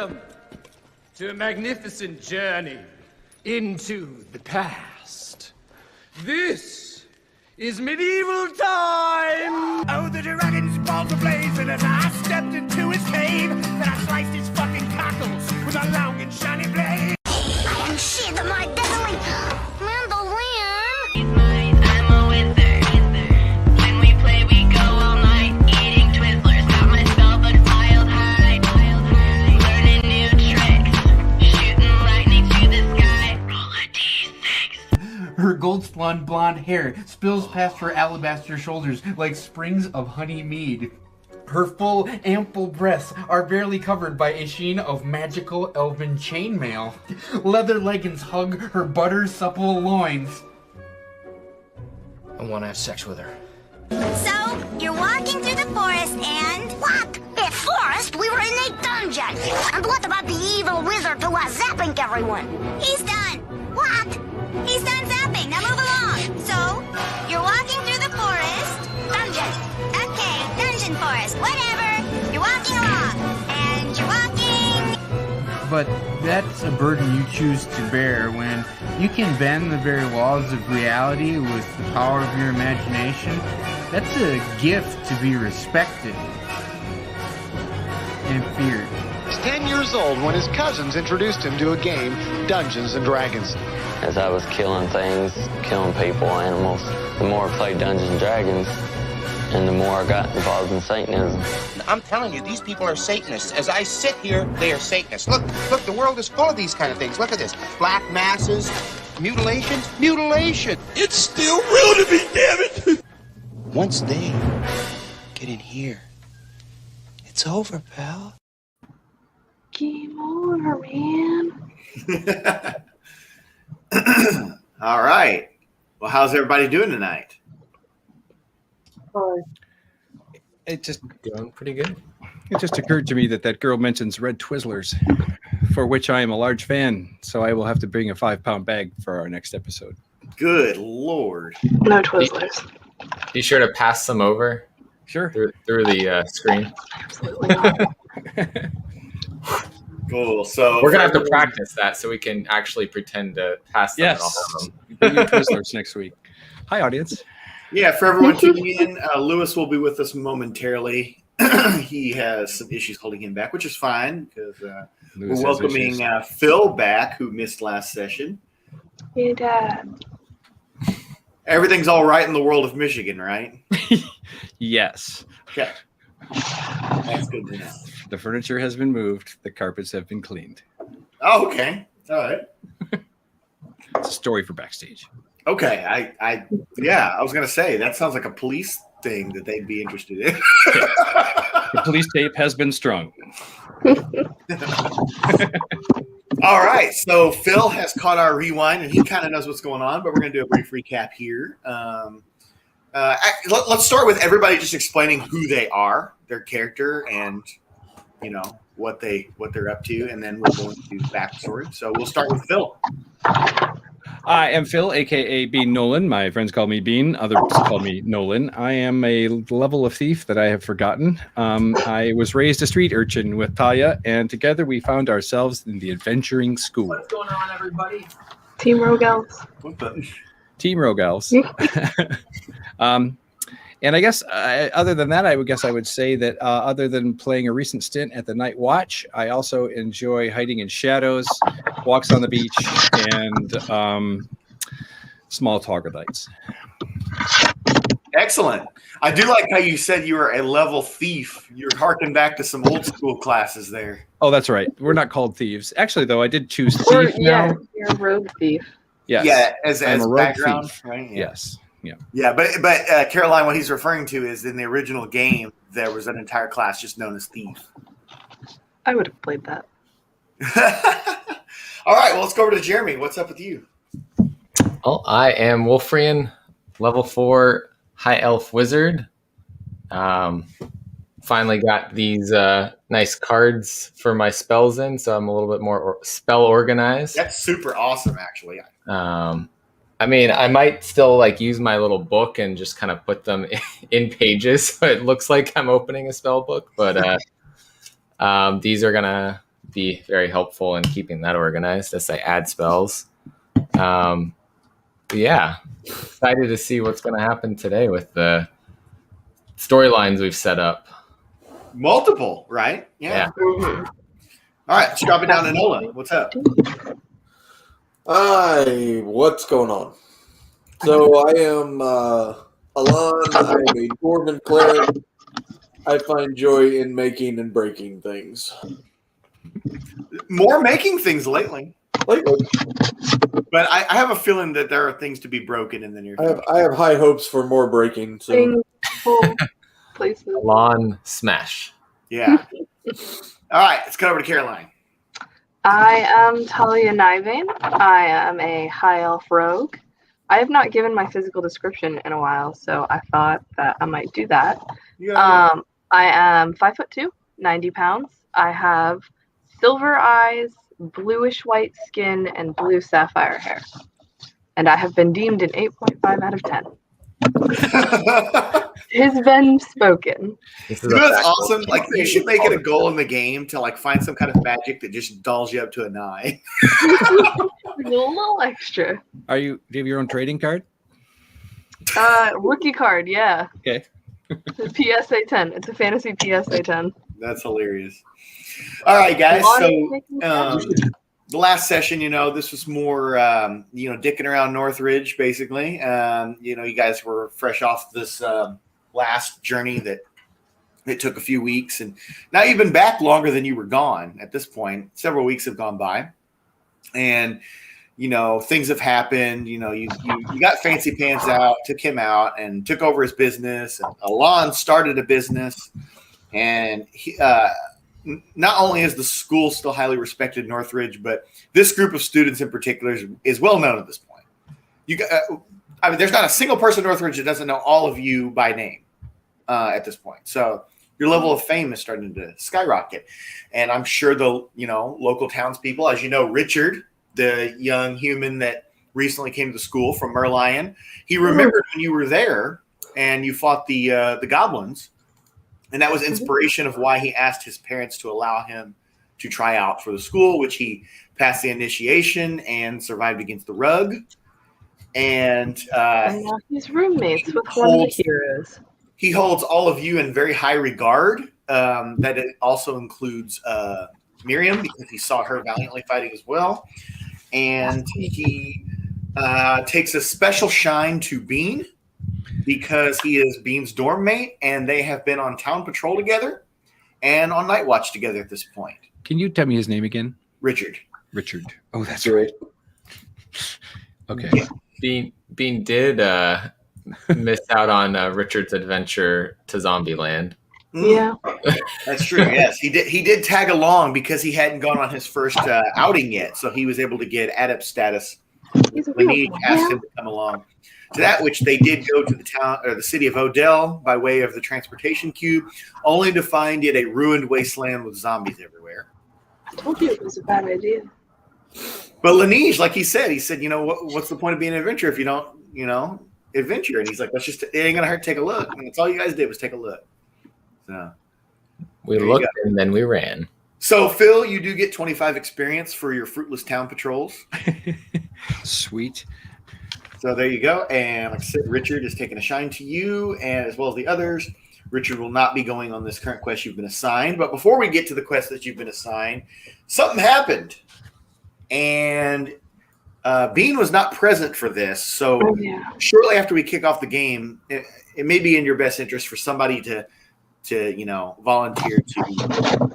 Welcome to a magnificent journey into the past. This is medieval time! Oh, the dragon's balls were blazing as I stepped into his cave. Then I sliced his fucking cockles with a long and shiny blade. I am she, the more deadly mandolin. I'm a wizard. When we play, we go all night eating Twizzlers. Got my spellbook piled high. Learning new tricks. Shooting lightning to the sky. Roll a d6. Her gold-spun blonde hair spills past her alabaster shoulders like springs of honey mead. Her full, ample breasts are barely covered by a sheen of magical elven chainmail. Leather leggings hug her butter-supple loins. I want to have sex with her. So, you're walking through the forest and... What? In forest? We were in a dungeon. And what about the evil wizard who was zapping everyone? He's done. What? He's done zapping. Now move along. So, you're walking through the forest. Dungeon. Okay, dungeon forest. Whatever. You're walking along. And you're walking... But that's a burden you choose to bear when you can bend the very laws of reality with the power of your imagination. That's a gift to be respected and feared. He was 10 years old when his cousins introduced him to a game, Dungeons & Dragons. As I was killing things, killing people, animals, the more I played Dungeons & Dragons, and the more I got involved in Satanism. I'm telling you, these people are Satanists. As I sit here, they are Satanists. Look, the world is full of these kind of things. Look at this. Black masses, mutilations, mutilation. It's still real to me, damn it. Once they get in here, it's over, pal. Game over, man. All right. Well, how's everybody doing tonight? It just Doing pretty good. it just occurred to me that girl mentions red Twizzlers, for which I am a large fan. So I will have to bring a 5-pound bag for our next episode. Good Lord. No Twizzlers. Be sure to pass them over Sure. through the screen. Absolutely not. Cool. So We're gonna have to practice that so we can actually pretend to pass them. Yes. And all of them. Bring you Twizzlers next week. Hi, audience. Yeah, for everyone tuning in, Lewis will be with us momentarily. He has some issues holding him back, which is fine because Lewis we're has welcoming issues. Phil back, who missed last session. Hey, Dad. Everything's all right in the world of Michigan, right? Yes. Okay. That's good to know. The furniture has been moved. The carpets have been cleaned. Oh, okay. All right. It's a story for backstage. Okay. I was going to say, that sounds like a police thing that they'd be interested in. The police tape has been strung. All right, so Phil has caught our rewind, and he kind of knows what's going on, but we're going to do a brief recap here. Let's start with everybody just explaining who they are, their character, and what they're up to, and then we're going to do backstory. So we'll start with Phil. I am Phil, a.k.a. Bean Nolan. My friends call me Bean. Others call me Nolan. I am a level of thief that I have forgotten. I was raised a street urchin with Talia, and together we found ourselves in the adventuring school. What's going on, everybody? Team Rogels. Team Rogals. And I guess other than that, I would say that other than playing a recent stint at the Night Watch, I also enjoy hiding in shadows, walks on the beach, and small troglodytes. Excellent. I do like how you said you were a level thief. You're harking back to some old school classes there. Oh, that's right. We're not called thieves. Actually, though, I did choose thief now. You're a rogue thief. Yes. Yeah, as I'm a rogue background, thief. right? Yeah. Yes. Yeah. Yeah, but Caroline, what he's referring to is in the original game, there was an entire class just known as thief. I would have played that. All right, well, let's go over to Jeremy. What's up with you? Well, I am Wolfrian, level 4 high elf wizard. Finally got these nice cards for my spells in, so I'm a little bit more spell organized. That's super awesome, actually. I mean, I might still use my little book and just kind of put them in pages so it looks like I'm opening a spell book, but these are gonna be very helpful in keeping that organized as I add spells. Yeah, excited to see what's going to happen today with the storylines we've set up. Multiple, right? Yeah. Mhm. All right, let's drop it down to Nola. What's up? Hi, what's going on? So I am Alon. I am a dwarven cleric. I find joy in making and breaking things. More making things lately. Lately, But I have a feeling that there are things to be broken in the near future. I have high hopes for more breaking. So Things, full places. Lawn smash. Yeah. All right, let's cut over to Caroline. I am Talia Nivane. I am a high elf rogue. I have not given my physical description in a while, so I thought that I might do that. I am 5'2", 90 pounds. I have silver eyes, bluish white skin, and blue sapphire hair. And I have been deemed an 8.5 out of 10. Has been spoken. You know what's awesome? Like, you should make it a goal in the game to like find some kind of magic that just dulls you up to a 9. A little extra. Do you have your own trading card? Rookie card, yeah. Okay. The PSA 10. It's a fantasy PSA 10. That's hilarious. All right, guys. So the last session, this was more, dicking around Northridge, basically. You guys were fresh off this last journey that it took a few weeks, and now you've been back longer than you were gone at this point. Several weeks have gone by, and things have happened. You got Fancy Pants out, took him out, and took over his business. And Alon started a business, and he, not only is the school still highly respected in Northridge, but this group of students in particular is well known at this point. There's not a single person in Northridge that doesn't know all of you by name at this point. So your level of fame is starting to skyrocket, and I'm sure the local townspeople, as you know, Richard, the young human that recently came to the school from Merlion, he remembered when you were there and you fought the goblins, and that was inspiration of why he asked his parents to allow him to try out for the school, which he passed the initiation and survived against the rug. And now he's roommates with one of the heroes. He holds all of you in very high regard. That it also includes Miriam, because he saw her valiantly fighting as well. And he takes a special shine to Bean, because he is Bean's dorm mate, and they have been on town patrol together and on night watch together at this point. Can you tell me his name again? Richard. Oh, that's right. Okay. Bean did miss out on Richard's adventure to Zombieland. Yeah, that's true. Yes, he did tag along because he hadn't gone on his first outing yet, so he was able to get adept status. Lenny asked him to come along to that, which they did go to the town or the city of Odell by way of the transportation cube, only to find it a ruined wasteland with zombies everywhere. I told you it was a bad idea. But Laneige, like he said, what's the point of being an adventurer if you don't, adventure? And he's like, it ain't gonna hurt to take a look. And that's all you guys did was take a look. So we looked and then we ran. So Phil, you do get 25 experience for your fruitless town patrols. Sweet. So there you go. And like I said, Richard is taking a shine to you, and as well as the others. Richard will not be going on this current quest you've been assigned. But before we get to the quest that you've been assigned, something happened. And Bean was not present for this. So shortly after we kick off the game, it may be in your best interest for somebody to volunteer to,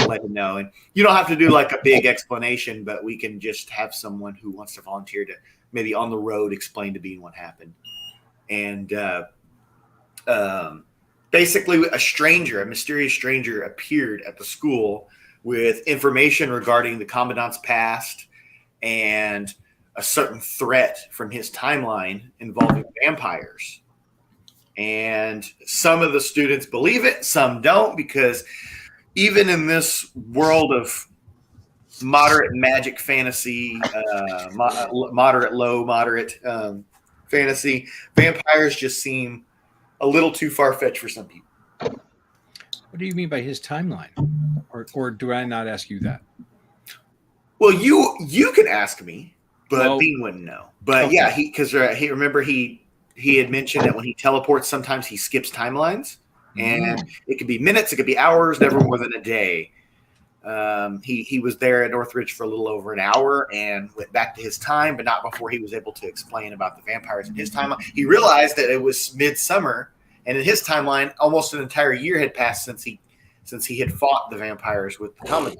let him know. And you don't have to do like a big explanation, but we can just have someone who wants to volunteer to maybe on the road explain to Bean what happened. And basically a mysterious stranger appeared at the school with information regarding the commandant's past and a certain threat from his timeline involving vampires. And some of the students believe it, some don't, because even in this world of moderate magic fantasy, moderate, low, moderate fantasy, vampires just seem a little too far-fetched for some people. What do you mean by his timeline? Or do I not ask you that? Well, you can ask me, but Bean wouldn't know. But Okay. yeah, because he had mentioned that when he teleports, sometimes he skips timelines, and it could be minutes, it could be hours, never more than a day. He was there at Northridge for a little over an hour and went back to his time, but not before he was able to explain about the vampires in his timeline. He realized that it was midsummer, and in his timeline, almost an entire year had passed since he had fought the vampires with the Commandant.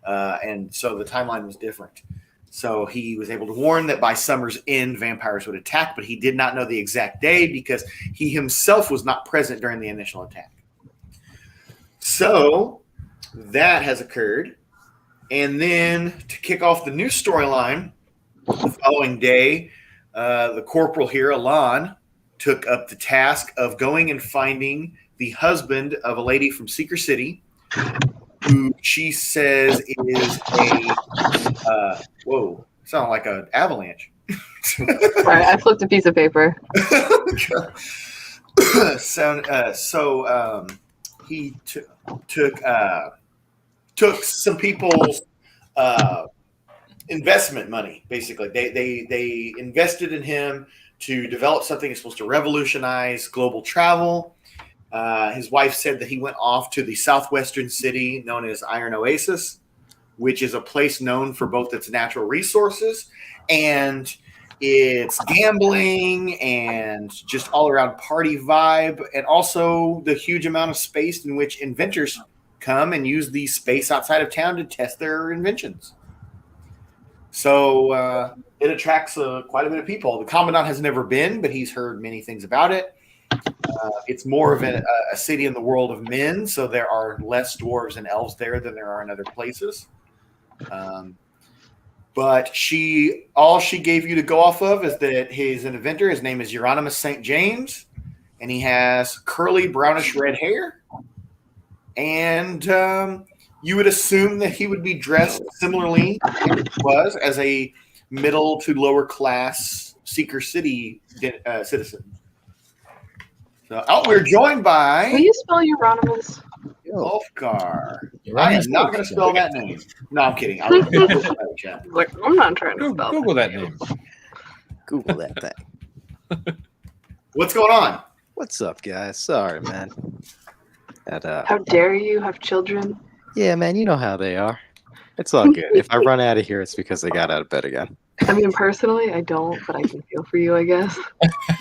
And so the timeline was different. So he was able to warn that by summer's end, vampires would attack, but he did not know the exact day because he himself was not present during the initial attack. So that has occurred. And then to kick off the new storyline, the following day, the corporal here, Alon, took up the task of going and finding the husband of a lady from Seeker City, who she says is whoa, sound like an avalanche. Sorry, I flipped a piece of paper. He took some people's investment money. Basically, they invested in him to develop something that's supposed to revolutionize global travel. His wife said that he went off to the southwestern city known as Iron Oasis, which is a place known for both its natural resources and its gambling and just all around party vibe, and also the huge amount of space in which inventors come and use the space outside of town to test their inventions. So it attracts quite a bit of people. The Commandant has never been, but he's heard many things about it. It's more of a city in the world of men, so there are less dwarves and elves there than there are in other places. But all she gave you to go off of is that he's an inventor. His name is Euronymous St. James, and he has curly brownish red hair. And you would assume that he would be dressed similarly as a middle to lower class Seeker City citizen. So, we're joined by. Will you spell Euronymous? Ulfgar. I am not going to spell that name. No, I'm kidding. I'm not trying to spell. Google that name. Google that thing. What's going on? What's up, guys? Sorry, man. How dare you have children? Yeah, man, you know how they are. It's all good. If I run out of here, it's because they got out of bed again. I mean, personally, I don't, but I can feel for you, I guess.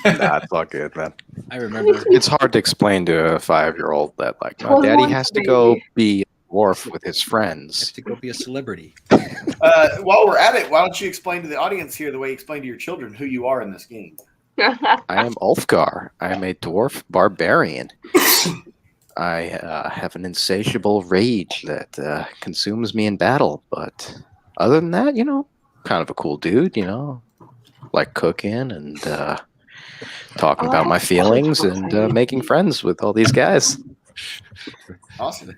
Nah, it's all good, man. I remember. It's hard to explain to a 5-year-old that, like, my daddy has to go be a dwarf with his friends. To go be a celebrity. While we're at it, why don't you explain to the audience here the way you explain to your children who you are in this game? I am Ulfgar. I am a dwarf barbarian. I have an insatiable rage that consumes me in battle, but other than that, kind of a cool dude, like cooking and talking about my feelings and making friends with all these guys. Awesome.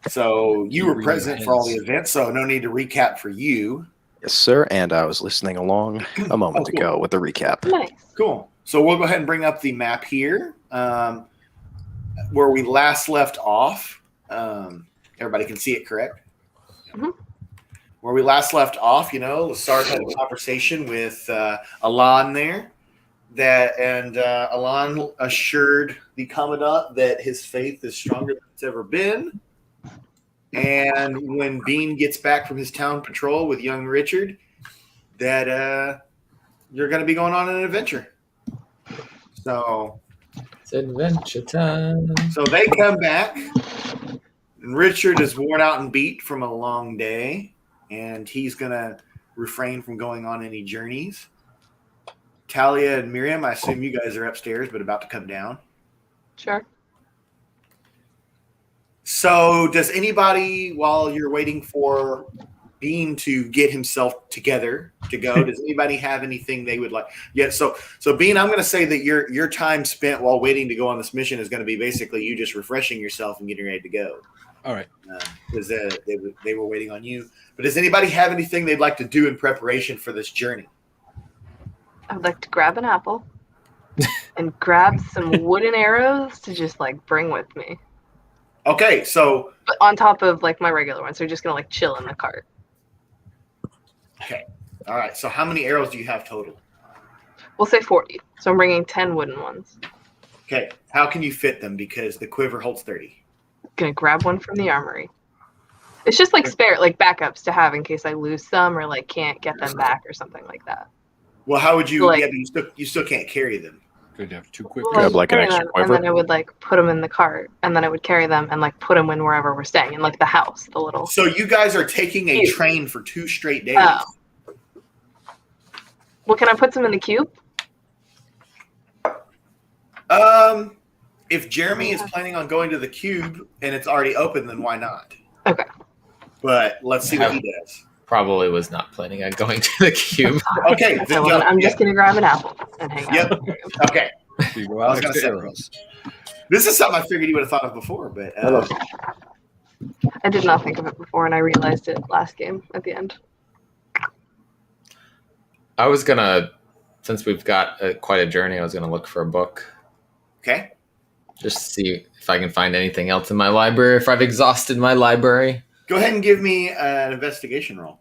So you were present for all the events, so no need to recap for you. Yes, sir, and I was listening along a moment ago with the recap. Nice. Cool. So we'll go ahead and bring up the map here. Where we last left off. Everybody can see it, correct? Mm-hmm. Where we last left off, Lassard had a conversation with Alon there, and Alon assured the Commandant that his faith is stronger than it's ever been. And when Bean gets back from his town patrol with young Richard, that you're going to be going on an adventure. So it's adventure time. So they come back, and Richard is worn out and beat from a long day, and he's going to refrain from going on any journeys. Talia and Miriam, I assume you guys are upstairs, but about to come down. Sure. So does anybody, while you're waiting for Bean to get himself together to go, does anybody have anything they would like? Yeah, so Bean, I'm going to say that your time spent while waiting to go on this mission is going to be basically you just refreshing yourself and getting ready to go. All right. Because they were waiting on you. But does anybody have anything they'd like to do in preparation for this journey? I would like to grab an apple and grab some wooden arrows to just bring with me. Okay, so but on top of my regular ones, so you're just gonna chill in the cart. Okay. All right. So how many arrows do you have total? We'll say 40. So I'm bringing 10 wooden ones. Okay. How can you fit them? Because the quiver holds 30. Gonna grab one from the armory. It's just like spare, like backups to have in case I lose some or like can't get them back or something like that. Well, how would you? Like- yeah, but you still can't carry them. Could have 2 quick. Well, Grab I'd like an carry extra them, quiver. and then I would like put them in the cart, and then I would carry them and like put them in wherever we're staying, in like the house, the little. So you guys are taking a Cube. train for 2 straight days. Oh. Well, can I put some in the cube? If Jeremy is planning on going to the cube and it's already open, then why not? Okay. But let's see what he does. Probably was not planning on going to the cube. Okay, Okay, then well, go. I'm just gonna grab an apple and hang Yep. out. Okay. You go I was out gonna to say- arrows. This is something I figured you would have thought of before, but I did not think of it before, and I realized it last game at the end. I was gonna, since we've got quite a journey, I was gonna look for a book. Okay. Just to see if I can find anything else in my library. If I've exhausted my library. Go ahead and give me an investigation roll.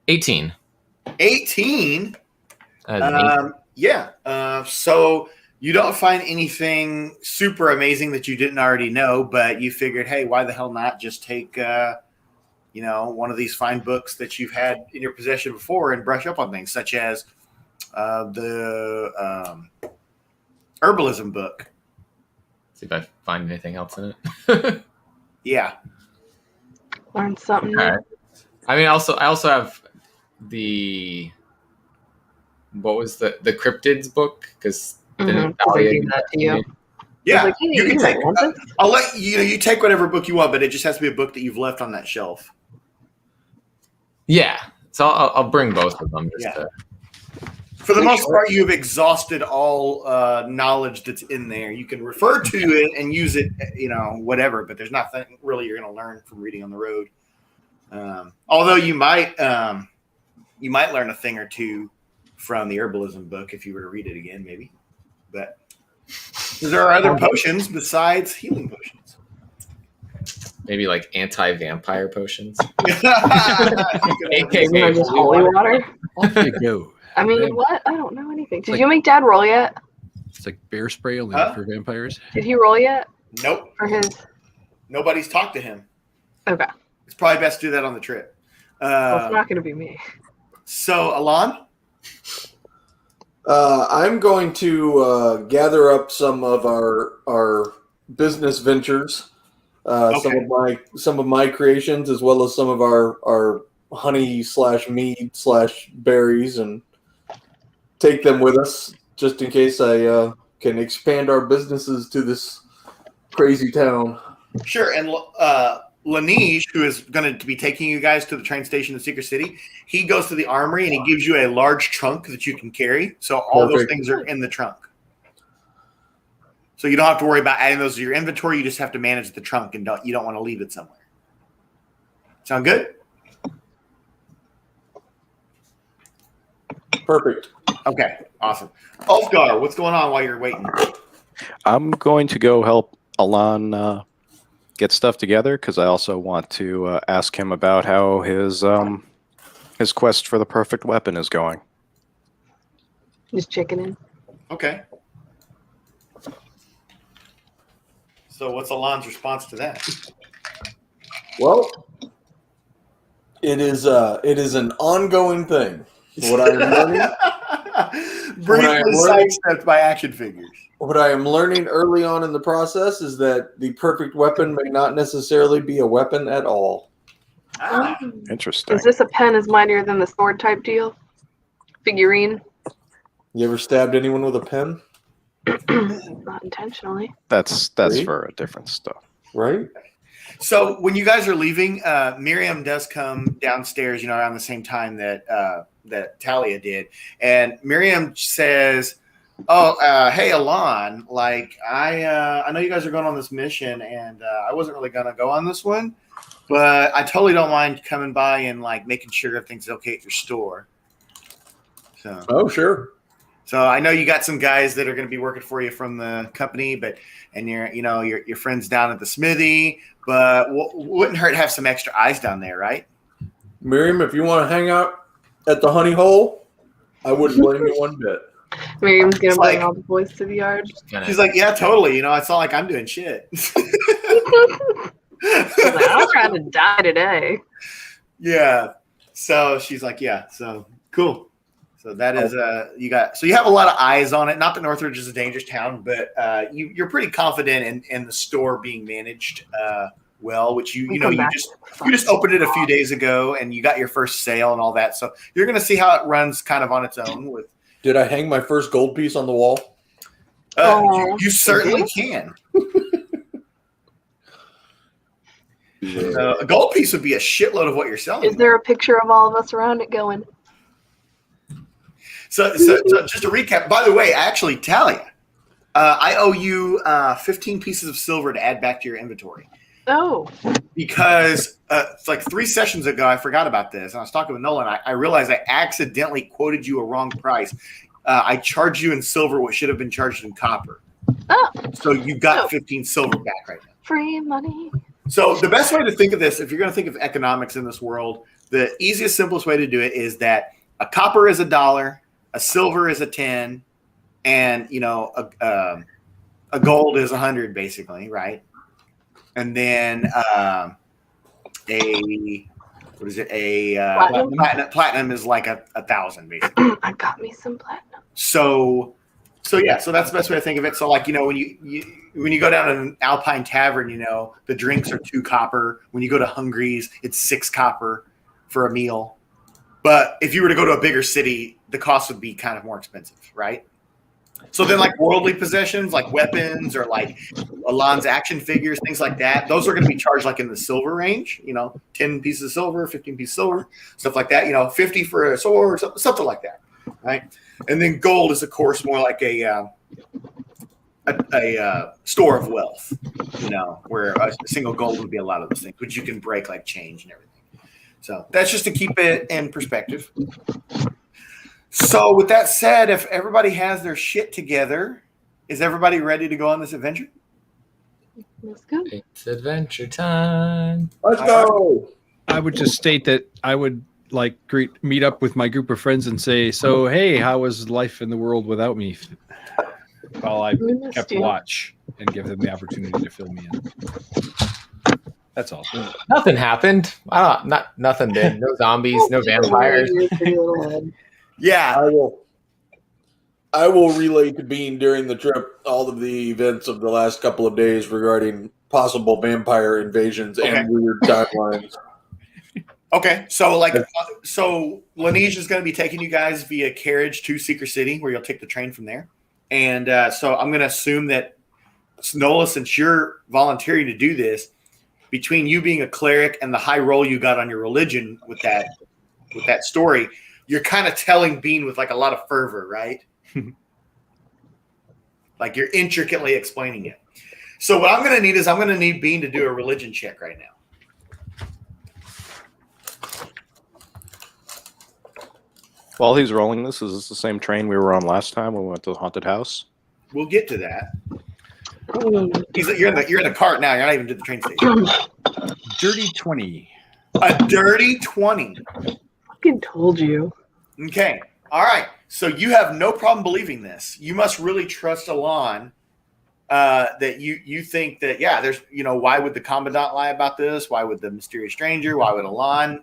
18. 18. Yeah. So you don't find anything super amazing that you didn't already know, but you figured, hey, why the hell not just take, one of these fine books that you've had in your possession before and brush up on things, such as the herbalism book. See if I find anything else in it. Yeah. Learn something new. All right. I mean, I also have what was the cryptids book? Because Mhm, 'cause I gave that to you. Yeah, Like, hey, you can you take. might want this. I'll let you. You take whatever book you want, but it just has to be a book that you've left on that shelf. Yeah. So I'll bring both of them. Just Yeah. to, For the most part, you've exhausted all knowledge that's in there. You can refer to it and use it, whatever. But there's nothing really you're going to learn from reading on the road. Although you might learn a thing or two from the herbalism book if you were to read it again, maybe. But there are other potions besides healing potions. maybe like anti-vampire potions. Isn't that just holy water? Off you go. I mean, what? I don't know anything. Did you make Dad roll yet? It's like bear spray only Huh? for vampires. Did he roll yet Nope. for his? Nobody's talked to him. Okay. It's probably best to do that on the trip. Well, it's not going to be me. So, Alon? I'm going to gather up some of our business ventures, some of my creations, as well as some of our honey / mead / berries, and take them with us just in case I can expand our businesses to this crazy town. Sure. And Laneige, who is going to be taking you guys to the train station in Secret City, he goes to the armory and he gives you a large trunk that you can carry. So all those Perfect. things are in the trunk. So you don't have to worry about adding those to your inventory. You just have to manage the trunk, and you don't want to leave it somewhere. Sound good? Perfect. Okay, awesome. Ulfgar, what's going on while you're waiting? I'm going to go help Alon get stuff together because I also want to ask him about how his quest for the perfect weapon is going. Just checking in. Okay. So what's Alon's response to that? Well, it is an ongoing thing. What I'm learning, Briefly sidestepped by action figures. What I am learning early on in the process is that the perfect weapon may not necessarily be a weapon at all. Interesting. Is this a pen is mightier than the sword type deal? Figurine? You ever stabbed anyone with a pen? Not intentionally. That's for a different stuff. Right? So when you guys are leaving, Miriam does come downstairs, around the same time that Talia did. And Miriam says, hey, Alon, I know you guys are going on this mission, and I wasn't really going to go on this one, but I totally don't mind coming by and, making sure everything's okay at your store. So. Oh, sure. So I know you got some guys that are going to be working for you from the company, and your friends down at the smithy, but wouldn't hurt to have some extra eyes down there, right? Miriam, if you want to hang out at the honey hole, I wouldn't blame you one bit. Miriam's gonna bring all the boys to the yard. She's like, yeah, totally. It's not like I'm doing shit. She's like, I'm trying to die today. Yeah. So she's like, yeah. So cool. So that is you have a lot of eyes on it. Not that Northridge is a dangerous town, but you're pretty confident in the store being managed well, which you just opened it a few days ago and you got your first sale and all that. So you're going to see how it runs kind of on its own. Did I hang my first gold piece on the wall? You certainly can. A gold piece would be a shitload of what you're selling. Is there a picture of all of us around it going? So just to recap, by the way, actually, Talia, I owe you 15 pieces of silver to add back to your inventory. Oh. Because it's like 3 sessions ago, I forgot about this. And I was talking with Nolan. I realized I accidentally quoted you a wrong price. I charged you in silver what should have been charged in copper. Oh. So you got 15 silver back right now. Free money. So the best way to think of this, if you're going to think of economics in this world, the easiest, simplest way to do it is that a copper is $1, a silver is 10, and a gold is 100, basically, right? And then platinum is like 1,000, basically. I got me some platinum. So that's the best way to think of it. So like when you go down to an Alpine Tavern, the drinks are 2 copper. When you go to Hungry's, it's 6 copper for a meal. But if you were to go to a bigger city, the cost would be kind of more expensive, right? So then like worldly possessions, like weapons or like Alon's action figures, things like that, those are going to be charged like in the silver range, 10 pieces of silver, 15 pieces of silver, stuff like that, 50 for a sword, something like that, right? And then gold is, of course, more like a store of wealth, where a single gold would be a lot of those things, which you can break like change and everything. So that's just to keep it in perspective. So with that said, if everybody has their shit together, is everybody ready to go on this adventure? Let's go. It's adventure time. Let's go. I would just state that I would meet up with my group of friends and say, so, hey, how was life in the world without me? While I kept watch and give them the opportunity to fill me in. That's all. Nothing happened. Nothing did. No zombies, no vampires. Yeah. I will relay to Bean during the trip all of the events of the last couple of days regarding possible vampire invasions and weird timelines. Okay, so Laneige is going to be taking you guys via carriage to Secret City, where you'll take the train from there. And so I'm going to assume that, Nola, since you're volunteering to do this, between you being a cleric and the high roll you got on your religion with that story, you're kind of telling Bean with like a lot of fervor, right? Like you're intricately explaining it. So what I'm going to need Bean to do a religion check right now. While he's rolling this, is this the same train we were on last time when we went to the haunted house? We'll get to that. You're in the cart now. You're not even to the train station. Dirty 20. A dirty 20. Fucking told you. Okay. All right. So you have no problem believing this. You must really trust Alon. That you think that, there's, why would the commandant lie about this? Why would the mysterious stranger? Why would Alon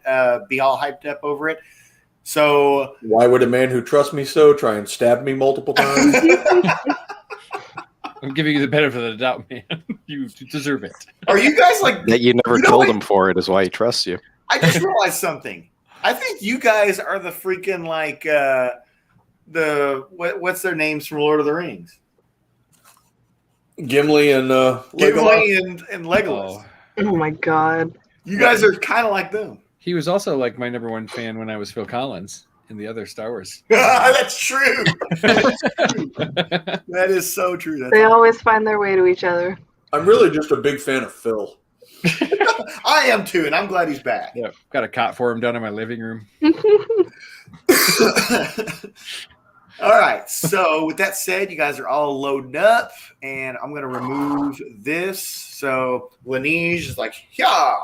be all hyped up over it? So why would a man who trusts me so try and stab me multiple times? I'm giving you the benefit of the doubt, man. You deserve it. Are you guys like that? You never told him for it is why he trusts you. I just realized something. I think you guys are the freaking what's their names from Lord of the Rings? Gimli and Legolas. Oh my god. You guys are kind of like them. He was also like my number one fan when I was Phil Collins in the other Star Wars. That's true. That is so true. They always find their way to each other. I'm really just a big fan of Phil. I am too, and I'm glad he's back. Yeah, got a cot for him down in my living room. All right. So with that said, you guys are all loaded up, and I'm gonna remove this. So Laneige is like, yeah,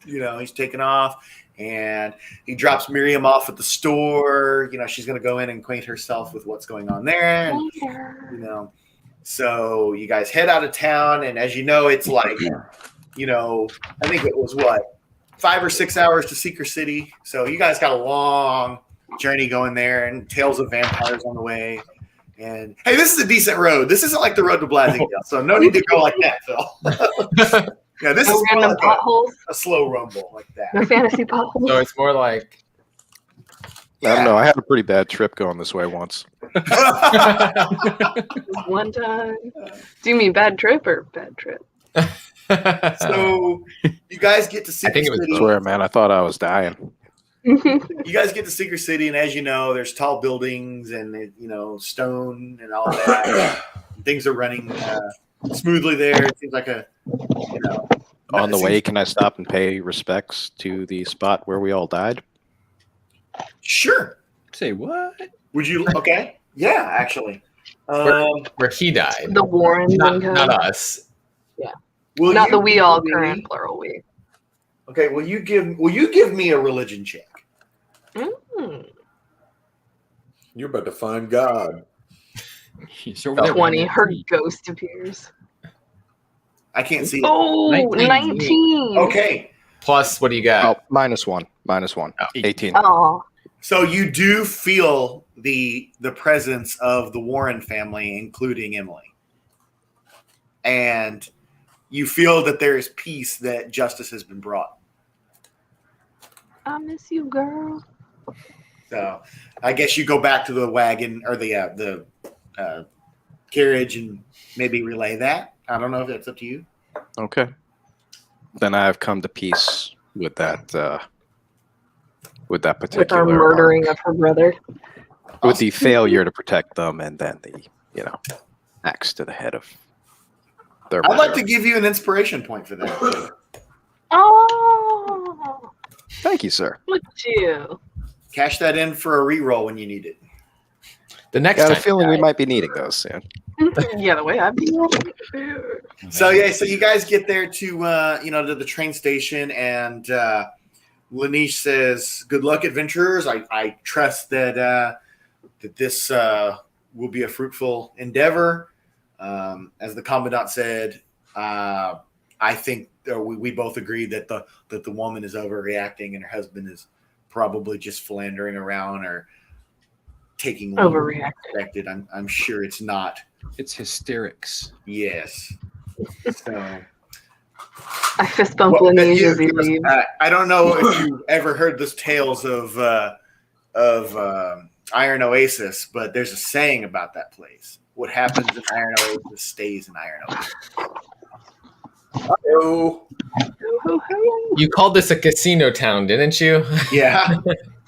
he's taking off, and he drops Miriam off at the store. She's gonna go in and acquaint herself with what's going on there. And, so you guys head out of town, and as you know, it's like, I think it was 5 or 6 hours to Seeker City. So you guys got a long journey going there, and tales of vampires on the way. And hey, this is a decent road. This isn't like the road to Blasingdale, so no need to go like that, Phil. Yeah, this is random like potholes. A slow rumble like that. No fantasy potholes. So it's more like. I don't know. I had a pretty bad trip going this way once. One time. Do you mean bad trip or bad trip? So you guys get to Seeker City. I swear, man, I thought I was dying. You guys get to Seeker City, and as you know, there's tall buildings and stone and all that. Things are running smoothly there. It seems like On the way, can I stop and pay respects to the spot where we all died? Sure. Say what? Would you? Okay. Yeah, actually. Where he died. The Warrens. Not us. Yeah. Not the we all current plural we. Okay. Will you give me a religion check? You're about to find God. He's over there. 20. Her ghost appears. I can't see it. Oh, 19. Okay. Plus, what do you got? Oh, -1. -1. 18. Oh. So you do feel the presence of the Warren family, including Emily. And you feel that there is peace, that justice has been brought. I miss you, girl. So I guess you go back to the wagon or the carriage and maybe relay that. I don't know if that's up to you. Okay. Then I have come to peace with that particular. With our murdering of her brother. With the failure to protect them, and then the axe to the head of their. I'd like to give you an inspiration point for that. Oh. Thank you, sir. Look at you. Cash that in for a reroll when you need it. The next Got time a feeling we might be needing those soon. Yeah, the way I've been. So you guys get there to the train station, and Laneige says, "Good luck, adventurers. I trust that this will be a fruitful endeavor." As the commandant said, I think we both agree that the woman is overreacting, and her husband is probably just philandering around or taking overreacted. I'm sure it's not. It's hysterics. Yes. So I fist bump Laneige as he leaves. I don't know if you ever heard the tales of Iron Oasis, but there's a saying about that place. What happens in Iron Oasis stays in Iron Oasis. Uh-oh. You called this a casino town, didn't you? Yeah.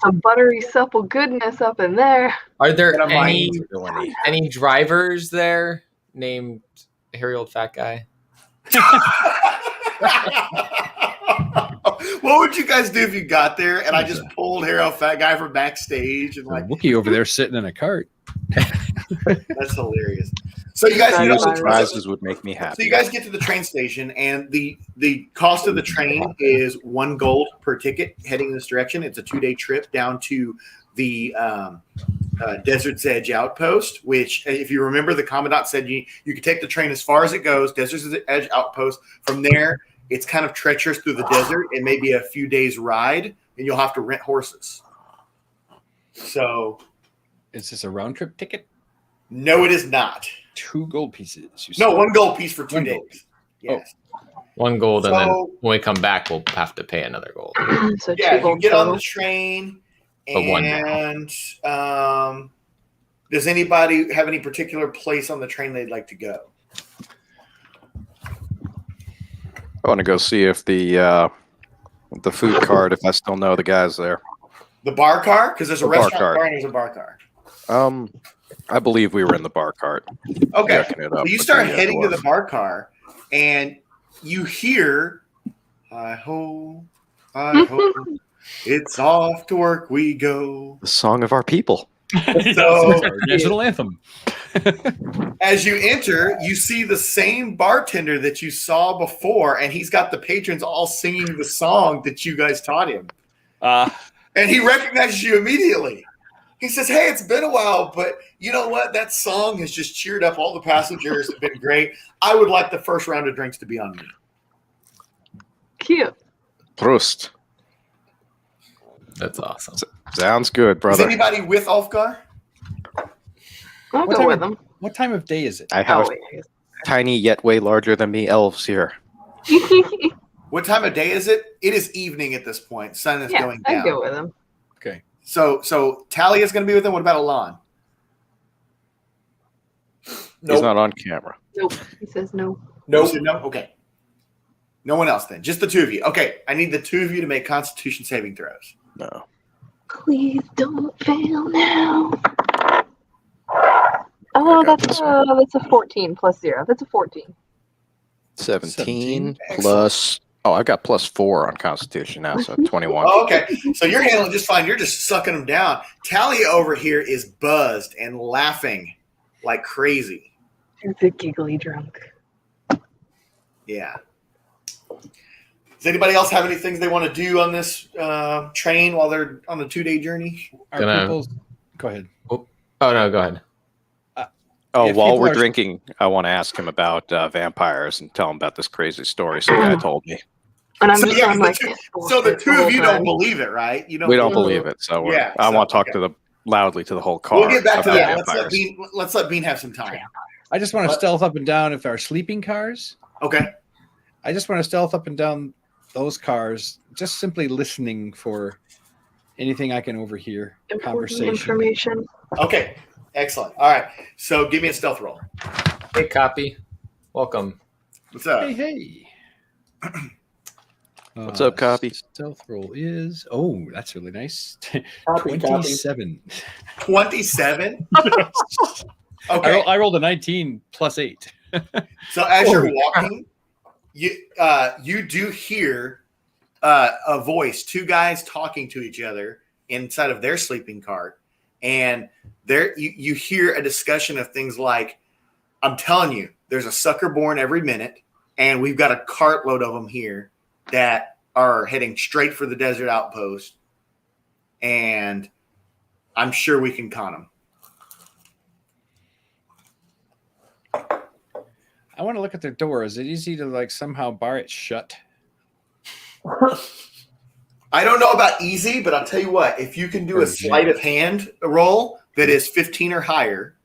Some buttery supple goodness up in there. Are there any drivers there named hairy old fat guy? What would you guys do if you got there and I just pulled hairy old fat guy from backstage and like Wookiee over there sitting in a cart? That's hilarious. So you guys Those surprises would make me happy. So you guys get to the train station, and the cost of the train is 1 gold per ticket heading in this direction. It's a 2-day trip down to the Desert's Edge outpost, which, if you remember, the commandant said you could take the train as far as it goes, Desert's Edge outpost. From there, it's kind of treacherous through the desert. It may be a few days' ride, and you'll have to rent horses. So, is this a round trip ticket? No, it is not. 2 gold pieces. No, 1 gold piece for 2 days. Yes. 1 gold, and then when we come back, we'll have to pay another gold. So yeah, you get on the train, But and does anybody have any particular place on the train they'd like to go? I want to go see if the food cart, if I still know the guys there. The bar car? Because there's a restaurant car and there's a bar car. I believe we were in the bar cart. Okay. So you start heading to the bar car, and you hear, I hope. It's off to work we go. The song of our people. So, national anthem. as you enter, you see the same bartender that you saw before, and he's got the patrons all singing the song that you guys taught him. And he recognizes you immediately. He says, hey, it's been a while, but you know what? That song has just cheered up all the passengers. It's been great. I would like the first round of drinks to be on me. Cute. Prost. That's awesome. Sounds good, brother. Is anybody with Ulfgar? I'll go with them. What time of day is it? I have tiny yet way larger than me elves here. What time of day is it? It is evening at this point. Sun is going down. I'd go with them. Okay. So Talia's going to be with him. What about Alon? He's not on camera. Nope. He says no. No. No. Okay. No one else then. Just the two of you. Okay. I need the two of you to make Constitution saving throws. No. Please don't fail now. Oh, that's a 14 plus 0. That's a 14. 17 plus. Oh, I got +4 on Constitution now, so 21. Oh, okay. So you're handling just fine. You're just sucking them down. Talia over here is buzzed and laughing like crazy. She's a giggly drunk. Yeah. Does anybody else have any things they want to do on this train while they're on the 2-day journey? Go ahead. Oh, no, go ahead. While we're drinking, I want to ask him about vampires and tell him about this crazy story some guy told me. And I'm So, just yeah, I'm like, so the two of you don't believe it, right? You We don't believe it, so I want to talk to loudly to the whole car. We'll get back to that. vampires. Let's let Bean have some time. I just want to stealth up and down if there are sleeping cars. Okay. I just want to stealth up and down those cars, just simply listening for anything I can overhear. Conversation. Information. Okay. Excellent. All right. So give me a stealth roll. Hey, copy. Welcome. What's up? Hey. What's up, copy? Stealth roll is that's really nice. Copy, 27. 27? Okay. I rolled a 19 plus 8. So as you're walking, you do hear a voice, two guys talking to each other inside of their sleeping cart, and there you hear a discussion of things like, I'm telling you, there's a sucker born every minute, and we've got a cartload of them here that are heading straight for the desert outpost, and I'm sure we can con them. I want to look at their door. Is it easy to somehow bar it shut? I don't know about easy, but I'll tell you what, if you can do a sleight of hand roll that is 15 or higher,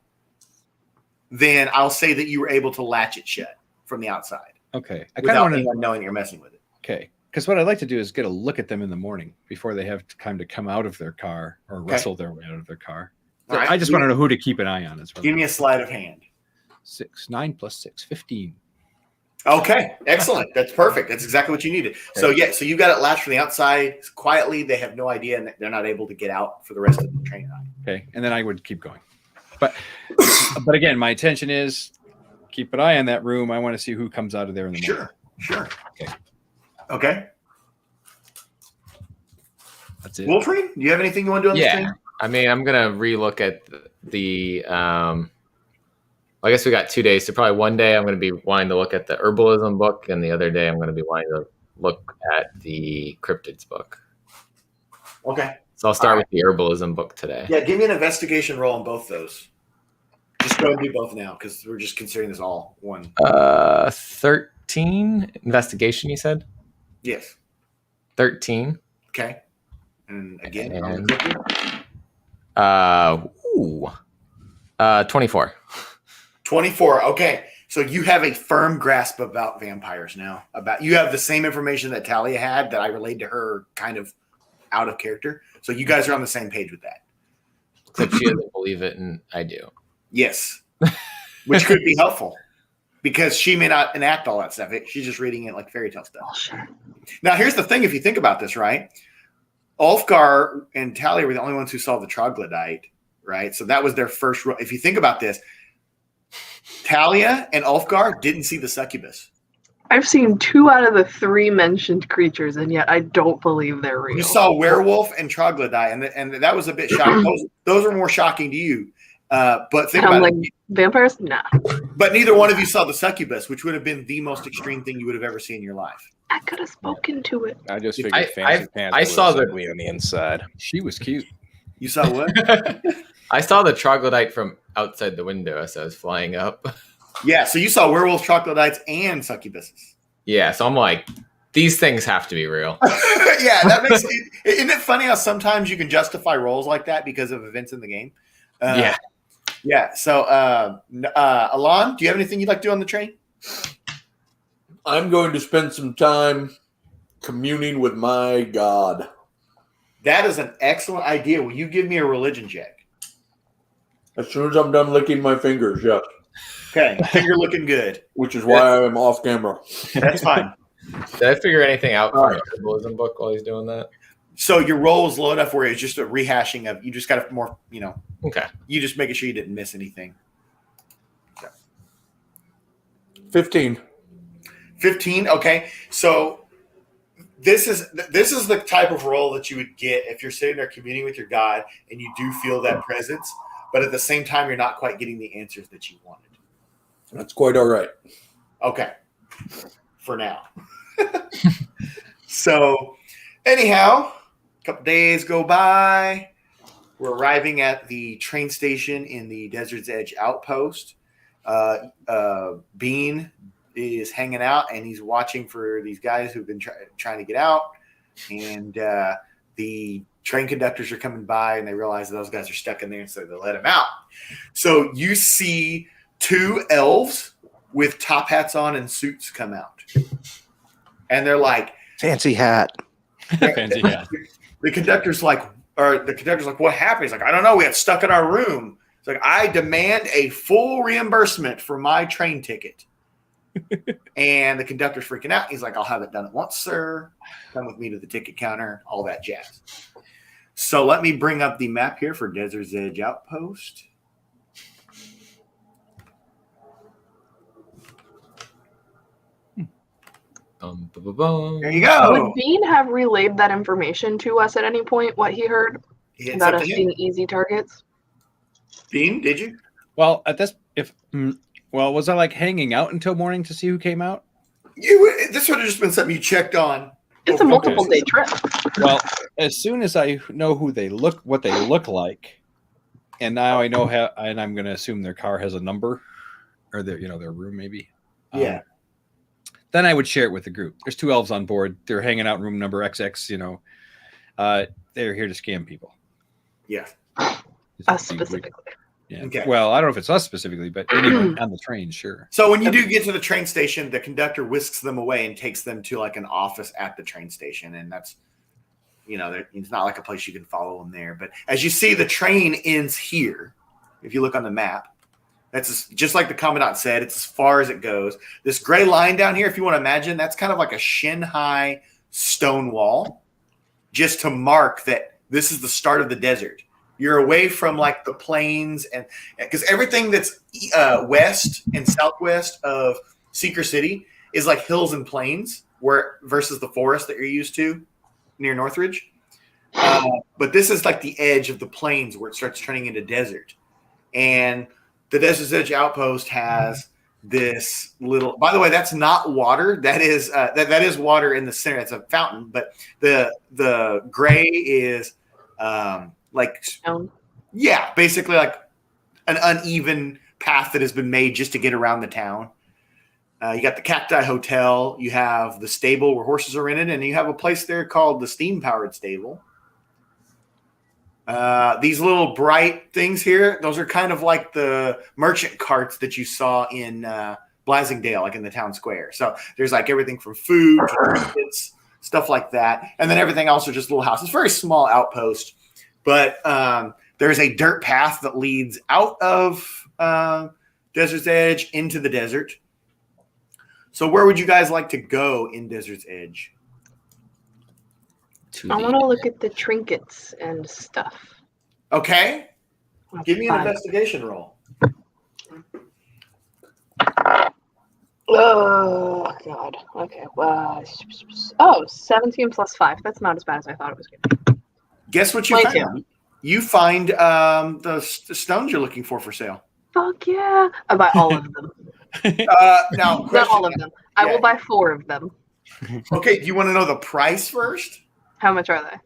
then I'll say that you were able to latch it shut from the outside. Okay. I kind of Without want anyone to knowing you're messing with it. Okay. Because what I'd like to do is get a look at them in the morning before they have time to come out of their car or wrestle their way out of their car. All right. I just want to know who to keep an eye on as well. Give me a sleight of hand. 9 plus 6, 15. Okay, excellent. That's perfect. That's exactly what you needed. So so you got it latched from the outside quietly. They have no idea, and they're not able to get out for the rest of the train ride. Okay, and then I would keep going. But again, my intention is keep an eye on that room. I want to see who comes out of there in the morning. Sure. Okay. That's it. Wolverine, do you have anything you want to do on this train? I mean, I'm gonna relook at the. I guess we got 2 days. So probably one day I'm going to be wanting to look at the herbalism book, and the other day I'm going to be wanting to look at the cryptids book. Okay. So I'll start with the herbalism book today. Yeah, give me an investigation roll on both those. Just go and do both now because we're just considering this all one. 13 investigation, you said? Yes. 13. Okay. And again, 24. 24. Okay. So you have a firm grasp about vampires now. You have the same information that Talia had that I relayed to her kind of out of character. So you guys are on the same page with that. Except she doesn't believe it, and I do. Yes. Which could be helpful because she may not enact all that stuff. She's just reading it like fairy tale stuff. Oh, sure. Now, here's the thing. If you think about this, right? Ulfgar and Talia were the only ones who saw the troglodyte, right? So that was their first. If you think about this, Talia and Ulfgar didn't see the succubus. I've seen 2 out of the 3 mentioned creatures, and yet I don't believe they're real. You saw werewolf and troglodyte, and that was a bit shocking. Those are more shocking to you. But think about it. Vampires? Nah. But neither one of you saw the succubus, which would have been the most extreme thing you would have ever seen in your life. I could have spoken to it. I just figured Fancy Pants I saw was the ugly on the inside. She was cute. You saw what? I saw the troglodyte from outside the window as I was flying up. Yeah, so you saw werewolves, troglodytes, and succubuses. Yeah, so I'm like, these things have to be real. Yeah, that makes it. Isn't it funny how sometimes you can justify roles like that because of events in the game? Yeah. Yeah. So, Alon, do you have anything you'd like to do on the train? I'm going to spend some time communing with my God. That is an excellent idea. Will you give me a religion check? As soon as I'm done licking my fingers, yes. Okay, finger looking good. Which is why I am off camera. That's fine. Did I figure anything out from the herbalism book while he's doing that? So your roll is low enough where it's just a rehashing of, you just got to more, Okay. You just making sure you didn't miss anything. So. 15. 15. Okay. So this is the type of roll that you would get if you're sitting there communing with your God and you do feel that presence, but at the same time, you're not quite getting the answers that you wanted. That's quite all right. Okay. For now. So anyhow, a couple days go by. We're arriving at the train station in the Desert's Edge outpost. Bean is hanging out, and he's watching for these guys who've been trying to get out. And the train conductors are coming by, and they realize that those guys are stuck in there, and so they let him out. So you see 2 elves with top hats on and suits come out. And they're like, Fancy hat. Fancy hat. The conductor's like, what happened? He's like, I don't know. We got stuck in our room. It's like, I demand a full reimbursement for my train ticket. And the conductor's freaking out. He's like, I'll have it done at once, sir. Come with me to the ticket counter, all that jazz. So let me bring up the map here for Desert's Edge Outpost. There you go. Would Bean have relayed that information to us at any point, what he heard about us being easy targets? Bean, did you? Well, was I like hanging out until morning to see who came out? This would have just been something you checked on. It's a multiple day trip. Well, as soon as I know what they look like, and now I know how, and I'm going to assume their car has a number, or their room maybe. Yeah. Then I would share it with the group. There's 2 elves on board. They're hanging out in room number XX. They're here to scam people. Yeah. Us specifically. Yeah. Okay. Well, I don't know if it's us specifically, but anyone on the train, sure. So when you do get to the train station, the conductor whisks them away and takes them to like an office at the train station. And that's, it's not like a place you can follow them there. But as you see, the train ends here. If you look on the map, that's just like the commandant said, it's as far as it goes. This gray line down here, if you want to imagine, that's kind of like a shin-high stone wall just to mark that this is the start of the desert. You're away from like the plains, and because everything that's west and southwest of Seeker City is like hills and plains, versus the forest that you're used to near Northridge. But this is like the edge of the plains where it starts turning into desert. And the Desert's Edge Outpost has this little. By the way, that's not water. That is that is water in the center. It's a fountain, but the gray is like stone. Yeah, basically like an uneven path that has been made just to get around the town. You got the Cacti Hotel. You have the stable where horses are rented, and you have a place there called the Steam Powered Stable. These little bright things here, those are kind of like the merchant carts that you saw in Blasingdale, like in the town square. So there's like everything from food to trinkets, stuff like that. And then everything else are just little houses. Very small outpost. But there's a dirt path that leads out of Desert's Edge into the desert. So where would you guys like to go in Desert's Edge? I want to look at the trinkets and stuff. Okay. Give me an investigation roll. Oh, God. Okay. 17 plus 5. That's not as bad as I thought it was going to be. Guess what you 22. found? You find the stones you're looking for sale. Fuck yeah. I buy all of them. Now, Not all of them. I will buy 4 of them. Okay, do you want to know the price first? How much are they?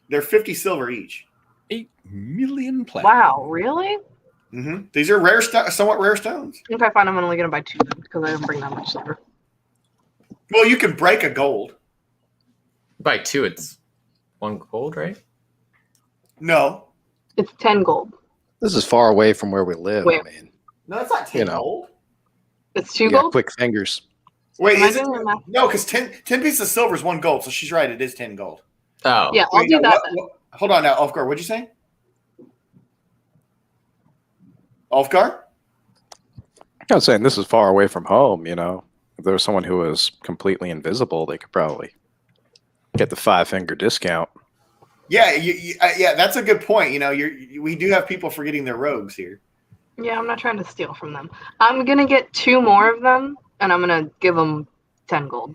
They're 50 silver each. 8 million platinum. Wow, really? Mm-hmm. These are rare, somewhat rare stones. If I find I'm only going to buy 2 of them because I don't bring that much silver. Well, you can break a gold. Buy 2, it's 1 gold, right? No. It's 10 gold. This is far away from where we live. Wait. I mean, No, it's not 10 gold. It's 2 you got gold? quick fingers. Wait, Am I is it? doing the math? No, because 10 pieces of silver is 1 gold, so she's right. It is 10 gold. Oh. Yeah, I'll Wait, do now, that then. hold on now, Ulfgar. What'd you say? Ulfgar? I was saying this is far away from home. You know, if there was someone who was completely invisible, they could probably get the 5-finger discount. Yeah, yeah, that's a good point. You know, we do have people forgetting their rogues here. Yeah, I'm not trying to steal from them. I'm going to get 2 more of them, and I'm going to give them 10 gold.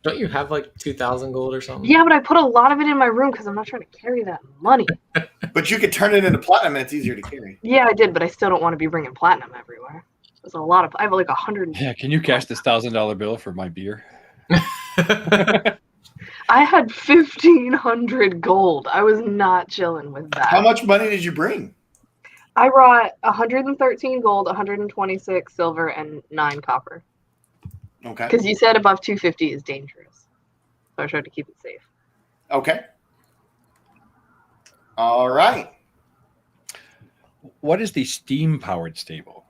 Don't you have like 2,000 gold or something? Yeah, but I put a lot of it in my room because I'm not trying to carry that money. But you could turn it into platinum, and it's easier to carry. Yeah, I did, but I still don't want to be bringing platinum everywhere. There's a lot of. I have like 100. Yeah, can you cash this $1,000 bill for my beer? I had 1,500 gold. I was not chilling with that. How much money did you bring? I brought 113 gold, 126 silver, and 9 copper. Okay. Because you said above 250 is dangerous, so I tried to keep it safe. Okay. All right. What is the steam-powered stable?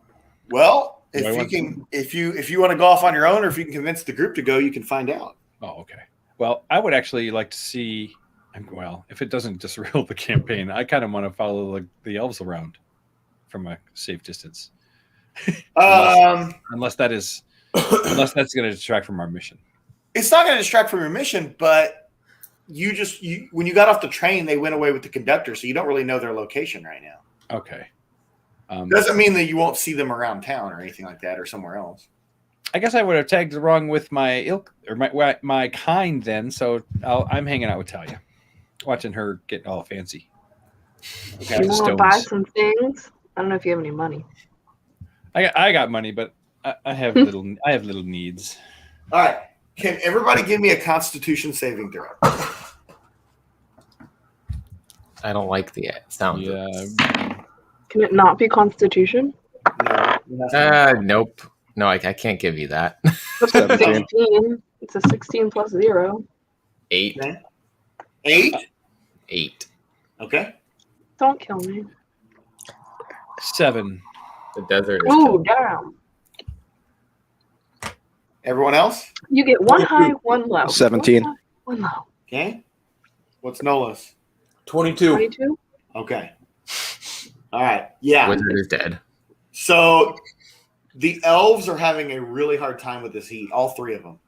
Well, if you want to go off on your own, or if you can convince the group to go, you can find out. Oh, okay. Well, I would actually like to see. Well, if it doesn't disrupt the campaign, I kind of want to follow the elves around from a safe distance. Unless that's going to distract from our mission. It's not going to distract from your mission, but when you got off the train, they went away with the conductor, so you don't really know their location right now. Okay. Doesn't mean that you won't see them around town or anything like that, or somewhere else. I guess I would have tagged along with my ilk or my kind then. So I'm hanging out with Talia, watching her get all fancy. You want to buy some things? I don't know if you have any money. I got money, but I have little needs. All right. Can everybody give me a Constitution saving throw? I don't like the sound. Yeah. Can it not be Constitution? Nope. No, I can't give you that. It's a 16. It's a 16 plus 0. 8. Okay. 8? 8. Okay. Don't kill me. 7. The desert is Ooh, damn. Everyone else? You get 1 high, 1 low. 17. 1 high, 1 low. Okay. What's Nola's? 22. 22? Okay. All right. Yeah. Wizard is dead. So the elves are having a really hard time with this heat. All 3 of them.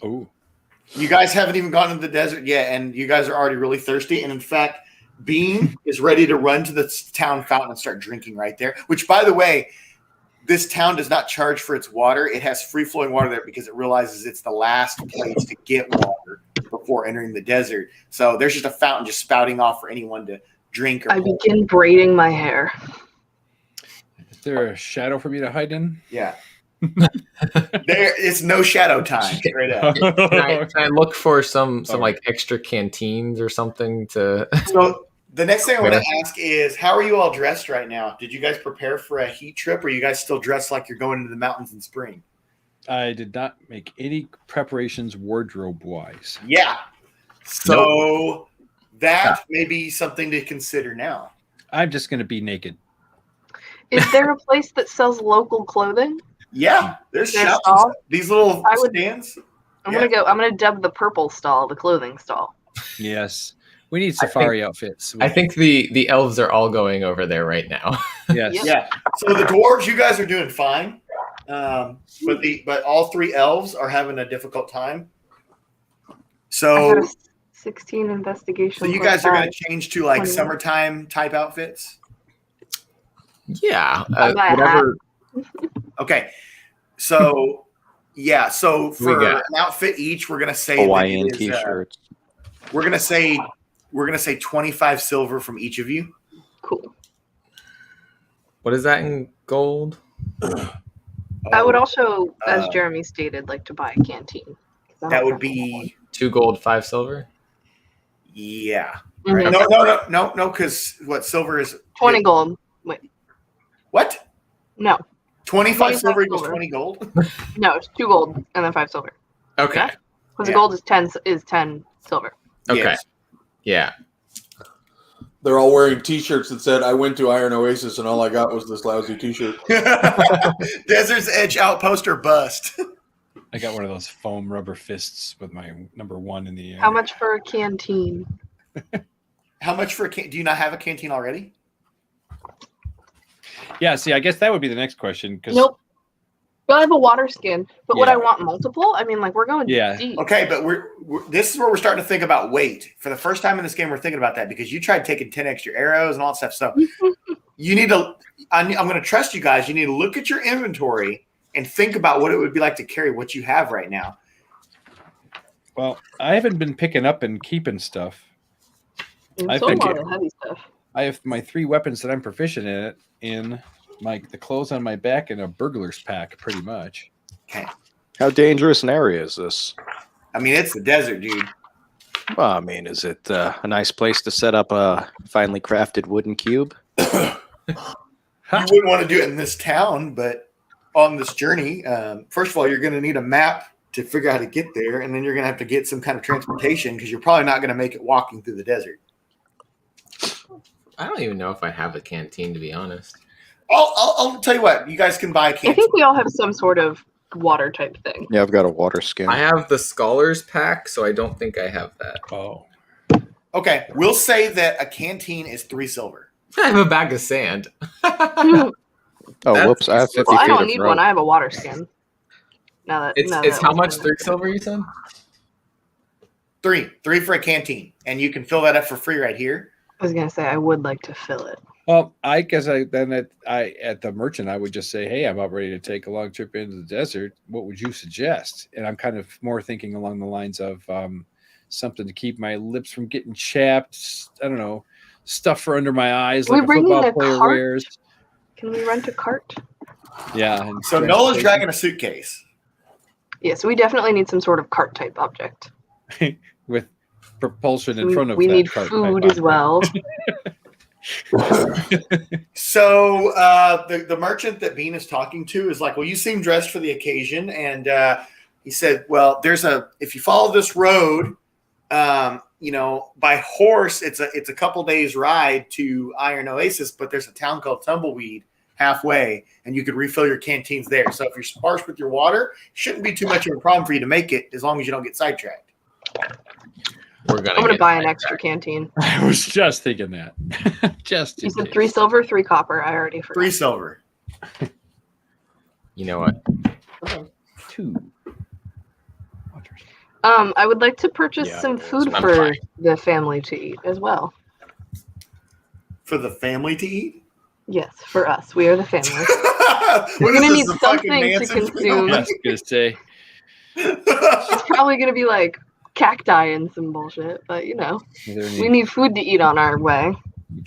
Oh. You guys haven't even gone into the desert yet, and you guys are already really thirsty. And in fact, Bean is ready to run to the town fountain and start drinking right there. Which, by the way, this town does not charge for its water. It has free-flowing water there because it realizes it's the last place to get water before entering the desert. So there's just a fountain just spouting off for anyone to drink. Or I begin braiding my hair. Is there a shadow for me to hide in? Yeah. It's no shadow time. Straight up. Can I look for some like extra canteens or something to? So the next thing I want to ask is, how are you all dressed right now? Did you guys prepare for a heat trip, or are you guys still dressed like you're going into the mountains in spring? I did not make any preparations wardrobe-wise. Yeah. So that may be something to consider now. I'm just going to be naked. Is there a place that sells local clothing? Yeah, there's shops. These little stands. I'm gonna dub the purple stall the clothing stall. Yes. We need safari outfits. I think the elves are all going over there right now. Yes. Yeah. So the dwarves, you guys are doing fine. But all 3 elves are having a difficult time. So I got a 16 investigation. you guys are going to change to like summertime type outfits? Yeah. Okay. So, yeah. So for got? an outfit each, we're gonna say Hawaiian that it is, T-shirts. we're gonna say 25 silver from each of you. Cool. What is that in gold? I would also, as Jeremy stated, like to buy a canteen. 'cause I That don't would have be 2 gold, 5 silver. yeah. Mhm. Right. No. Because what silver is 20 gold. Wait, what? no. 25 silver equals silver. 20 gold. No, it's 2 gold and then 5 silver. Okay. Because the gold is 10 silver. Okay. Yes. Yeah. They're all wearing T-shirts that said, "I went to Iron Oasis and all I got was this lousy T-shirt." Desert's Edge outpost or bust. I got one of those foam rubber fists with my number 1 in the air. How much for a canteen? How much for a do you not have a canteen already? Yeah, see, I guess that would be the next question. Cause, Nope. Well, I have a water skin, but would Yeah. I want multiple? I mean, like, we're going Yeah. deep. Okay, but we're this is where we're starting to think about weight. For the first time in this game, we're thinking about that because you tried taking 10 extra arrows and all that stuff. So you need to. I'm going to trust you guys. You need to look at your inventory and think about what it would be like to carry what you have right now. Well, I haven't been picking up and keeping stuff. And I so think a lot of heavy stuff. I have my 3 weapons that I'm proficient in the clothes on my back and a burglar's pack, pretty much. Okay. How dangerous an area is this? I mean, it's the desert, dude. Well, I mean, is it a nice place to set up a finely crafted wooden cube? You wouldn't want to do it in this town, but on this journey, first of all, you're going to need a map to figure out how to get there, and then you're going to have to get some kind of transportation because you're probably not going to make it walking through the desert. I don't even know if I have a canteen, to be honest. I'll tell you what. You guys can buy a I canteen. think we all have some sort of water type thing. Yeah, I've got a water skin. I have the Scholar's Pack, so I don't think I have that. Oh. Okay, we'll say that a canteen is 3 silver. I have a bag of sand. Oh, whoops! I have 50 Well, I feet don't of need rope. one. I have a water skin. It's that how was much? done. 3 silver, you said? 3 for a canteen, and you can fill that up for free right here. I was gonna say I would like to fill it. Well, I guess at the merchant, I would just say, "Hey, I'm about ready to take a long trip into the desert. What would you suggest?" And I'm kind of more thinking along the lines of something to keep my lips from getting chapped. I don't know, stuff for under my eyes, Can we like a bring in football a player cart? wears. Can we rent a cart? Yeah. And So Nola's dragging a suitcase. Yeah, so we definitely need some sort of cart type object. with propulsion in We- front of we that need cart food type as well. So the merchant that Bean is talking to is like, well, you seem dressed for the occasion. And he said, well, if you follow this road, by horse, it's a couple days ride to Iron Oasis, but there's a town called Tumbleweed halfway, and you could refill your canteens there. So if you're sparse with your water, shouldn't be too much of a problem for you to make it as long as you don't get sidetracked. I'm I'm gonna buy an extra canteen. I was just thinking that. Just You said 3 silver, 3 copper. I already forgot. 3 silver. You know what? 2. I would like to purchase Yeah, some it is. food I'm for fine. the family to eat as well. For the family to eat? Yes, for us. We are the family. What We're is gonna this, need the fucking something to Manson consume. Yeah, I was gonna say. It's probably gonna be like cacti and some bullshit, but Is there any we need food to eat on our way.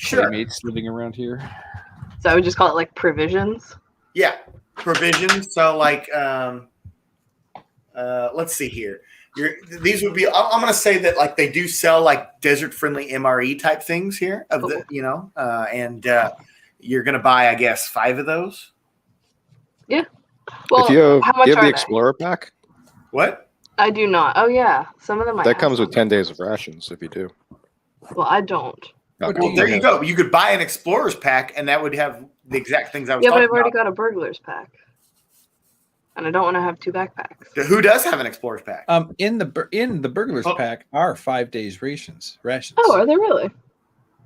playmates living around here? So I would just call it like provisions. Yeah, provisions. So like, let's see here. These would be. I'm going to say that like they do sell like desert friendly MRE type things here of the and you're going to buy I guess 5 of those. Yeah. Well, if you how much have are the they? Explorer pack, What? I do not. Oh yeah, some of them. I that have comes with some. 10 days of rations if you do. Well, I don't. Okay. Well, there you go. You could buy an explorer's pack, and that would have the exact things I was Yeah, but talking I've already about. got a burglar's pack, and I don't want to have 2 backpacks. Who does have an explorer's pack? In the burglar's pack are 5 days rations. Oh, are there really?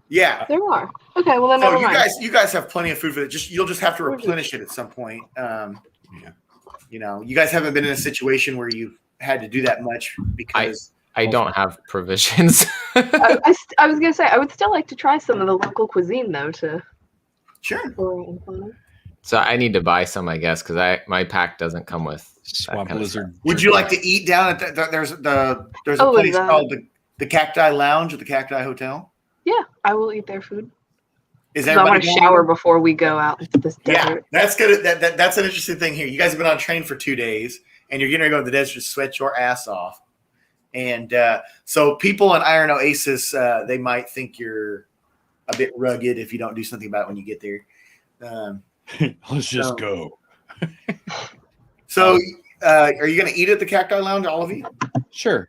Yeah. There are. Okay, well then So never mind. you guys have plenty of food for it. You'll just have to replenish it at some point. You guys haven't been in a situation where you've had to do that much because I don't have provisions. I was gonna say I would still like to try some of the local cuisine though. Sure. So I need to buy some, I guess, because my pack doesn't come with Swamp Lizard. Would you like to eat down at there's a place called the Cacti Lounge at the Cacti Hotel? Yeah, I will eat their food. Is I everybody want to going shower over? before we go out into this desert. That's good. That's an interesting thing here. You guys have been on a train for 2 days, and you're getting ready to go to the desert to sweat your ass off. And so people in Iron Oasis, they might think you're a bit rugged if you don't do something about it when you get there. Let's just go. So are you going to eat at the Cacti Lounge, all of you? Sure.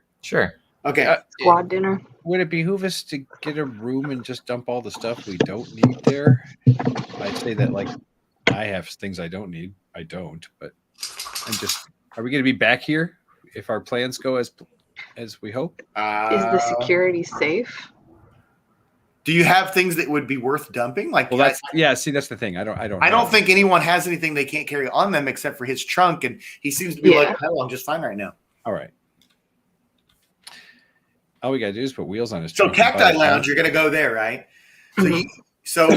Okay. Squad dinner. Would it behoove us to get a room and just dump all the stuff we don't need there? I'd say that, like, I have things I don't need. I don't, but are we going to be back here if our plans go as we hope? Is the security safe? Do you have things that would be worth dumping? Like, well, that's the thing. I don't think anyone has anything they can't carry on them except for his trunk, and he seems to be like, hell, I'm just fine right now. All right. All we gotta do is put wheels on his So trunk. Cacti Lounge, you're gonna go there, right? So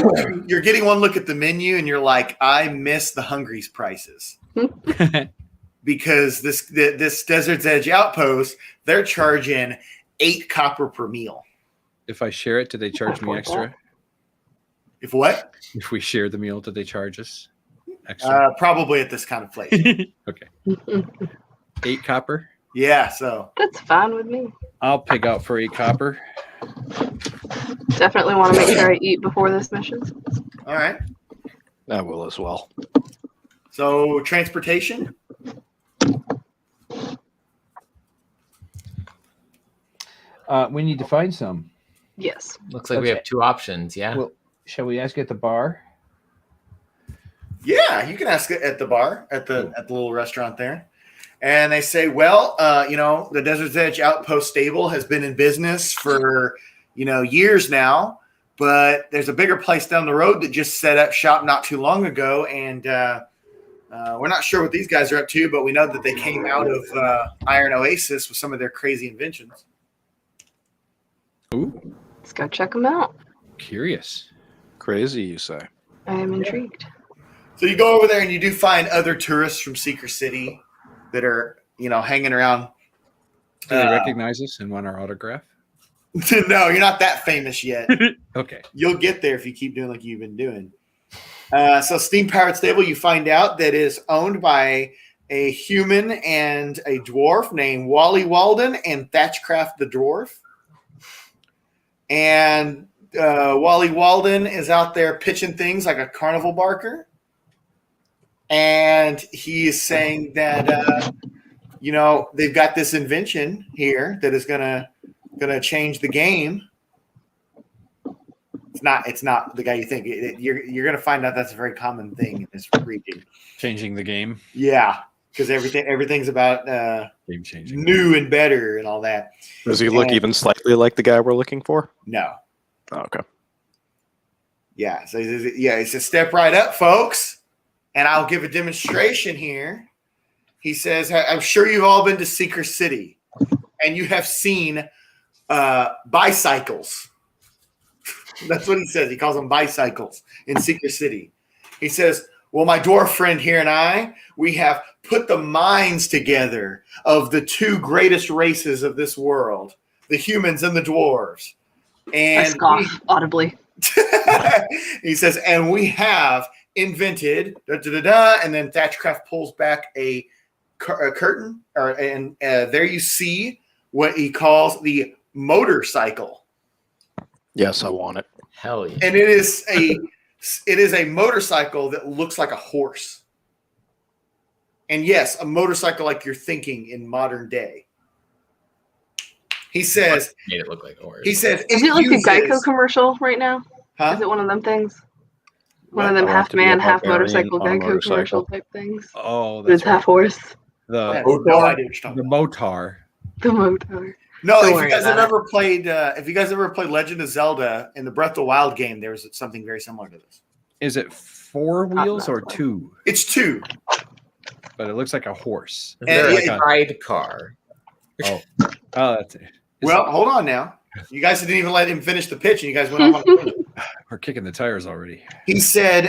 you're getting one look at the menu, and you're like, I miss the Hungry's prices. Because this Desert's Edge outpost, they're charging 8 copper per meal. If I share it, do they charge me extra? If what? If we share the meal, do they charge us extra? Probably at this kind of place. Okay. 8 copper? Yeah, so. That's fine with me. I'll pig out for 8 copper. Definitely want to make sure I eat before this mission. All right. I will as well. So transportation? We need to find some. Yes. Looks like we have 2 options. Yeah. Well, shall we ask at the bar? Yeah, you can ask it at the bar, at the little restaurant there. And they say, well, the Desert's Edge Outpost stable has been in business for, years now, but there's a bigger place down the road that just set up shop not too long ago. And we're not sure what these guys are up to, but we know that they came out of Iron Oasis with some of their crazy inventions. Ooh. Let's go check them out. Curious. Crazy, you say? I am intrigued. So you go over there and you do find other tourists from Seeker City that are, hanging around. Do they recognize us and want our autograph? No, you're not that famous yet. Okay. You'll get there if you keep doing like you've been doing. So Steam Pirate Stable, you find out that is owned by a human and a dwarf named Wally Walden and Thatchcraft the Dwarf. And Wally Walden is out there pitching things like a carnival barker. And he is saying that, they've got this invention here that is gonna change the game. It's not the guy you think. You're gonna find out that's a very common thing in this region. Changing the game. Yeah, because everything's about game changing, new and better, and all that. Does he look even slightly like the guy we're looking for? No. Oh, okay. Yeah. So he says, step right up, folks. And I'll give a demonstration here. He says, I'm sure you've all been to Seeker City and you have seen bicycles. That's what he says. He calls them bicycles in Seeker City. He says, well, my dwarf friend here and I, we have put the minds together of the 2 greatest races of this world, the humans and the dwarves. And I scoff audibly. He says, and we have invented and then Thatchcraft pulls back a curtain, and there you see what he calls the motorcycle. Yes, I want it. Hell yeah! And it is a motorcycle that looks like a horse. And yes, a motorcycle like you're thinking in modern day. He says, made it look like a horse. He says, is it like the Geico commercial right now? Huh? Is it one of them things? One of them half man, half motorcycle Geico commercial type things. Oh, that's half horse. The Motar. The Motar. No, Don't if worry you guys have about ever played Legend of Zelda in the Breath of the Wild game, there was something very similar to this. Is it 4 wheels or 2? It's 2. But it looks like a horse. Is there a sidecar? Oh, that's it. Well, hold on now. You guys didn't even let him finish the pitch, and you guys went off on a tangent. We're kicking the tires already. He said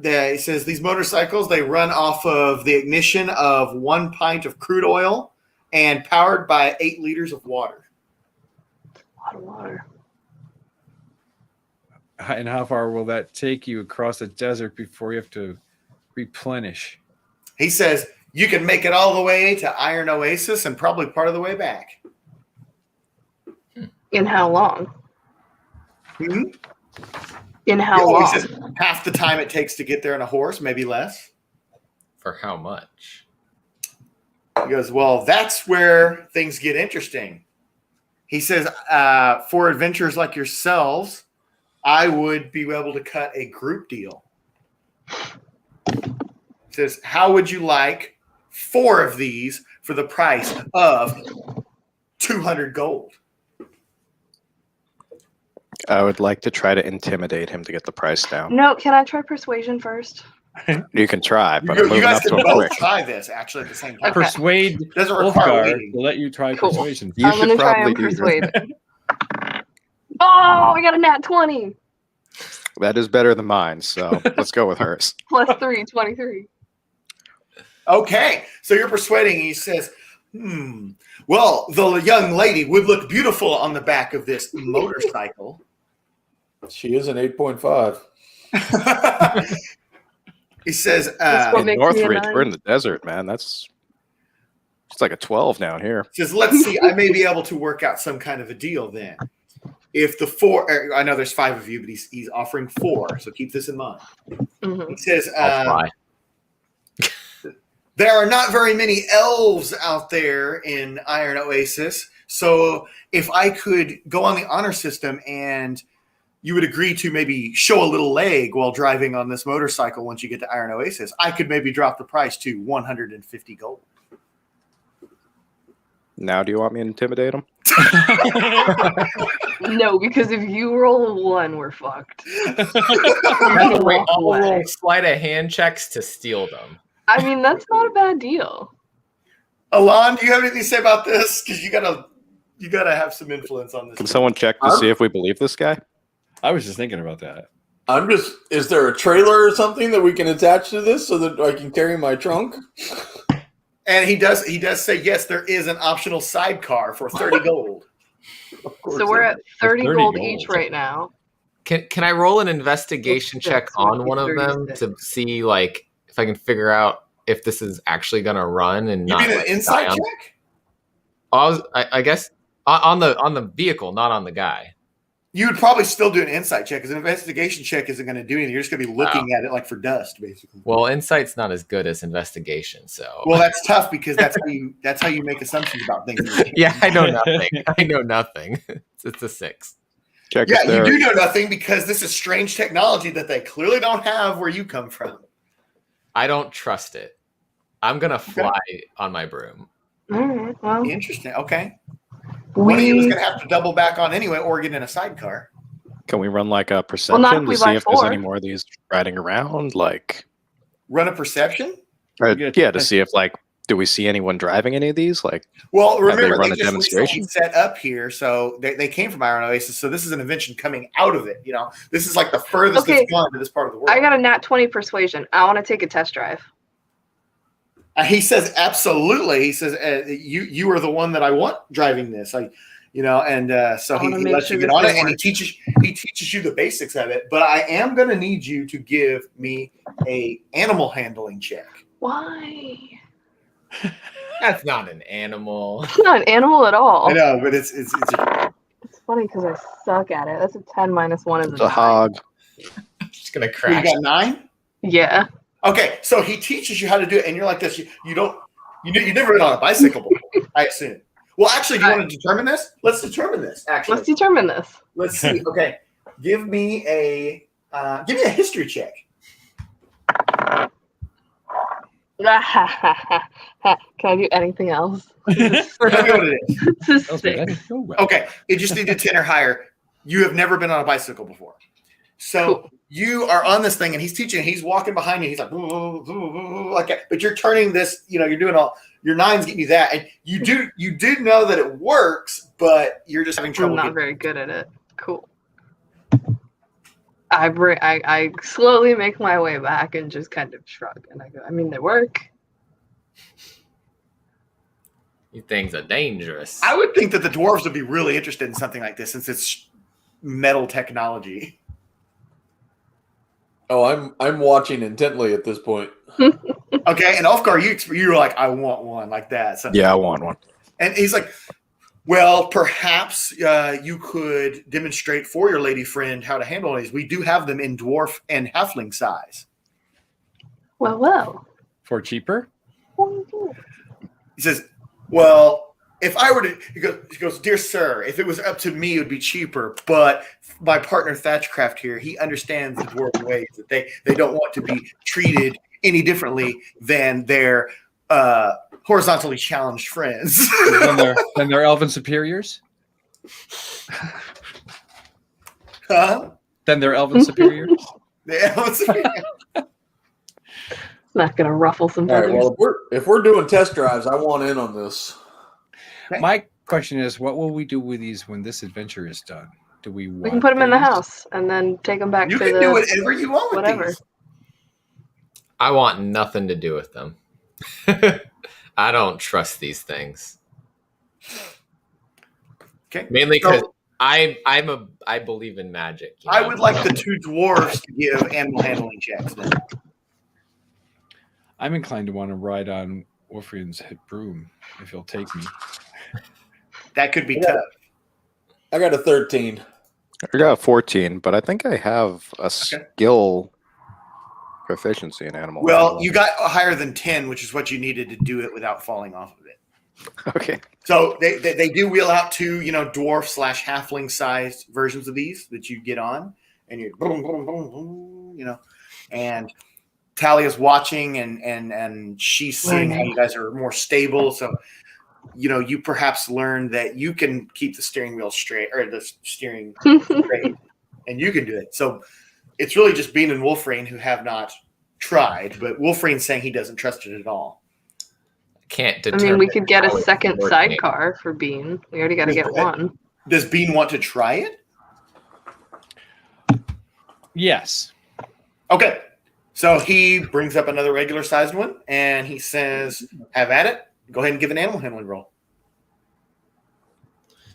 he says these motorcycles, they run off of the ignition of 1 pint of crude oil and powered by 8 liters of water. A lot of water. And how far will that take you across the desert before you have to replenish? He says you can make it all the way to Iron Oasis and probably part of the way back. In how long? Hmm? In how long? He says half the time it takes to get there in a horse, maybe less. For how much? He goes, well, that's where things get interesting. He says, for adventurers like yourselves, I would be able to cut a group deal. He says, how would you like 4 of these for the price of 200 gold? I would like to try to intimidate him to get the price down. No, can I try persuasion first? You can try, but I'm You moving guys up to can him both quick. try this actually at the same time. Okay. Persuade Doesn't require Ulfgar waiting. to let you try Cool. persuasion. You I'm should gonna try probably and do persuade. this. Oh, I got a nat 20. That is better than mine, so let's go with hers. Plus 3, 23. Okay, so you're persuading. He says, well, the young lady would look beautiful on the back of this motorcycle. She is an 8.5. He says, what In makes me a Northridge, 9. we're in the desert, man. It's like a 12 down here. says, let's see, I may be able to work out some kind of a deal then. If the 4, I know there's 5 of you, but he's offering 4, so keep this in mind. Mhm. He says, I'll fly. there are not very many elves out there in Iron Oasis, so if I could go on the honor system and you would agree to maybe show a little leg while driving on this motorcycle once you get to Iron Oasis, I could maybe drop the price to 150 gold. Now, do you want me to intimidate him? No, because if you roll a 1, we're fucked. I'll roll sleight of hand checks to steal them. I mean, that's not a bad deal. Alon, do you have anything to say about this? Because you gotta have some influence on this. Can someone check to see if we believe this guy? I was just thinking about that. Is there a trailer or something that we can attach to this so that I can carry my trunk? And he does say, yes, there is an optional sidecar for 30 gold. So we're at 30 30 gold gold. each right now. Can I roll an investigation check on one of them to see like if I can figure out if this is actually gonna run and You not mean an like, insight die on- check? I guess on the vehicle, not on the guy. You would probably still do an insight check because an investigation check isn't going to do anything. You're just going to be looking at it like for dust, basically. Well, insight's not as good as investigation, so. Well, that's tough because that's how you make assumptions about things. Yeah, I know nothing. I know nothing. It's a 6. Check Yeah, if they're- you do know nothing because this is strange technology that they clearly don't have where you come from. I don't trust it. I'm gonna fly on my broom. All right, well, Interesting. Okay. One of you is going to have to double back on anyway or get in a sidecar. Can we run like a perception not if to we see buy if there's 4. any more of these riding around? Like, Run a perception? yeah, to see if like, do we see anyone driving any of these? Like, Well, have they remember, run they a just recently demonstration? set up here, so they came from Iron Oasis, so this is an invention coming out of it. You know, this is like the furthest Okay. it's gone to this part of the world. I got a nat 20 persuasion. I want to take a test drive. He says, absolutely. He says, you are the one that I want driving this. So I he wanna make lets sure you get this on it, thing and he works. teaches you the basics of it. But I am going to need you to give me a animal handling check. Why? That's not an animal. It's not an animal at all. I know, but it's It's funny because I suck at it. That's a 10 minus 1 is it's a hog. I'm just gonna you crash. got 9. Yeah. Okay, so he teaches you how to do it, and you're like this. You've never been on a bicycle before, I assume. Well, actually, do you want to determine this? Let's determine this. Actually, Let's determine this. let's see. Okay, give me a history check. Can I do anything else? Tell me what it is. It's a 6. Okay, you just need a 10 or higher. You have never been on a bicycle before, so you are on this thing, and he's teaching. He's walking behind you. He's like, like that. But you're turning this. You're doing all your 9s getting you that, and you do know that it works, but you're just having trouble. I'm not very good at it. Cool. I slowly make my way back and just kind of shrug. And I go, I mean, they work. These things are dangerous. I would think that the dwarves would be really interested in something like this since it's metal technology. Oh, I'm watching intently at this point. Okay, and Ulfgar, you were like, I want one like that. So, Yeah, I want one. and he's like, well, perhaps you could demonstrate for your lady friend how to handle these. We do have them in dwarf and halfling size. Well. For cheaper? He says, well, if I were to, he goes, dear sir, if it was up to me, it would be cheaper. But my partner Thatchcraft here, he understands the dwarf ways that they don't want to be treated any differently than their horizontally challenged friends. than their elven superiors? Huh? Than their elven superiors? The elven superiors. It's not going to ruffle some All feathers. right, well, if we're doing test drives, I want in on this. My question is, what will we do with these when this adventure is done? Do we We can put them in the house and then take them back You to can the do whatever you want with whatever. these. I want nothing to do with them. I don't trust these things. Okay. Mainly because So- I believe in magic. you I know? would like the two dwarves to give animal handling checks then. I'm inclined to want to ride on Wolfrian's head broom if he'll take me. That could be tough. I got a 13. I got a 14, but I think I have a skill proficiency in animal. Well, handling. you got higher than 10, which is what you needed to do it without falling off of it. Okay. So they do wheel out two, dwarf / halfling sized versions of these that you get on, and you're boom, boom, boom, boom, and Talia's watching and she's seeing how you guys are more stable. So, you perhaps learn that you can keep the steering wheel straight or the steering straight, and you can do it. So it's really just Bean and Wolfrine who have not tried, but Wolfrine's saying he doesn't trust it at all. Can't I determine. mean, we could get a how it's second working. sidecar for Bean. We already got to get one. Does Bean want to try it? Yes. Okay. So he brings up another regular sized one and he says, have at it. Go ahead and give an animal handling roll.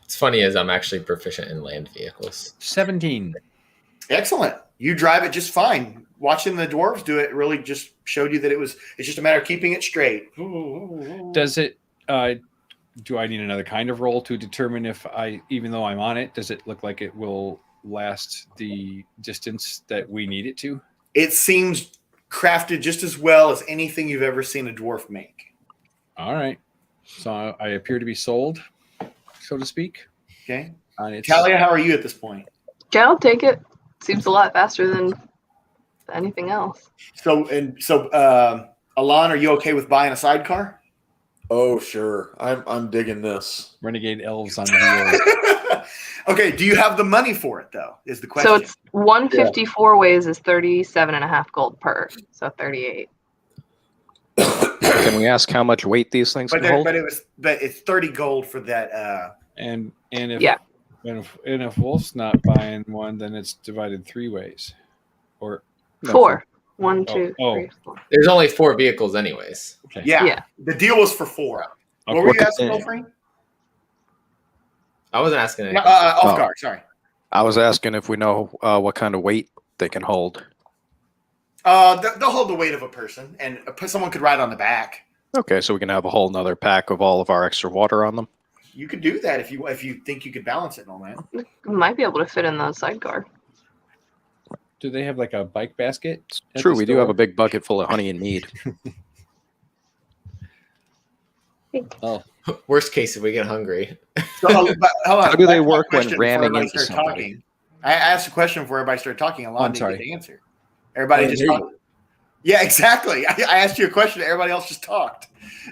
It's funny as I'm actually proficient in land vehicles. 17. Excellent. You drive it just fine. Watching the dwarves do it really just showed you that it's just a matter of keeping it straight. Does it, do I need another kind of roll to determine if even though I'm on it, does it look like it will last the distance that we need it to? It seems crafted just as well as anything you've ever seen a dwarf make. All right. So I appear to be sold, so to speak. Okay. It's, Talia, how are you at this point? Yeah, I'll take it. Seems a lot faster than anything else. So Alon, are you okay with buying a sidecar? Oh, sure. I'm digging this. Renegade elves on the Okay. Do you have the money for it, though, is the question. So it's 154 ways is 37.5 gold per. So 38. Can we ask how much weight these things can hold? But it's 30 gold for that. And if Yeah. and if Wolf's not buying one, then it's divided 3 ways, or no, 4. 1, 2, Oh. 3, 4. There's only 4 vehicles anyways. Okay. Yeah. The deal was for 4. What were you asking, Wolfrine? I wasn't asking anything. Off guard, sorry. I was asking if we know what kind of weight they can hold. They'll hold the weight of a person, and someone could ride on the back. Okay, so we can have a whole nother pack of all of our extra water on them. You could do that if you think you could balance it and all that. We might be able to fit in the sidecar. Do they have like a bike basket? at True, the we do store? have a big bucket full of honey and mead. Oh, Worst case if we get hungry. So, hold on. How do they One work when question ramming before everybody into started somebody? talking. I asked a question before everybody started talking. Alon I'm didn't sorry. get the answer. Everybody just talked. Yeah, exactly. I asked you a question. Everybody else just talked.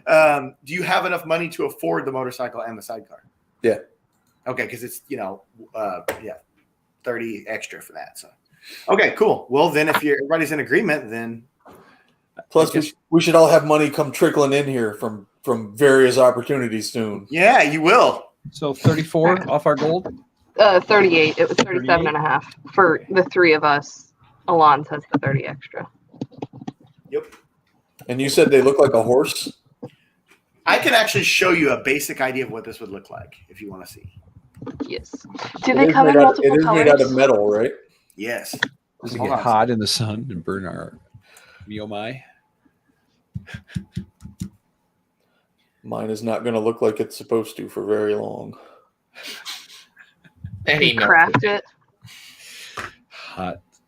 Do you have enough money to afford the motorcycle and the sidecar? Yeah. Okay, because it's 30 extra for that. So, okay, cool. Well, then if everybody's in agreement, then Plus, we should all have money come trickling in here from various opportunities soon. yeah, you will. so 34 off our gold. 38. It was 37 and a half for the three of us. Alon's has the 30 extra. Yep. And you said they look like a horse? I can actually show you a basic idea of what this would look like if you want to see. Yes. Do they come in multiple colors? It is made out of metal, right? Yes. Does it get hot in the sun and burn our Miomai? Mine is not going to look like it's supposed to for very long. Craft it.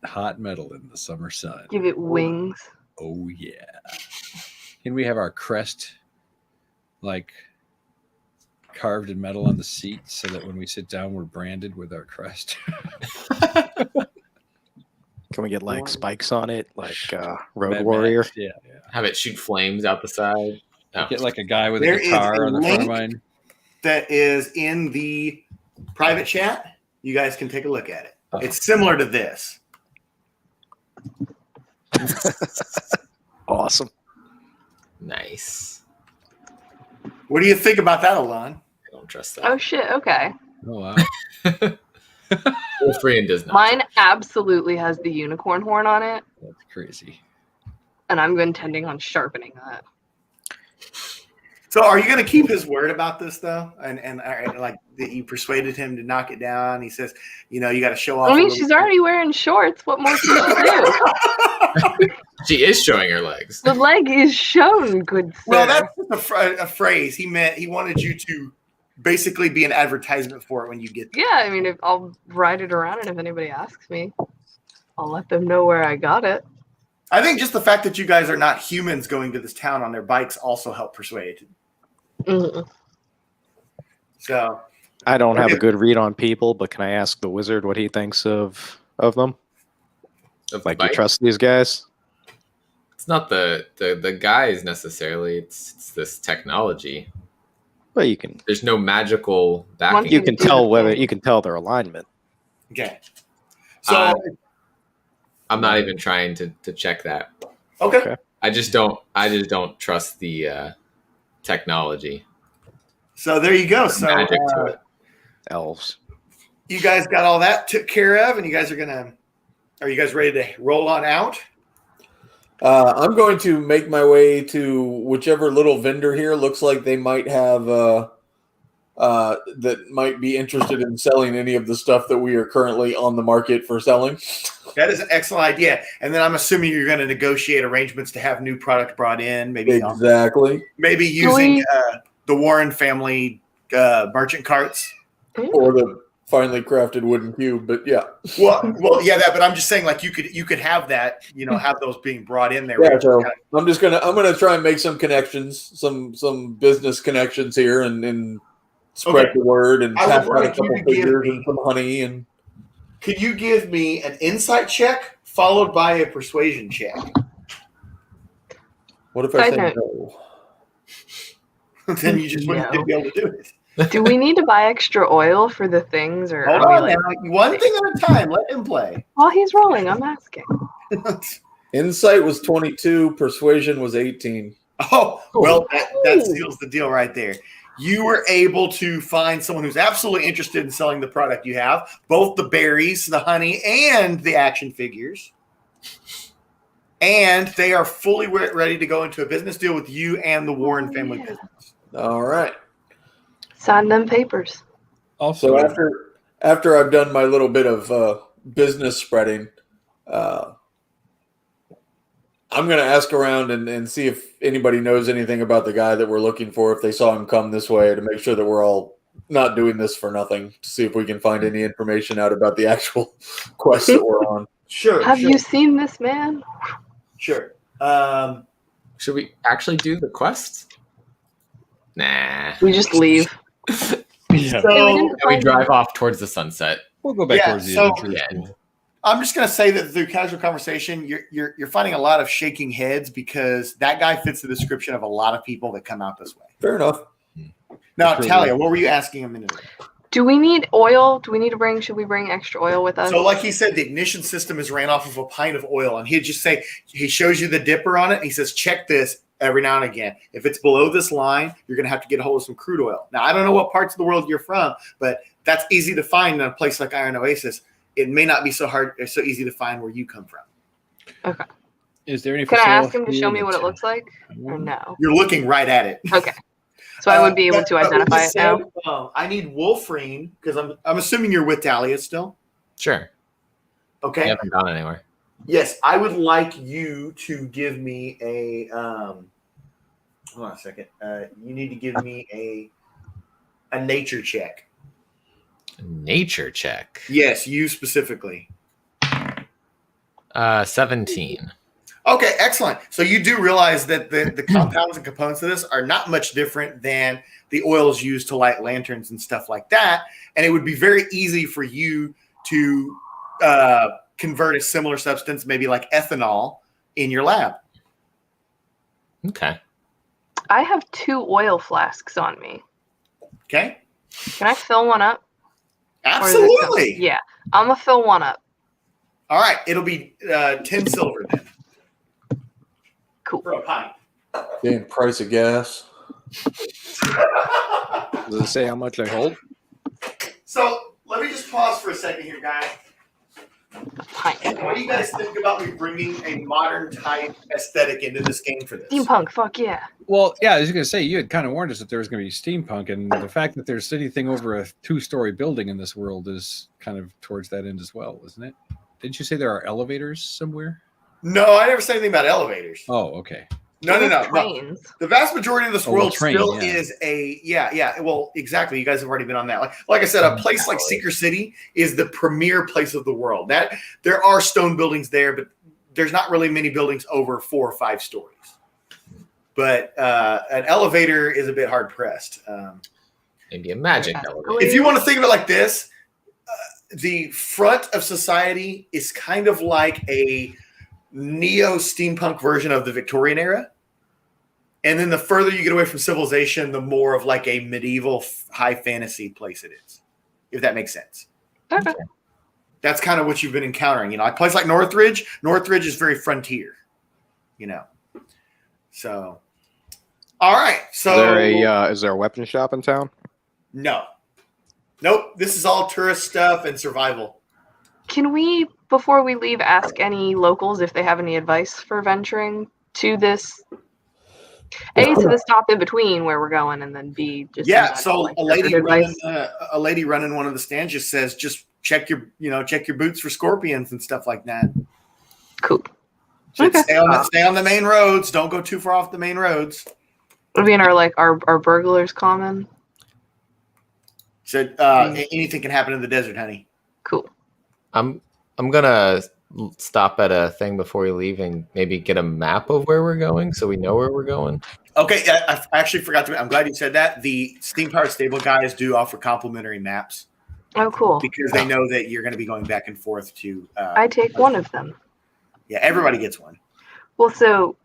Hot metal in the summer sun. Give it wings. Oh yeah. Can we have our crest like carved in metal on the seat so that when we sit down we're branded with our crest? Can we get like spikes on it, like Road Mad Warrior? Max, yeah. Have it shoot flames out the side. Oh. Get like a guy with There a guitar is a on the front of link mine. that is in the private chat. You guys can take a look at it. It's similar to this. Awesome. Nice. What do you think about that, Alon? I don't trust that. Oh shit. Okay. Oh wow. Wolfrian does not. Mine absolutely has the unicorn horn on it, That's crazy. and I'm intending on sharpening that. So, are you going to keep his word about this, though? And like that you persuaded him to knock it down? He says, you got to show off. I mean, she's already wearing shorts. What more can she do? She is showing her legs. The leg is shown, good sir. Well, that's just a phrase. He wanted you to basically be an advertisement for it when you get there. Yeah, I mean, I'll ride it around, and if anybody asks me, I'll let them know where I got it. I think just the fact that you guys are not humans going to this town on their bikes also help persuade. Mm-mm. So I don't have a good read on people, but can I ask the wizard what he thinks of them? Like, you trust these guys? It's not the guys necessarily. It's this technology. Well, you can. There's no magical backing. You can tell their alignment. Okay. So I'm not even trying to check that. Okay. I just don't trust the technology. So there you go. So magic to it. Elves. You guys got all that took care of, and you guys are you guys ready to roll on out? I'm going to make my way to whichever little vendor here looks like they might have that might be interested in selling any of the stuff that we are currently on the market for selling. That is an excellent idea. And then I'm assuming you're going to negotiate arrangements to have new product brought in. Maybe exactly. Maybe using the Warren family merchant carts or the finely crafted wooden cube. But yeah. Well, yeah, that. But I'm just saying, like you could have that. Have those being brought in there. Yeah, so I'm gonna try and make some connections, some business connections here, and spread the word and pass out a couple figures and some honey. And could you give me an insight check followed by a persuasion check? What if I say no? Then you just wouldn't be able to do it. Do we need to buy extra oil for the things, or hold on, one thing at a time? Let him play. While he's rolling, I'm asking. Insight was 22, persuasion was 18. Oh, well, that seals the deal right there. You were able to find someone who's absolutely interested in selling the product you have, both the berries, the honey, and the action figures. And they are fully ready to go into a business deal with you and the Warren family business. All right. Sign them papers. Also, after I've done my little bit of business spreading, I'm going to ask around and see if anybody knows anything about the guy that we're looking for, if they saw him come this way, to make sure that we're all not doing this for nothing, to see if we can find any information out about the actual quest that we're on. Sure. Have you seen this man? Sure. Should we actually do the quest? Nah. We just leave. Yeah. So, we drive off towards the sunset. We'll go back towards the end. I'm just going to say that through casual conversation, you're finding a lot of shaking heads because that guy fits the description of a lot of people that come out this way. Fair enough. Now, Talia, what were you asking a minute ago? Do we need oil? Should we bring extra oil with us? So like he said, the ignition system is ran off of a pint of oil, and he'd just say, he shows you the dipper on it, and he says, check this every now and again. If it's below this line, you're going to have to get a hold of some crude oil. Now, I don't know what parts of the world you're from, but that's easy to find in a place like Iron Oasis. It may not be so easy to find where you come from. Okay. Is there any? Can I ask him to show me what it looks like, or no? You're looking right at it. Okay. So I would be able to identify it now. I need Wolfrine because I'm assuming you're with Dahlia still. Sure. Okay. I haven't gone anywhere. Yes, I would like you to give me a. Hold on a second. You need to give me a nature check. Nature check. Yes, you specifically. 17. Okay, excellent. So you do realize that the compounds and components of this are not much different than the oils used to light lanterns and stuff like that. And it would be very easy for you to convert a similar substance, maybe like ethanol, in your lab. Okay. I have 2 oil flasks on me. Okay. Can I fill one up? Absolutely. Yeah, I'm gonna fill one up. All right, it'll be 10 silver then. Cool. For a pint. Damn price of gas. Does it say how much I hold? So let me just pause for a second here, guys. What do you guys think about me bringing a modern type aesthetic into this game for this? Steampunk, fuck yeah. Well, yeah, I was going to say, you had kind of warned us that there was going to be steampunk, and the fact that there's anything over a 2-story building in this world is kind of towards that end as well, isn't it? Didn't you say there are elevators somewhere? No, I never said anything about elevators. Oh, okay. No. Trains. The vast majority of this world train, still yeah. is yeah. Well, exactly. You guys have already been on that. Like I said, a place like Seeker City is the premier place of the world. That there are stone buildings there, but there's not really many buildings over 4 or 5 stories. But an elevator is a bit hard pressed. Maybe a magic elevator. If you want to think of it like this, the front of society is kind of like a neo-steampunk version of the Victorian era. And then the further you get away from civilization, the more of like a medieval high fantasy place it is, if that makes sense. Okay. That's kind of what you've been encountering. A place like Northridge is very frontier, So, all right. So Is there a weapon shop in town? No. Nope. This is all tourist stuff and survival. Can we, before we leave, ask any locals if they have any advice for venturing to this? A, to the stop in between where we're going, and then B, just So a lady running one of the stands just says, just check your boots for scorpions and stuff like that. Cool. Okay. Stay on the main roads. Don't go too far off the main roads. I mean, are burglars common? Said anything can happen in the desert, honey. Cool. I'm gonna stop at a thing before we leave and maybe get a map of where we're going so we know where we're going. Okay, I actually forgot to. I'm glad you said that. The Steam Powered Stable guys do offer complimentary maps. Oh, cool. Because they know that you're going to be going back and forth to. I take one of them. Yeah, everybody gets one. Well, so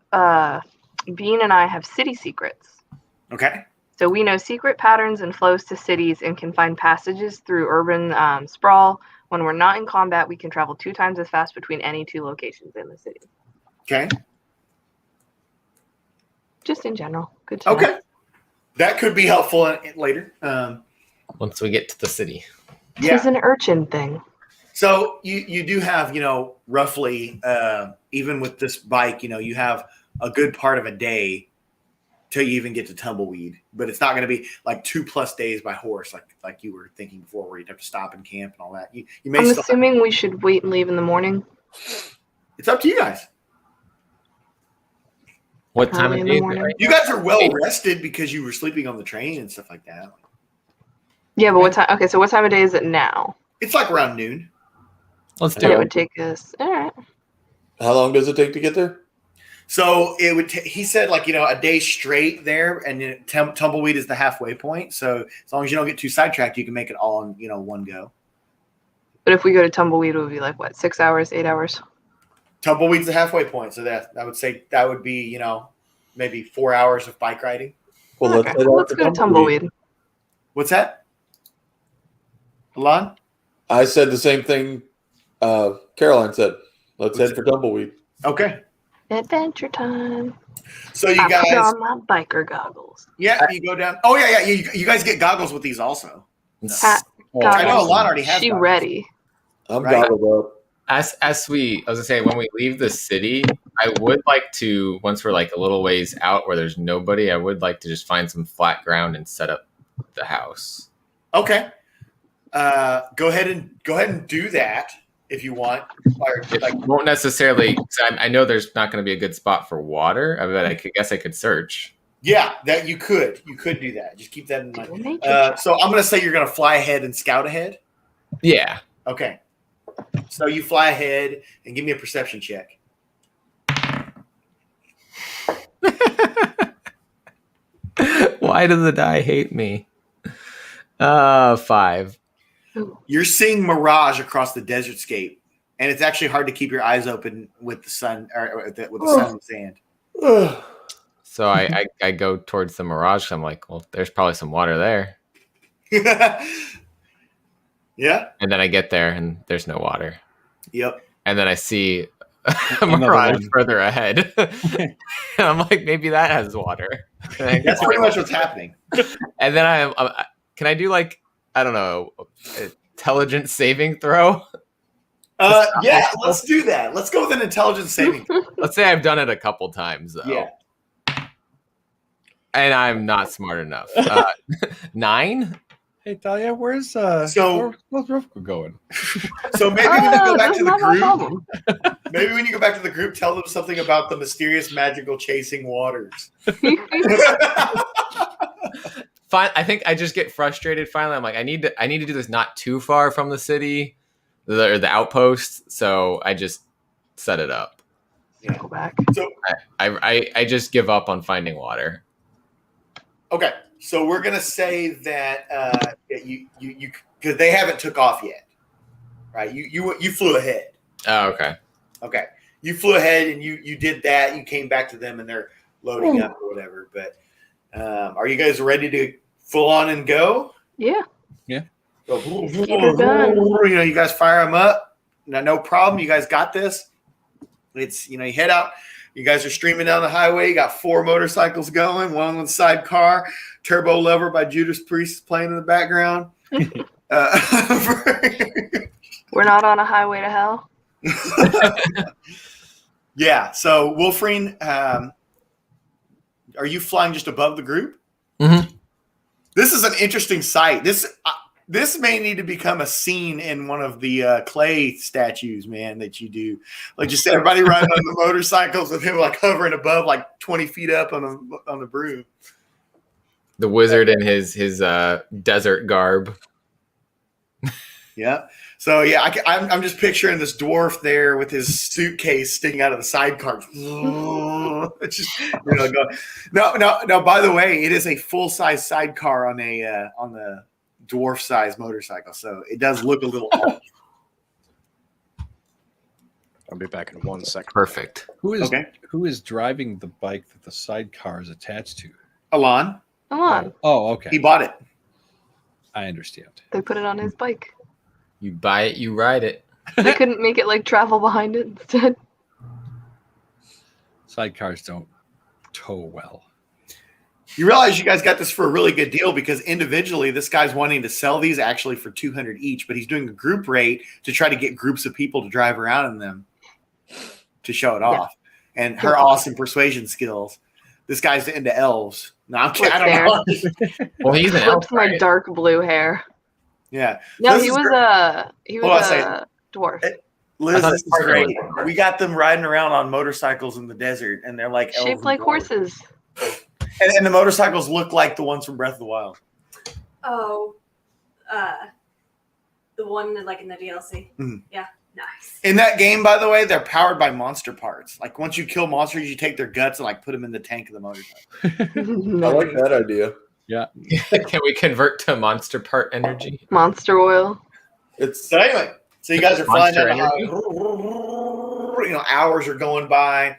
Bean and I have city secrets. Okay. So we know secret patterns and flows to cities and can find passages through urban sprawl. When we're not in combat, we can travel 2 times as fast between any 2 locations in the city. Okay. Just in general. Good to know. Okay. That could be helpful later. Once we get to the city. Yeah. It's an urchin thing. So you do have, roughly, even with this bike, you have a good part of a day till you even get to Tumbleweed. But it's not going to be like 2+ days by horse like you were thinking before, where you'd have to stop and camp and all that. You may I'm assuming we should wait and leave in the morning. It's up to you guys. What time of day? You guys are well rested because you were sleeping on the train and stuff like that. Yeah, but what time? Okay, so what time of day is it now? It's like around noon. Let's do it. It would take us. All right. How long does it take to get there? So it would. He said a day straight there, and Tumbleweed is the halfway point. So as long as you don't get too sidetracked, you can make it all in one go. But if we go to Tumbleweed, it would be like what, 6 hours, 8 hours? Tumbleweed's the halfway point, so that I would say that would be maybe 4 hours of bike riding. Well, okay. Let's go to Tumbleweed. What's that? Alon? I said the same thing Caroline said. Let's head for Tumbleweed. Okay. Adventure time. So you guys put on my biker goggles. Yeah, you go down. Oh yeah. You guys get goggles with these also. Well, I know a lot already has. She goggles. ready. I'm Right. gobbled up. I was gonna say, when we leave the city, I would like to, once we're like a little ways out where there's nobody, I would like to just find some flat ground and set up the house. Okay. Go ahead and do that if you want. It won't necessarily. 'Cause I know there's not going to be a good spot for water. I guess I could search. Yeah, that you could do that. Just keep that in mind. So I'm going to say you're going to fly ahead and scout ahead. Yeah. Okay. So you fly ahead and give me a perception check. Why does the die hate me? 5. You're seeing mirage across the desert scape, and it's actually hard to keep your eyes open with the sun or with the sun and sand. So I go towards the mirage. I'm like, well, there's probably some water there. Yeah. And then I get there and there's no water. Yep. And then I see a mirage further ahead. And I'm like, maybe that has water. That's pretty much what's happening. And then can I do like, I don't know, intelligence saving throw? Yeah, let's do that. Let's go with an intelligence saving throw. Let's say I've done it a couple times though. Yeah. And I'm not smart enough. 9? Hey Talia, where's where's Rofko going? So maybe when you go back to the group, maybe when you go back to the group, tell them something about the mysterious, magical chasing waters. Fine. I think I just get frustrated. Finally, I'm like, I need to do this not too far from the city, or the outpost. So I just set it up. Yeah. Go back. So I just give up on finding water. Okay, so we're gonna say that you because they haven't took off yet, right? You flew ahead. Oh, okay. Okay, you flew ahead and you did that. You came back to them and they're loading up or whatever. But are you guys ready to full on and go? Yeah. Yeah. So, Get it done. you guys fire them up. No problem. You guys got this. It's you head out. You guys are streaming down the highway. You got 4 motorcycles going, one with a sidecar. Turbo Lover by Judas Priest playing in the background. We're not on a highway to hell. Yeah. So, Wolfrine, are you flying just above the group? Mm-hmm. This is an interesting sight. This may need to become a scene in one of the clay statues, man, that you do. Like just everybody riding on the motorcycles with him like hovering above, like 20 feet up on the broom. The wizard in his desert garb. Yeah. So yeah, I'm just picturing this dwarf there with his suitcase sticking out of the sidecar. It's just going. No. By the way, it is a full size sidecar on the dwarf size motorcycle, so it does look a little off. I'll be back in 1 second. Perfect. Who is driving the bike that the sidecar is attached to? Alon. Oh, okay. He bought it. I understand. They put it on his bike. You buy it, you ride it. They couldn't make it like travel behind it instead. Sidecars don't tow well. You realize you guys got this for a really good deal because individually this guy's wanting to sell these actually for $200 each, but he's doing a group rate to try to get groups of people to drive around in them to show it off. And her awesome persuasion skills. This guy's into elves. No, I'm kidding. I don't know. Well, he's an elf. My dark blue hair. Yeah. No, he was a dwarf. Liz, this is great. We got them riding around on motorcycles in the desert, and they're like shaped like horses. And the motorcycles look like the ones from Breath of the Wild. Oh, the one like in the DLC. Mhm. Yeah, nice. In that game, by the way, they're powered by monster parts. Like once you kill monsters, you take their guts and like put them in the tank of the motorcycle. I like that idea. Yeah. Can we convert to monster part energy? Monster oil. So anyway, so you guys are flying Monster down the highway. Hours are going by.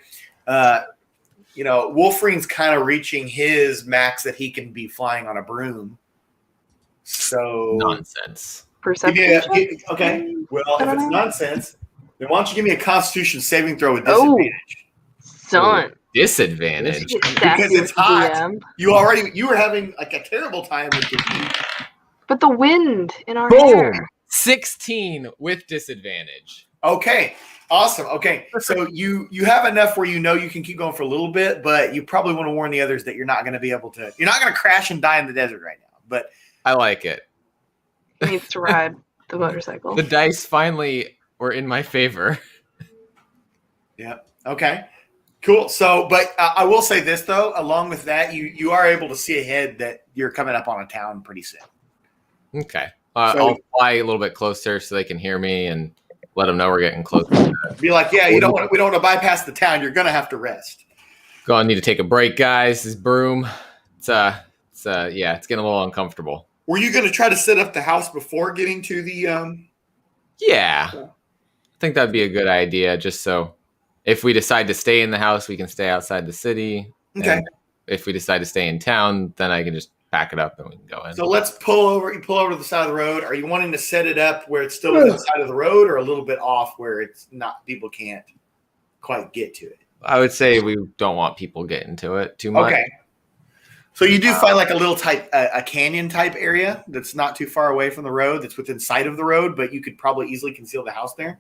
Wolfrine's kind of reaching his max that he can be flying on a broom. So nonsense. Perception. Okay. Well, if it's nonsense, then why don't you give me a Constitution saving throw with disadvantage? Son. Disadvantage. Because it's hot. You were having like a terrible time with the heat. But the wind in our Boom! hair. 16 with disadvantage. Okay. Awesome. Okay. So you have enough where you know you can keep going for a little bit, but you probably want to warn the others that you're not going to be able to. You're not going to crash and die in the desert right now. But I like it. He needs to ride the motorcycle. The dice finally were in my favor. Yeah. Okay. Cool. So, but I will say this though, along with that, you are able to see ahead that you're coming up on a town pretty soon. Okay. I'll fly a little bit closer so they can hear me and let them know we're getting close. Be like, yeah, we don't want to bypass the town. You're gonna have to rest. Gonna need to take a break, guys. This broom, it's getting a little uncomfortable. Were you gonna try to set up the house before getting to the? Yeah, I think that'd be a good idea. Just so if we decide to stay in the house, we can stay outside the city. Okay. And if we decide to stay in town, then I can just pack it up and we can go in. So let's pull over. You pull over to the side of the road. Are you wanting to set it up where it's still on the side of the road, or a little bit off where it's not? People can't quite get to it. I would say we don't want people getting to it too much. Okay. So you do find like a little a canyon type area that's not too far away from the road, that's within sight of the road, but you could probably easily conceal the house there.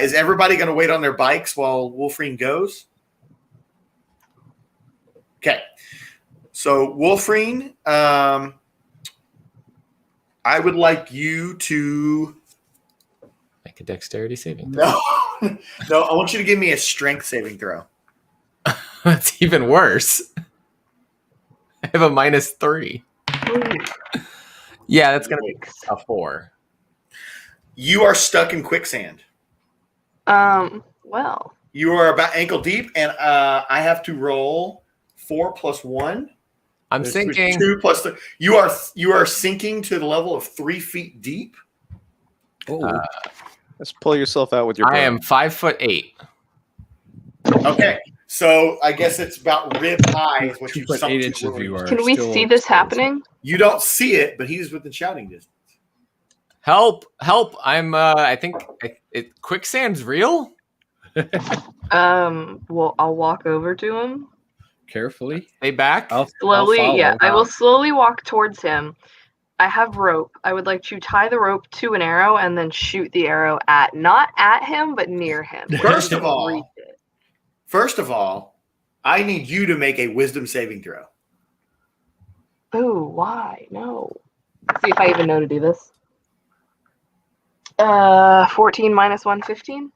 Is everybody going to wait on their bikes while Wolfrine goes? Okay. So Wolfrine, I would like you to make a dexterity saving throw. No, I want you to give me a strength saving throw. That's even worse. I have a -3. Yeah, that's going to be a 4. You are stuck in quicksand. Well. You are about ankle deep, and I have to roll 4 + 1. I'm sinking. 2 + 3. You are sinking to the level of 3 feet deep. Oh. Let's pull yourself out with your. I am 5'8". Okay, so I guess it's about rib high is what you. 2.8 inches of you are. Can we see this happening? You don't see it, but he's within shouting distance. Help! Help! I'm. I think quicksand's real. Well, I'll walk over to him. Carefully. Stay back. Slowly, I will slowly walk towards him. I have rope. I would like to tie the rope to an arrow and then shoot the arrow not at him, but near him. First of all, I need you to make a wisdom saving throw. Ooh, why? No. Let's see if I even know to do this. 14 - 1, 15?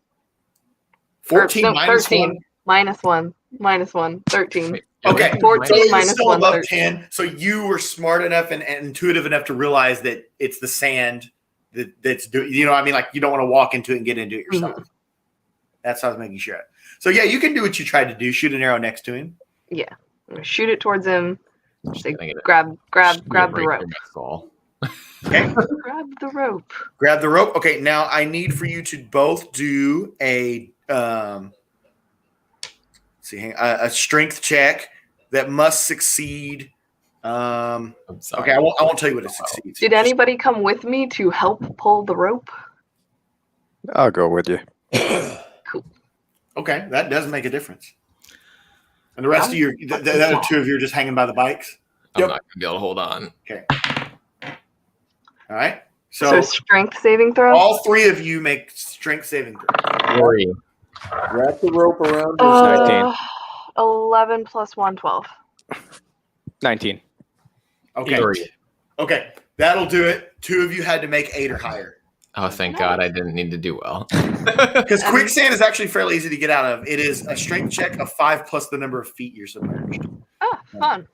14 minus 13. -1? -1, 13. Okay. 14 so - 1, above 13. 10. So you were smart enough and intuitive enough to realize that it's the sand that's doing, you know what I mean? Like you don't want to walk into it and get into it yourself. Mm-hmm. That's how I was making sure. So yeah, you can do what you tried to do. Shoot an arrow next to him. Yeah. I'm gonna shoot it towards him. Say, grab the rope. Okay. Grab the rope. Grab the rope. Okay, now I need for you to both do a strength check that must succeed. I'm sorry. Okay, I won't tell you what it succeeds. Did anybody come with me to help pull the rope? I'll go with you. Cool. Okay, that does make a difference. And the rest of you, the other two of you are just hanging by the bikes? I'm not going to be able to hold on. Okay. All right. So strength saving throw? All three of you make strength saving throws. Worry. Wrap the rope around your 19. 11 + 1, 12. 19. Okay. Okay. That'll do it. Two of you had to make 8 or higher. Oh, thank God I didn't need to do well. Because quicksand is actually fairly easy to get out of. It is a strength check of 5 plus the number of feet you're submerged. Oh, fun.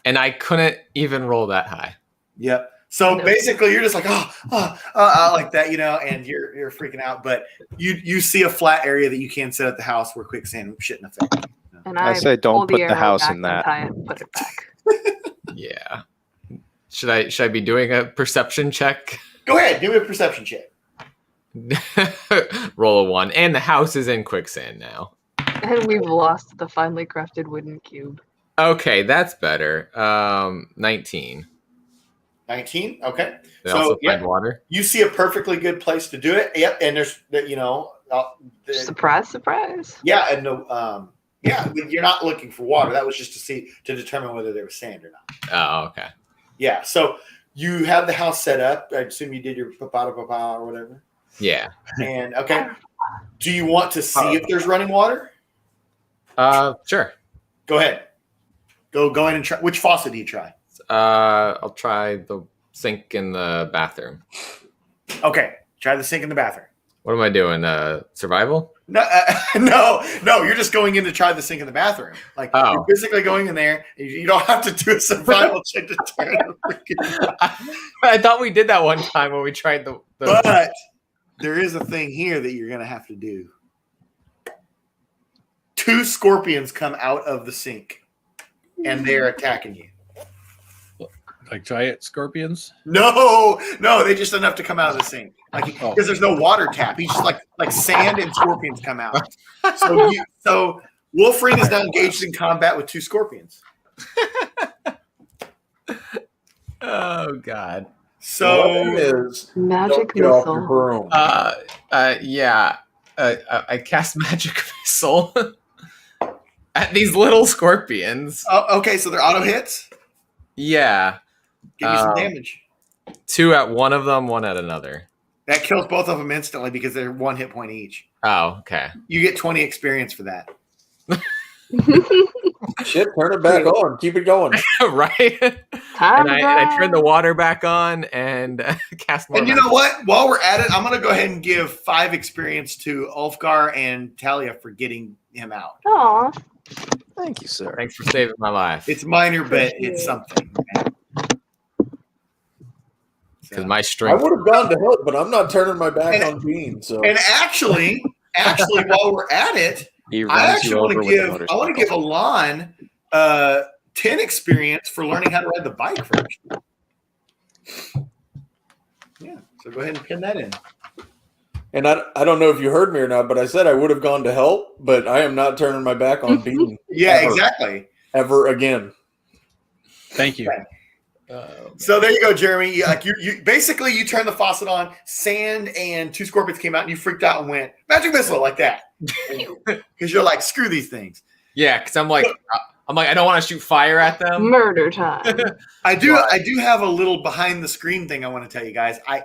And I couldn't even roll that high. Yep. So basically, you're just like, like that, you know, and you're freaking out. But you see a flat area that you can set at the house where quicksand shouldn't affect you. And I say don't put the house in that. Put it back. Yeah. Should I be doing a perception check? Go ahead, do a perception check. Roll a 1, and the house is in quicksand now. And we've lost the finely crafted wooden cube. Okay, that's better. 19. 19. Okay. They also find water. You see a perfectly good place to do it. Yep. And there's surprise. Yeah, and no. Yeah, you're not looking for water. That was just to determine whether there was sand or not. Oh, okay. Yeah. So you have the house set up. I assume you did your papa or whatever. Yeah. And okay. Do you want to see if there's running water? Sure. Go ahead. Go in and try. Which faucet do you try? I'll try the sink in the bathroom. Okay. Try the sink in the bathroom. What am I doing? Survival? No, no. You're just going in to try the sink in the bathroom. Like you're physically going in there. You don't have to do a survival check to turn the freaking. I thought we did that one time when we tried the. But there is a thing here that you're gonna have to do. 2 scorpions come out of the sink, and they're attacking you. Like giant scorpions? No, they just enough to come out of the sink. Like because there's no water tap. He's just like sand and scorpions come out. So Wolverine is now engaged in combat with 2 scorpions. Oh God. So is magic get off your missile. broom. Yeah. I cast magic missile at these little scorpions. Oh, okay, so they're auto hits. Yeah. Give me some damage. 2 at one of them, 1 at another. That kills both of them instantly because they're 1 hit point each. Oh, okay. You get 20 experience for that. Shit, turn it back on. Keep it going. Right? And I turn the water back on and cast more. And you know what? While we're at it, I'm going to go ahead and give 5 experience to Ulfgar and Talia for getting him out. Aw. Thank you, sir. Thanks for saving my life. It's minor, but it's something. Because my I strength. would have gone to help, but I'm not turning my back on Bean. So, And actually, while we're at it, He I runs actually you want over to with a give motorcycle. I want to give Alon 10 experience for learning how to ride the bike first. Yeah, so go ahead and pin that in. and I don't know if you heard me or not, but I said I would have gone to help, but I am not turning my back on Bean. Yeah, exactly. Ever again. Thank you. So there you go, Jeremy. You basically you turned the faucet on, sand and 2 scorpions came out, and you freaked out and went magic missile like that because you're like screw these things. Yeah, because I'm like I don't want to shoot fire at them. Murder time. I do have a little behind the screen thing I want to tell you guys. I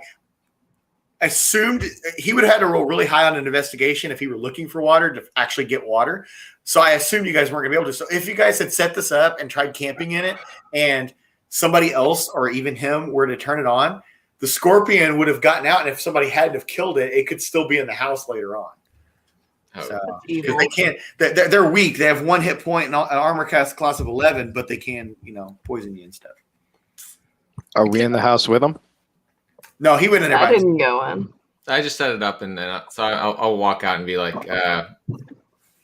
assumed he would have had to roll really high on an investigation if he were looking for water to actually get water. So I assumed you guys weren't gonna be able to. So if you guys had set this up and tried camping in it, and somebody else or even him were to turn it on, the scorpion would have gotten out, and if somebody hadn't have killed it, it could still be in the house later on. So, because they can't, they're weak. They have 1 hit point and an armor class of 11, but they can, poison you and stuff. Are we in the house with him? No, he went in there. I didn't go in. I just set it up, and then so I'll walk out and be like,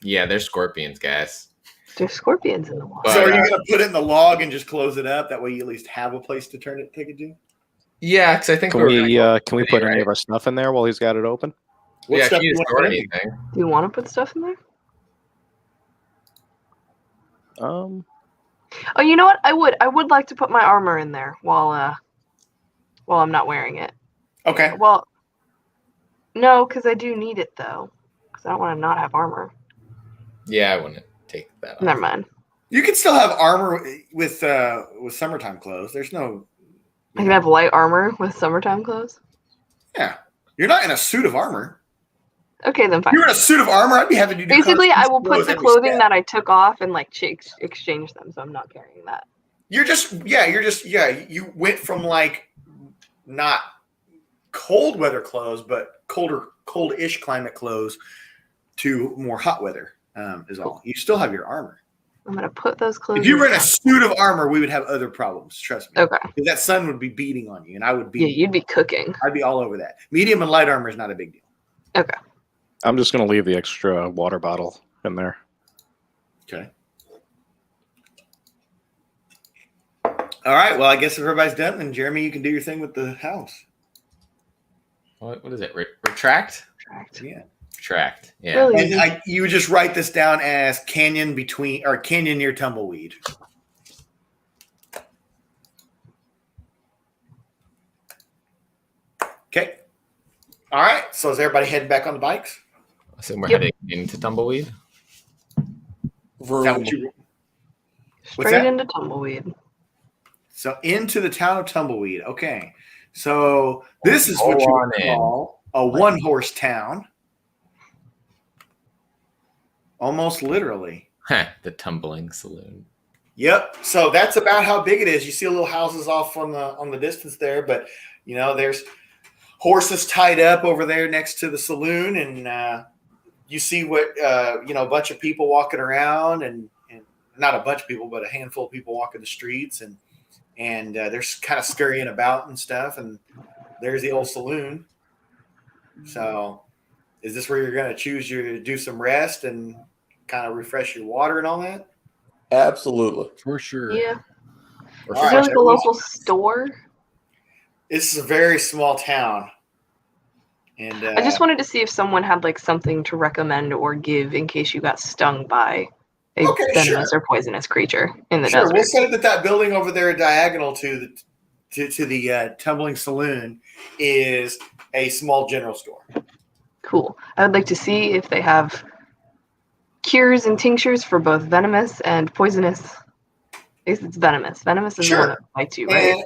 "Yeah, there's scorpions, guys." There's scorpions in the water. So are you going to put it in the log and just close it up? That way you at least have a place to take it to? Yeah, because I think Can we put any of our stuff in there while he's got it open? What yeah, stuff can do you you want store to put in? anything? Do you want to put stuff in there? Oh, you know what? I would like to put my armor in there while I'm not wearing it. Okay. Well, no, because I do need it though. Because I don't want to not have armor. Yeah, I wouldn't take that off. Never mind. You can still have armor with summertime clothes. There's no. I can have light armor with summertime clothes. Yeah, you're not in a suit of armor. Okay, then fine. If you're in a suit of armor, I'd be happy to do. Basically, I will put the every clothing step. that I took off and like exchange them, so I'm not carrying that. You went from like not cold weather clothes, but cold-ish climate clothes to more hot weather. Is all. You still have your armor. I'm gonna put those clothes. If you were in a suit of armor, we would have other problems. Trust me. Okay. Because that sun would be beating on you, and I would be. Yeah, you'd be cooking. I'd be all over that. Medium and light armor is not a big deal. Okay. I'm just going to leave the extra water bottle in there. Okay. All right. Well, I guess if everybody's done, then Jeremy, you can do your thing with the house. What is it? Retract? Yeah. Retract. Yeah. Really? And you would just write this down as canyon near tumbleweed. Okay. All right. So is everybody heading back on the bikes? I assume we're heading into tumbleweed. Is that what you- What's Straight that? into tumbleweed. So into the town of Tumbleweed. Okay. So this is what you would call a one-horse town. Almost literally. The tumbling saloon. Yep. So that's about how big it is. You see little houses off on the distance there, but there's horses tied up over there next to the saloon, and you see what a bunch of people walking around, and not a bunch of people, but a handful of people walking the streets, and they're kind of scurrying about and stuff. And there's the old saloon. So, is this where you're going to choose to do some rest and kind of refresh your water and all that? Absolutely. For sure. Yeah. All Is right. there like a local store? This is a very small town. And I just wanted to see if someone had like something to recommend or give in case you got stung by a venomous or poisonous creature in the desert. We'll say that building over there diagonal to the tumbling saloon is a small general store. Cool. I would like to see if they have cures and tinctures for both venomous and poisonous. I guess it's venomous. Venomous is the one that bites you, right? And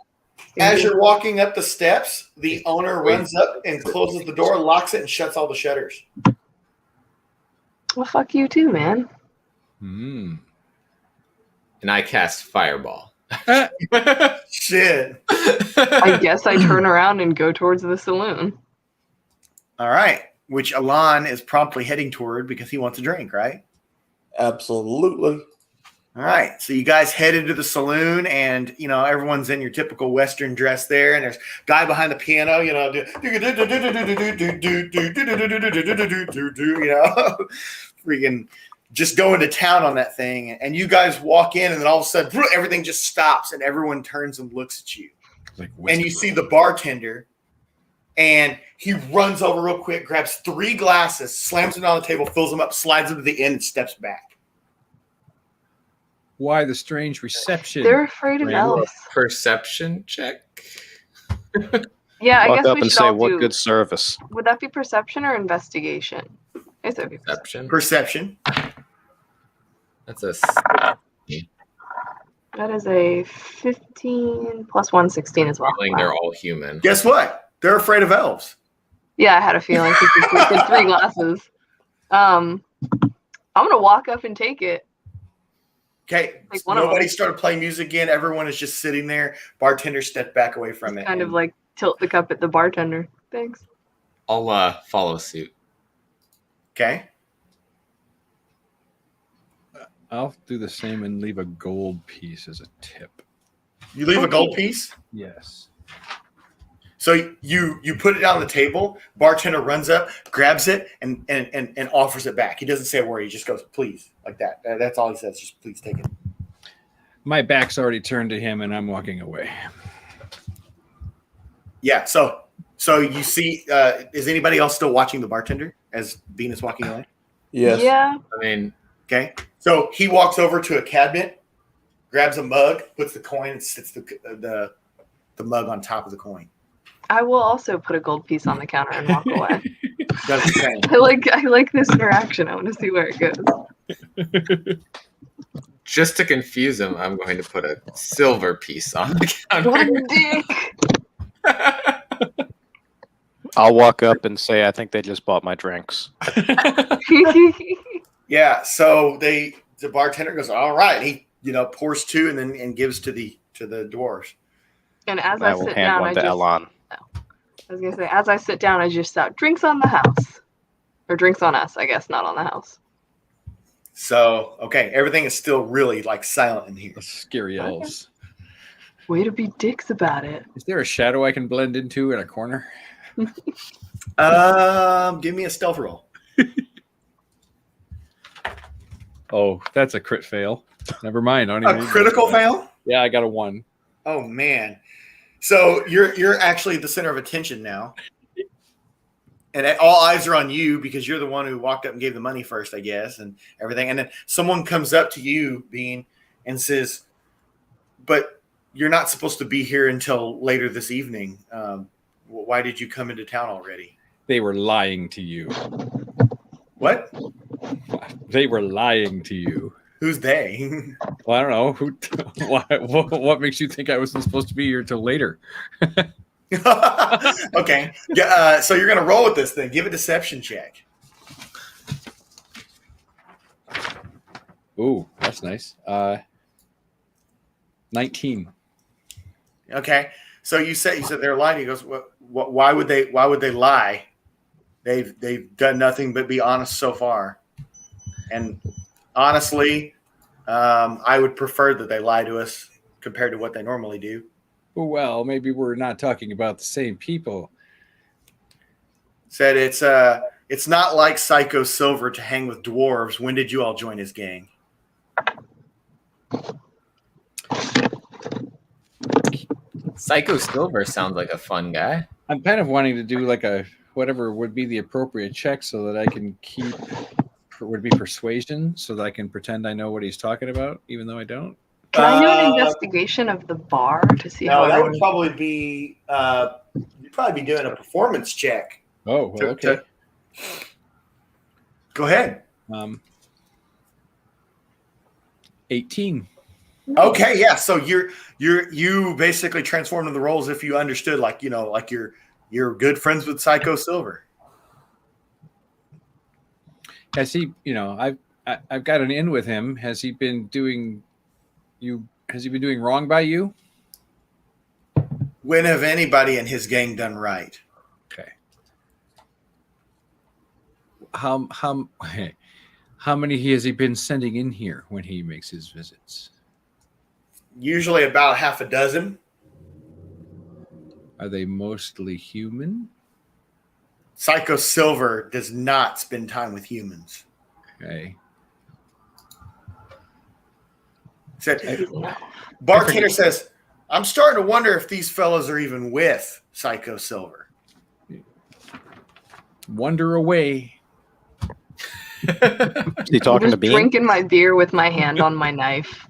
as you're walking up the steps, the owner runs up and closes the door, locks it, and shuts all the shutters. Well, fuck you too, man. And I cast Fireball. Shit. I guess I turn around and go towards the saloon. All right. Which Alon is promptly heading toward because he wants a drink, right? Absolutely. All right. So you guys head into the saloon, and everyone's in your typical Western dress there, and there's a guy behind the piano, freaking just going to town on that thing. And you guys walk in, and then all of a sudden everything just stops, and everyone turns and looks at you. And you see the bartender, and he runs over real quick, grabs 3 glasses, slams them on the table, fills them up, slides them to the end, and steps back. Why the strange reception? They're afraid of elves. Perception check. Yeah, I Walk guess up we and should say, all "What do. good service?" Would that be perception or investigation? I guess it would be Perception. Perception. That's a. That is a 15 plus 1, 16 as well. Feeling they're all human. Guess what? They're afraid of elves. Yeah, I had a feeling. 'Cause you said 3 glasses. I'm gonna walk up and take it. Okay, Like one of nobody them. started playing music again. Everyone is just sitting there. Bartender stepped back away from it. Kind of like tilt the cup at the bartender. Thanks. I'll follow suit. Okay. I'll do the same and leave a gold piece as a tip. You leave a gold piece? Yes. So you put it on the table. Bartender runs up, grabs it, and offers it back. He doesn't say a word. He just goes, "Please," like that. That's all he says. Just please take it. My back's already turned to him, and I'm walking away. Yeah. So you see, is anybody else still watching the bartender as Bean is walking away? Yes. Yeah. I mean, okay. So he walks over to a cabinet, grabs a mug, puts the coin, and sits the mug on top of the coin. I will also put a gold piece on the counter and walk away. That's the same. I like this interaction. I want to see where it goes. just to confuse him, I'm going to put a silver piece on the counter. One dick. I'll walk up and say, "I think they just bought my drinks." Yeah. So the bartender goes, "All right." He pours 2 and gives to the dwarves. And as I I will sit hand down, one I to just Elon. I was gonna say, as I sit down, I just shout, "Drinks on the house," or "Drinks on us," I guess, not on the house. So okay, everything is still really silent in here. Scary elves. Way to be dicks about it. Is there a shadow I can blend into in a corner? Give me a stealth roll. Oh, that's a crit fail. Never mind. I don't A even critical fail? Yeah, I got a 1. Oh man. So you're actually the center of attention now. And all eyes are on you because you're the one who walked up and gave the money first, I guess, and everything. And then someone comes up to you, Bean, and says, "But you're not supposed to be here until later this evening. Why did you come into town already?" They were lying to you. What? They were lying to you. Who's they? Well, I don't know. What makes you think I wasn't supposed to be here till later? Okay. So you're going to roll with this thing. Give a deception check. Ooh, that's nice. 19. Okay. So you said they're lying. He goes, why would they lie? They've done nothing but be honest so far. And honestly, I would prefer that they lie to us compared to what they normally do. Well, maybe we're not talking about the same people. Said it's not like Psycho Silver to hang with dwarves. When did you all join his gang? Psycho Silver sounds like a fun guy. I'm kind of wanting to do like a whatever would be the appropriate check so that I can keep would be persuasion so that I can pretend I know what he's talking about, even though I don't. Can I do an investigation of the bar to see how that would probably be you'd probably be doing a performance check. Oh, well, okay. Go ahead. 18. Okay, yeah. So you basically transformed into the role as if you understood, like you're good friends with Psycho Silver. Has he? I've got an in with him. Has he been doing wrong by you? When have anybody in his gang done right? Okay. How many has he been sending in here when he makes his visits? Usually about half a dozen. Are they mostly human? Psycho Silver does not spend time with humans. Okay. Bartender says, I'm starting to wonder if these fellows are even with Psycho Silver. Wonder away. Is he talking to Bean? Drinking my beer with my hand on my knife.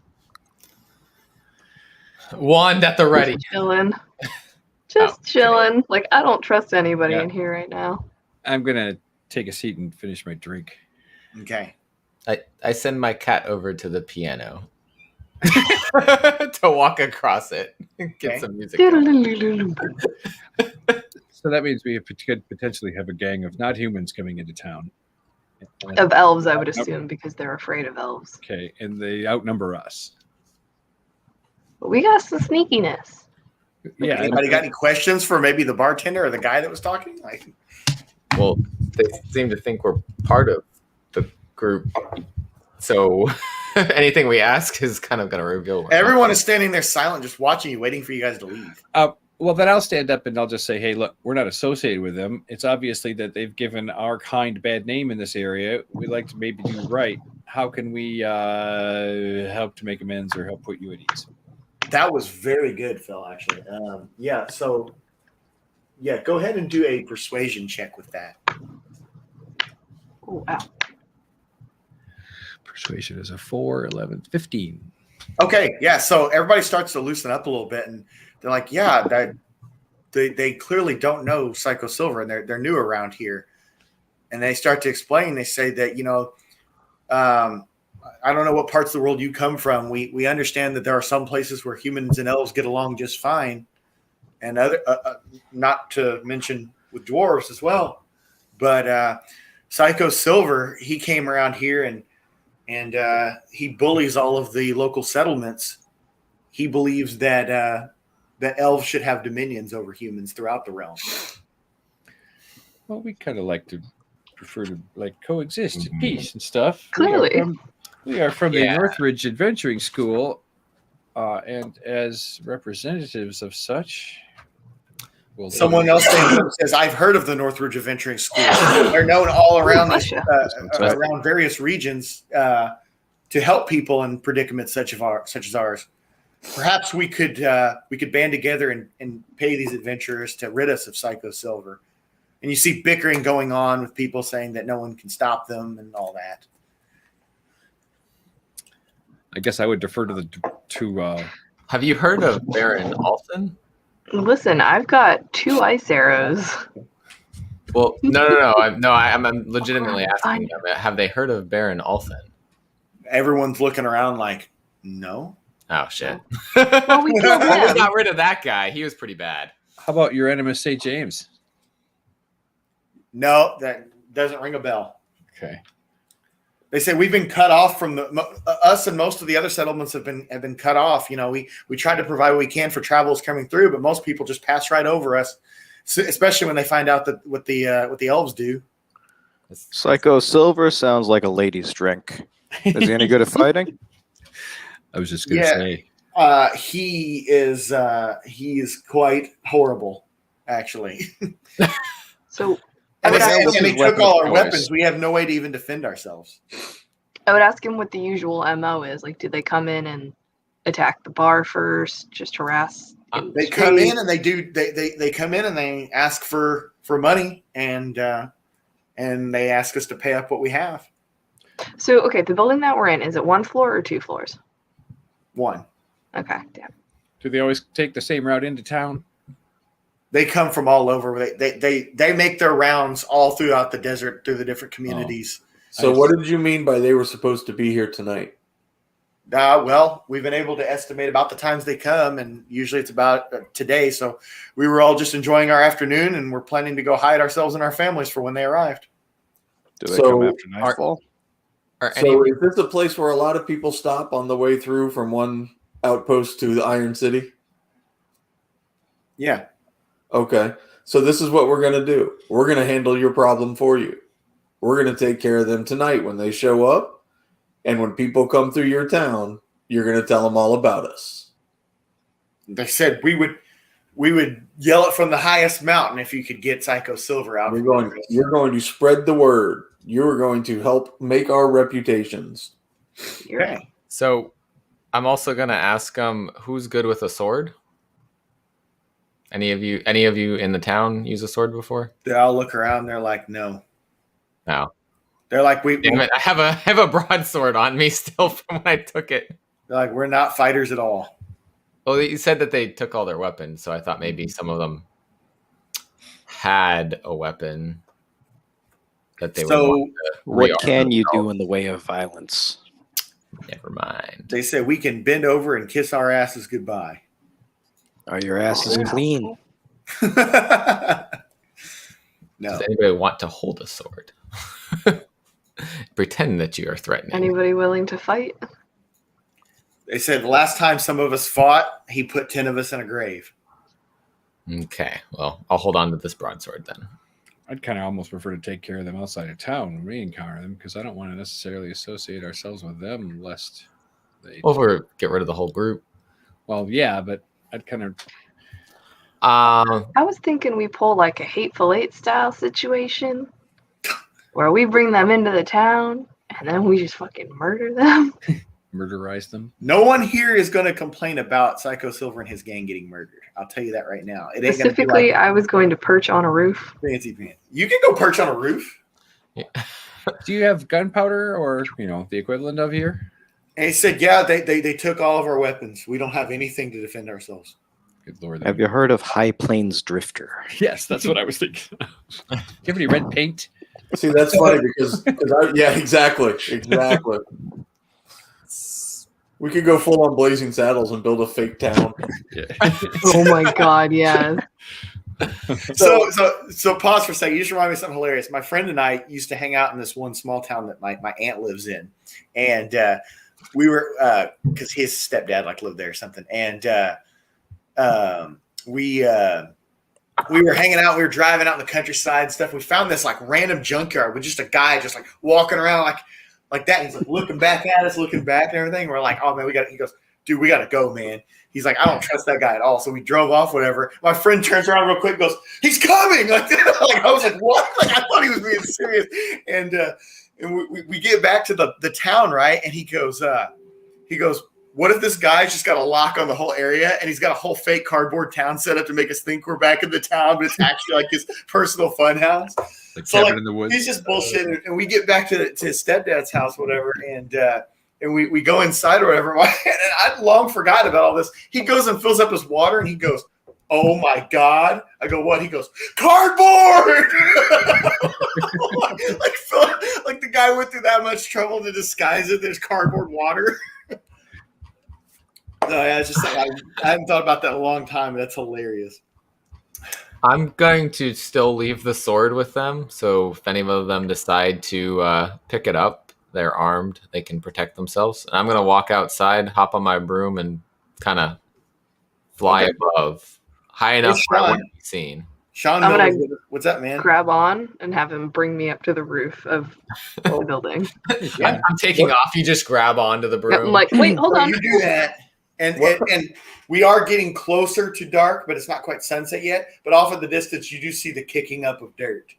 Wand at the ready. Just chilling. Like, I don't trust anybody in here right now. I'm gonna take a seat and finish my drink. Okay. I send my cat over to the piano to walk across it and get some music. So that means we could potentially have a gang of not humans coming into town. Of elves, I would assume, because they're afraid of elves. Okay, and they outnumber us. But we got some sneakiness. Yeah. Anybody got any questions for maybe the bartender or the guy that was talking? Well, they seem to think we're part of the group, so anything we ask is kind of going to reveal. Everyone is standing there silent, just watching you, waiting for you guys to leave. Well, then I'll stand up and I'll just say, hey, look, we're not associated with them. It's obviously that they've given our kind bad name in this area. We'd like to maybe do right. How can we help to make amends or help put you at ease? That was very good, Phil, actually. Go ahead and do a persuasion check with that. Oh, wow. Persuasion is a 4, 11, 15. Okay, yeah. So everybody starts to loosen up a little bit, and they're like, "Yeah, they clearly don't know Psycho Silver, and they're new around here." And they start to explain. They say that I don't know what parts of the world you come from. We understand that there are some places where humans and elves get along just fine, and other not to mention with dwarves as well. But Psycho Silver, he came around here and he bullies all of the local settlements. He believes that elves should have dominions over humans throughout the realm. Well, we kind of like to prefer to coexist in peace and stuff. Clearly. We are from the Northridge Adventuring School, and as representatives of such, someone else says, "I've heard of the Northridge Adventuring School. They're known all around around various regions to help people in predicaments such as ours. Perhaps we could band together and pay these adventurers to rid us of Psycho Silver." And you see bickering going on with people saying that no one can stop them and all that. I guess I would defer to Have you heard of Baron Alton? Listen, I've got 2 ice arrows. Well, no. I'm legitimately asking them. Have they heard of Baron Alton? Everyone's looking around like, No. Oh shit. Well, we killed Well, we him. got rid of that guy. He was pretty bad. How about Euronymous St. James? No, that doesn't ring a bell. Okay. They say we've been cut off from us, and most of the other settlements have been cut off. You know, we tried to provide what we can for travelers coming through, but most people just pass right over us, especially when they find out that what the elves do. Psycho Silver sounds like a lady's drink. Is he any good at fighting? I was just gonna say. He is quite horrible, actually. So and they took all our choice. weapons. We have no way to even defend ourselves. I would ask him what the usual MO is. Like, do they come in and attack the bar first, just harass? They come in and they come in and they ask for money, and they ask us to pay up what we have. So, okay, the building that we're in, is it 1 floor or 2 floors? 1. Okay, damn. Do they always take the same route into town? They come from all over. They make their rounds all throughout the desert through the different communities. So what did you mean by they were supposed to be here tonight? Well, we've been able to estimate about the times they come, and usually it's about today. So we were all just enjoying our afternoon, and we're planning to go hide ourselves and our families for when they arrived. Do they come after nightfall? So is this a place where a lot of people stop on the way through from one outpost to the Iron City? Yeah. Okay. So this is what we're going to do. We're going to handle your problem for you. We're going to take care of them tonight when they show up. And when people come through your town, you're going to tell them all about us. They said we would yell it from the highest mountain if you could get Psycho Silver out. You're going to spread the word. You're going to help make our reputations. Okay. So I'm also going to ask who's good with a sword? Any of you in the town use a sword before? They all look around. They're like, no. No. They're like, Damn it, I have a broadsword on me still from when I took it. They're like, we're not fighters at all. Well, you said that they took all their weapons, so I thought maybe some of them had a weapon that they would want to what rearm can you themselves. do in the way of violence? Never mind. They said we can bend over and kiss our asses goodbye. Are your asses clean? No. Does anybody want to hold a sword? Pretend that you are threatening. Anybody willing to fight? They said the last time some of us fought, he put 10 of us in a grave. Okay, well, I'll hold on to this broadsword then. I'd kind of almost prefer to take care of them outside of town when we encounter them, because I don't want to necessarily associate ourselves with them, lest they... Or get rid of the whole group. Well, yeah, but I'd kind of... I was thinking we pull like a Hateful Eight style situation where we bring them into the town and then we just fucking murder them. Murderize them. No one here is going to complain about Psycho Silver and his gang getting murdered. I'll tell you that right now. It ain't Specifically, gonna be like I was going to perch on a roof. fancy pants. You can go perch on a roof. Yeah. Do you have gunpowder or, the equivalent of here? And he said, yeah, they took all of our weapons. We don't have anything to defend ourselves. Good Lord. Have you heard of High Plains Drifter? Yes, that's what I was thinking. Do you have any red paint? See, that's funny because yeah, exactly. We could go full on Blazing Saddles and build a fake town. Yeah. Oh my god, yeah. So pause for a second. You just remind me of something hilarious. My friend and I used to hang out in this one small town that my aunt lives in. And we were because his stepdad lived there or something. And we were hanging out. We were driving out in the countryside and stuff. We found this random junkyard with just a guy just walking around like that. He's looking back at us, looking back and everything. We're like, oh man, he goes, dude, we got to go, man. He's like, I don't trust that guy at all. So we drove off, whatever. My friend turns around real quick and goes, he's coming. I was like, what? I thought he was being serious. And we get back to the town, right? And he goes, what if this guy's just got a lock on the whole area and he's got a whole fake cardboard town set up to make us think we're back in the town, but it's actually his personal fun house. Cabin in the woods. He's just bullshitting. And we get back to his stepdad's house, whatever, and we go inside or whatever. And I long forgot about all this. He goes and fills up his water and he goes, oh my God. I go, what? He goes, cardboard! like the guy went through that much trouble to disguise it. There's cardboard water. I was just saying, I haven't thought about that in a long time. That's hilarious. I'm going to still leave the sword with them, so if any of them decide to pick it up, they're armed. They can protect themselves. And I'm going to walk outside, hop on my broom, and kind of fly above, high enough where I wouldn't be seen. Sean, I'm gonna what's up, man? grab on and have him bring me up to the roof of the building. Yeah. I'm taking off. You just grab onto the broom. I'm like, wait, hold So on. You do that, and we are getting closer to dark, but it's not quite sunset yet. But off in the distance, you do see the kicking up of dirt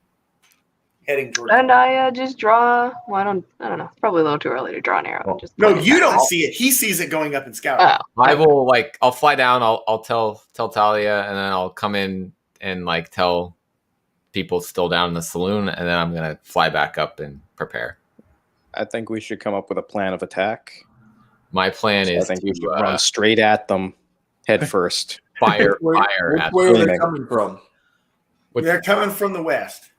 heading towards. And I just draw. Well, I don't know. It's probably a little too early to draw an arrow. Just No, point it you back don't out. see it. He sees it going up and scouting. I will I'll fly down. I'll tell Talia, and then I'll come in and tell people still down in the saloon, and then I'm gonna fly back up and prepare. I think we should come up with a plan of attack. My plan So is I think we should to run straight at them, head first. fire Which at way are they them. coming from? They're coming from the west.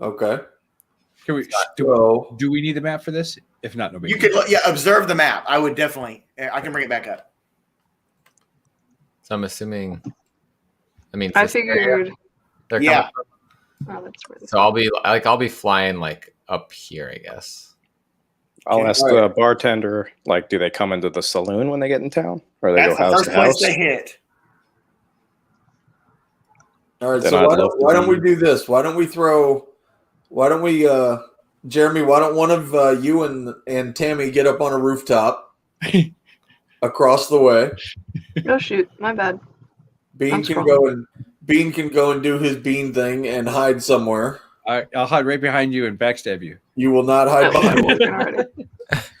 Okay. Can we So do we need the map for this? If not, no big You deal. could observe the map. I would definitely. I can bring it back up. So I'm assuming. I mean, I this area, figured. they're Yeah. coming Oh, that's where. so I'll be flying up here, I guess. I'll ask All the right. bartender, do they come into the saloon when they get in town? Or they That's go the house first to place house? they hit. all right. Then So I'd why love don't, to why don't we be- do this? Why don't we Jeremy? Why don't one of you and Tammy get up on a rooftop across the way? Oh shoot, my bad. Bean I'm can scrolling. go and do his Bean thing and hide somewhere. I'll hide right behind you and backstab you. You will not hide That wasn't behind me. working already.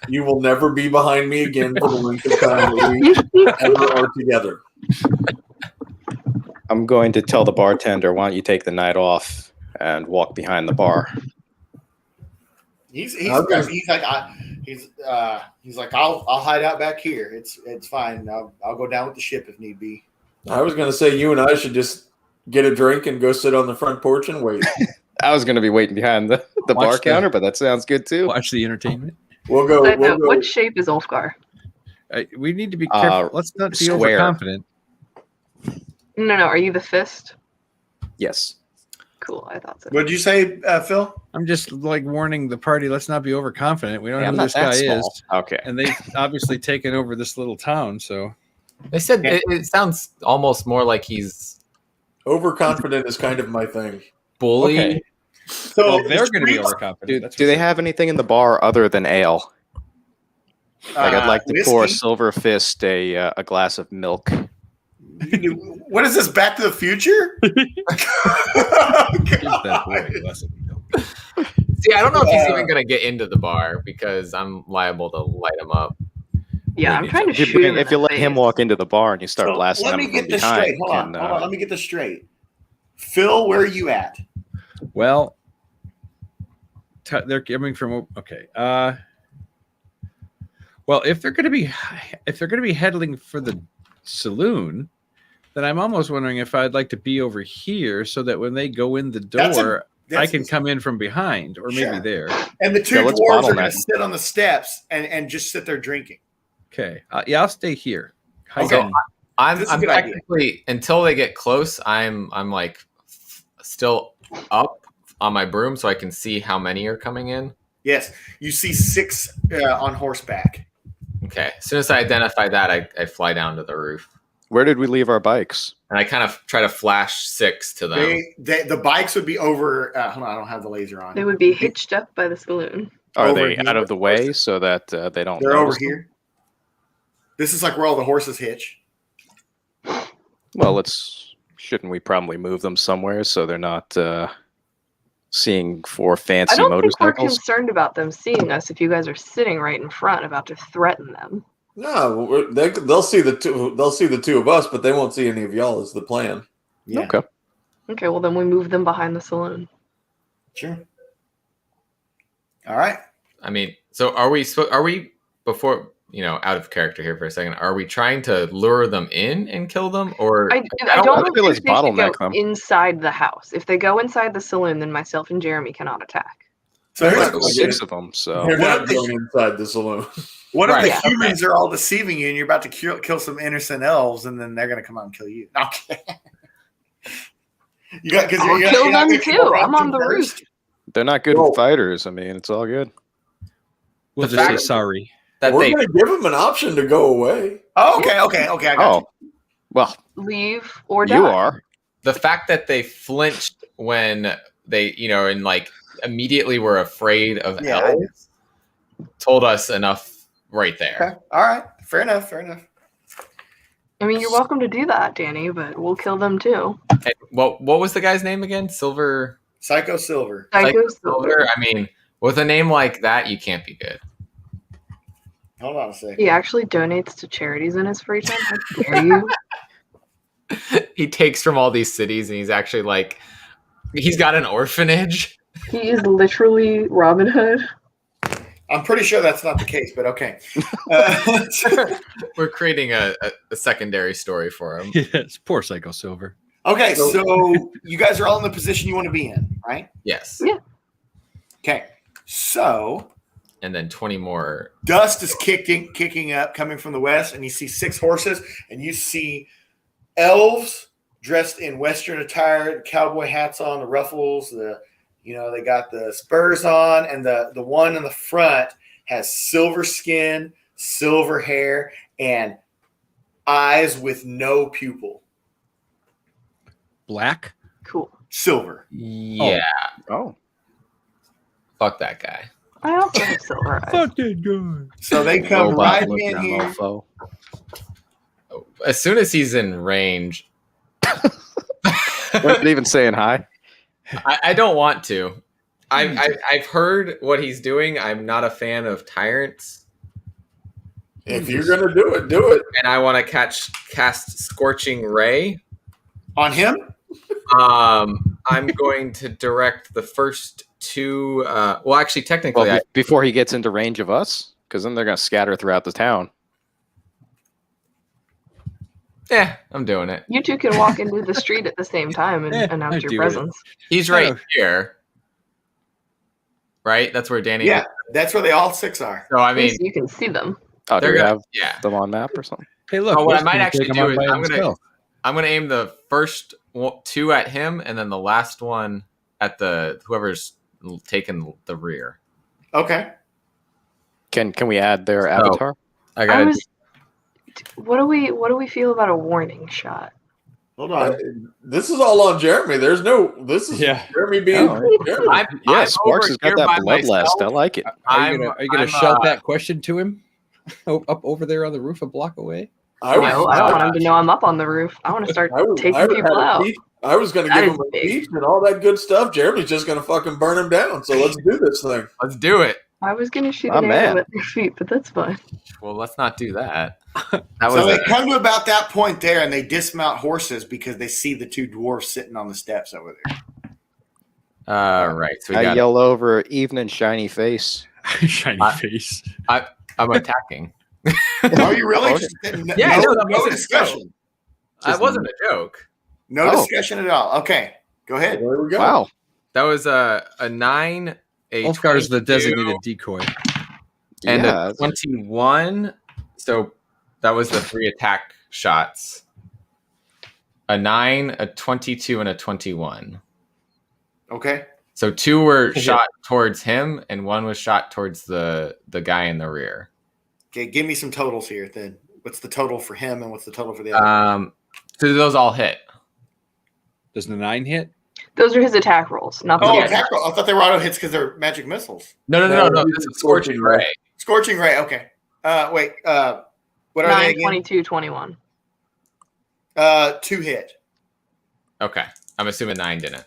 You will never be behind me again for the length of time that we ever are together. I'm going to tell the bartender, why don't you take the night off and walk behind the bar? He's Okay. like I'll hide out back here. It's fine. I'll go down with the ship if need be. I was going to say you and I should just get a drink and go sit on the front porch and wait. I was going to be waiting behind the bar Watch the- counter, but that sounds good too. Watch the entertainment. We'll go. Side We'll note, go. what shape is Ulfgar? We need to be careful. Let's not be square. overconfident. No, are you the fist? Yes. Cool, I thought so. What'd you say, Phil? I'm just warning the party. Let's not be overconfident. We don't Yeah, know I'm who not this that guy small. is, Okay. and they've obviously taken over this little town. So They said it sounds almost more like he's Overconfident is kind of my thing. bully. Okay. So they're going to be overconfident. That's Do for they sure. have anything in the bar other than ale? I'd like to pour whiskey? Silver Fist a glass of milk. What is this? Back to the Future? Give that boy a lesson. See, I don't know if he's even going to get into the bar because I'm liable to light him up. Yeah, I'm trying to If you, shoot him. if you let him walk into the bar and you start So blasting let him me from get this behind, straight. Hold on. Let me get this straight. Phil, where are you at? Well, they're coming from. Okay. Well, if they're going to be heading for the saloon, then I'm almost wondering if I'd like to be over here so that when they go in the door, I can come in from behind, or maybe Sure. there. And the two Yeah, let's dwarves are bottleneck going to them. sit on the steps and just sit there drinking. Okay. Yeah, I'll stay here. Okay. I'm This is a good idea. technically until they get close. I'm still up on my broom so I can see how many are coming in. Yes, you see 6 on horseback. Okay. As soon as I identify that, I fly down to the roof. Where did we leave our bikes? And I kind of try to flash 6 to them. The bikes would be over. Hold on, I don't have the laser on. They would be hitched up by the saloon. Are Over they here. out of the way so that they don't? They're over notice them? here. This is like where all the horses hitch. Well, shouldn't we probably move them somewhere so they're not seeing 4 I fancy don't think we're motorcycles? concerned about them seeing us if you guys are sitting right in front about to threaten them. No, they'll see the two. They'll see the two of us, but they won't see any of y'all. Is the plan? Yeah. Okay. Okay, well then we move them behind the saloon. Sure. All right. I mean, so are we before, out of character here for a second, are we trying to lure them in and kill them, or I don't feel think it's they should go bottleneck them. inside the house. If they go inside the saloon, then myself and Jeremy cannot attack. So here's a There's question. 6 of them. So They're What not if they- going inside the saloon. What if Right. the humans are all deceiving you and you're about to kill some innocent elves and then they're going to come out and kill you? Okay. You got because I'll you're kill not them gonna kill too. I'm on the first? roof. they're not good fighters. I mean, it's all good. We'll The just say fact- sorry. That We're they going to give them an option to go away. Oh, okay. I got you. Well, Leave or die. you are. the fact that they flinched when they, and like immediately were afraid of Yeah, I elves told us enough right there. Okay. All right. Fair enough. I mean, you're welcome to do that, Danny, but we'll kill them too. And what was the guy's name again? Silver. Psycho Silver. Psycho Silver. I mean, with a name like that, you can't be good. Hold on a second. He actually donates to charities in his free time. How dare you? He takes from all these cities, and he's actually like, he's got an orphanage. He is literally Robin Hood. I'm pretty sure that's not the case, but okay. We're creating a secondary story for him. Yes, poor Psycho Silver. Okay, so you guys are all in the position you want to be in, right? Yes. Yeah. Okay, so And then 20 more. dust is kicking up, coming from the west, and you see 6 horses, and you see elves dressed in Western attire, cowboy hats on, the ruffles, they got the spurs on, and the one in the front has silver skin, silver hair, and eyes with no pupil. Black? Cool. Silver. Yeah. Oh. Fuck that guy. I also have silver eyes. Fuck that guy. So they come Robot right looking in at here. mofo. As soon as he's in range, Wasn't even saying hi. I don't want to. I've heard what he's doing. I'm not a fan of tyrants. If you're going to do it, do it. And I want to cast Scorching Ray on him. I'm going to direct the first 2. Well, actually, technically, Well, before he gets into range of us, because then they're going to scatter throughout the town. yeah, I'm doing it. You two can walk into the street at the same time and announce your presence. He's right here. Right? That's where Danny Yeah, that's where they all 6 are. So, I At least mean, you can see them. Oh, do They're we gonna- have yeah. them on map or something? Hey, look. what I Weston might can actually take him do is out by I'm himself. gonna aim the first 2 at him, and then the last one at whoever's taking the rear. Okay. Can we add their avatar? I got What do we feel about a warning shot? Hold on. This is all on Jeremy. This is Jeremy being Jeremy. Yeah, Sparks has got that bloodlust. I like it. Are you gonna shout that question to him up over there on the roof a block away? I don't want him to know I'm up on the roof. I want to start taking people out. I was going to give him a speech and all that good stuff. Jeremy's just going to fucking burn him down. So let's do this thing. Let's do it. I was going to shoot Oh, an arrow man. at their feet, but that's fine. Well, let's not do that. So they come to about that point there, and they dismount horses because they see the 2 dwarfs sitting on the steps over there. Right. So we I got yell over, evening, shiny face. Shiny face. I'm attacking. Are you really? Yeah, no, that no wasn't discussion. That wasn't a joke. No discussion at all. Okay, go ahead. There we go. Wow. That was a 9, a Ulfgar is the 22, designated decoy. and Yeah. a 21. So that was the 3 attack shots. A 9, a 22, and a 21. Okay. So 2 were shot towards him, and 1 was shot towards the guy in the rear. Okay, give me some totals here then. What's the total for him and what's the total for the other? So those all hit. Does the 9 hit? Those are his attack rolls, not the Oh, damage. attack roll. I thought they were auto hits because they're magic missiles. No. This is Scorching Ray. Scorching Ray. Okay. Wait. What are 9, they again? 22, 21. 2 hit. Okay. I'm assuming 9 didn't.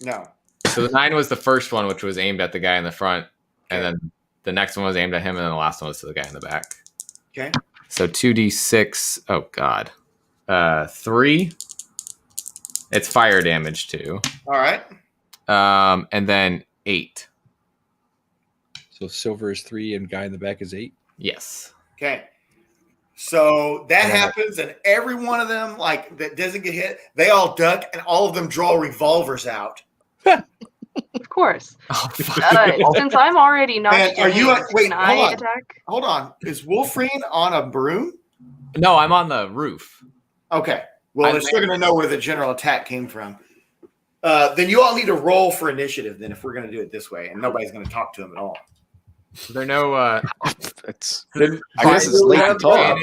No. So the 9 was the first one, which was aimed at the guy in the front, and then the next one was aimed at him, and then the last one was to the guy in the back. Okay. So 2d6. Oh God. 3. It's fire damage too. All right. And then 8. So silver is 3 and guy in the back is 8. Yes. Okay. So that happens, and every one of them, like that doesn't get hit, they all duck, and all of them draw revolvers out. Of course. Since I'm already not. And are you? Wait, can hold I on. attack? Hold on. Is Wolfrine on a broom? No, I'm on the roof. Okay. Well, they're still going to know where the general attack came from. Then you all need to roll for initiative. Then, if we're going to do it this way, and nobody's going to talk to them at all. Is there no? It's. I guess it's late to talk.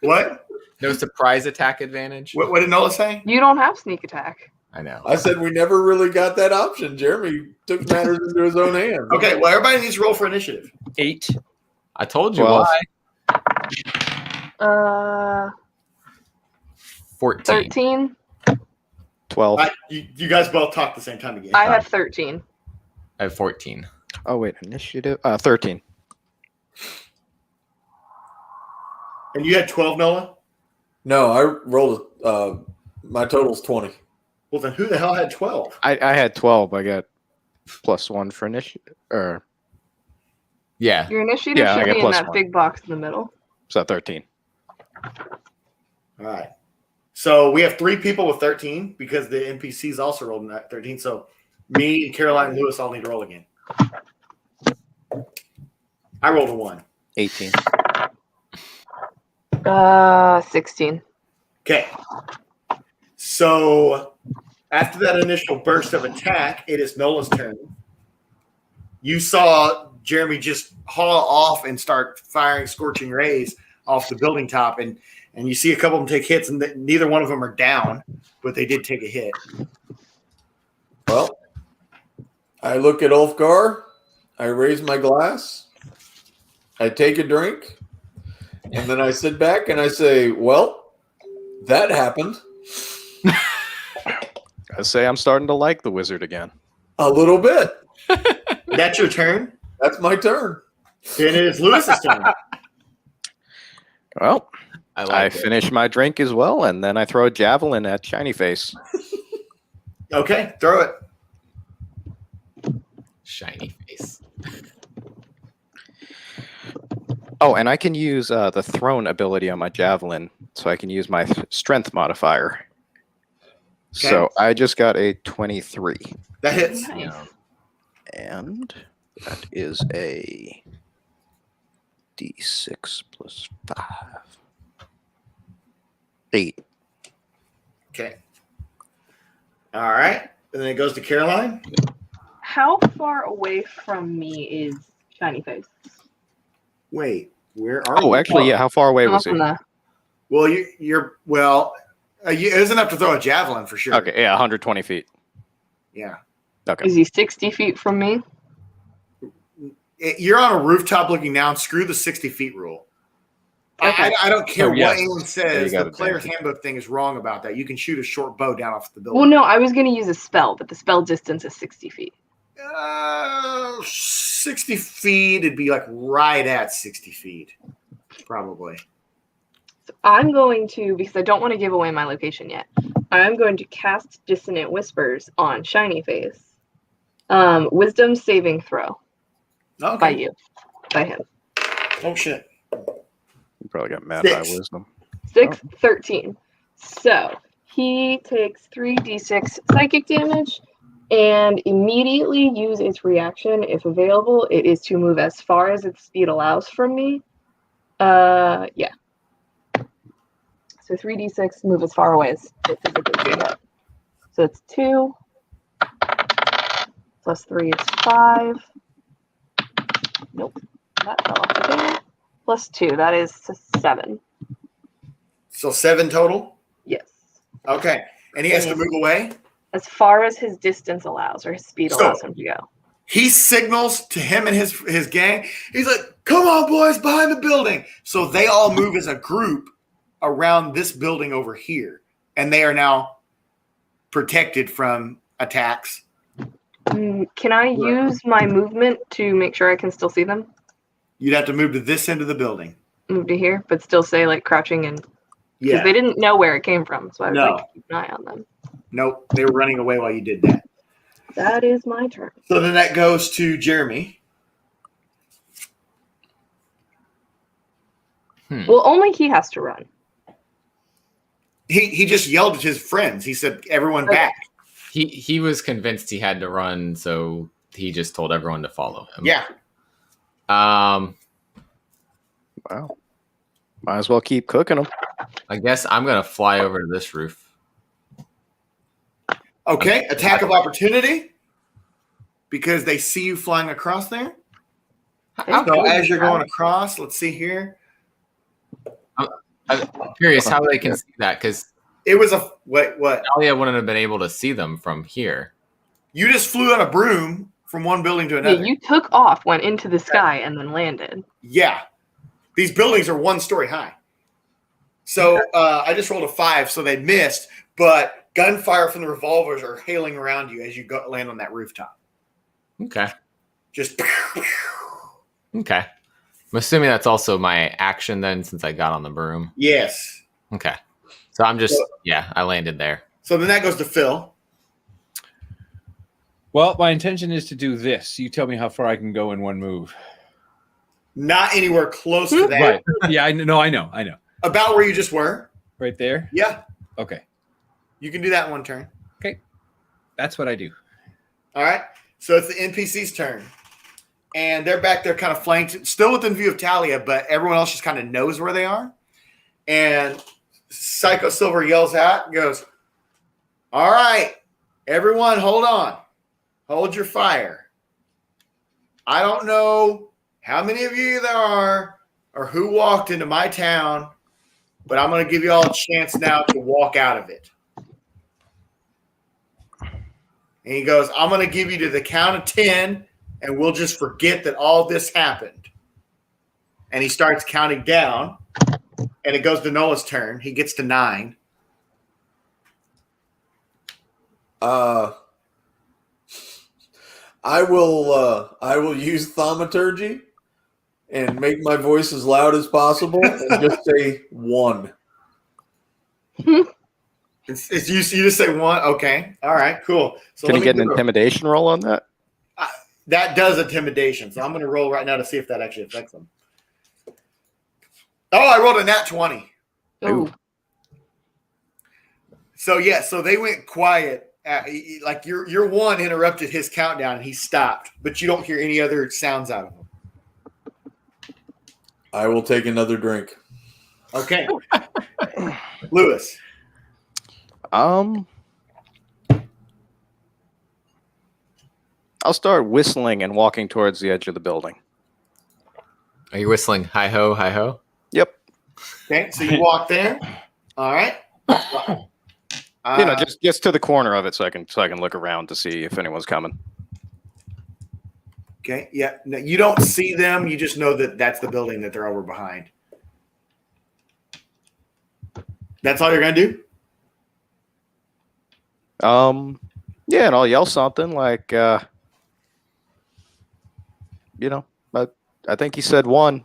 What? No surprise attack advantage. What did Nola say? You don't have sneak attack. I know. I said we never really got that option. Jeremy took matters into his own hands. Okay, well, everybody needs to roll for initiative. 8. I told you 12. why. 14. 13. 12. You guys both talk at the same time again. I have 13. I have 14. Oh wait, initiative. 13. And you had 12, Nola? No, I rolled. My total's 20. Well, then who the hell had 12? I had 12. I got +1 for initiative. Or Yeah. Your initiative Yeah, I should got be in that +1. big box in the middle. so 13. All right. So we have 3 people with 13 because the NPCs also rolled in that 13. So me, Caroline, and Lewis all need to roll again. I rolled a 1. 18. 16. Okay. So after that initial burst of attack, it is Nola's turn. You saw Jeremy just haul off and start firing scorching rays off the building top, and you see a couple of them take hits, and neither one of them are down, but they did take a hit. Well, I look at Ulfgar. I raise my glass. I take a drink. And then I sit back and I say, well, that happened. I say I'm starting to like the wizard again. A little bit. That's your turn? That's my turn. Then it is Lewis's turn. Well, I I finish my drink as well, and then I throw a javelin at Shiny Face. Okay, throw it. Shiny Face. Oh, and I can use the thrown ability on my javelin, so I can use my strength modifier. Okay. So I just got a 23. That hits. Nice. And that is a D6 plus 5. 8. Okay. All right. And then it goes to Caroline. How far away from me is Shiny Face? Wait, where are Oh, you? actually, yeah. How far away was he? Well, you're it isn't enough to throw a javelin for sure. Okay, yeah, 120 feet. Yeah. Okay. Is he 60 feet from me? You're on a rooftop looking down. Screw the 60 feet rule. Okay. I don't care Oh, yes. what anyone Yeah, says. you got The it, player's Dan. handbook thing is wrong about that. You can shoot a short bow down off the building. Well, no, I was going to use a spell, but the spell distance is 60 feet. 60 feet, it'd be like right at 60 feet, probably. So I'm going to, because I don't want to give away my location yet, I'm going to cast Dissonant Whispers on Shiny Face. Wisdom saving throw. Okay. By you. By him. Oh, shit. You probably got mad by 6. wisdom. 6, 13. So he takes 3d6 psychic damage and immediately use its reaction if available. It is to move as far as its speed allows from me. Yeah. So 3d6, move as far away as it physically can get. So it's 2 plus 3 is 5. Nope. That fell off the table. Plus 2, that is 7. So 7 total? Yes. Okay. And he has to move away? As far as his distance allows, or his speed allows him to go. He signals to him and his gang. He's like, come on, boys, behind the building. So they all move as a group around this building over here. And they are now protected from attacks. Can I use my movement to make sure I can still see them? You'd have to move to this end of the building. Move to here, but still say like crouching and because Yeah. they didn't know where it came from, so I was No. like keep an eye on them. Nope. They were running away while you did that. That is my turn. So then that goes to Jeremy. Well, only he has to run. He just yelled at his friends. He said, everyone Okay. back. he was convinced he had to run, so he just told everyone to follow him. Yeah. Wow. Might as well keep cooking them. I guess I'm gonna fly over to this roof. Okay, attack of opportunity because they see you flying across there. So as you're going across, let's see here. I'm curious how they can see that because it was a what? Talia wouldn't have been able to see them from here. You just flew on a broom from one building to another. Yeah, you took off, went into the sky, and then landed. Yeah, these buildings are 1 story high. So I just rolled a 5, so they missed. But gunfire from the revolvers are hailing around you as you land on that rooftop. Okay. Just. Okay. I'm assuming that's also my action then, since I got on the broom. Yes. Okay. So I'm just I landed there. So then that goes to Phil. Well, my intention is to do this. You tell me how far I can go in one move. Not anywhere close to that. Right. Yeah, I know. About where you just were. Right there? Yeah. Okay. You can do that in 1 turn. Okay. That's what I do. All right. So it's the NPC's turn. And they're back there kind of flanked, still within view of Talia, but everyone else just kind of knows where they are. And Psycho Silver yells out and goes, all right, everyone, hold on. Hold your fire. I don't know how many of you there are or who walked into my town, but I'm going to give you all a chance now to walk out of it. And he goes, I'm going to give you to the count of 10, and we'll just forget that all this happened. And he starts counting down, and it goes to Nola's turn. He gets to 9. I will use thaumaturgy and make my voice as loud as possible and just say 1. It's you just say 1. Okay. All right, cool. So Can you get an intimidation roll on that? That does intimidation. So I'm going to roll right now to see if that actually affects them. Oh, I rolled a nat 20. Ooh. So yeah, so they went quiet. Like your 1 interrupted his countdown and he stopped, but you don't hear any other sounds out of him. I will take another drink. Okay. Lewis. I'll start whistling and walking towards the edge of the building. Are you whistling hi ho, hi ho? Yep. Okay, so you walk there. All right. Just to the corner of it so I can look around to see if anyone's coming. Okay. Yeah. No, you don't see them. You just know that that's the building that they're over behind. That's all you're gonna do? Yeah, and I'll yell something like, but I think he said 1.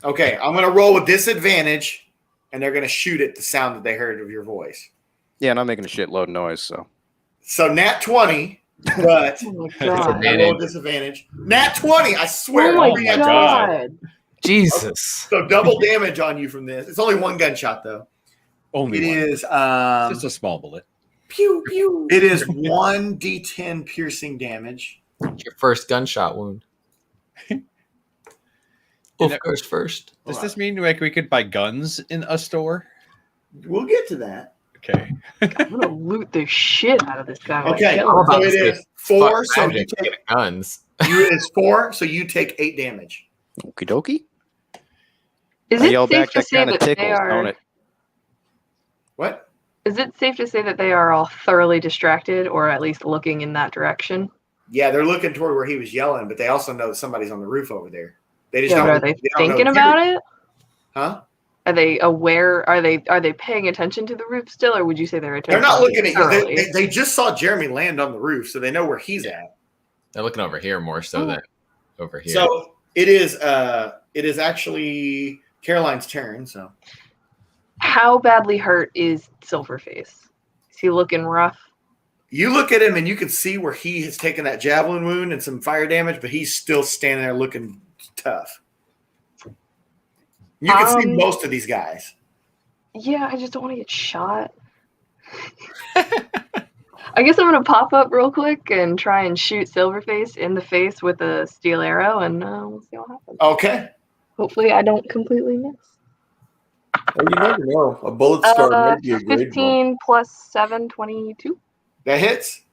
Okay, I'm gonna roll with disadvantage, and they're gonna shoot at the sound that they heard of your voice. Yeah, and I'm making a shitload of noise, so. So nat 20, but I roll with disadvantage. Nat 20, I swear. Oh my God. Jesus. So double damage on you from this. It's only 1 gunshot though. Only it one. Is just a small bullet. Pew pew. It is 1d10 piercing damage. Your first gunshot wound. Of course, first. Does this mean like we could buy guns in a store? We'll get to that. Okay. I'm gonna loot the shit out of this guy. Okay, so it is 4. So you Magic, take guns. it's 4. So you take 8 damage. Okie dokie. Is I it yell safe back, to that say kind of that they tickles, don't are? it? What? Is it safe to say that they are all thoroughly distracted, or at least looking in that direction? Yeah, they're looking toward where he was yelling, but they also know that somebody's on the roof over there. They just Yeah, don't. but are they don't know thinking about it? Huh? Are they aware? Are they paying attention to the roof still, or would you say they're They're not looking at you. thoroughly? They just saw Jeremy land on the roof, so they know where he's at. They're looking over here more so than over here. So it is actually Caroline's turn. So How badly hurt is Silverface? Is he looking rough? you look at him and you can see where he has taken that javelin wound and some fire damage, but he's still standing there looking tough. You can see most of these guys. Yeah, I just don't want to get shot. I guess I'm gonna pop up real quick and try and shoot Silverface in the face with a steel arrow, and we'll see what happens. Okay. Hopefully, I don't completely miss. Well, you never know. A bullet scar might be a grade 15 plus 7, 22. That hits.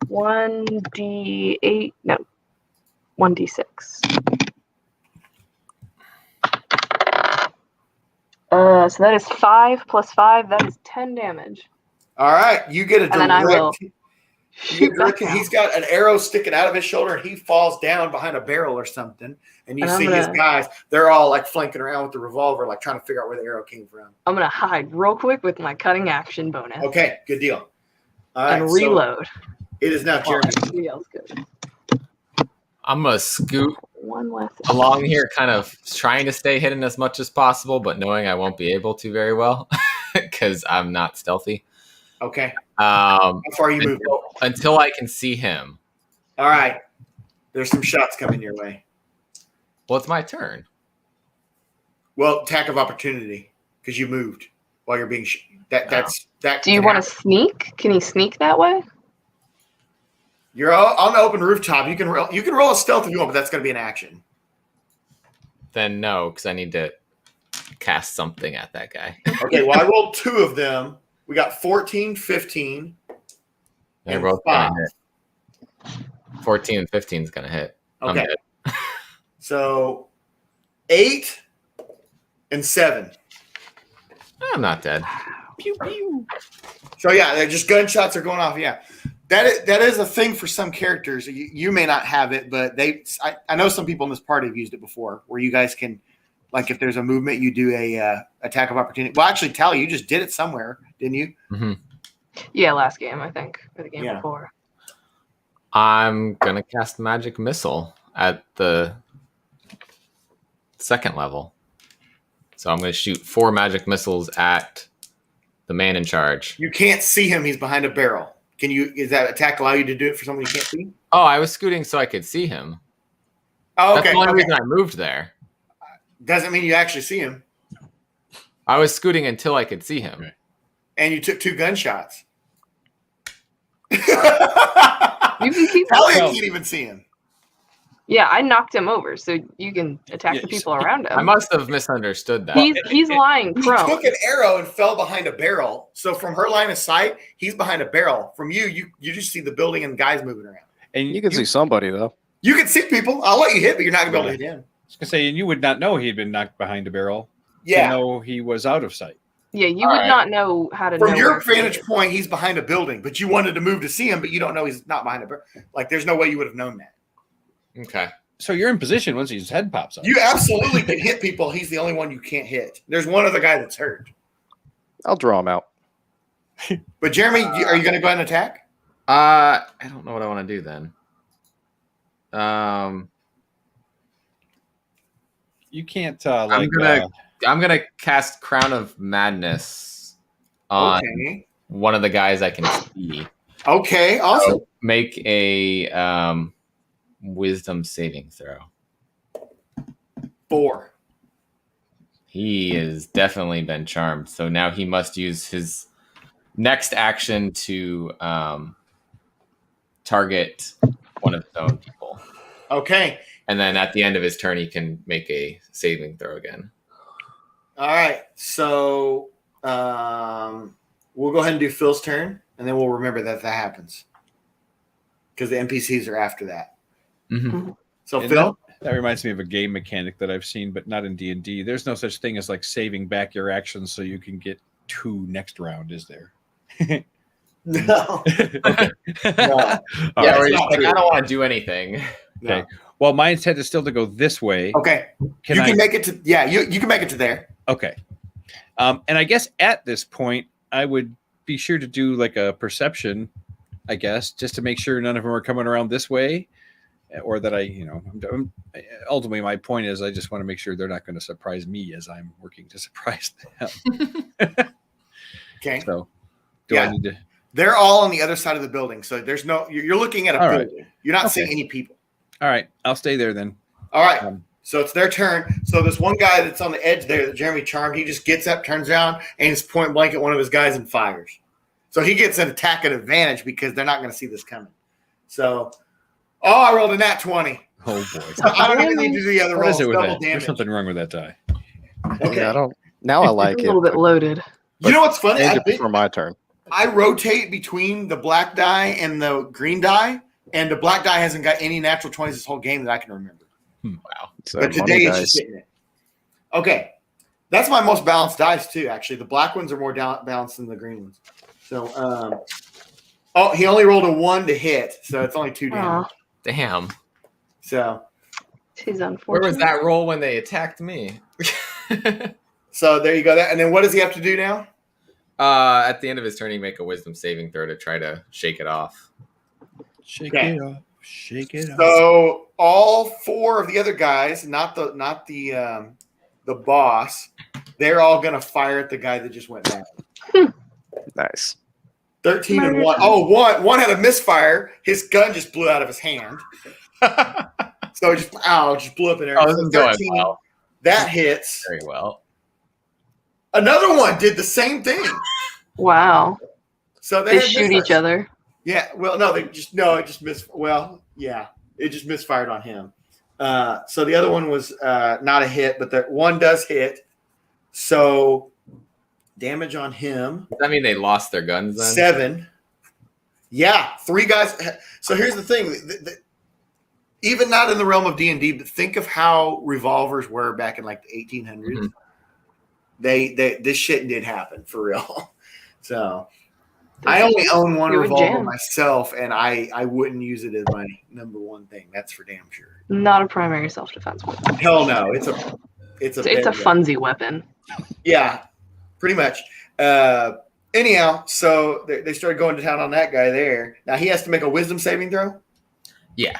1d8, no, 1d6. So that is 5 plus 5. That is 10 damage. All right, you get a direct. And then I will He's got an arrow sticking out of his shoulder, and he falls down behind a barrel or something. And you see his guys; they're all like flanking around with the revolver, like trying to figure out where the arrow came from. I'm gonna hide real quick with my cutting action bonus. Okay, good deal. All and right, reload. So it is now Jeremy. I'm gonna scoot One less along here, kind of trying to stay hidden as much as possible, but knowing I won't be able to very well because I'm not stealthy. Okay. How far are you moving? Until I can see him. All right. There's some shots coming your way. Well, it's my turn. Well, attack of opportunity because you moved while you're being. That. Do you want to sneak? Can he sneak that way? You're on the open rooftop. You can roll a stealth if you want, but that's going to be an action. Then no, because I need to cast something at that guy. Okay. Well, I rolled 2 of them. We got 14, 15. They're both gonna hit. 14 and 15 is gonna hit. Okay. So 8 and 7. I'm not dead. Pew pew. So yeah, they're just gunshots are going off. Yeah, that is a thing for some characters. You may not have it, but I know some people in this party have used it before, where you guys can, like, if there's a movement, you do a attack of opportunity. Well, actually, Tally, you just did it somewhere, didn't you? Mm-hmm. Yeah, last game, I think, or the game before. I'm gonna cast magic missile at the 2nd level. So I'm gonna shoot 4 magic missiles at the man in charge. You can't see him; he's behind a barrel. Is that attack allow you to do it for someone you can't see? Oh, I was scooting so I could see him. Oh, okay. That's the only reason I moved there. Doesn't mean you actually see him. I was scooting until I could see him. Okay. And you took 2 gunshots. You can keep Elliot can't even see him. Yeah, I knocked him over, so you can attack the people around him. I must have misunderstood that. He's lying prone. He took an arrow and fell behind a barrel. So from her line of sight, he's behind a barrel. From you just see the building and guys moving around. And you can see somebody though. You can see people. I'll let you hit, but you're not gonna be able to hit him. I was gonna say, and you would not know he had been knocked behind a barrel. Yeah. To know he was out of sight. Yeah, you would not know how to. From your vantage point, he's behind a building, but you wanted to move to see him, but you don't know he's not behind a barrel. Like, there's no way you would have known that. Okay. So you're in position once his head pops up. You absolutely can hit people. He's the only one you can't hit. There's one other guy that's hurt. I'll draw him out. But Jeremy, are you going to go ahead and attack? I don't know what I want to do then. You can't. I'm gonna cast Crown of Madness on one of the guys I can see. Okay, awesome. So make a Wisdom saving throw. 4. He has definitely been charmed, so now he must use his next action to target one of his own people. Okay. And then at the end of his turn, he can make a saving throw again. All right. So we'll go ahead and do Phil's turn, and then we'll remember that happens. Because the NPCs are after that. Mm-hmm. So and Phil? That reminds me of a game mechanic that I've seen, but not in D&D. There's no such thing as like saving back your actions so you can get 2 next round, is there? No. Okay. No. Yeah, like, I don't want to do anything. Okay. No. Well, my intent is still to go this way. Okay. You can make it to you can make it to there. Okay. And I guess at this point, I would be sure to do like a perception, I guess, just to make sure none of them are coming around this way, or that ultimately my point is I just want to make sure they're not going to surprise me as I'm working to surprise them. Okay. So I need to? They're all on the other side of the building, so there's no. You're looking at a building. Right. You're not seeing any people. All right, I'll stay there then. All right. So it's their turn. So this one guy that's on the edge there that Jeremy charmed, he just gets up, turns around, and is point blank at one of his guys and fires. So he gets an attack at advantage because they're not going to see this coming. So, I rolled a nat 20. Oh boy! So I don't even need to do the other What rolls. is it with Double that? There's damage. something wrong with that die. Okay. Yeah, I don't. Now I like a it. little bit loaded. You know what's funny? Change it before my turn. I rotate between the black die and the green die, and the black die hasn't got any natural 20s this whole game that I can remember. Wow. So But today it's just hitting it. Okay. That's my most balanced dice, too, actually. The black ones are more balanced than the green ones. So, he only rolled a 1 to hit, so it's only 2 damage. Damn. So, She's unfortunate. Where was that roll when they attacked me? so there you go. And then what does he have to do now? At the end of his turn, he make a wisdom saving throw to try to shake it off. Shake it off. Shake it off. So all 4 of the other guys, not the boss, they're all gonna fire at the guy that just went down. Nice. 13 and 1. Oh, one had a misfire. His gun just blew out of his hand. So it just blew up in there. Oh, this is going well. That hits. Very well. Another one did the same thing. Wow. So they shoot each other. Yeah. Well, no, it just missed. Well, yeah, it just misfired on him. So the other one was not a hit, but that one does hit. So damage on him. Does that mean they lost their guns then? 7. Yeah, 3 guys. So here's the thing. Even not in the realm of D&D, but think of how revolvers were back in like the 1800s. Mm-hmm. This shit did happen for real. So I only own one revolver myself, and I wouldn't use it as my number one thing. That's for damn sure. Not a primary self-defense weapon. Hell no. It's a funsy weapon. Yeah, pretty much. Anyhow, so they started going to town on that guy there. Now he has to make a wisdom saving throw. Yeah.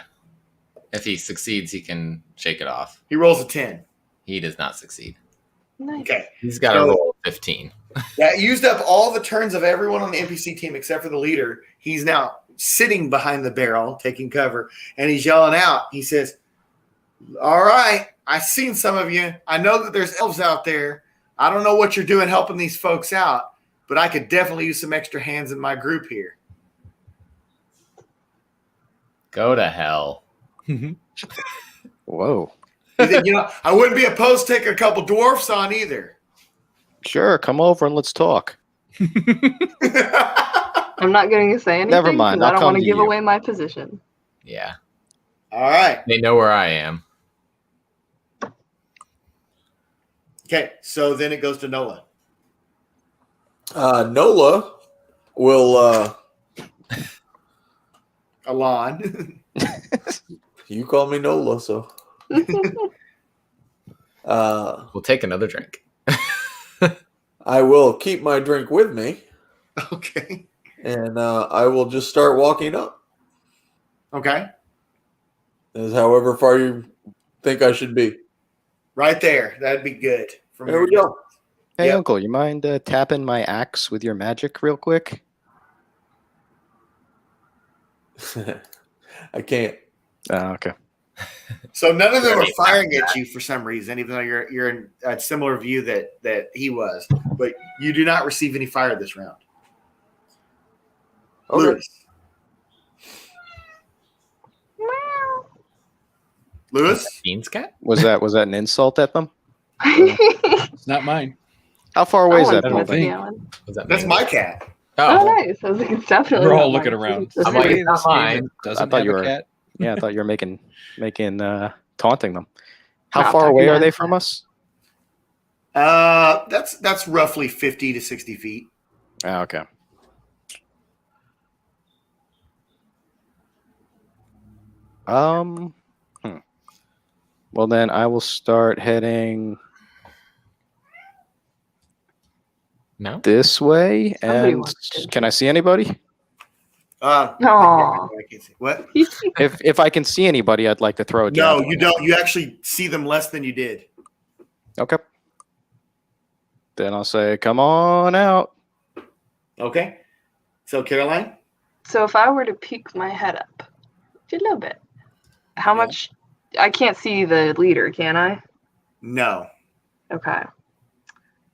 If he succeeds, he can shake it off. He rolls a 10. He does not succeed. Nice. Okay. He's got to roll 15. That used up all the turns of everyone on the NPC team except for the leader. He's now sitting behind the barrel, taking cover, and he's yelling out. He says, "All right, I've seen some of you. I know that there's elves out there. I don't know what you're doing helping these folks out, but I could definitely use some extra hands in my group here." Go to hell. Whoa. He said, I wouldn't be opposed to taking a couple dwarfs on either. Sure, come over and let's talk. I'm not going to say anything. Never mind. I don't want to give away my position. Yeah. All right. They know where I am. Okay, so then it goes to Nola. Nola will Alon. You call me Nola, so we'll take another drink. I will keep my drink with me. Okay. And I will just start walking up. Okay. As however far you think I should be. Right there. That'd be good. There we go. Hey, Uncle, you mind tapping my axe with your magic real quick? I can't. Okay. So none of them are firing at you for some reason, even though you're in a similar view that he was. But you do not receive any fire this round. Okay. Lewis? Beans cat? Was that an insult at them? It's not mine. How far away is that building? That's my cat. Oh, nice. I was like, it's definitely We're all not looking mine. around. That's I'm like, weird. it's not mine. Doesn't I thought have you a were. cat. Yeah, I thought you were making taunting them. How Not far talking away are about they that. from us? That's roughly 50 to 60 feet. Oh, okay. Well, then I will start heading this way. Somebody And wants to- can I see anybody? Aw. I can't see. What? If I can see anybody, I'd like to throw a No, javelin. you don't. You actually see them less than you did. Okay. Then I'll say, "Come on out." Okay. So, Caroline? So if I were to peek my head up just a little bit, how much? I can't see the leader, can I? No. Okay.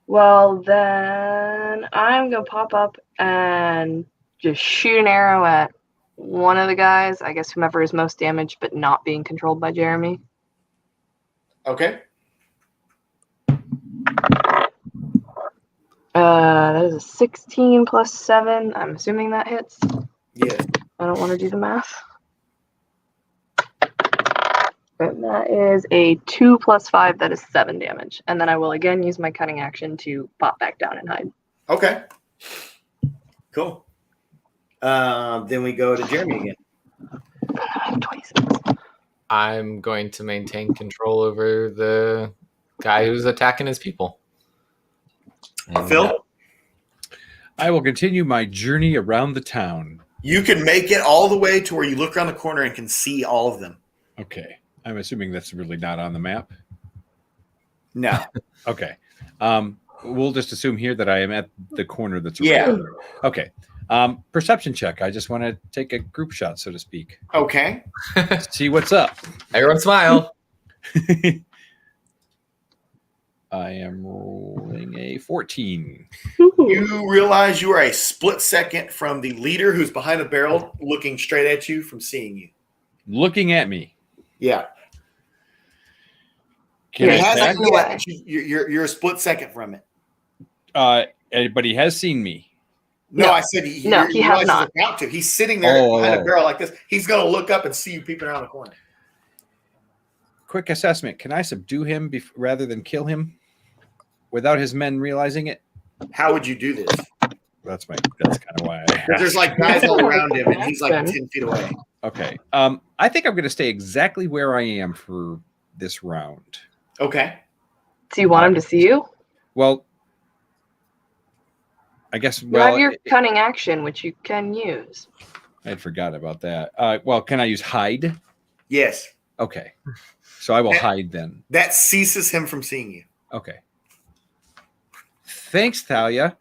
Well, then I'm going to pop up and just shoot an arrow at one of the guys. I guess whomever is most damaged, but not being controlled by Jeremy. Okay. That is a 16 plus 7. I'm assuming that hits. Yes. I don't want to do the math. And that is a 2 plus 5. That is 7 damage. And then I will again use my cutting action to pop back down and hide. Okay. Cool. Then we go to Jeremy again. 26. I'm going to maintain control over the guy who's attacking his people. Phil? I will continue my journey around the town. You can make it all the way to where you look around the corner and can see all of them. Okay. I'm assuming that's really not on the map. No. Okay. We'll just assume here that I am at the corner that's Yeah. right there. Okay. Perception check. I just want to take a group shot, so to speak. Okay. See what's up. Everyone smile. I am rolling a 14. You realize you are a split second from the leader who's behind a barrel looking straight at you from seeing you. Looking at me. Yeah. Can I It hasn't attack? yet, but you're a split second from it. But he has seen me. No, I said he has not. About to. He's sitting there behind a barrel like this. He's going to look up and see you peeping around the corner. Quick assessment. Can I subdue him rather than kill him without his men realizing it? How would you do this? That's kind of why. There's like guys all around him, and he's like 10 feet away. Okay. I think I'm going to stay exactly where I am for this round. Okay. Do you want him to see you? Well, I guess. You have your cunning action, which you can use. I had forgot about that. Well, can I use hide? Yes. Okay. So I will hide then. That ceases him from seeing you. Okay. Thanks, Talia.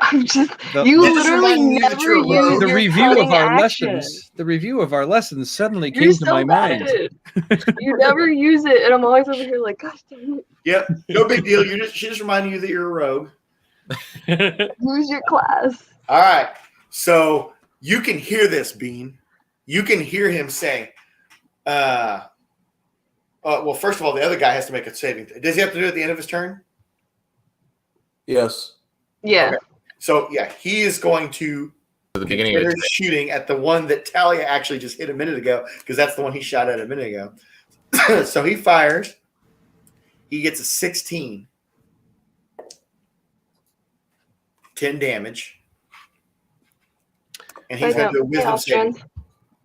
I'm just you literally never use the your review of our action. lessons. The review of our lessons suddenly You're came to so my bad mind. at it. You never use it, and I'm always over here like, gosh dang it. Yep. No big deal. She just reminding you that you're a rogue. Use your class. All right. So you can hear this, Bean. You can hear him saying, well, first of all, the other guy has to make a saving. Does he have to do it at the end of his turn? Yes. Yeah. Okay. So, yeah, he is going to the beginning of his shooting at the one that Talia actually just hit a minute ago, because that's the one he shot at a minute ago. So he fires. He gets a 16. 10 damage. And he's going to do a wisdom saving.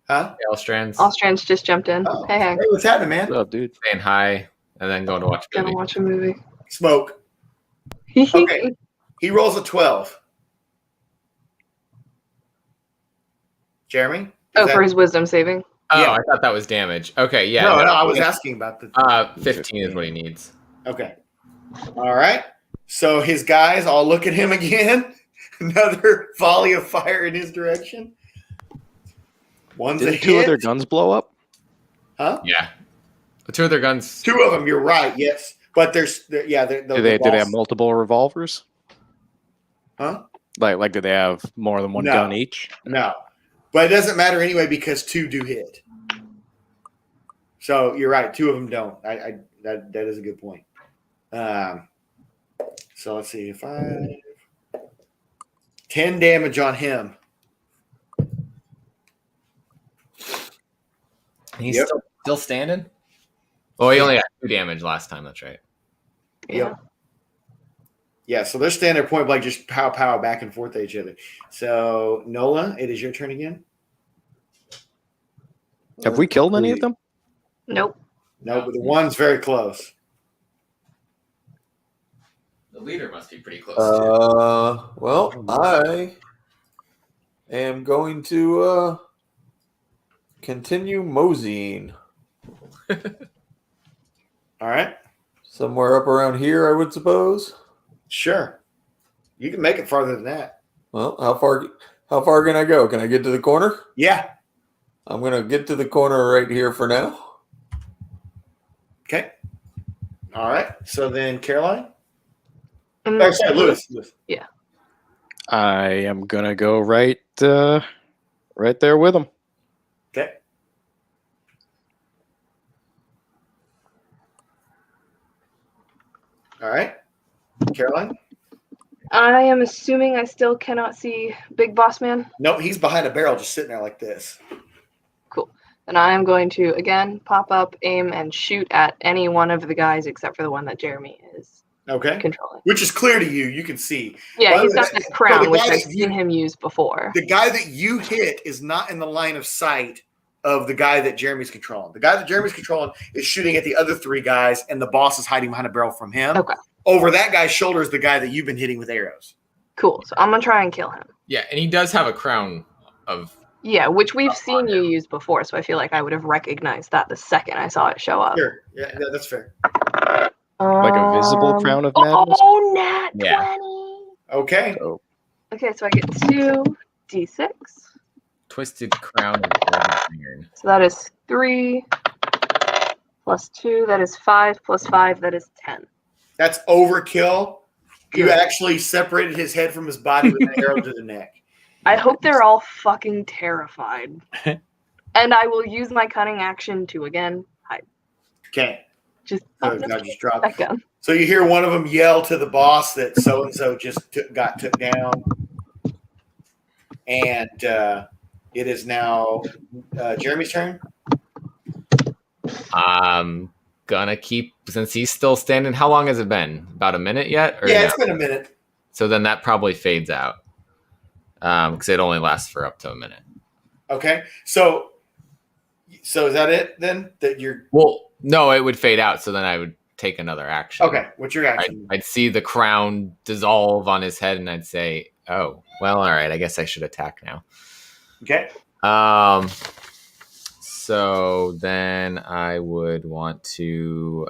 Huh? Allstrands just jumped in. Oh. Hey. Hey, what's happening, man? What's up, dude? Saying hi and then going to watch a movie. Gonna watch a movie. Smoke. Okay. He rolls a 12. Jeremy? For his wisdom saving. Oh, Yeah. I thought that was damage. Okay, yeah. No, I was asking about the 15 is what he needs. Okay. All right. So his guys all look at him again. Another volley of fire in his direction. One's a Did two of hit. their guns blow up? Huh? Yeah. The two of their guns. Two of them, you're right, yes. But do they have multiple revolvers? Huh? Like do they have more than one No. gun each? No. But it doesn't matter anyway because two do hit. So you're right, two of them don't. That is a good point. So let's see, 10 damage on him. He's still standing? Oh, he only got 2 damage last time. That's right. Yeah. Yeah, so they're standing there point blank, just pow back and forth at each other. So Nola, it is your turn again. Have we killed any of them? Nope. No, but the one's very close. The leader must be pretty close. Well, I am going to continue moseying. All right. Somewhere up around here, I would suppose. Sure. You can make it farther than that. Well, how far can I go? Can I get to the corner? Yeah. I'm going to get to the corner right here for now. Okay. All right. So then Caroline? And Oh, sorry, Lewis. Yeah. I am gonna go right there with him. Okay. All right. Caroline? I am assuming I still cannot see Big Boss Man. No, he's behind a barrel just sitting there like this. Cool. Then I am going to, again, pop up, aim, and shoot at any one of the guys except for the one that Jeremy is controlling. Which is clear to you. You can see. Yeah, he's got that crown, which I've seen him use before. The guy that you hit is not in the line of sight of the guy that Jeremy's controlling. The guy that Jeremy's controlling is shooting at the other three guys, and the boss is hiding behind a barrel from him. Okay. Over that guy's shoulder is the guy that you've been hitting with arrows. Cool. So I'm going to try and kill him. Yeah, and he does have a crown of... Yeah, which we've seen you use before, so I feel like I would have recognized that the second I saw it show up. Sure. Yeah, that's fair. Like a visible crown of madness? Oh, nat 20. Yeah. Okay. Okay, so I get 2d6. Twisted crown of golden iron. So that is 3 plus 2, that is 5 plus 5, that is 10. That's overkill. You actually separated his head from his body with an arrow to the neck. I hope they're all fucking terrified. And I will use my cunning action to, again, hide. Okay. Just, God, just drop. Back down. So you hear one of them yell to the boss that so-and-so just got took down. And it is now Jeremy's turn. I'm gonna keep, since he's still standing. How long has it been? About a minute yet? Or Yeah, no? it's been a minute. So then that probably fades out. Because it only lasts for up to a minute. Okay. So is that it then? That you're... Well, no, it would fade out. So then I would take another action. Okay. What's your action? I'd see the crown dissolve on his head, and I'd say, "Oh, well, all right. I guess I should attack now." Okay. So then I would want to.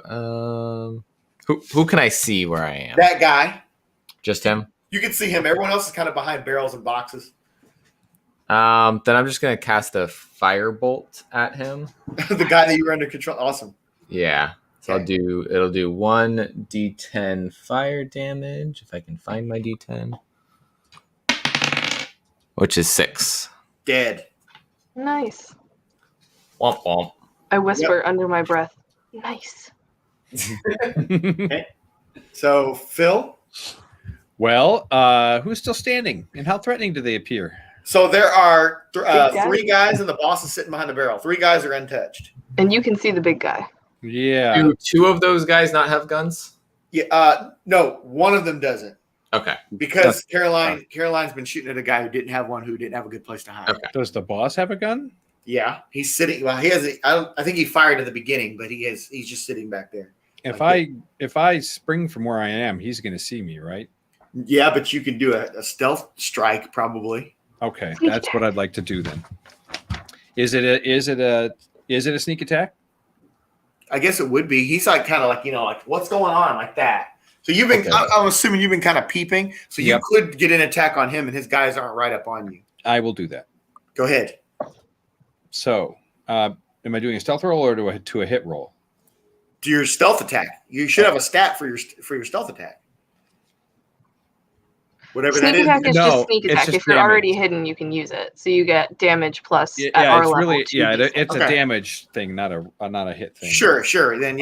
Who can I see where I am? That guy. Just him. You can see him. Everyone else is kind of behind barrels and boxes. Then I'm just gonna cast a firebolt at him. The guy that you were under control. Awesome. Yeah. So it'll do 1d10 fire damage if I can find my d10, which is 6. Dead. Nice. Womp womp. I whisper under my breath. Nice. Okay. So Phil. Well, who's still standing, and how threatening do they appear? So there are 3 guys, and the boss is sitting behind the barrel. 3 guys are untouched. And you can see the big guy. Yeah. Do 2 of those guys not have guns? Yeah. No, one of them doesn't. Okay. Because Caroline's been shooting at a guy who didn't have one, who didn't have a good place to hide. Okay. Does the boss have a gun? Yeah, he's sitting. Well, he has. I think he fired at the beginning, but he's just sitting back there. If I spring from where I am, he's going to see me, right? Yeah, but you can do a stealth strike probably. Okay, that's what I'd like to do then. Is it a sneak attack? I guess it would be. He's like kind of like, like what's going on like that. So you've been. Okay. I'm assuming you've been kind of peeping. So you could get an attack on him, and his guys aren't right up on you. I will do that. Go ahead. So, am I doing a stealth roll or to a hit roll? To your stealth attack. You should have a stat for your stealth attack. Whatever sneak that is. attack is just sneak attack. If you're already hidden, you can use it. So you get damage plus it's level. Really, it's a damage thing, not a hit thing. Sure. Then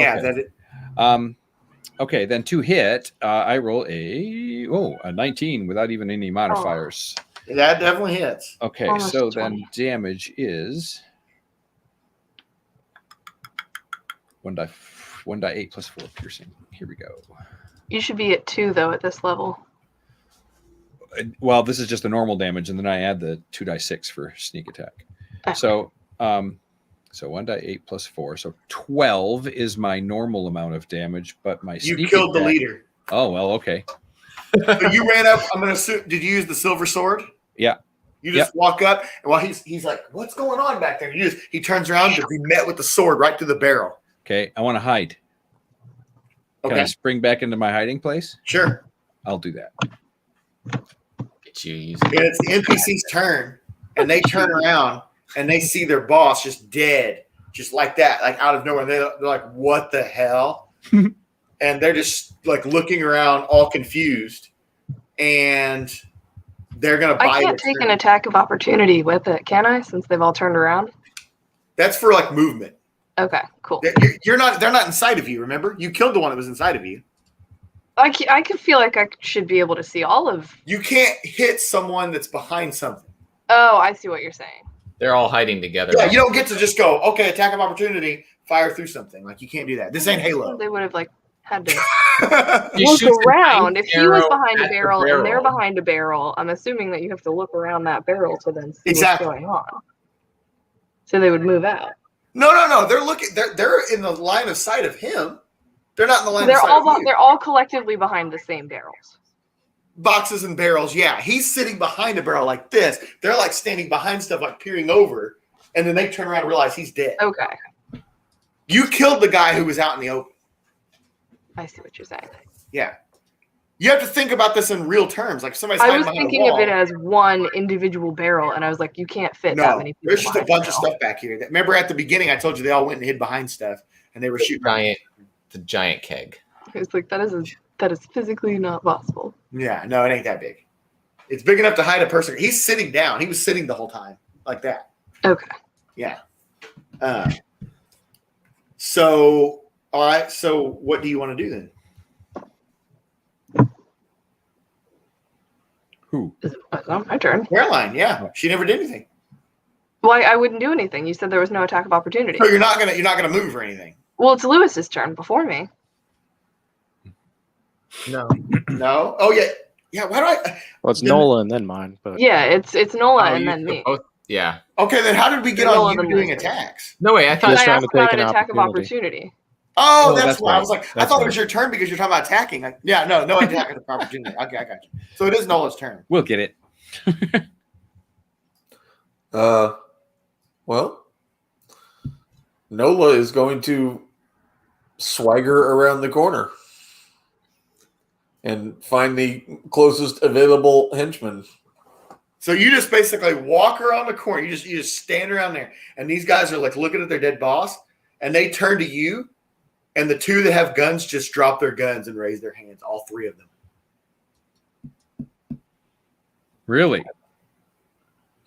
okay, then to hit, I roll a 19 without even any modifiers. That definitely hits. Okay, Almost so 20. then damage is 1d8 plus 4 piercing. Here we go. You should be at 2 though at this level. Well, this is just the normal damage, and then I add the 2d6 for sneak attack. Okay. So 1d8 plus 4, so 12 is my normal amount of damage. But my you killed the leader. Oh well, okay. So you ran up. I'm gonna assume. Did you use the silver sword? Yeah. You just walk up, and while he's like, "What's going on back there?" He turns around to be met with the sword right to the barrel. Okay, I want to hide. Okay. Can I spring back into my hiding place? Sure. I'll do that. It's the NPC's turn, and they turn around and they see their boss just dead, just like that, like out of nowhere. They're like, "What the hell?" And they're just like looking around, all confused. And they're going to buy I can't take an attack of opportunity with it, can I? Since they've all turned around. That's for like movement. Okay, cool. You're not. They're not inside of you. Remember, you killed the one that was inside of you. I could feel like I should be able to see all of. You can't hit someone that's behind something. Oh, I see what you're saying. They're all hiding together. Yeah, you don't get to just go, okay, attack of opportunity, fire through something. Like, you can't do that. This ain't Halo. They would have like had to look around. If he was behind a barrel and they're behind a barrel, I'm assuming that you have to look around that barrel to then see what's going on. So they would move out. No. They're looking. They're in the line of sight of him. They're not in the line of sight of you. They're all collectively behind the same barrels. Boxes and barrels, yeah. He's sitting behind a barrel like this. They're like standing behind stuff, like peering over, and then they turn around and realize he's dead. Okay. You killed the guy who was out in the open. I see what you're saying. Yeah. You have to think about this in real terms. Like, somebody's I hiding was behind thinking a wall. of it as one individual barrel, and I was like, you can't fit that many people. There's just a behind bunch of stuff back here. Remember at the beginning, I told you they all went and hid behind stuff, and they were shooting. The giant keg. It's like that is physically not possible. Yeah, no, it ain't that big. It's big enough to hide a person. He's sitting down. He was sitting the whole time like that. Okay. Yeah. So, all right. So, what do you want to do then? Who? It's my turn. Caroline, yeah. She never did anything. Well, I wouldn't do anything. You said there was no attack of opportunity. So you're not gonna move or anything. Well, it's Lewis's turn before me. No. No. Oh yeah. Yeah. Why do I? Well, it's Nola and then mine. But Yeah, it's Nola and then me. Yeah. Okay, then how did we get Nola on you and doing Lisa. attacks? No way. I thought I asked about an attack of opportunity. Oh, Oh, that's that's why I right. was like, I That's thought it right. was your turn because you're talking about attacking. No attack of opportunity. Okay, I got you. So it is Nola's turn. We'll get it. Well, Nola is going to swagger around the corner and find the closest available henchman. So you just basically walk around the corner. You just stand around there, and these guys are like looking at their dead boss, and they turn to you, and the two that have guns just drop their guns and raise their hands. All three of them. Really?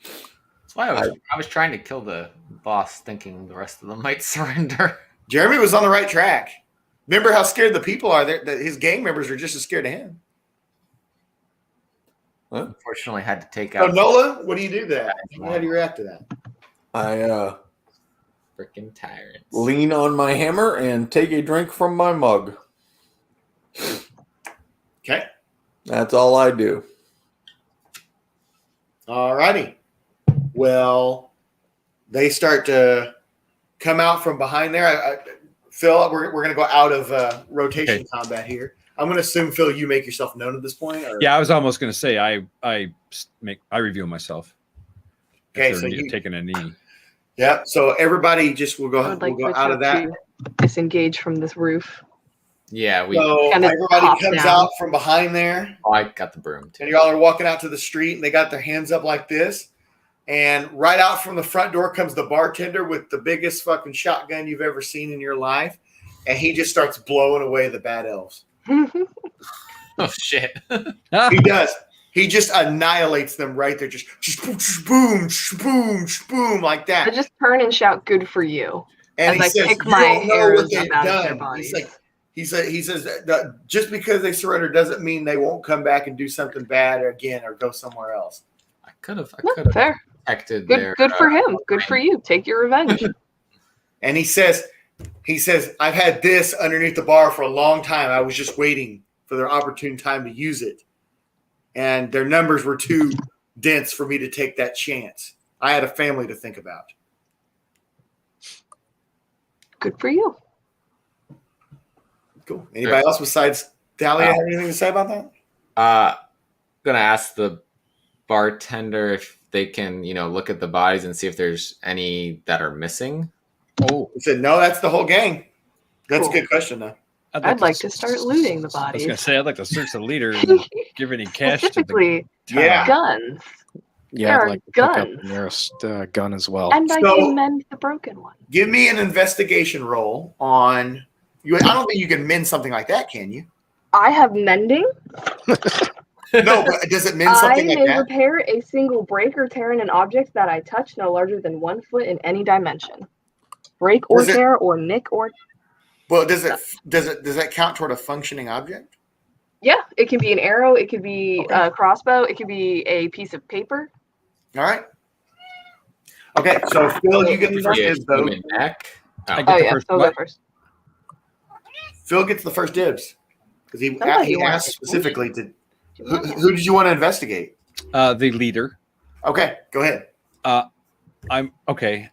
That's why I was trying to kill the boss, thinking the rest of them might surrender. Jeremy was on the right track. Remember how scared the people are? His gang members are just as scared of him. Huh? Unfortunately, had to take So out. Nola, what do you do to that? How do you react to that? I Freaking tyrants. lean on my hammer and take a drink from my mug. Okay. That's all I do. All righty. Well, they start to come out from behind there. Phil, we're going to go out of rotation combat here. I'm going to assume, Phil, you make yourself known at this point. Or? Yeah, I was almost going to say I reveal myself. Okay, If so they're you taking a knee. Yeah. So everybody just will go. I would like We'll go out of that. to disengage from this roof. Yeah, we. So Kinda everybody hop comes down. out from behind there, Oh, I got the broom too. and y'all are walking out to the street, and they got their hands up like this. And right out from the front door comes the bartender with the biggest fucking shotgun you've ever seen in your life, and he just starts blowing away the bad elves. Oh shit! He does. He just annihilates them right there. Just boom, boom, boom, like that. I just turn and shout, "Good for you!" And as he I says, pick "You my don't know arrows what they've up out of their done." bodies. He's like, he says that just because they surrender doesn't mean they won't come back and do something bad again or go somewhere else. I could have Fair. protected Good. their. Good for him. Good for you. Take your revenge. And he says, I've had this underneath the bar for a long time. I was just waiting for their opportune time to use it. And their numbers were too dense for me to take that chance. I had a family to think about. Good for you. Cool. Anybody else besides Dahlia have anything to say about that? Gonna ask the bartender if they can, look at the bodies and see if there's any that are missing. Oh, He said, no, that's the whole gang. That's Cool. a good question, though. I'd like to start looting the I was going to bodies. say I'd like to search the leader and give any cash to the Specifically, Yeah. guns. yeah, There I'd are like to pick up guns. the nearest gun as well. And I So- can mend the broken one. Give me an investigation roll on you. I don't think you can mend something like that, can you? I have mending. No, but does it mean I something may like that? repair a single break or tear in an object that I touch no larger than 1 foot in any dimension. Break or Does it- tear or nick or Well, does that count toward a functioning object? yeah, it can be an arrow, it could be a crossbow, it could be a piece of paper. All right. Okay, so Phil, you get the first Yeah, dibs, though. human neck. I Oh, get the yeah, first Phil what? go first. Phil gets the first dibs because he Somebody wants asked to- specifically to who did you want to investigate? The leader. Okay, go ahead. I'm okay.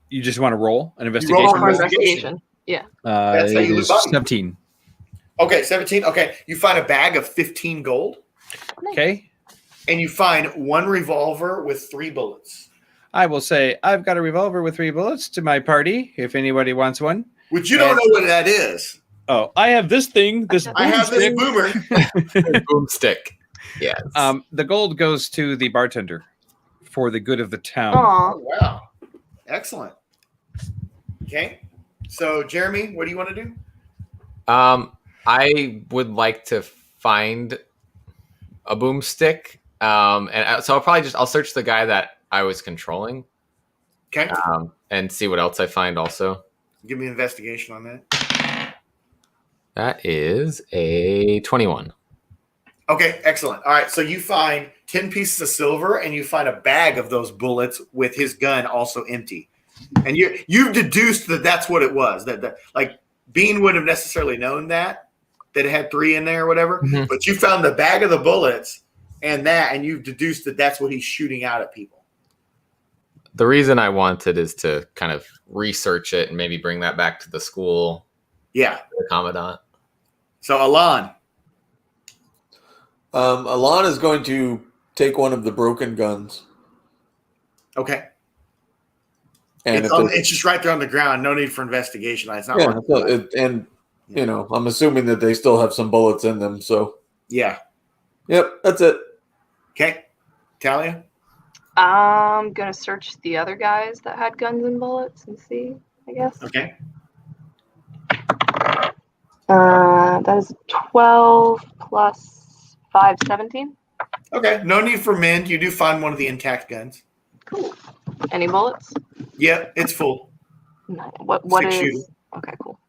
You just want to roll an You investigation? roll For investigation. investigation. Yeah. That's how It you is lose body. 17. Okay, 17. Okay, you find a bag of 15 gold, Okay. and you find one revolver with 3 bullets. I will say I've got a revolver with 3 bullets to my party. If anybody wants one. Which you don't know what that is. Oh, I have this thing. This I have this boomstick. boomer. Boomstick. Yes. The gold goes to the bartender for the good of the town. Aw. Oh, wow. Excellent. Okay. So, Jeremy, what do you want to do? I would like to find a boomstick. So I'll search the guy that I was controlling. Okay. And see what else I find also. Give me an investigation on that. That is a 21. Okay, excellent. All right, so you find 10 pieces of silver and you find a bag of those bullets with his gun also empty. And you've deduced that that's what it was. That like Bean wouldn't have necessarily known that it had 3 in there or whatever, but you found the bag of the bullets and you've deduced that that's what he's shooting out at people. The reason I wanted is to kind of research it and maybe bring that back to the school. Yeah. The commandant. So Alon. Alon is going to take one of the broken guns. Okay. And It's just right there on the ground. No need for investigation. It's not. yeah, working. you know, I'm assuming that they still have some bullets in them. So Yeah. yep, that's it. Okay. Talia. I'm gonna search the other guys that had guns and bullets and see, I guess. Okay. That is 12 plus 5, 17. Okay. No need for mend. You do find one of the intact guns. Cool. Any bullets? Yep, it's full. No. What 6 is? shooter. Okay, cool.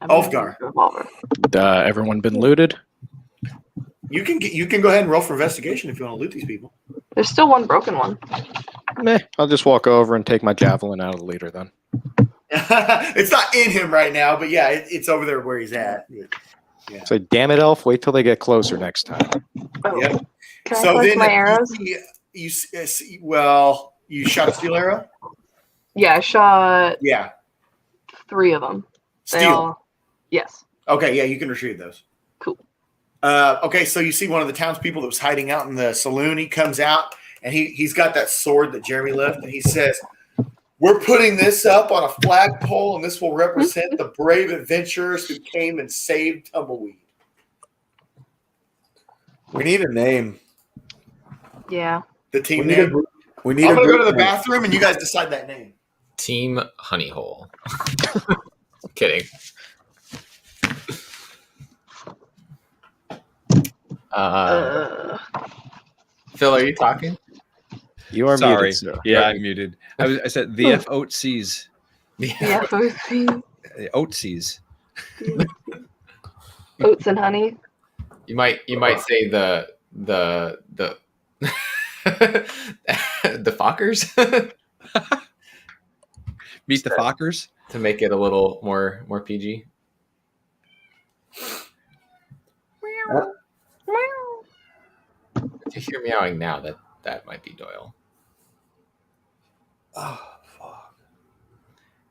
Ulfgar. Revolver. Everyone been looted? You can go ahead and roll for investigation if you want to loot these people. There's still one broken one. Meh. I'll just walk over and take my javelin out of the leader then. It's not in him right now, but yeah, it's over there where he's at. Yeah. Say, damn it, Elf! Wait till they get closer next time. Oh. Yep. Can I So collect then my arrows? you shot a steel arrow. Yeah, I shot Yeah. 3 of them. Steel. Yes. Okay, yeah, you can retrieve those. Cool. Okay, so you see one of the townspeople that was hiding out in the saloon. He comes out and he's got that sword that Jeremy left, and he says, "We're putting this up on a flagpole, and this will represent the brave adventurers who came and saved Tumbleweed." We need a name. Yeah. The team We need name. We need I'm a gonna go to group the name. bathroom, and you guys decide that name. Team Honeyhole. Kidding. Phil, are you talking? You are Sorry. muted, sir. Yeah, I'm muted. I said the F Oatsies. Yeah, Oatsies. Oats and honey. You might say the the Fockers Meet the Fockers to make it a little more PG. If you hear meowing now, that might be Doyle. Oh, fuck.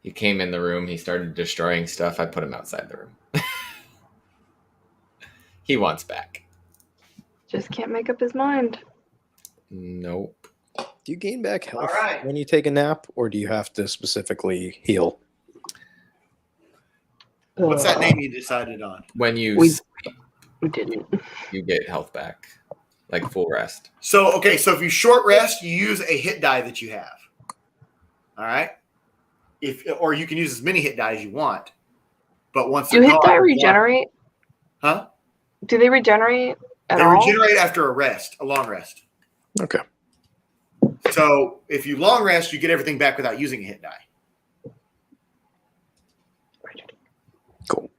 He came in the room. He started destroying stuff. I put him outside the room. He wants back. Just can't make up his mind. Nope. Do you gain back health All right. when you take a nap, or do you have to specifically heal? What's that name you decided on? When you We sleep, didn't. you get health back, like full rest. So if you short rest, you use a hit die that you have. All right. Or you can use as many hit die as you want. But once Do they're hit gone, die regenerate? Huh? Do they regenerate They regenerate after a long rest. Okay. So if you long rest, you get everything back without using a hit die. Cool.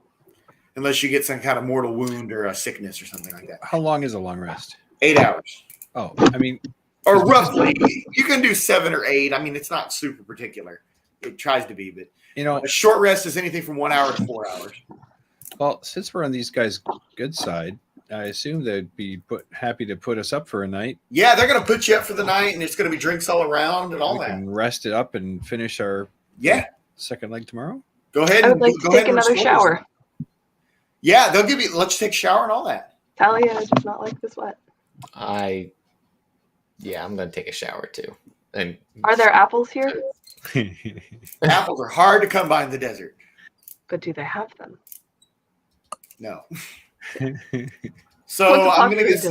Unless you get some kind of mortal wound or a sickness or something like that. How long is a long rest? 8 hours. Oh, I mean, or roughly, you can do 7 or 8. I mean, it's not super particular. It tries to be, but a short rest is anything from 1 hour to 4 hours. Well, since we're on these guys' good side, I assume they'd be happy to put us up for a night. Yeah, they're going to put you up for the night, and it's going to be drinks all around and all that. Can rest it up and finish our second leg tomorrow. Go ahead. I would like to take another shower. Yeah, they'll give you. Let's take a shower and all that. Talia does not like the sweat. I'm gonna take a shower too. And Are there apples here? Apples are hard to come by in the desert. But do they have them? No. So I'm gonna get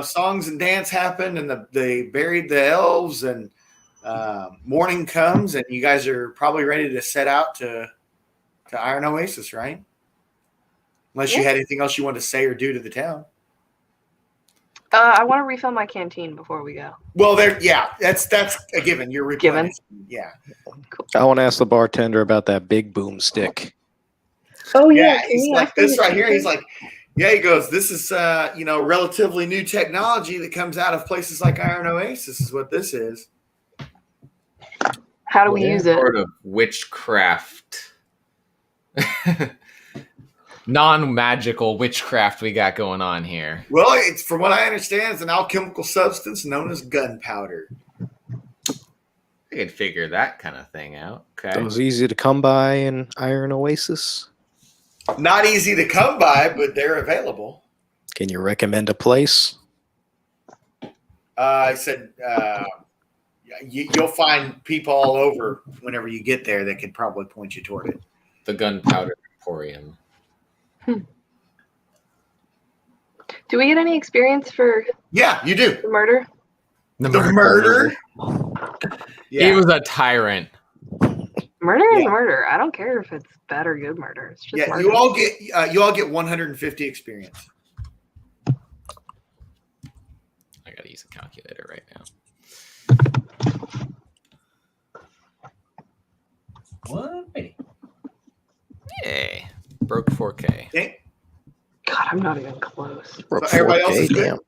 songs and dance happen, and they buried the elves, and morning comes, and you guys are probably ready to set out to Iron Oasis, right? Unless you had anything else you wanted to say or do to the town. I want to refill my canteen before we go. Well, that's a given. You're replenishing. Yeah. Cool. I want to ask the bartender about that big boomstick. Oh yeah, he's like this right here. He's like, he goes, this is relatively new technology that comes out of places like Iron Oasis. Is what this is. How do we use it? Sort of witchcraft, non-magical witchcraft we got going on here. Well, it's from what I understand, it's an alchemical substance known as gunpowder. I could figure that kind of thing out. Okay. Those easy to come by in Iron Oasis? Not easy to come by, but they're available. Can you recommend a place? I said you'll find people all over whenever you get there that could probably point you toward it. The Gunpowder Emporium. Do we get any experience for? Yeah, you do. The murder. The murder. Yeah. He was a tyrant. Murder is murder. I don't care if it's bad or good murder. It's just murder. You all get 150 experience. I gotta use a calculator right now. 180. Yay. Broke 4K. Okay. God, I'm not even close. So everybody else is good?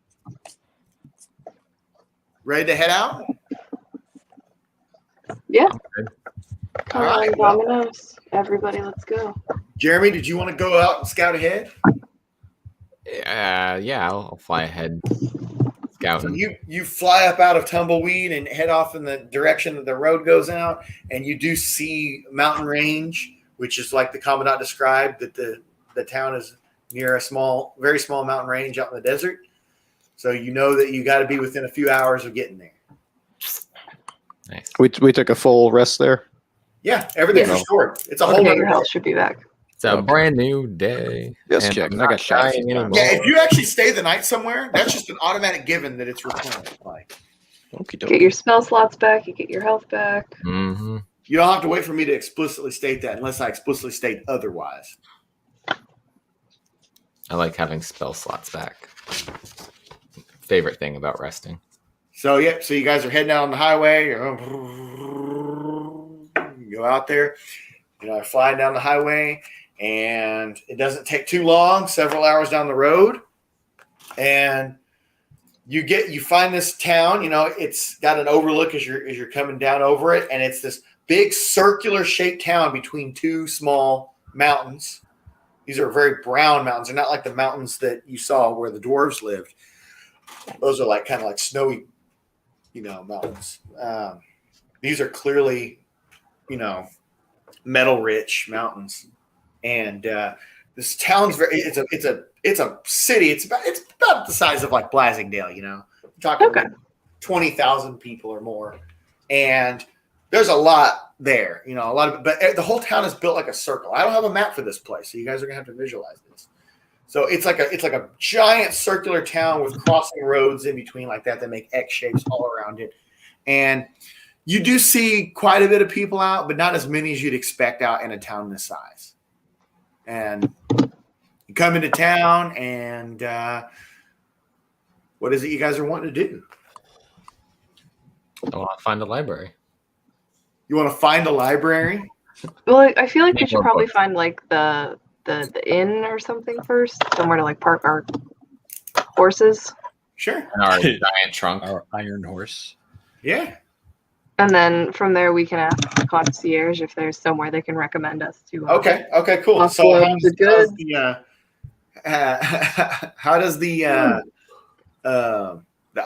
Ready to head out? Yeah. All right. Dominoes. Everybody, let's go. Jeremy, did you want to go out and scout ahead? Yeah, I'll fly ahead. Scouting. So you fly up out of Tumbleweed and head off in the direction that the road goes out, and you do see mountain range, which is like the commandant described, that the town is near a very small mountain range out in the desert. So you know that you got to be within a few hours of getting there. Nice. We took a full rest there. Yeah, everything's restored. It's a whole your health should be back. It's a brand new day. Yes, and check. I'm I got not shot. dying anymore. Yeah, if you actually stay the night somewhere, that's just an automatic given that it's replenished. Like, Get your spell slots back. You get your health back. Mm-hmm. You don't have to wait for me to explicitly state that unless I explicitly state otherwise. I like having spell slots back. Favorite thing about resting. So you guys are heading out on the highway. You go out there, flying down the highway, and it doesn't take too long, several hours down the road, and you find this town. It's got an overlook as you're coming down over it, and it's this big circular shaped town between two small mountains. These are very brown mountains. They're not like the mountains that you saw where the dwarves lived. Those are kind of like snowy, mountains. These are clearly, metal rich mountains. And this town's it's a city. It's about the size of like Blasingdale, We're talking 20,000 people or more. And there's a lot there, a lot of, but the whole town is built like a circle. I don't have a map for this place, so you guys are gonna have to visualize this. So it's like a giant circular town with crossing roads in between like that make X shapes all around it. And you do see quite a bit of people out, but not as many as you'd expect out in a town this size. And You come into town, and what is it you guys are wanting to do? I want to find a library. You want to find a library? Well, I feel like we Need should more probably books. find like the inn or something first, somewhere to like park our horses, Sure. And our giant trunk. Our iron horse. Yeah. and then from there we can ask the concierge if there's somewhere they can recommend us to. Okay. Okay. Cool. So offload the goods. how does the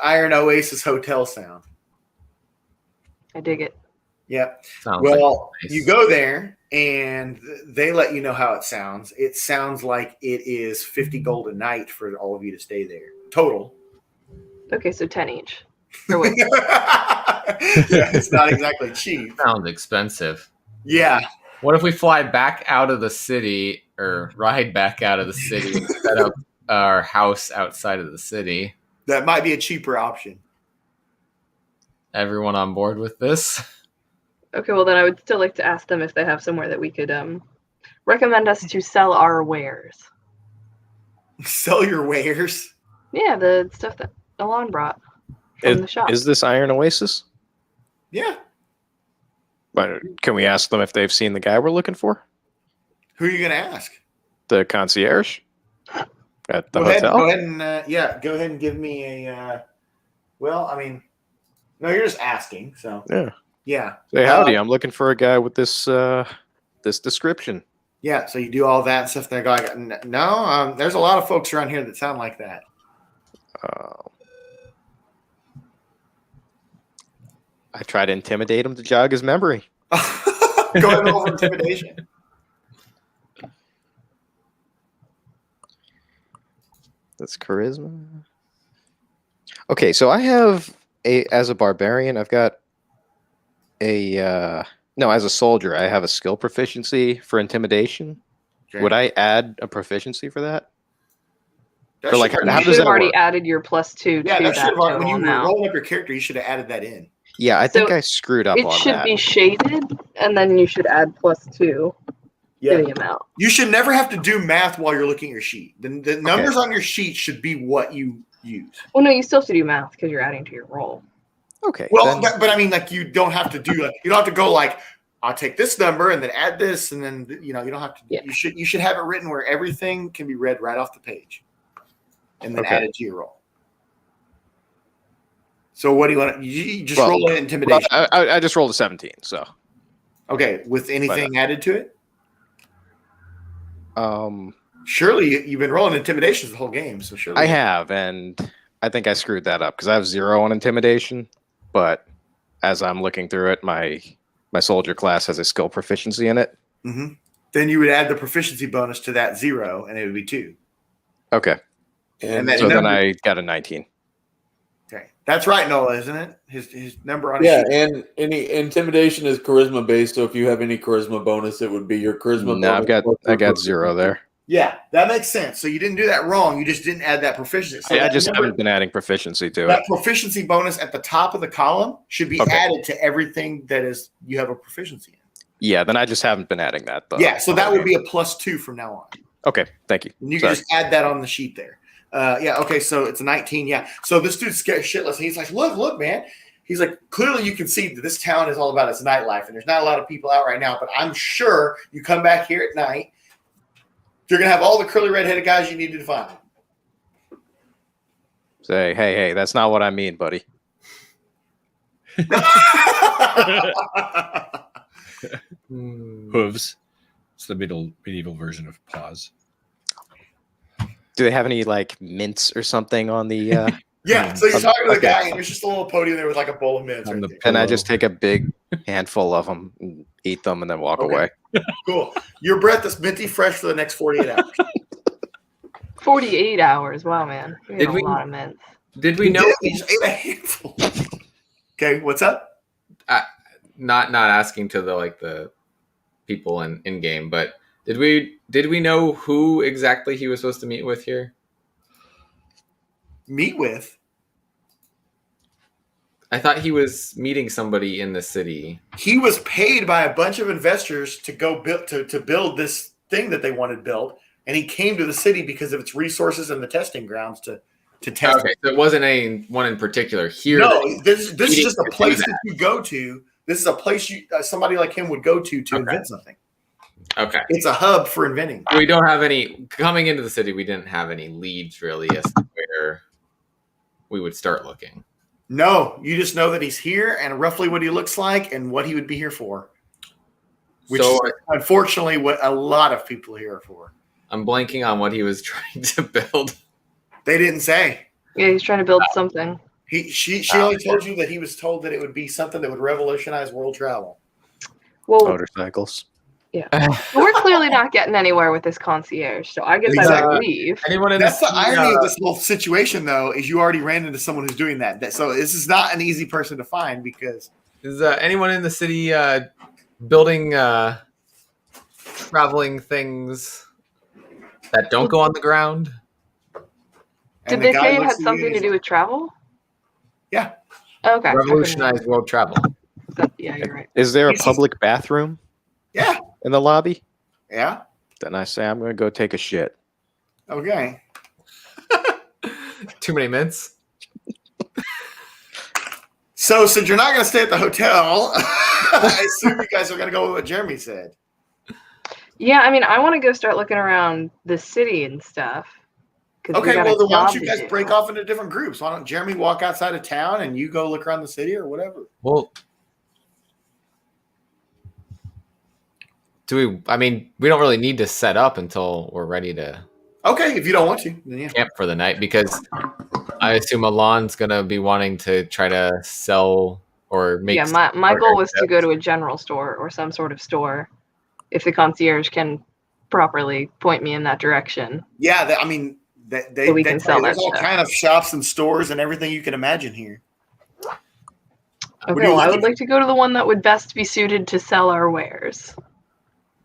Iron Oasis Hotel sound? I dig it. Yeah. Sounds Well, nice. you go there and they let you know how it sounds. It sounds like it is 50 gold a night for all of you to stay there. Total. Okay, so 10 each. Or wait, Yeah, it's not exactly cheap. Sounds expensive. Yeah. What if we fly back out of the city or ride back out of the city and set up our house outside of the city? That might be a cheaper option. Everyone on board with this? okay, well then I would still like to ask them if they have somewhere that we could recommend us to sell our wares. Sell your wares? Yeah, the stuff that Alon brought from the shop. Is this Iron Oasis? Yeah. But can we ask them if they've seen the guy we're looking for? Who are you going to ask? The concierge at the Go ahead, hotel? go ahead and go ahead and give me a. No, you're just asking. So Yeah. yeah. Say howdy. I'm looking for a guy with this this description. Yeah. So you do all that and stuff. There, go. No, there's a lot of folks around here that sound like that. I try to intimidate him to jog his memory. Go ahead and roll for intimidation. That's charisma. Okay, so I have as a barbarian, I've got as a soldier, I have a skill proficiency for intimidation. Okay. Would I add a proficiency for that? That Or like, should- how You does should have that already work? added your +2 Yeah, to that that should have when total you were now. rolling up your character, you should have added that in. Yeah, I think So I screwed up It on should that. be shaded, and then you should add +2 Yeah. to the amount. You should never have to do math while you're looking at your sheet. The numbers on your sheet should be what you use. Well, no, you still have to do math because you're adding to your roll. Okay. Well, but I mean, like, you don't have to do like you don't have to go like I'll take this number and then add this and then you don't have to. Yeah. You should have it written where everything can be read right off the page, and then Okay. add it to your roll. So what do you want? You just Well, roll an intimidation. Well, I just rolled a 17, so. Okay, with anything added to it? Surely you've been rolling intimidations the whole game, so surely I have, and I think I screwed that up because I have 0 on intimidation. But as I'm looking through it, my soldier class has a skill proficiency in it. Mm-hmm. Then you would add the proficiency bonus to that 0, and it would be 2. Okay. And that so then number- I got a 19. Okay, that's right, Nola, isn't it? His number on Yeah, his sheet. and any intimidation is charisma based. So if you have any charisma bonus, it would be your charisma. No, bonus. I got 0 there. Yeah, that makes sense. So you didn't do that wrong. You just didn't add that proficiency. So I that just number- haven't been adding proficiency to that it. proficiency bonus at the top of the column should be Okay. added to everything that is you have a proficiency in. Yeah, then I just haven't been adding that though. Yeah, so that would be a +2 from now on. Okay, thank you. And you Sorry. can just add that on the sheet there. Yeah, okay, so it's a 19. Yeah. So this dude's scared shitless. And he's like, look, man. He's like, clearly you can see that this town is all about its nightlife, and there's not a lot of people out right now, but I'm sure you come back here at night, you're going to have all the curly red-headed guys you need to find. Say, hey, that's not what I mean, buddy. Hooves. It's the medieval version of paws. Do they have any like mints or something on the? Yeah, so you're talking to the Okay. guy, and there's just a little podium there with like a bowl of mints. Right there. And I just take a big handful of them, and eat them, and then walk Okay. away. Cool. Your breath is minty fresh for the next 48 hours. 48 hours. Wow, man. You Did ate we- a lot of mints. Did we know? He just ate a handful. Okay, what's up? Not asking to the people in game, but did we know who exactly he was supposed to meet with here? Meet with? I thought he was meeting somebody in the city. He was paid by a bunch of investors to go build to build this thing that they wanted built, and he came to the city because of its resources and the testing grounds to test. Okay, so it wasn't any one in particular here. No, this is just a place that you go to. This is a place somebody like him would go to invent something. Okay. It's a hub for inventing. We don't have any coming into the city. We didn't have any leads really as to where we would start looking. No, you just know that he's here and roughly what he looks like and what he would be here for. Which So- is unfortunately what a lot of people here are for. I'm blanking on what he was trying to build. They didn't say. Yeah, he's trying to build something. She only told you that he was told that it would be something that would revolutionize world travel. Well, Motorcycles. yeah. We're clearly not getting anywhere with this concierge, so I guess I would leave. That's the irony of this whole situation, though, is you already ran into someone who's doing that. So this is not an easy person to find because Is anyone in the city building traveling things that don't go on the ground? Did they say it had something to do with travel? Yeah. Okay. Revolutionize world travel. Yeah, you're right. Is there a public bathroom? Yeah. In the lobby? Yeah. Then I say I'm going to go take a shit. Okay. Too many mints. So since you're not going to stay at the hotel, I assume you guys are going to go with what Jeremy said. Yeah, I mean, I want to go start looking around the city and stuff. 'cause we Okay, got a well, then why job don't you to guys do. break off into different groups? Why don't Jeremy walk outside of town and you go look around the city or whatever? Well, I mean, we don't really need to set up until we're ready to Okay, if you don't want to, then yeah. camp for the night because I assume Alon's going to be wanting to try to sell or make. Yeah, my goal was to go to a general store or some sort of store if the concierge can properly point me in that direction. Yeah, So we can sell there's that all stuff. kind of shops and stores and everything you can imagine here. Okay, well, I would like to go to the one that would best be suited to sell our wares.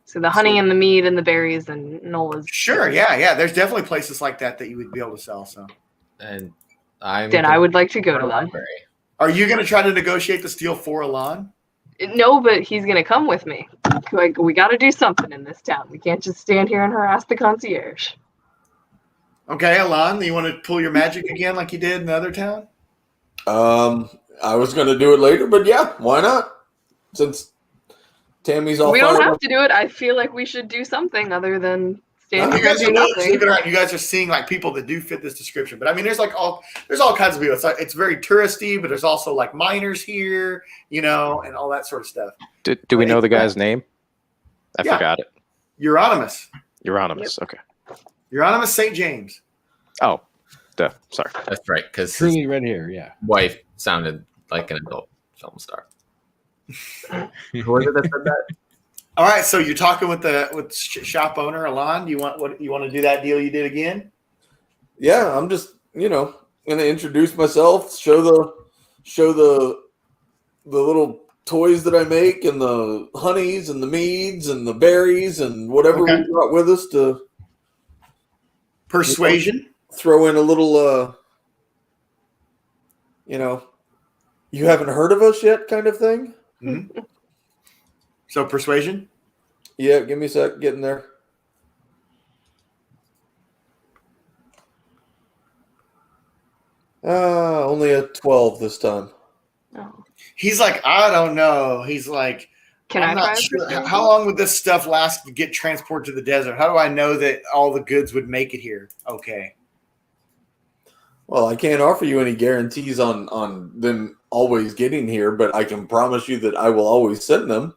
So the honey and the mead and the berries and Nola's. Sure, yeah. There's definitely places like that you would be able to sell. So, and Then I would like to go to them. Are you going to try to negotiate the deal for Alon? No, but he's going to come with me. Like, we got to do something in this town. We can't just stand here and harass the concierge. Okay, Alon, you want to pull your magic again like you did in the other town? I was going to do it later, but yeah, why not? Since Tammy's all We fired don't have up. to do it. I feel like we should do something other than stand You here and guys do are nothing. looking around. You guys are seeing like people that do fit this description. But I mean, there's all kinds of people. It's very touristy, but there's also like miners here, and all that sort of stuff. Do we know the guy's name? I Yeah. forgot it. Euronymous. Euronymous. Okay. Euronymous St. James. Oh, sorry. That's right, because Truly red hair, yeah. wife sounded like an adult film star. Who was it that said that? All right, so you're talking with shop owner Alon. You want to do that deal you did again? Yeah, I'm just going to introduce myself, show the little toys that I make and the honeys and the meads and the berries and whatever Okay. we brought with us to persuasion. Throw in a little, you haven't heard of us yet, kind of thing. Mm-hmm. So persuasion. Yeah, give me a sec. Getting there. Only a 12 this time. He's like, I don't know. He's like, Can I'm I not try sure. persuasion? How long would this stuff last to get transported to the desert? How do I know that all the goods would make it here? Okay. Well, I can't offer you any guarantees on them always getting here, but I can promise you that I will always send them.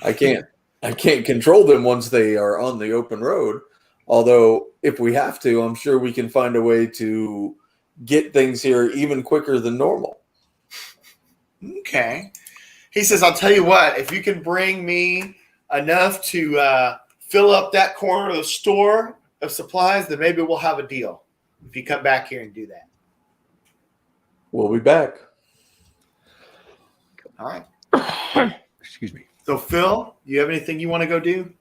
I can't control them once they are on the open road. Although, if we have to, I'm sure we can find a way to get things here even quicker than normal. Okay. He says, I'll tell you what, if you can bring me enough to fill up that corner of the store of supplies, then maybe we'll have a deal. If you come back here and do that. We'll be back. All right. Excuse me. So, Phil, you have anything you want to go do?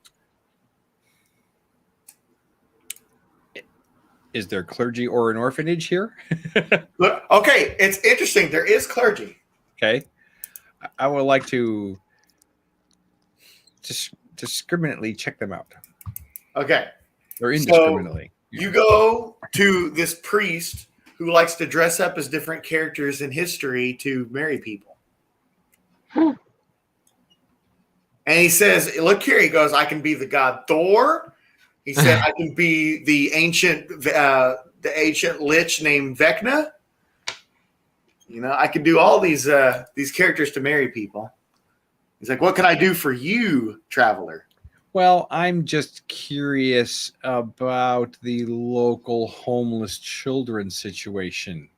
Is there clergy or an orphanage here? Look, okay, it's interesting. There is clergy. I would like to discriminately check them out. Okay. Or indiscriminately. You go to this priest who likes to dress up as different characters in history to marry people. And he says, look here, he goes, I can be the god Thor. He said, I can be the ancient lich named Vecna. You know, I can do all these characters to marry people. He's like, what can I do for you, traveler? Well, I'm just curious about the local homeless children situation.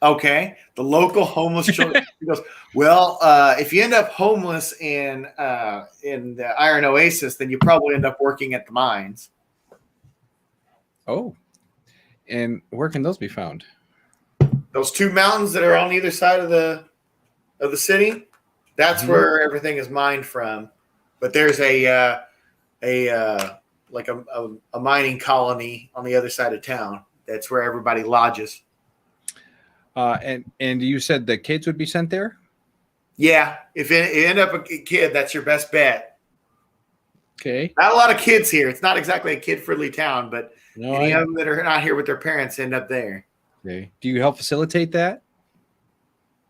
Okay, the local homeless children. He goes, well, if you end up homeless in the Iron Oasis, then you probably end up working at the mines. Oh, and where can those be found? Those two mountains that are on either side of the city. That's where everything is mined from. But there's a mining colony on the other side of town. That's where everybody lodges. And you said the kids would be sent there? Yeah, if you end up a kid, that's your best bet. Okay. Not a lot of kids here. It's not exactly a kid-friendly town, but No, any of them that are not here with their parents end up there. Okay. Do you help facilitate that?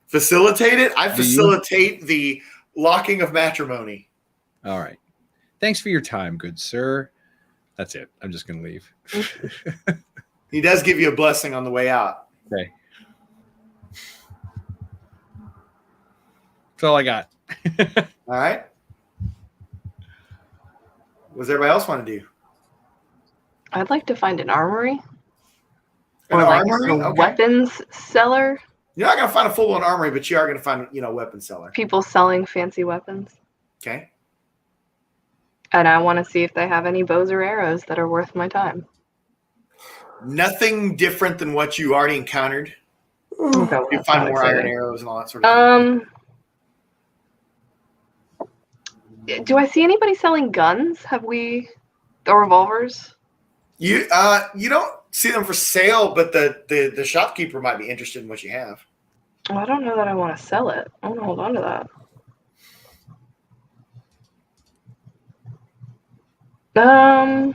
Facilitate it? I facilitate the locking of matrimony. All right. Thanks for your time, good sir. That's it. I'm just going to leave. He does give you a blessing on the way out. Okay. That's all I got. All right. What does everybody else want to do? I'd like to find an armory. An Or like armory? a Okay. weapons seller. You're not going to find a full-on armory, but you are going to find, a weapon seller. People selling fancy weapons. Okay. And I want to see if they have any bows or arrows that are worth my time. Nothing different than what you already encountered. Okay, well, You that's find not more iron exciting. arrows and all that sort of thing. Do I see anybody selling guns? Or revolvers? You don't see them for sale, but the shopkeeper might be interested in what you have. Oh, I don't know that I want to sell it. I want to hold on to that. I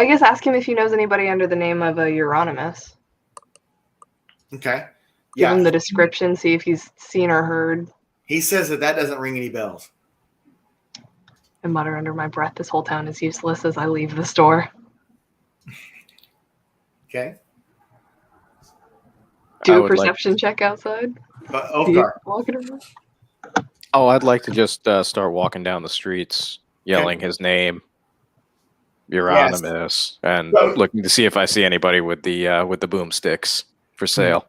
guess ask him if he knows anybody under the name of a Euronymous. Okay. Give Yeah. him the description, see if he's seen or heard. He says that doesn't ring any bells. I mutter under my breath, this whole town is useless as I leave the store. Okay. Do I a would like- perception check outside. Ulfgar. Walking around. Oh, I'd like to just start walking down the streets, yelling his name, Euronymous, and So- looking to see if I see anybody with the boomsticks for sale.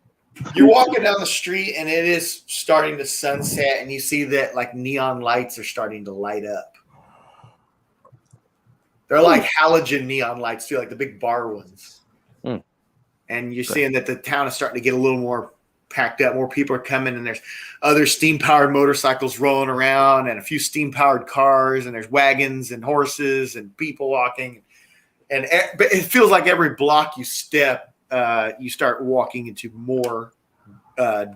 You're walking down the street and it is starting to sunset, and you see that like neon lights are starting to light up. They're like halogen neon lights too, like the big bar ones. Hmm. And you're seeing that the town is starting to get a little more packed up. More people are coming, and there's other steam-powered motorcycles rolling around, and a few steam-powered cars, and there's wagons and horses and people walking. But it feels like every block you step, you start walking into more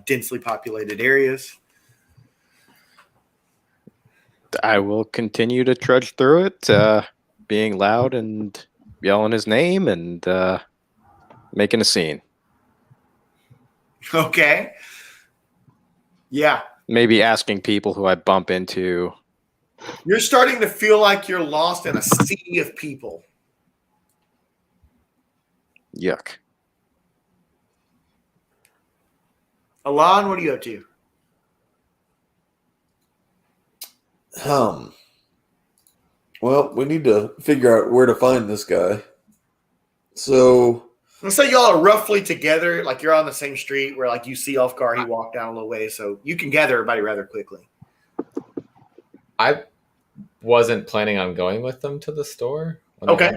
densely populated areas. I will continue to trudge through it, being loud and yelling his name and making a scene. Okay. Yeah. Maybe asking people who I bump into. You're starting to feel like you're lost in a sea of people. Yuck. Alon, what are you up to? Well, we need to figure out where to find this guy. So Let's say y'all are roughly together, like you're on the same street where like you see Ulfgar, he walked down a little way, so you can gather everybody rather quickly. I wasn't planning on going with them to the store. Okay.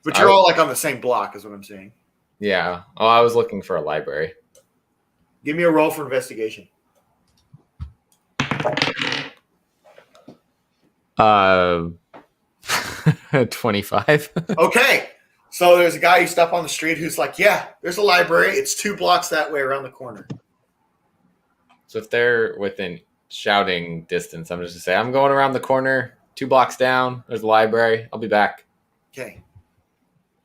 But you're all like on the same block is what I'm saying. Yeah. Oh, I was looking for a library. Give me a roll for investigation. 25. Okay. So there's a guy you stop on the street who's like, yeah, there's a library. It's 2 blocks that way around the corner. So if they're within shouting distance, I'm just going to say, I'm going around the corner. 2 blocks down. There's a library. I'll be back. Okay.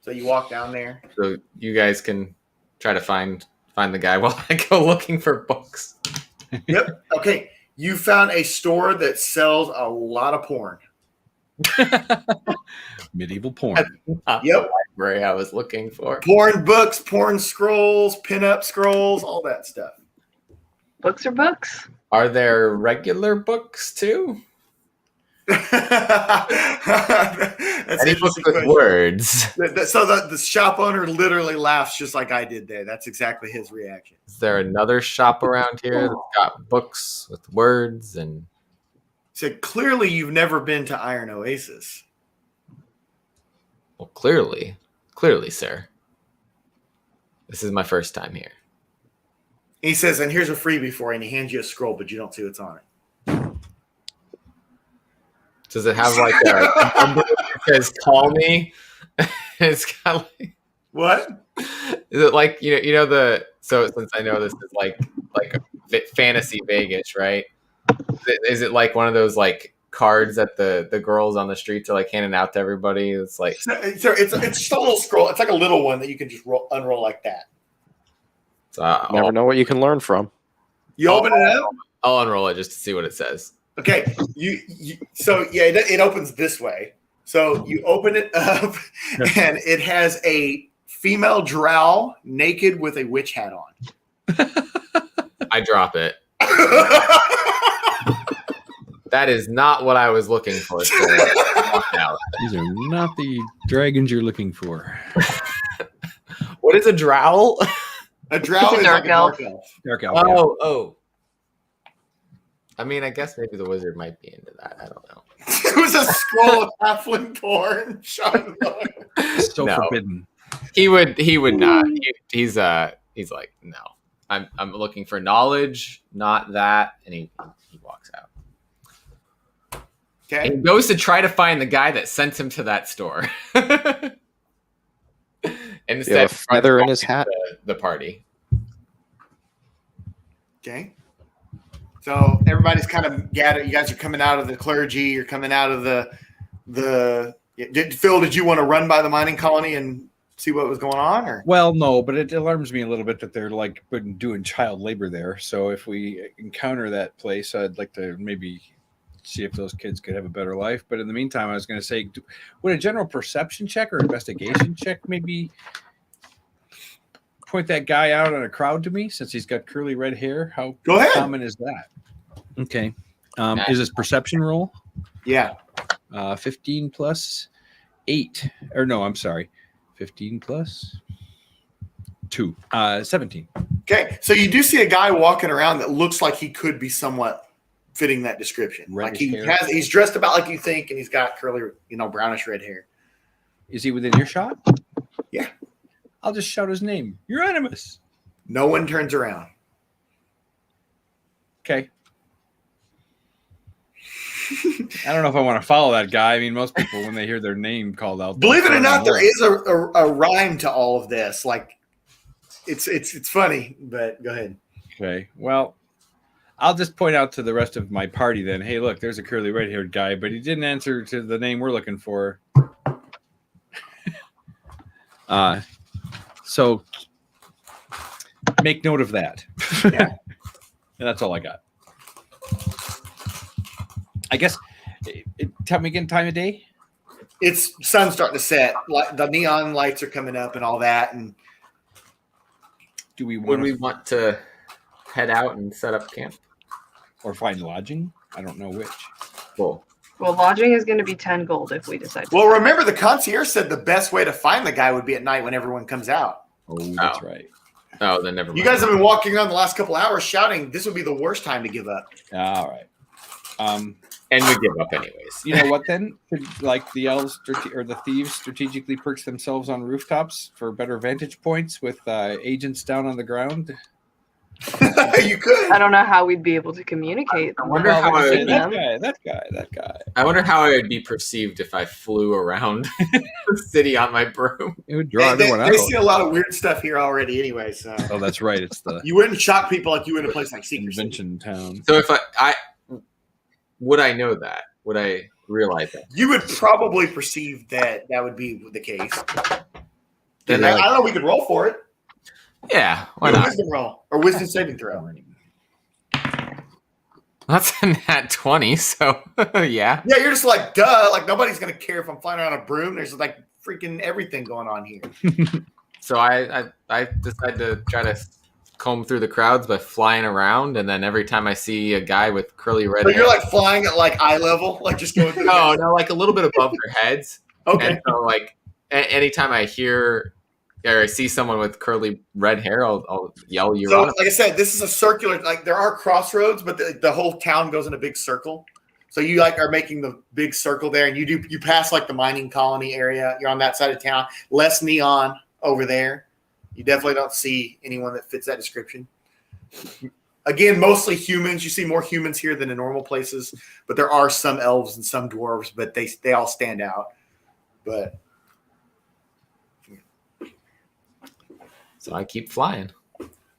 So you walk down there. So you guys can try to find the guy while I go looking for books. Yep. Okay. You found a store that sells a lot of porn. Medieval porn. Not Yep. the library I was looking for. Porn books, porn scrolls, pinup scrolls, all that stuff. Books are books. Are there regular books too? That's Any an books interesting with question. words? So the shop owner literally laughs just like I did there. That's exactly his reaction. Is there another shop around here that's got books with words and? So clearly you've never been to Iron Oasis. Well, clearly, sir. This is my first time here. He says, and here's a freebie for you, and he hands you a scroll, but you don't see what's on it. Does it have like a number that says "call me"? It's kind of like what? Is it like you know the? So since I know this is like a fantasy Vegas, right? Is it like one of those like cards that the girls on the streets are like handing out to everybody? It's like So it's just a little scroll. It's like a little one that you can just unroll like that. So Never know what you can learn from. You open it up. I'll unroll it just to see what it says. Okay, so it opens this way. So you open it up, and it has a female drow naked with a witch hat on. I drop it. That is not what I was looking for. So I walked out. These are not the dragons you're looking for. What is a drow? A drow is like a dark elf. Dark elf. Oh. I mean, I guess maybe the wizard might be into that. I don't know. It was a scroll of halfling porn. So No. forbidden. He would not. He's like, no. I'm looking for knowledge, not that. And he walks out. Okay. And he goes to try to find the guy that sent him to that store. You Instead, have a feather in his hat. the party. Okay. So everybody's kind of gathered. You guys are coming out of the clergy. You're coming out of the. Phil, did you want to run by the mining colony and see what was going on? Or Well, no, but it alarms me a little bit that they're like been doing child labor there. So if we encounter that place, I'd like to maybe see if those kids could have a better life. But in the meantime, I was going to say, would a general perception check or investigation check maybe point that guy out in a crowd to me, since he's got curly red hair? How Go ahead. common is that? Okay. Is this perception roll? Yeah. 15 plus 8. Or no, I'm sorry. 15 plus 2. 17. Okay, so you do see a guy walking around that looks like he could be somewhat fitting that description. Reddish Like hair. he's dressed about like you think, and he's got curly, brownish red hair. Is he within earshot? Yeah. I'll just shout his name. Euronymous. No one turns around. Okay. I don't know if I want to follow that guy. I mean, most people, when they hear their name called out, Believe it or not, there is a rhyme to all of this. Like, it's funny, but go ahead. Okay. Well, I'll just point out to the rest of my party then. Hey, look, there's a curly red-haired guy, but he didn't answer to the name we're looking for. So make note of that. Yeah. And that's all I got. I guess. Tell me again, time of day. It's sun's starting to set. Like the neon lights are coming up and all that. And do we Would we want to head out and set up camp? Or find lodging? I don't know which. Cool. Well, lodging is going to be 10 gold if we decide. Well, remember the concierge said the best way to find the guy would be at night when everyone comes out. Oh, that's right. Oh, then never mind. You guys have been walking around the last couple hours shouting, this would be the worst time to give up. All right. And we give up anyways. You know what then? Could, like the elves or the thieves strategically perch themselves on rooftops for better vantage points with agents down on the ground? You could. I don't know how we'd be able to communicate. I wonder how I would, that guy. I wonder how I would be perceived if I flew around the city on my broom. It would draw everyone out. They see a lot of weird stuff here already anyway, so. Oh, that's right. It's the You wouldn't shock people like you would in a place like Secret convention town. So if I would I know that? would I realize that? You would probably perceive that would be the case. Then I don't know. We could roll for it. Yeah, why Do a not? wisdom roll or wisdom saving throw. That's a nat 20, so yeah. Yeah, you're just like, duh. Like, nobody's going to care if I'm flying around a broom. There's like freaking everything going on here. So I decided to try to comb through the crowds by flying around, and then every time I see a guy with curly red So hair, you're like flying at like eye level, like just going through. no, like a little bit above their heads. Okay. And so like anytime I hear or I see someone with curly red hair, I'll yell you. So, like I said, this is a circular. Like there are crossroads, but the whole town goes in a big circle. So you like are making the big circle there, and you pass like the mining colony area. You're on that side of town. Less neon over there. You definitely don't see anyone that fits that description. Again, mostly humans. You see more humans here than in normal places, but there are some elves and some dwarves, but they all stand out. But so I keep flying.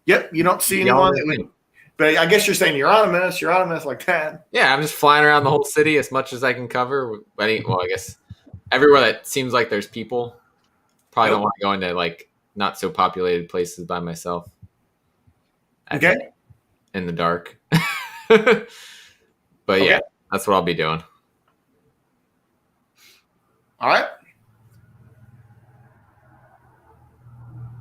Yep, you don't see anyone that would. But I guess you're saying you're on a mess like that. Yeah, I'm just flying around the whole city as much as I can cover. Well, I guess everywhere that seems like there's people. Probably don't want to go into like not so populated places by myself. Okay. In the dark. But yeah, that's what I'll be doing. All right.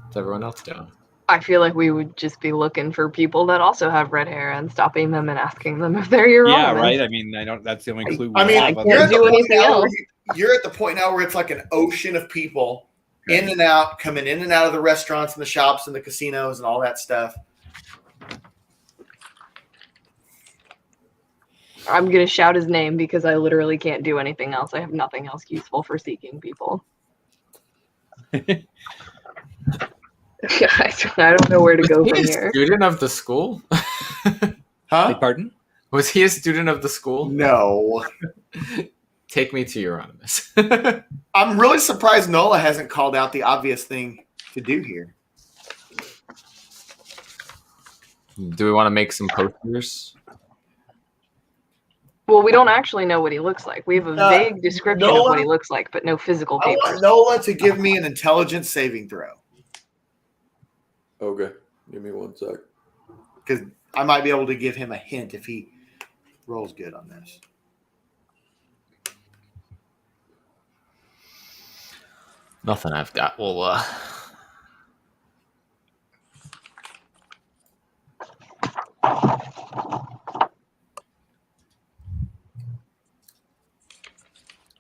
What's everyone else doing? I feel like we would just be looking for people that also have red hair and stopping them and asking them if they're your Yeah, own. right. I mean, I don't. That's the only clue. I mean, I can't do anything else. You're at the point now where it's like an ocean of people in and out, coming in and out of the restaurants and the shops and the casinos and all that stuff. I'm going to shout his name because I literally can't do anything else. I have nothing else useful for seeking people. I don't know where to go Was from he a here. student of the school? Huh? Pardon? Was he a student of the school? No. Take me to Euronymous. I'm really surprised Nola hasn't called out the obvious thing to do here. Do we want to make some posters? Well, we don't actually know what he looks like. We have a vague description of Nola? what he looks like, but no physical I papers. want Nola to give me an intelligence saving throw. Okay, give me 1 sec. Because I might be able to give him a hint if he rolls good on this. Nothing I've got. Well,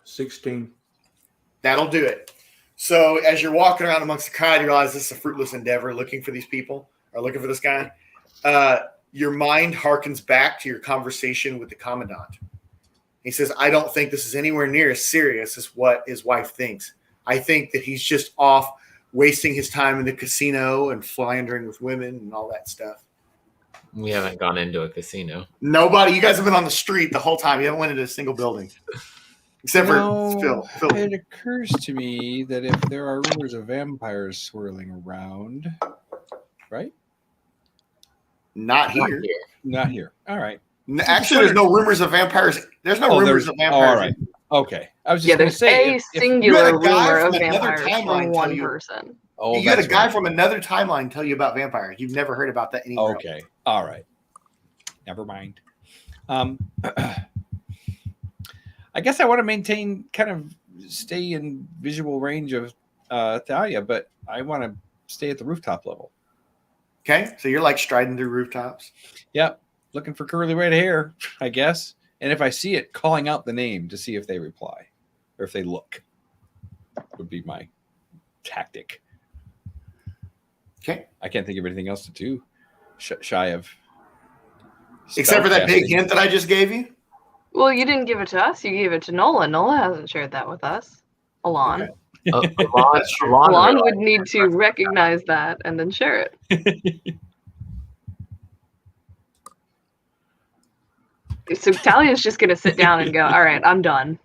16. That'll do it. So as you're walking around amongst the crowd, you realize this is a fruitless endeavor looking for these people or looking for this guy. Your mind harkens back to your conversation with the commandant. He says, I don't think this is anywhere near as serious as what his wife thinks. I think that he's just off wasting his time in the casino and philandering with women and all that stuff. we haven't gone into a casino. Nobody. You guys have been on the street the whole time. You haven't went into a single building. Except for Phil. It occurs to me that if there are rumors of vampires swirling around, right? Not here. Not here. All right. Actually, there's no rumors of vampires. There's no rumors of vampires. all right. Okay. I was just going to there's say. a singular rumor of from another vampires timeline from tell one you- person. Oh, You had a that's guy right. from another timeline tell you about vampires. You've never heard about that anywhere. Okay. All right. Never mind. I guess I want to maintain, kind of stay in visual range of Thalia, but I want to stay at the rooftop level. Okay, so you're like striding through rooftops. Yep. Looking for curly red hair, I guess. And if I see it, calling out the name to see if they reply or if they look would be my tactic. Okay. I can't think of anything else to do shy of. Except for that big spellcasting. hint that I just gave you. Well, you didn't give it to us. You gave it to Nola. Nola hasn't shared that with us. Alon. Alon would need to recognize that and then share it. So Talia's just going to sit down and go, all right, I'm done.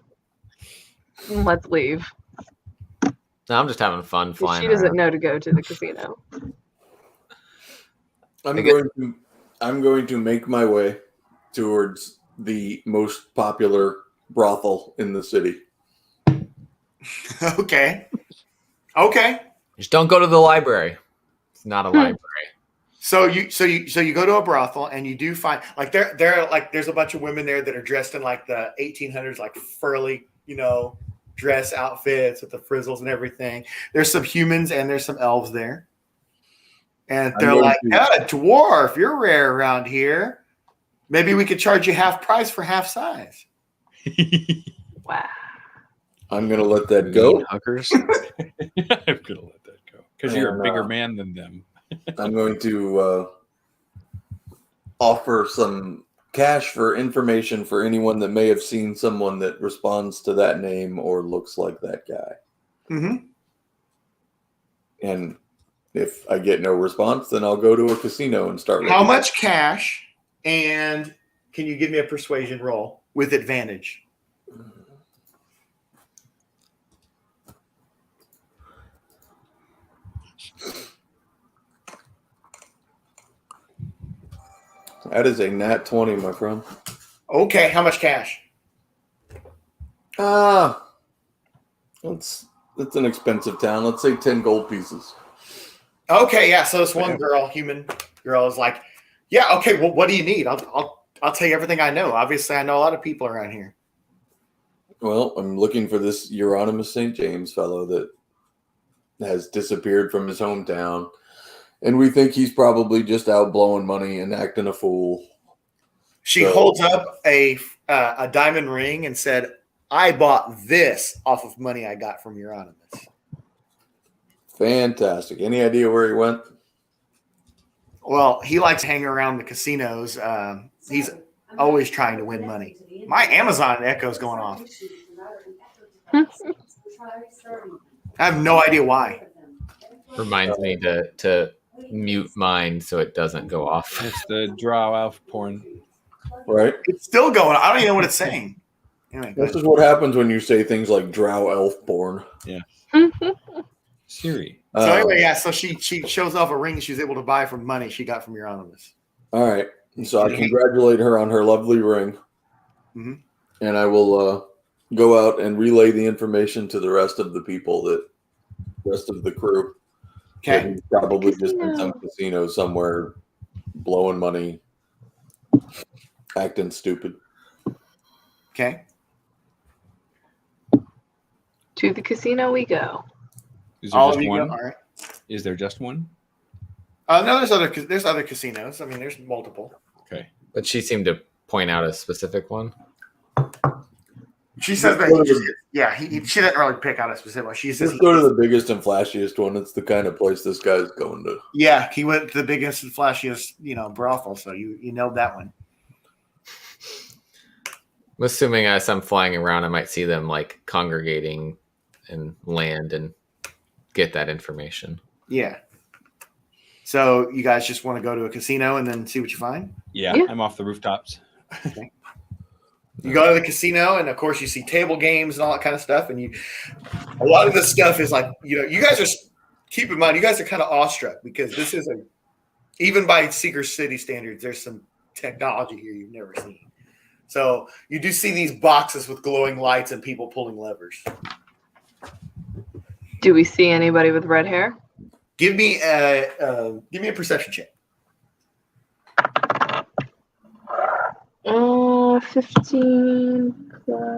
Let's leave. No, I'm just having fun flying. She doesn't around. know to go to the casino. I'm going to make my way towards the most popular brothel in the city. Okay. Just don't go to the library. It's not a library. So you go to a brothel and you do find like there like there's a bunch of women there that are dressed in like the 1800s like furry, dress outfits with the frizzles and everything. There's some humans and there's some elves there. And they're like, dwarf, you're rare around here. Maybe we could charge you half price for half size. Wow. I'm going to let that go. Huggers. I'm going to let that go. Because you're a bigger man than them. I'm going to offer some cash for information for anyone that may have seen someone that responds to that name or looks like that guy. Mm-hmm. And if I get no response, then I'll go to a casino and start. How much cash? And can you give me a persuasion roll with advantage? That is a nat 20, my friend. Okay, how much cash? It's an expensive town. Let's say 10 gold pieces. Okay, yeah. So this one girl, human girl, is like, yeah, okay. Well, what do you need? I'll tell you everything I know. Obviously, I know a lot of people around here. Well, I'm looking for this Euronymous St. James fellow that has disappeared from his hometown. And we think he's probably just out blowing money and acting a fool. She holds up a diamond ring and said, I bought this off of money I got from Euronymous. Fantastic. Any idea where he went? Well, he likes hanging around the casinos. He's always trying to win money. My Amazon echo's going off. I have no idea why. Reminds me to mute mine so it doesn't go off. It's the drow elf porn. Right? It's still going. I don't even know what it's saying. Anyway, this is what happens when you say things like drow elf porn. Yeah. Siri. So anyway, yeah. So she shows off a ring she was able to buy from money she got from Euronymous. All right. So I congratulate her on her lovely ring. Mm-hmm. And I will go out and relay the information to the rest of the people, rest of the crew. Okay. He's probably just in some casino somewhere blowing money, acting stupid. Okay. To the casino we go. Is there All just of you one? go. All right. Is there just one? No, there's other casinos. I mean, there's multiple. Okay. But she seemed to point out a specific one. She says that she didn't really pick out a specific one. She says Let's go to the biggest and flashiest one. It's the kind of place this guy's going to. Yeah, he went to the biggest and flashiest, brothel. So you nailed that one. I'm assuming as I'm flying around, I might see them like congregating and land and get that information. Yeah. So you guys just want to go to a casino and then see what you find? Yeah. I'm off the rooftops. Okay. You go to the casino, and of course you see table games and all that kind of stuff. And a lot of this stuff is like, you guys are, keep in mind, you guys are kind of awestruck because this is even by Seeker City standards, there's some technology here you've never seen. So you do see these boxes with glowing lights and people pulling levers. Do we see anybody with red hair? Give me a perception check. 15 plus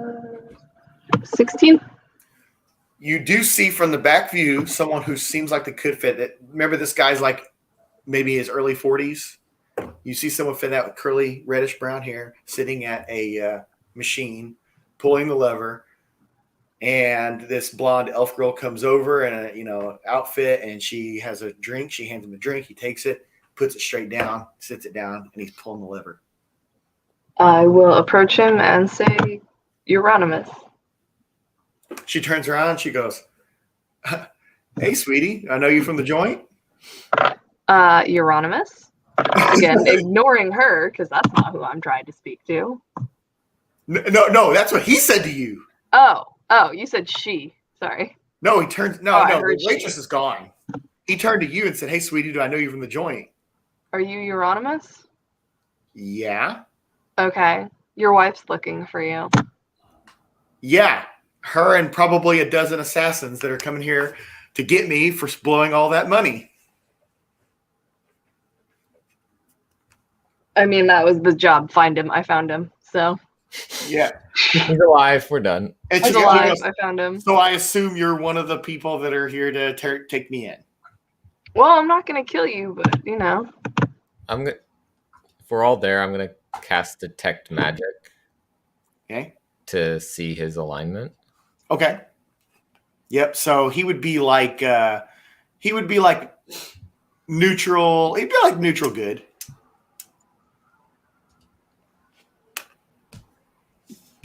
16. You do see from the back view someone who seems like they could fit. Remember, this guy's like maybe his early 40s. You see someone fit out with curly, reddish brown hair sitting at a machine, pulling the lever. And this blonde elf girl comes over in a outfit, and she has a drink. She hands him a drink. He takes it, puts it straight down, sits it down, and he's pulling the lever. I will approach him and say, Euronymous. She turns around and she goes, hey, sweetie, I know you from the joint. Euronymous. Again, ignoring her because that's not who I'm trying to speak to. No, that's what he said to you. Oh, you said she. Sorry. No, he turned. No, the waitress is gone. He turned to you and said, hey, sweetie, do I know you from the joint? Are you Euronymous? Yeah. Okay. Your wife's looking for you. Yeah, her and probably a dozen assassins that are coming here to get me for blowing all that money. I mean, that was the job. Find him. I found him. So. Yeah. He's alive. We're done. And He's alive. I found him. So I assume you're one of the people that are here to take me in. Well, I'm not gonna kill you, but you know. If we're all there, I'm gonna cast Detect Magic. Okay. To see his alignment. Okay. Yep. So he would be like neutral. He'd be like neutral good.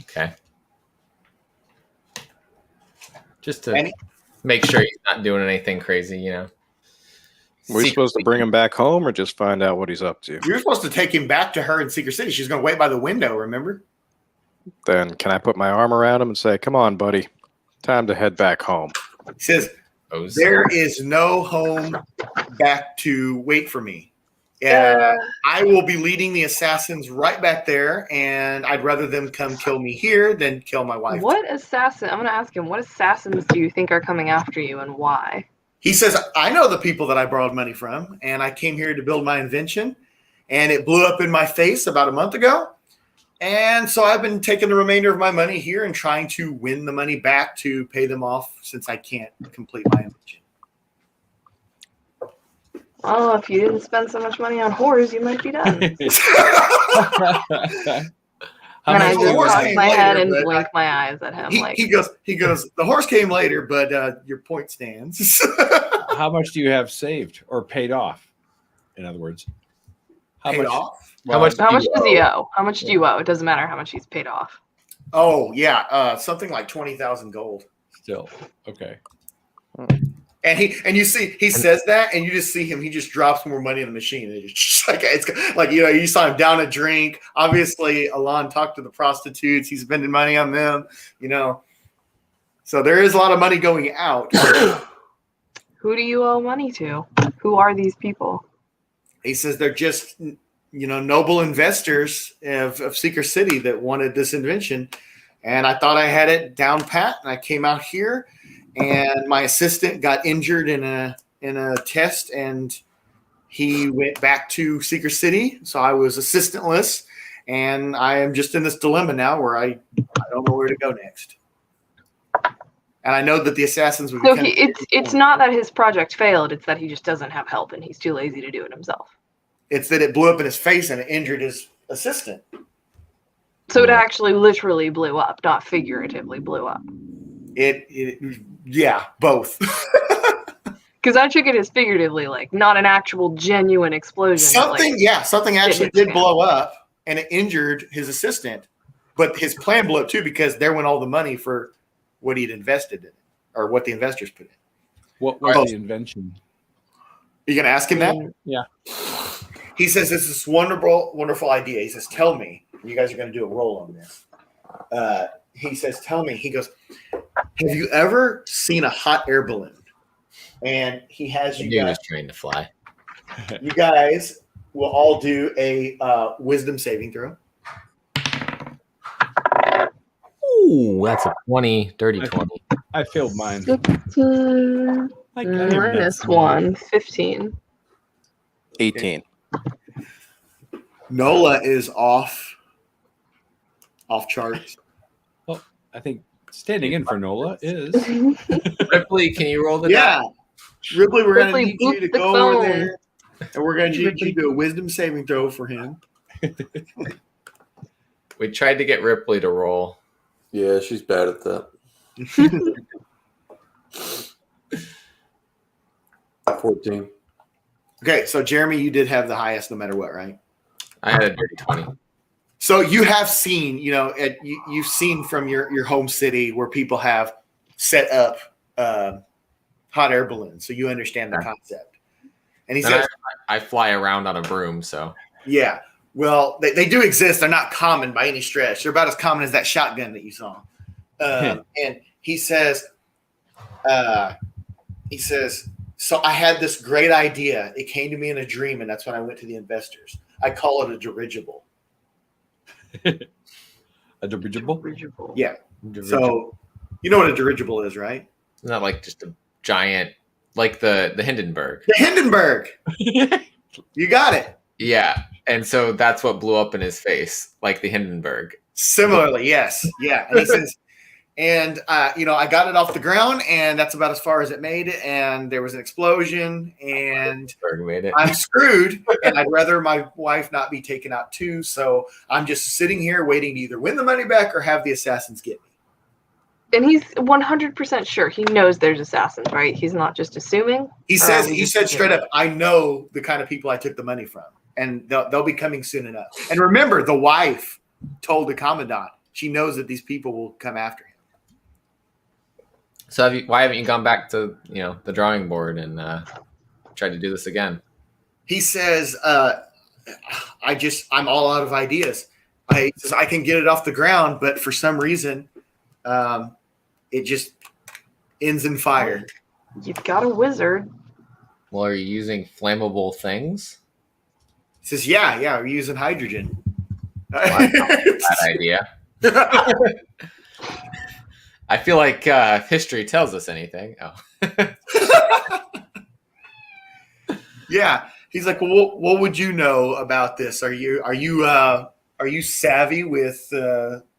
Okay. Just to make sure he's not doing anything crazy, you know. We're supposed to bring him back home or just find out what he's up to? You're supposed to take him back to her in Secret City. She's going to wait by the window, remember? Then can I put my arm around him and say, come on, buddy, time to head back home? He says, there is no home back to wait for me. I will be leading the assassins right back there, and I'd rather them come kill me here than kill my wife. What assassin? I'm gonna ask him. What assassins do you think are coming after you, and why? He says, I know the people that I borrowed money from, and I came here to build my invention, and it blew up in my face about a month ago. And so I've been taking the remainder of my money here and trying to win the money back to pay them off since I can't complete my invention. Oh, if you didn't spend so much money on whores, you might be done. And I just toss my head and blink my eyes at him. He goes, the horse came later, but your point stands. How much do you have saved or paid off? In other words, Paid off? How much does he owe? How much do you owe? It doesn't matter how much he's paid off. Oh, yeah. Something like 20,000 gold. Still. Okay. And you see, he says that, and you just see him. He just drops more money in the machine. And it's just like you know, you saw him down a drink. Obviously, Alon talked to the prostitutes. He's spending money on them. You know, so there is a lot of money going out. Who do you owe money to? Who are these people? He says they're just, you know, noble investors of Secret City that wanted this invention, and I thought I had it down pat, and I came out here. And my assistant got injured in a test, and he went back to Secret City. So I was assistantless, and I am just in this dilemma now where I don't know where to go next. And I know that the assassins would. So it's not that his project failed; it's that he just doesn't have help, and he's too lazy to do it himself. It's that it blew up in his face and it injured his assistant. So it actually literally blew up, not figuratively blew up. Yeah, both. Because I took it as figuratively, like not an actual genuine explosion. Something actually did blow up, and it injured his assistant. But his plan blew up too because there went all the money for what he'd invested in, or what the investors put in. What was the invention? You gonna ask him that? Yeah. He says this is wonderful, wonderful idea. He says, "Tell me." You guys are gonna do a roll on this. He says, "Tell me." He goes, "Have you ever seen a hot air balloon?" And he has you guys trained to fly. You guys will all do a wisdom saving throw. Ooh, that's a 20, dirty 20. I failed mine. Minus 1, 15. 18. Nola is off charts. Well, I think standing in for Nola is Ripley. Can you roll the die? Ripley, we're going to Ripley, need you to boot the go phone. over there, and we're going to need you to do a wisdom saving throw for him. We tried to get Ripley to roll. Yeah, she's bad at that. 14. Okay, so Jeremy, you did have the highest no matter what, right? I had a dirty 20. So you have seen, you know, you've seen from your home city where people have set up hot air balloons, so you understand the concept. And he says, I fly around on a broom, so. Yeah, well, they do exist. They're not common by any stretch. They're about as common as that shotgun that you saw. And he says, so I had this great idea. It came to me in a dream, and that's when I went to the investors. I call it a dirigible. A dirigible? Yeah. So, you know what a dirigible is, right? Isn't that like just a giant, like the Hindenburg? The Hindenburg. You got it. Yeah, and so that's what blew up in his face, like the Hindenburg. Similarly, yes, yeah. And he says, and I got it off the ground, and that's about as far as it made it. And there was an explosion, and made it. I'm screwed. And I'd rather my wife not be taken out too. So I'm just sitting here waiting to either win the money back or have the assassins get me. And he's 100% sure. He knows there's assassins, right? He's not just assuming. He said straight up, I know the kind of people I took the money from, and they'll be coming soon enough. And remember, the wife told the commandant she knows that these people will come after him. So why haven't you gone back to the drawing board and tried to do this again? He says, I'm all out of ideas. He says I can get it off the ground, but for some reason, it just ends in fire. You've got a wizard. Well, are you using flammable things? He says, yeah, we're using hydrogen. Well, bad idea. I feel like if history tells us anything. Yeah, he's like, well, what would you know about this? Are you savvy with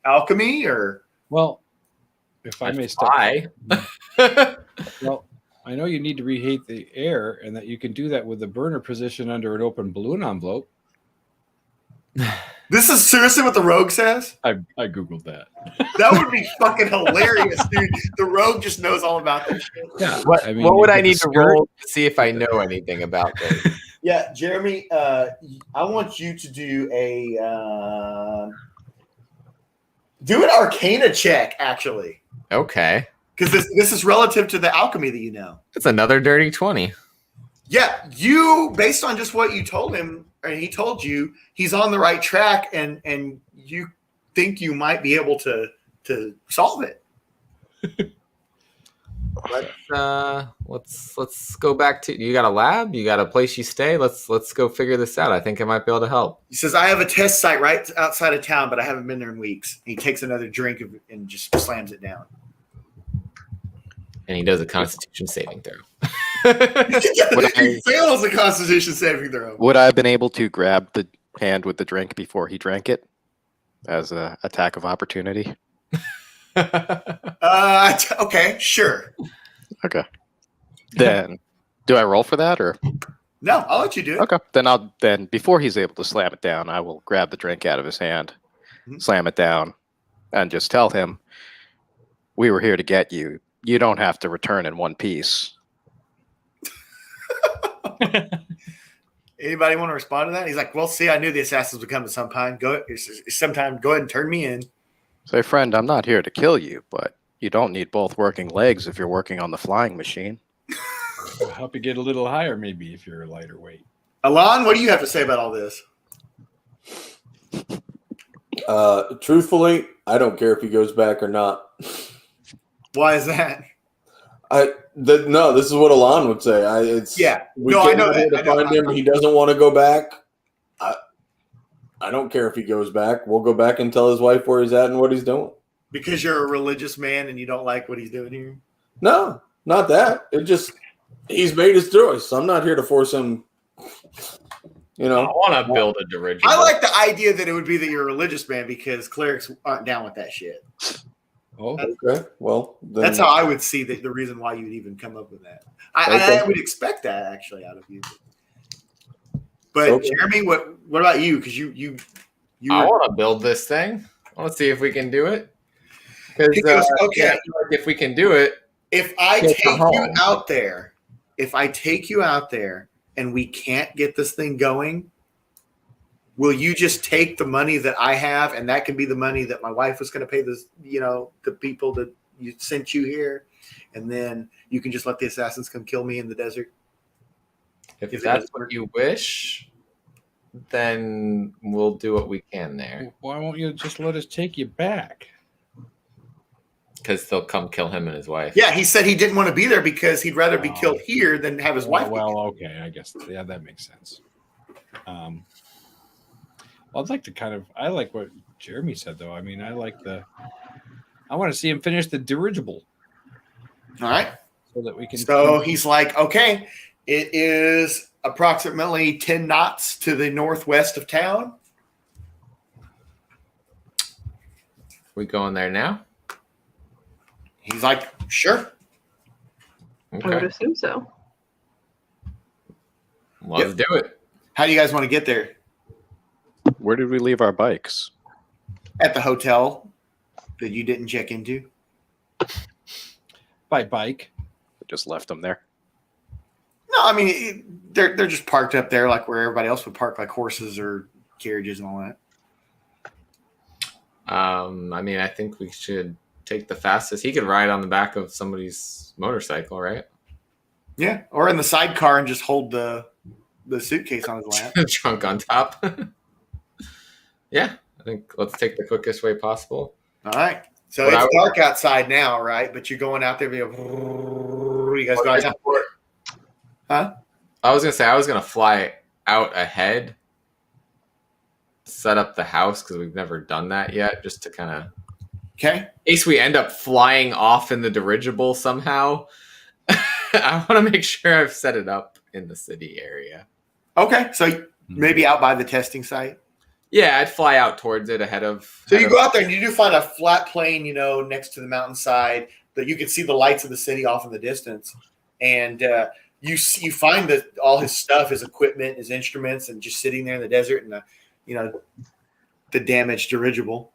alchemy or? Well, if I may step. Well, I know you need to reheat the air, and that you can do that with the burner position under an open balloon envelope. This is seriously what the rogue says? I googled that. That would be fucking hilarious, dude. The rogue just knows all about this shit. Yeah. What would I need to roll to see if I know anything about this? Yeah, Jeremy, I want you to do an Arcana check, actually. Okay. Because this is relative to the alchemy that you know. It's another dirty 20. Yeah, you, based on just what you told him, and he told you, he's on the right track, and you think you might be able to solve it. Let's go back to, you got a lab? You got a place you stay? Let's go figure this out. I think I might be able to help. He says, I have a test site right outside of town, but I haven't been there in weeks. He takes another drink and just slams it down. And he does a Constitution saving throw. He fails a Constitution saving throw. Would I have been able to grab the hand with the drink before he drank it as an attack of opportunity? Okay, sure. Okay. Then, do I roll for that or? No, I'll let you do it. Okay. Then before he's able to slam it down, I will grab the drink out of his hand, slam it down, and just tell him, "We were here to get you. You don't have to return in one piece." Anybody want to respond to that? He's like, well, see, I knew the assassins would come at some time. Sometime go ahead and turn me in. Say, friend, I'm not here to kill you, but you don't need both working legs if you're working on the flying machine. I'll help you get a little higher, maybe, if you're a lighter weight. Alon, what do you have to say about all this? Truthfully, I don't care if he goes back or not. Why is that? No, this is what Alon would say. I know to find him. He doesn't want to go back. I don't care if he goes back. We'll go back and tell his wife where he's at and what he's doing. Because you're a religious man and you don't like what he's doing here? No, not that. It just, he's made his choice. I'm not here to force him. I want to build a dirigible. I like the idea that it would be that you're a religious man because clerics aren't down with that shit. Oh, okay. Well, then, that's how I would see the reason why you'd even come up with that. I would expect that actually out of you. But okay. Jeremy, what about you? Because you I want to build this thing. I want to see if we can do it. Because okay, if we can do it, if I take you out there, and we can't get this thing going, will you just take the money that I have, and that can be the money that my wife was going to pay this, the people that you sent you here, and then you can just let the assassins come kill me in the desert? If that's what you wish, then we'll do what we can there. Why won't you just let us take you back? Because they'll come kill him and his wife. Yeah, he said he didn't want to be there because he'd rather be killed here than have his wife. Well, okay, I guess that makes sense. I'd like to I like what Jeremy said though. I mean, I like I want to see him finish the dirigible. All right. So that we can. So he's like, okay, it is approximately 10 knots to the northwest of town. We going there now? He's like, sure. I would assume so. Let's do it. How do you guys want to get there? Where did we leave our bikes? At the hotel that you didn't check into. By bike. We just left them there. No, I mean, they're just parked up there like where everybody else would park, like horses or carriages and all that. I mean, I think we should take the fastest. He could ride on the back of somebody's motorcycle, right? Yeah, or in the sidecar and just hold the suitcase on his lap. Trunk on top. Yeah, I think let's take the quickest way possible. All right. So it's dark outside now, right? But you're going out there. You guys go outside. Huh? I was going to say I was going to fly out ahead, set up the house because we've never done that yet, just to kind of. Okay. In case we end up flying off in the dirigible somehow, I want to make sure I've set it up in the city area. Okay, so maybe out by the testing site. Yeah, I'd fly out towards it ahead of. So you go out there and you do find a flat plain, next to the mountainside that you can see the lights of the city off in the distance, and you find that all his stuff, his equipment, his instruments, and just sitting there in the desert, and the damaged dirigible.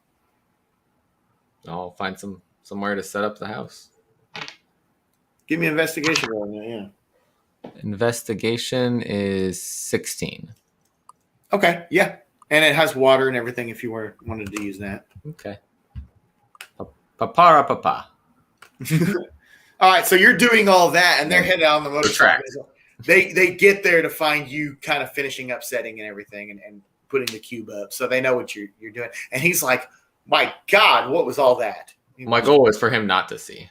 I'll find somewhere to set up the house. Give me an investigation roll. Yeah. Investigation is 16. Okay. Yeah. And it has water and everything if you wanted to use that. Okay. Papa. All right. So you're doing all that, and they're heading out on the motorcycle. They get there to find you kind of finishing up setting and everything and putting the cube up. So they know what you're doing. And he's like, my God, what was all that? My goal was for him not to see.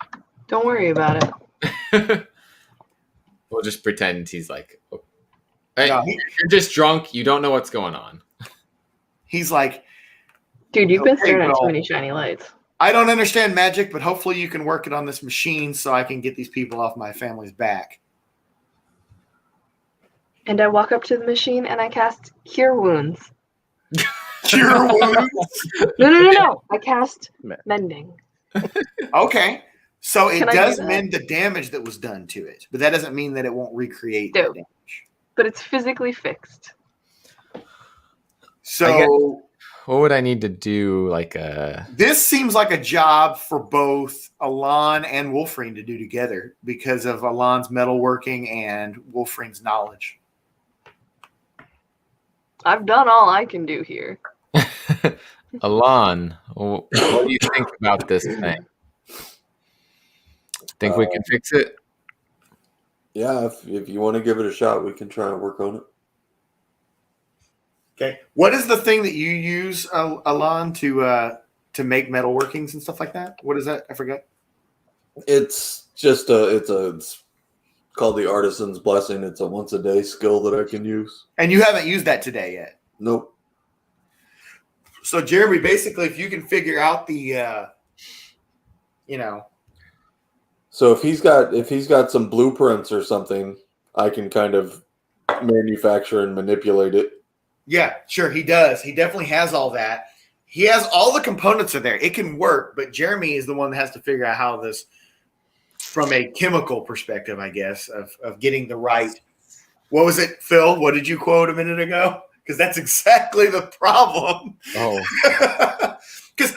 Don't worry about it. We'll just pretend he's like, hey, you're just drunk. You don't know what's going on. He's like, dude, you've been staring at too many shiny lights. I don't understand magic, but hopefully you can work it on this machine so I can get these people off my family's back. And I walk up to the machine and I cast Cure Wounds. Cure Wounds? No. I cast Mending. Okay. So it Can I does do that? mend the damage that was done to it, but that doesn't mean that it won't recreate the damage. But it's physically fixed. So what would I need to do? This seems like a job for both Alon and Wolfrine to do together because of Alon's metalworking and Wolfrine's knowledge. I've done all I can do here. Alon, what do you think about this thing? Think we can fix it? Yeah, if you want to give it a shot, we can try and work on it. Okay. What is the thing that you use, Alon, to make metalworkings and stuff like that? What is that? I forget. It's just it's called the Artisan's Blessing. It's a once a day skill that I can use. And you haven't used that today yet? Nope. So Jeremy, basically, if you can figure out the, So if he's got some blueprints or something, I can kind of manufacture and manipulate it. Yeah, sure, he does. He definitely has all that. He has all the components are there. It can work, but Jeremy is the one that has to figure out how this, from a chemical perspective, I guess, of getting the right. What was it, Phil? What did you quote a minute ago? Because that's exactly the problem. Oh. Because,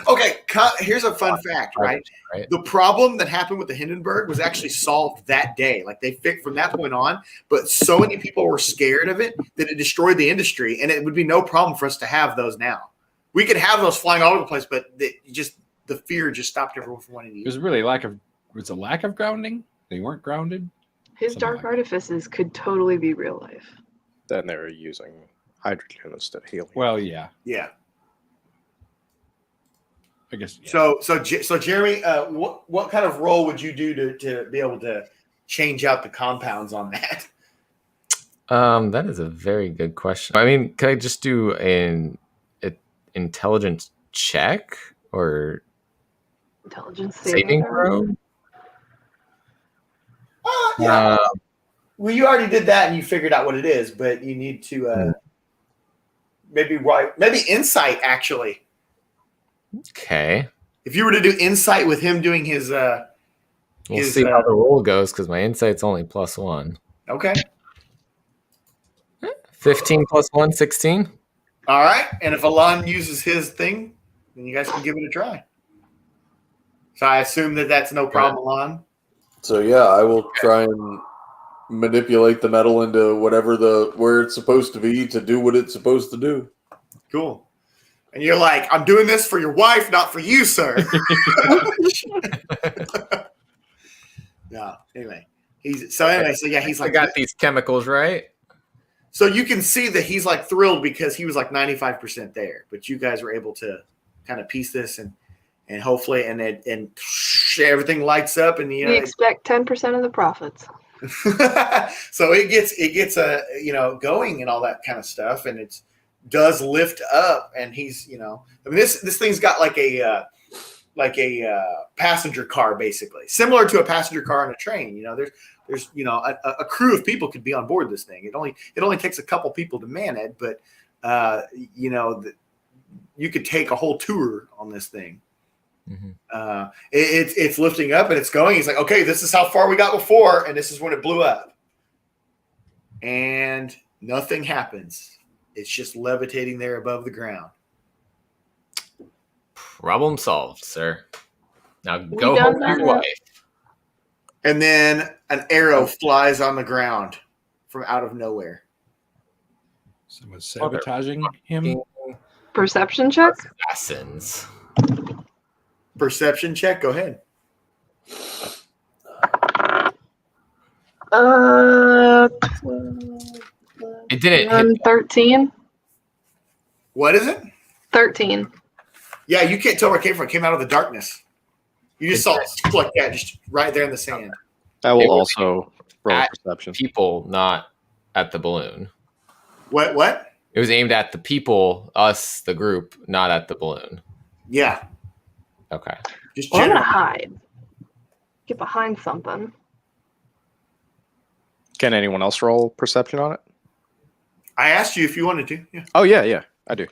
here's a fun fact, right? The problem that happened with the Hindenburg was actually solved that day. Like they fixed from that point on, but so many people were scared of it that it destroyed the industry, and it would be no problem for us to have those now. We could have those flying all over the place, but the fear just stopped everyone from wanting to use It was really a lack of grounding. They weren't grounded. His dark artifices could totally be real life. Then they were using hydrogen instead of helium. Well, yeah. Yeah. I guess. Yeah. So Jeremy, what kind of role would you do to be able to change out the compounds on that? That is a very good question. I mean, can I just do an intelligence check or? Intelligence Saving throw? Yeah. Well, you already did that and you figured out what it is, but you need to maybe insight actually. Okay. If you were to do insight with him doing his We'll see how the roll goes because my insight's only +1. Okay. 15 + 1, 16. All right. And if Alon uses his thing, then you guys can give it a try. So I assume that that's no problem, Alon. So yeah, I will try and manipulate the metal into where it's supposed to be to do what it's supposed to do. Cool. And you're like, I'm doing this for your wife, not for you, sir. No. Anyway, he's I like, got these chemicals right. So you can see that he's like thrilled because he was like 95% there, but you guys were able to kind of piece this and hopefully and everything lights up and we expect 10% of the profits. So it gets going and all that kind of stuff, and it does lift up, and he's this thing's got like a passenger car, basically similar to a passenger car on a train. There's a crew of people could be on board this thing. It only takes a couple people to man it, but you could take a whole tour on this thing. Mm-hmm. It's lifting up and it's going. He's like, okay, this is how far we got before, and this is when it blew up, and nothing happens. It's just levitating there above the ground. Problem solved, sir. Now go home with your wife. And then an arrow flies on the ground from out of nowhere. Someone's sabotaging him. Perception check? Assassins. Perception check. Go ahead. It didn't hit. 13. What is it? 13. Yeah, you can't tell where it came from. It came out of the darkness. You just saw it like that, just right there in the sand. I will also roll perception. People, not at the balloon. What? It was aimed at the people, us, the group, not at the balloon. Yeah. Okay. I'm gonna hide. Get behind something. Can anyone else roll perception on it? I asked you if you wanted to. Yeah. Oh yeah, I do.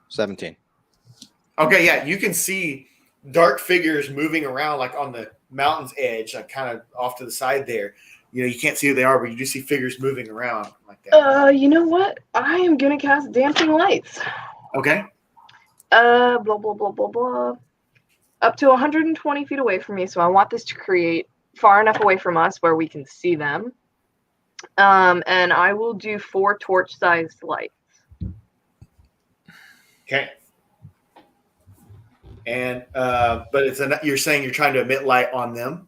17. Okay, yeah, you can see dark figures moving around like on the mountain's edge, like kind of off to the side there. You can't see who they are, but you do see figures moving around like that. You know what? I am gonna cast dancing lights. Okay. Blah blah blah blah blah. Up to 120 feet away from me, so I want this to create far enough away from us where we can see them. And I will do 4 torch-sized lights. Okay. And but you're saying you're trying to emit light on them?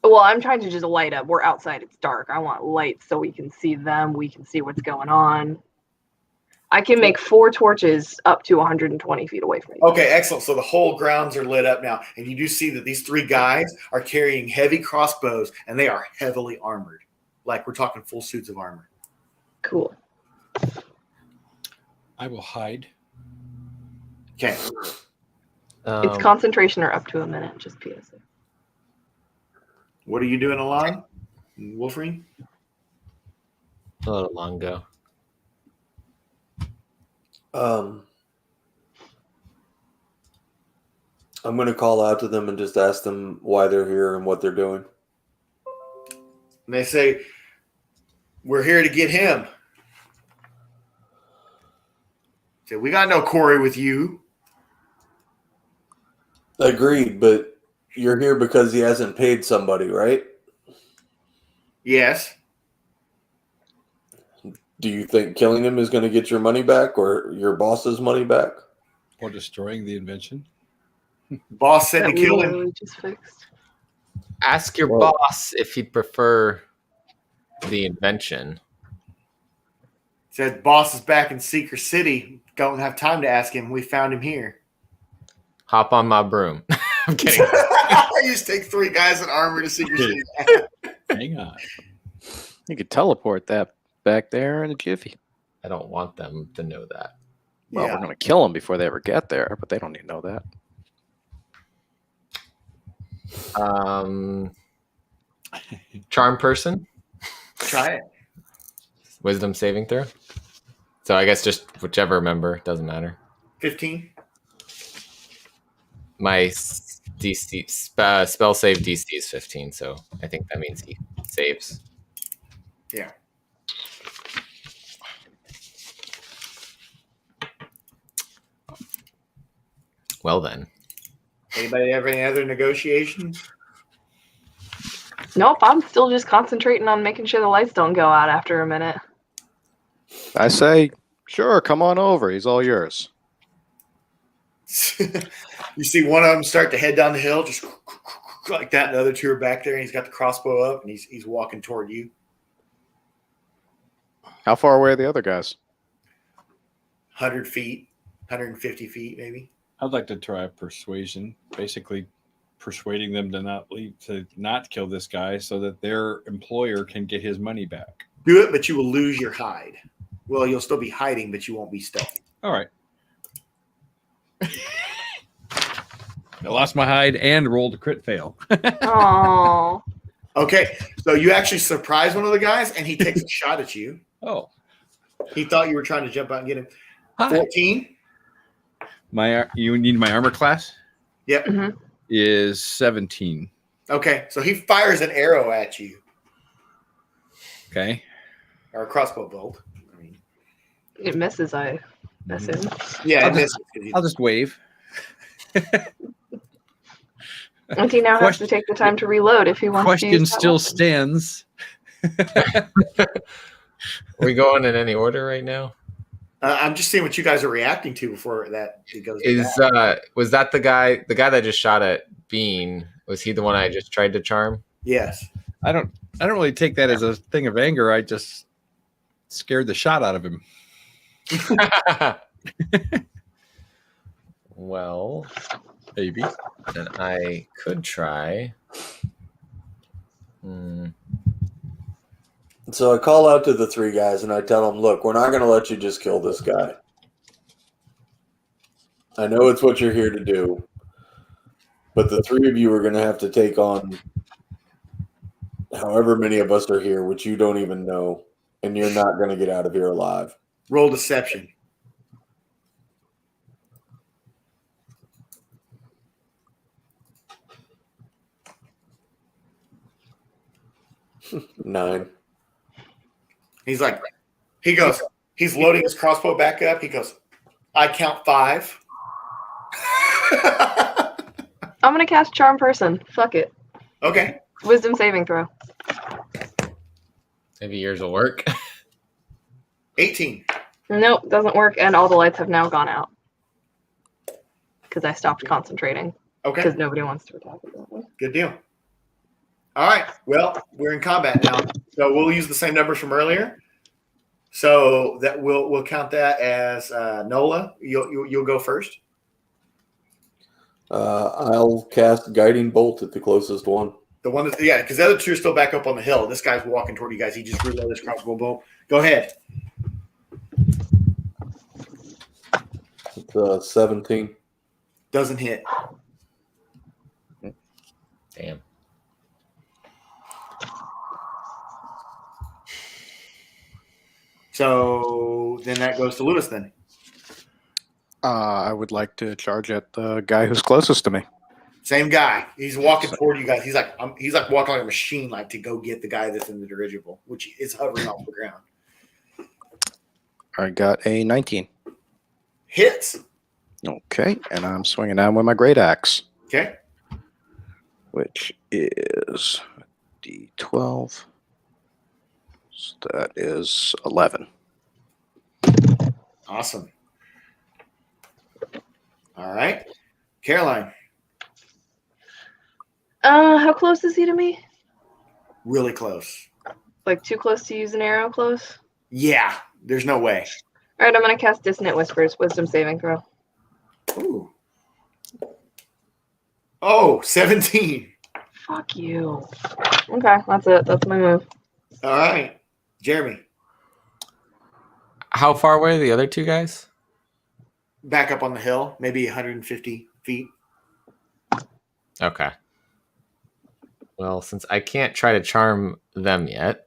Well, I'm trying to just light up. We're outside. It's dark. I want lights so we can see them. We can see what's going on. I can make 4 torches up to 120 feet away from me. Okay, excellent. So the whole grounds are lit up now. And you do see that these 3 guys are carrying heavy crossbows, and they are heavily armored. Like we're talking full suits of armor. Cool. I will hide. Okay. It's concentration or up to a minute, just PSA. What are you doing, Alon? Wolverine? I'll let Alon go. I'm going to call out to them and just ask them why they're here and what they're doing. And they say, we're here to get him. Say, we got no quarry with you. Agreed, but you're here because he hasn't paid somebody, right? Yes. Do you think killing him is going to get your money back or your boss's money back? Or destroying the invention? Boss said to kill him. Just fixed. Ask your boss if he'd prefer the invention. Said boss is back in Secret City. Don't have time to ask him. We found him here. Hop on my broom. I'm kidding. I just take 3 guys in armor to Secret City. Hang on. You could teleport that back there in a jiffy. I don't want them to know that. Well, we're going to kill them before they ever get there, but they don't need to know that. Charm person. Try it. Wisdom saving throw. So I guess just whichever member, doesn't matter. 15. My DC spell save DC is 15, so I think that means he saves. Yeah. Well then. Anybody have any other negotiations? Nope, I'm still just concentrating on making sure the lights don't go out after a minute. I say, sure, come on over. He's all yours. You see one of them start to head down the hill, just like that. And the other two are back there, and he's got the crossbow up, and he's walking toward you. How far away are the other guys? 100 feet, 150 feet, maybe. I'd like to try persuasion, basically persuading them to not kill this guy so that their employer can get his money back. Do it, but you will lose your hide. Well, you'll still be hiding, but you won't be stealthy. All right. I lost my hide and rolled a crit fail. Oh. Okay, so you actually surprise one of the guys, and he takes a shot at you. Oh. He thought you were trying to jump out and get him. Hi. 14. You need my armor class? Yep. Mm-hmm. Is 17. Okay, so he fires an arrow at you. Okay. Or a crossbow bolt. It misses, I assume. Yeah, I'll just wave. And he now has to take the time to reload if he wants to Question use that still weapon. stands. Are we going in any order right now? I'm just seeing what you guys are reacting to before that it goes. Was that the guy that just shot at Bean? Was he the one I just tried to charm? Yes. I don't really take that as a thing of anger. I just scared the shot out of him. Well, maybe. Then I could try. So I call out to the three guys and I tell them, look, we're not going to let you just kill this guy. I know it's what you're here to do, but the three of you are going to have to take on however many of us are here, which you don't even know, and you're not going to get out of here alive. Roll deception. Nine. He's loading his crossbow back up. He goes, I count 5. I'm going to cast Charm Person. Fuck it. Okay. Wisdom saving throw. Maybe yours will work. 18. Nope, doesn't work, and all the lights have now gone out. Because I stopped concentrating. Okay. Because nobody wants to attack it that way. Good deal. All right. Well, we're in combat now, so we'll use the same numbers from earlier. So that we'll count that as Nola. You'll go first. I'll cast Guiding Bolt at the closest one. The one that because the other two are still back up on the hill. This guy's walking toward you guys. He just reloaded his crossbow bolt. Go ahead. It's 17. Doesn't hit. Damn. So then that goes to Lewis then. I would like to charge at the guy who's closest to me. Same guy. He's walking toward you guys. He's like walking like a machine, like to go get the guy that's in the dirigible, which is hovering off the ground. I got a 19. Hits. Okay, and I'm swinging down with my great axe. Okay. Which is D12. So that is 11. Awesome. All right. Caroline. How close is he to me? Really close. Like too close to use an arrow close? Yeah. There's no way. All right, I'm going to cast Dissonant Whispers. Wisdom saving throw. Ooh. Oh, 17. Fuck you. Okay, that's it. That's my move. All right. Jeremy. How far away are the other two guys? back up on the hill, maybe 150 feet. Okay. Well, since I can't try to charm them yet,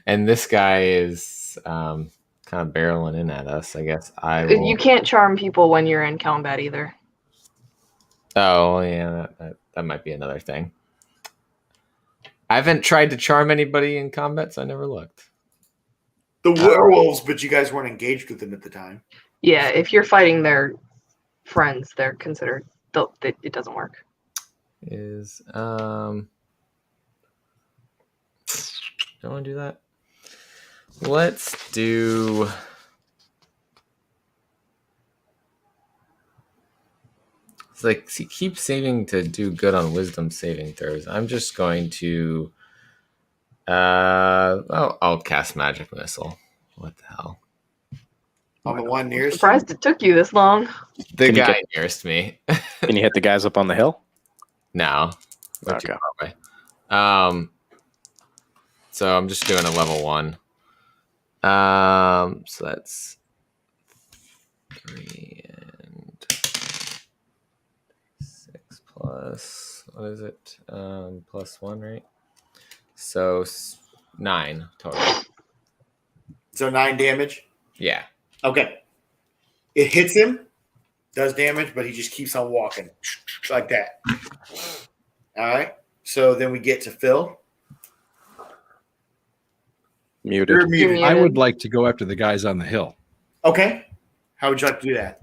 and this guy is kind of barreling in at us, I guess I will. You can't charm people when you're in combat either. Oh, yeah, that might be another thing. I haven't tried to charm anybody in combat, so I never looked. The werewolves, but you guys weren't engaged with them at the time. Yeah, if you're fighting their friends, they're considered. It doesn't work. Don't want to do that. Let's do. It's like keep saving to do good on wisdom saving throws. I'm just going to. I'll cast magic missile. What the hell? On the one nearest. Surprised it took you this long. The guy nearest me. Can you hit the guys up on the hill? No. Okay. So I'm just doing a level 1. So that's 3 and 6 plus what is it? Plus 1, right? So 9 total. So 9 damage? Yeah. Okay. It hits him, does damage, but he just keeps on walking like that. All right. So then we get to Phil. Muted. You're muted. I would like to go after the guys on the hill. Okay. How would you like to do that?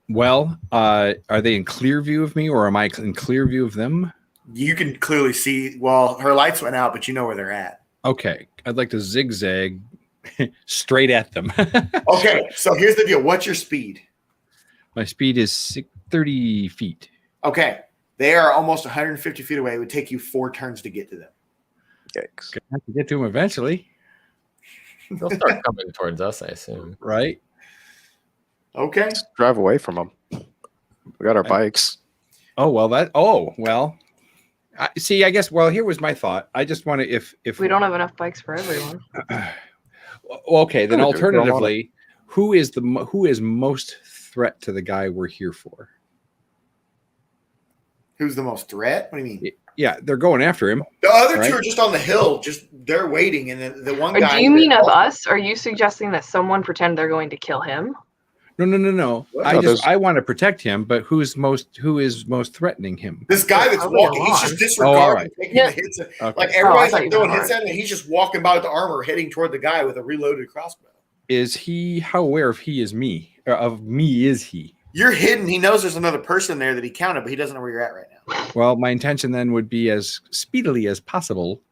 Well, are they in clear view of me, or am I in clear view of them? You can clearly see. Well, her lights went out, but you know where they're at. Okay. I'd like to zigzag straight at them. Okay. So here's the deal. What's your speed? My speed is 30 feet. Okay. They are almost 150 feet away. It would take you 4 turns to get to them. Yikes. Gonna have to get to them eventually. They'll start coming towards us, I assume. Right? Okay. Let's drive away from them. We got our bikes. Oh, well. See, I guess, here was my thought. I just want to, if We don't have enough bikes for everyone. Okay, then Sure, alternatively, who is most threat to the guy we're here for? Who's the most threat? What do you mean? Yeah, they're going after him. The other right? two are just on the hill, just they're waiting, and then the one guy. Do you mean of us? Are you suggesting that someone pretend they're going to kill him? No. I want to protect him, but who is most threatening him? This guy that's walking, he's just disregarding taking the hits. Okay. Like everybody's like throwing hits at him, and he's just walking by with the armor, heading toward the guy with a reloaded crossbow. Is he? How aware of he is me? Of me is he? You're hidden. He knows there's another person there that he counted, but he doesn't know where you're at right now. Well, my intention then would be as speedily as possible,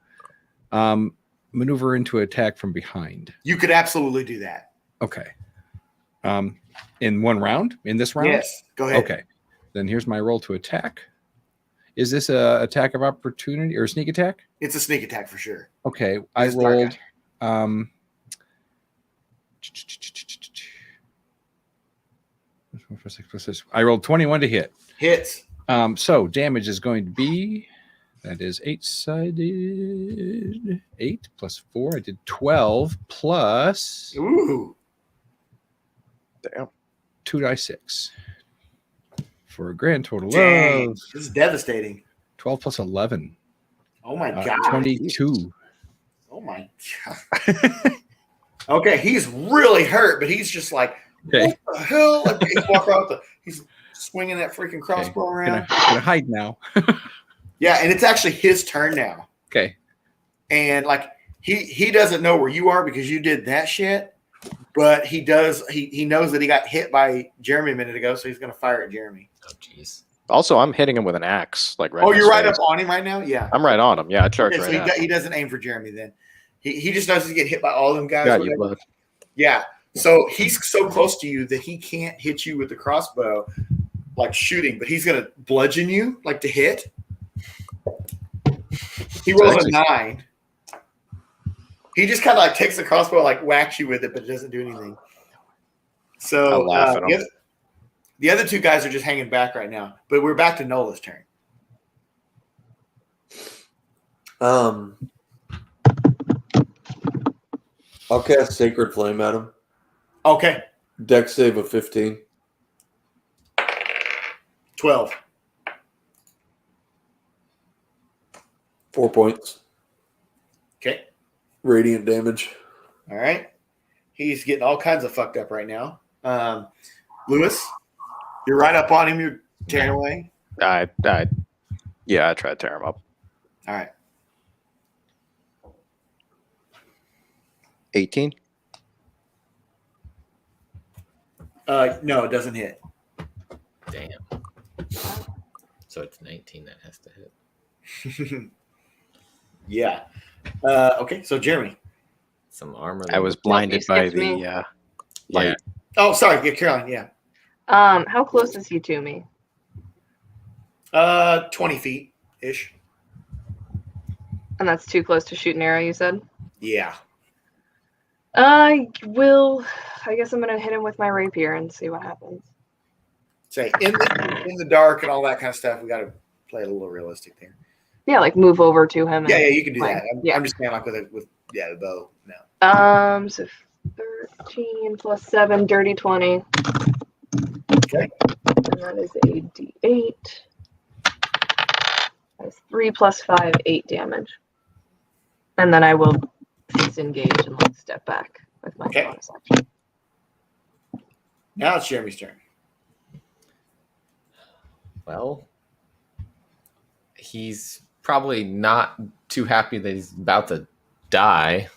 maneuver into attack from behind. You could absolutely do that. Okay. In one round? In this round? Yes. Go ahead. Okay. Then here's my roll to attack. Is this a attack of opportunity or a sneak attack? It's a sneak attack for sure. Okay. I rolled I rolled 21 to hit. Hits. So damage is going to be, that is 8-sided. 8 plus 4. I did 12 plus. Ooh. Damn. 2d6. For a grand total Dang. of. This is devastating. 12 plus 11. Oh my God. 22. Oh my God. Okay, he's really hurt, but he's just like, what the hell? Like, he's swinging that freaking crossbow around. Gonna hide now. Yeah, and it's actually his turn now. Okay. And like he doesn't know where you are because you did that shit, but he does. He knows that he got hit by Jeremy a minute ago, so he's gonna fire at Jeremy. Oh jeez. Also, I'm hitting him with an axe. Like right. Oh, you're right up on him right now. Yeah, I'm right on him. Yeah, I charge okay, right so now. he doesn't aim for Jeremy then. He just knows he's getting hit by all them guys. Got you, bud. Yeah. So he's so close to you that he can't hit you with the crossbow, like shooting, but he's gonna bludgeon you, like to hit. He rolls a 9. He just kind of like takes the crossbow, like whacks you with it, but it doesn't do anything. So the other 2 guys are just hanging back right now. But we're back to Nola's turn. I'll cast Sacred Flame at him. Okay. Dex save of 15. 12. 4 points. Okay. Radiant damage. All right. He's getting all kinds of fucked up right now. Lewis, you're right up on him. You're tearing away. I tried to tear him up. All right. 18. No, it doesn't hit. Damn. So it's 19 that has to hit. Yeah. Okay, so Jeremy. Some armor. I was blinded by skipped me. the light. Oh, sorry. Yeah, Caroline. Yeah. How close is he to me? 20 feet ish. And that's too close to shoot an arrow, you said? Yeah. I guess I'm gonna hit him with my rapier and see what happens. Say in the dark and all that kind of stuff. We got to play it a little realistic there. Yeah, like move over to him. Yeah, and, you can do like, that. I'm just saying like with the bow now. So 13 plus 7, dirty 20. Okay. And that is a D8. That's 3 plus 5, 8 damage. And then I will disengage and like step back with my bonus action. Now it's Jeremy's turn. Well, he's probably not too happy that he's about to die.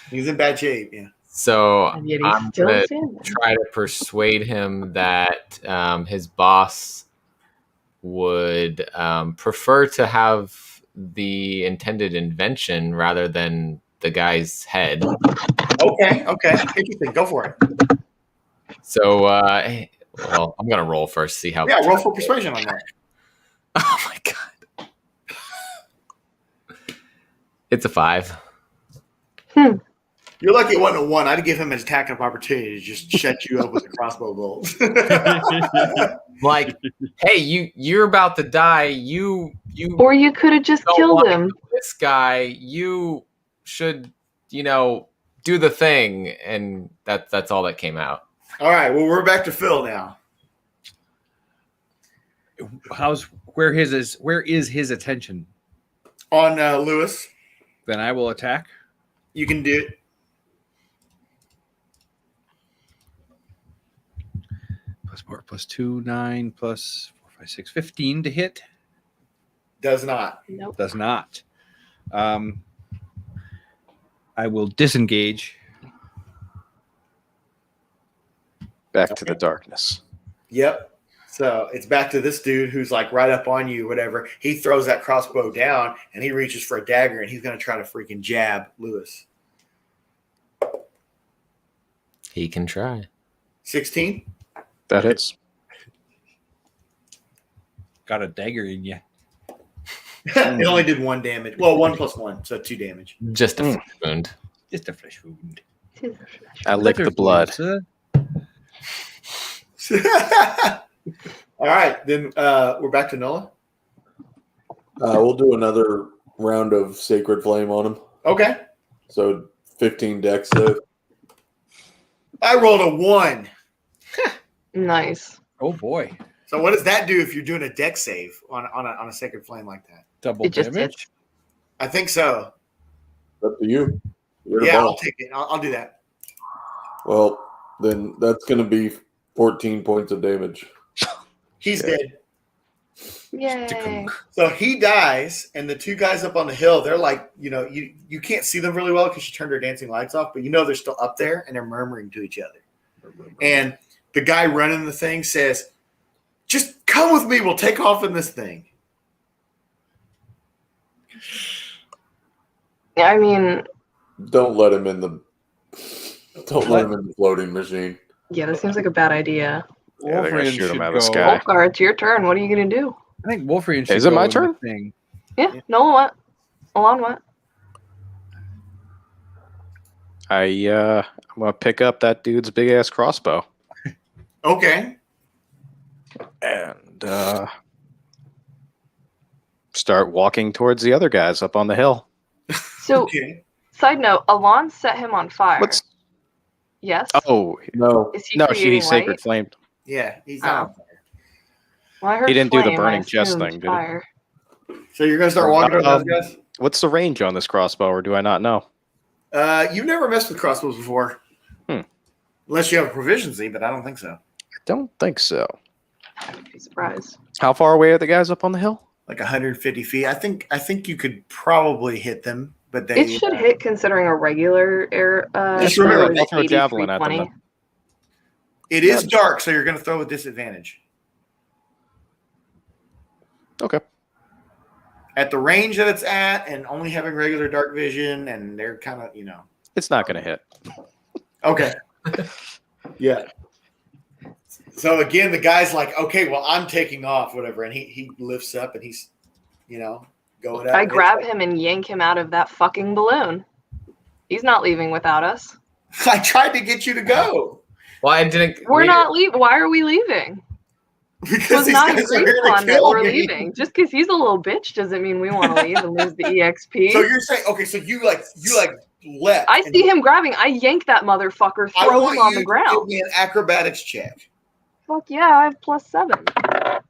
He's in bad shape, yeah. So And yet he's I'm still going to standing. try to persuade him that his boss would prefer to have the intended invention rather than the guy's head. Okay. Interesting. Go for it. So, well, I'm going to roll first, see how... Yeah, roll for persuasion on that. Oh, my God. It's a 5. You're lucky it wasn't a 1. I'd give him an attack of opportunity to just shut you up with a crossbow bolt. Like, hey, you're about to die. You Or you could have just don't killed want him. this guy. You should, do the thing, and that's all that came out. All right. Well, we're back to Phil now. Where is his attention? On Lewis. Then I will attack. You can do it. Plus 2, 9, plus 4, 5, 6, 15 to hit. Does not. Nope. Does not. I will disengage. Back to the darkness. Yep. So it's back to this dude who's like right up on you, whatever. He throws that crossbow down and he reaches for a dagger and he's going to try to freaking jab Lewis. He can try. 16? That hits. Got a dagger in you. It only did 1 damage. Well, 1 plus 1, so 2 damage. Just a flesh wound. Just a flesh wound. I licked the blood. All right, then we're back to Nola. We'll do another round of Sacred Flame on him. Okay. So 15 dex save. I rolled a 1. Nice. Oh boy. So what does that do if you're doing a dex save on a Sacred Flame like that? Double It just damage? hits. I think so. Up to you. You're the Yeah, boss. I'll take it. I'll do that. Well, then that's going to be 14 points of damage. He's dead. Yay. So he dies, and the 2 guys up on the hill, they're like, you can't see them really well because she turned her dancing lights off, but they're still up there, and they're murmuring to each other. And the guy running the thing says, just come with me. We'll take off in this thing. I mean, Don't let him in the floating machine. yeah, that seems like a bad idea. Yeah, they're gonna Wolfrian shoot him should out of the go- sky. Wolfgar, it's your turn. What are you going to do? I think Wolfrian should Is it go my in the turn? thing. Yeah, Nolan what? Alon what? I'm gonna pick up that dude's big ass crossbow Okay. and start walking towards the other guys up on the hill. So, Okay. side note, Alon set him on fire. What's Yes? oh No. Is he no? creating She sacred light? flamed. Yeah, he's Oh. on fire. Well, I heard He didn't do the flame, I burning chest assumed thing, did he? fire. So you're gonna start walking towards those guys? What's the range on this crossbow, or do I not know? You've never messed with crossbows before. Unless you have a proficiency, but I don't think so. I don't think so. I'd be surprised. How far away are the guys up on the hill? Like 150 feet. I think you could probably hit them, but they It should hit considering a regular air. Just remember, is I'll throw a 80, javelin at them, 320. It is dark, so you're going to throw with disadvantage. Okay. At the range that it's at, and only having regular dark vision, and they're kind of, It's not going to hit. Okay. Yeah. So again, the guy's like, okay, well, I'm taking off, whatever, and he lifts up and he's, going out. I grab him and yank him out of that fucking balloon. He's not leaving without us. I tried to get you to go. Well, I didn't. We're not leaving. Why are we leaving? Because it was these not guys are agreed here to upon that kill we're me. leaving. Just because he's a little bitch doesn't mean we want to leave and lose the EXP. So you're saying, okay, so you left. I see him grabbing. I yank that motherfucker, I throw want him on you the to ground. give me an acrobatics check. Fuck yeah, I have +7.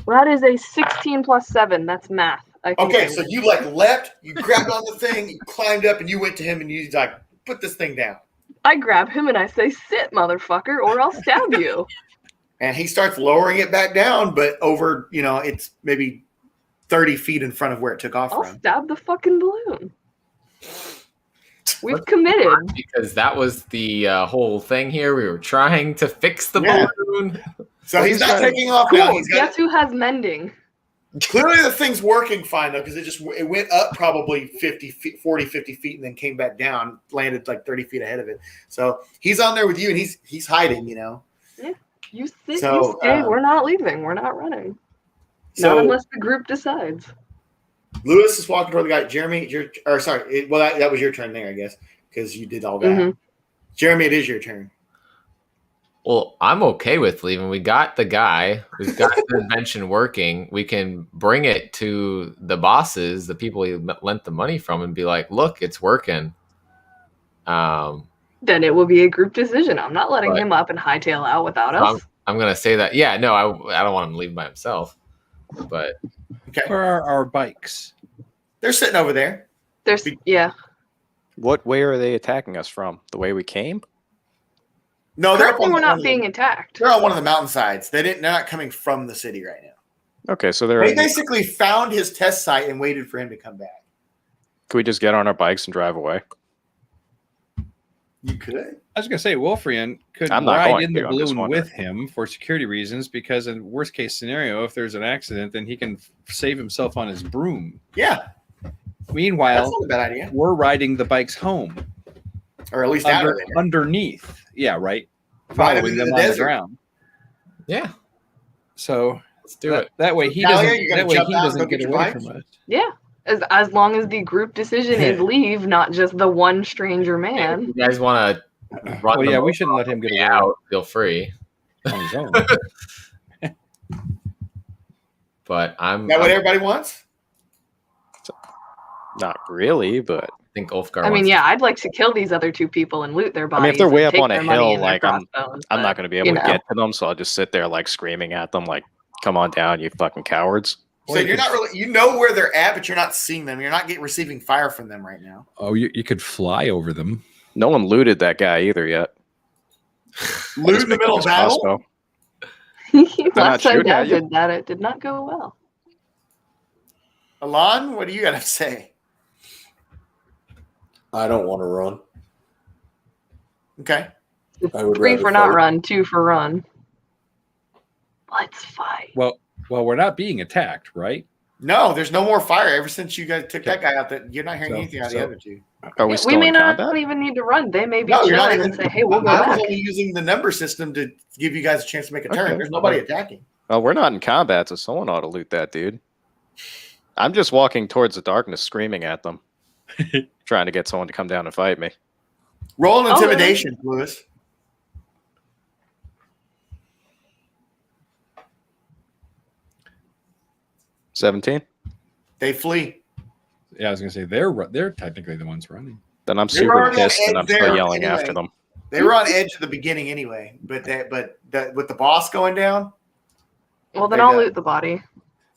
Well, that is a 16 + 7. That's math. I think Okay, I so win. you leapt, you grabbed on the thing, you climbed up, and you went to him, and you put this thing down. I grab him and I say, "Sit, motherfucker, or I'll stab you." And he starts lowering it back down, but over, it's maybe 30 feet in front of where it took off I'll from. stab the fucking balloon. We've committed. Because that was the whole thing here. We were trying to fix the Yeah. balloon. So he's not taking off now. Cool. He's got Guess who has mending? Clearly the thing's working fine, though, because it went up probably 50 feet, 40, 50 feet, and then came back down, landed like 30 feet ahead of it. So he's on there with you, and he's hiding, Yeah. You sit, So, you stay. We're not leaving. We're not running. So- Not unless the group decides. Lewis is walking toward the guy. Jeremy, that was your turn there, I guess, because you did all that. Mhm. Jeremy, it is your turn. Well, I'm okay with leaving. We got the guy. We've got the invention working. We can bring it to the bosses, the people we lent the money from, and be like, "Look, it's working." Then it will be a group decision. I'm not letting Right. him up and hightail out without us. I'm gonna say that. Yeah, no, I don't want him to leave by himself. But Where are our bikes? They're sitting over there. There's What way are they attacking us from? The way we came? No, they're up Currently on we're the- not being attacked. They're on one of the mountainsides. They're not coming from the city right now. Okay, so they're. They basically found his test site and waited for him to come back. Can we just get on our bikes and drive away? You could. I was going to say, Wolfrian could I'm not ride going in the to, I'm just balloon wondering. with him for security reasons because, in worst case scenario, if there's an accident, then he can save himself on his broom. Yeah. Meanwhile, That's not a bad idea. we're riding the bikes home. Or at least out of there. Underneath. Yeah, right. Ride 'em Following into them the on the desert. ground. yeah, So let's do it. that way he Talia, doesn't. you gonna That way jump he out and doesn't go get get your away bikes? from us. Yeah. As long as the group decision is leave, not just the one stranger man. If you guys want to run? Well, the yeah, we boat shouldn't let him get away out. Feel free. on his own. But I'm. Is that what I'm- everybody wants? Not really, but I think Ulfgar. I mean, wants yeah, I'd like to kill these other two people and loot their bodies. I mean, if they're way and up take on a their money hill, and their like I'm crossbones, not but, going to be able you to know. get to them, so I'll just sit there like screaming at them, like, "Come on down, you fucking cowards!" So you're not really, you know where they're at, but you're not seeing them. You're not receiving fire from them right now. Oh, you could fly over them. No one looted that guy either yet. Loot in the middle of battle? Crossbow. not Last time shooting Dad at you. did that, it did not go well. Alon, what do you got to say? I don't want to run. Okay. I would 3 rather for not fight. run, 2 for run. Let's fight. Well, we're not being attacked, right? No, there's no more fire. Ever since you guys took that guy out, that you're not hearing So- anything out of so- the other two. Are we We still may in not combat? even need to run. They may be No, you're not chilling even. and say, hey, we'll go I was back. only using the number system to give you guys a chance to make a turn. Okay. There's nobody attacking. Well, we're not in combat, so someone ought to loot that dude. I'm just walking towards the darkness, screaming at them, trying to get someone to come down and fight me. Roll an Oh, intimidation, Lewis. $17. They flee. Yeah, I was gonna say they're technically the ones running. Then I'm They were super already on pissed, and edge I'm still there yelling anyway. after them. They were on edge at the beginning anyway, but with the boss going down, Well, then I'll loot the body.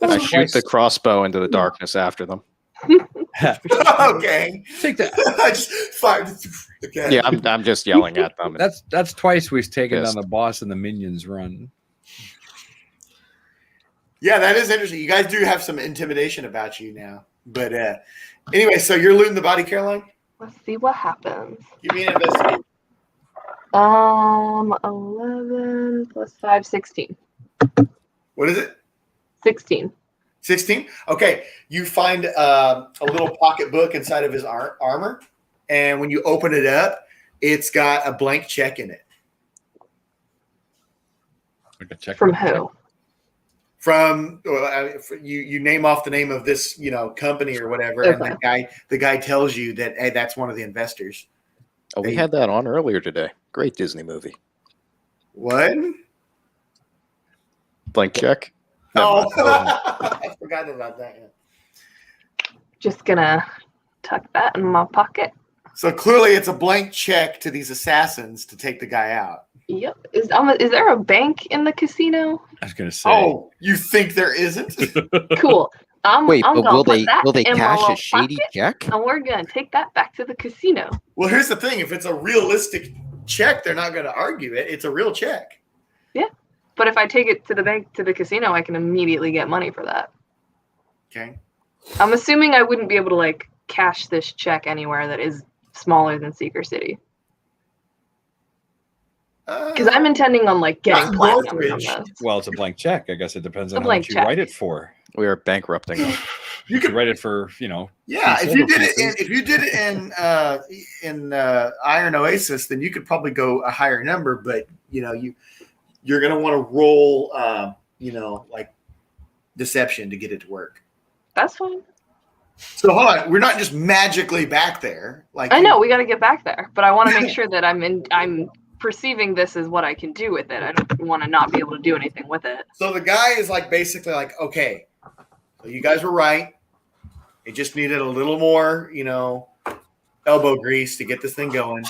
I shoot the crossbow into the darkness after them. Okay. Take that. I just fired. Okay. Yeah, I'm just yelling at them. That's twice we've taken Pissed. down the boss and the minions run. Yeah, that is interesting. You guys do have some intimidation about you now. But anyway, so you're looting the body, Caroline? Let's see what happens. Give me an investigation. 11 plus 5, 16. What is it? 16. 16? Okay. You find a little pocketbook inside of his armor. And when you open it up, it's got a blank check in it. Like a check From who? From you name off the name of this, company or whatever, and the guy tells you that, hey, that's one of the investors. Oh, we had that on earlier today. Great Disney movie. What? Blank check. Oh, I forgot about that. Yeah. Just gonna tuck that in my pocket. So clearly, it's a blank check to these assassins to take the guy out. Yep. Is there a bank in the casino? I was gonna say. Oh, you think there isn't? Cool. Wait, I'm but gonna will put they that in my cash little a shady pocket, check? and we're gonna take that back to the casino. Well, here's the thing: if it's a realistic check, they're not going to argue it. It's a real check. Yeah. But if I take it to the bank to the casino, I can immediately get money for that. Okay. I'm assuming I wouldn't be able to cash this check anywhere that is smaller than Seeker City. Because I'm intending on getting platinum from this. Well, it's a blank check. I guess it depends A on how blank much you check. write it for. We are bankrupting them. You could write it for, Yeah, two if you silver did pieces. it in Iron Oasis, then you could probably go a higher number. But you're going to want to roll, deception to get it to work. That's fine. So hold on, we're not just magically back there. I know we got to get back there, but I want to make sure that I'm perceiving this as what I can do with it. I don't want to not be able to do anything with it. So the guy is basically okay, so you guys were right. It just needed a little more, elbow grease to get this thing going.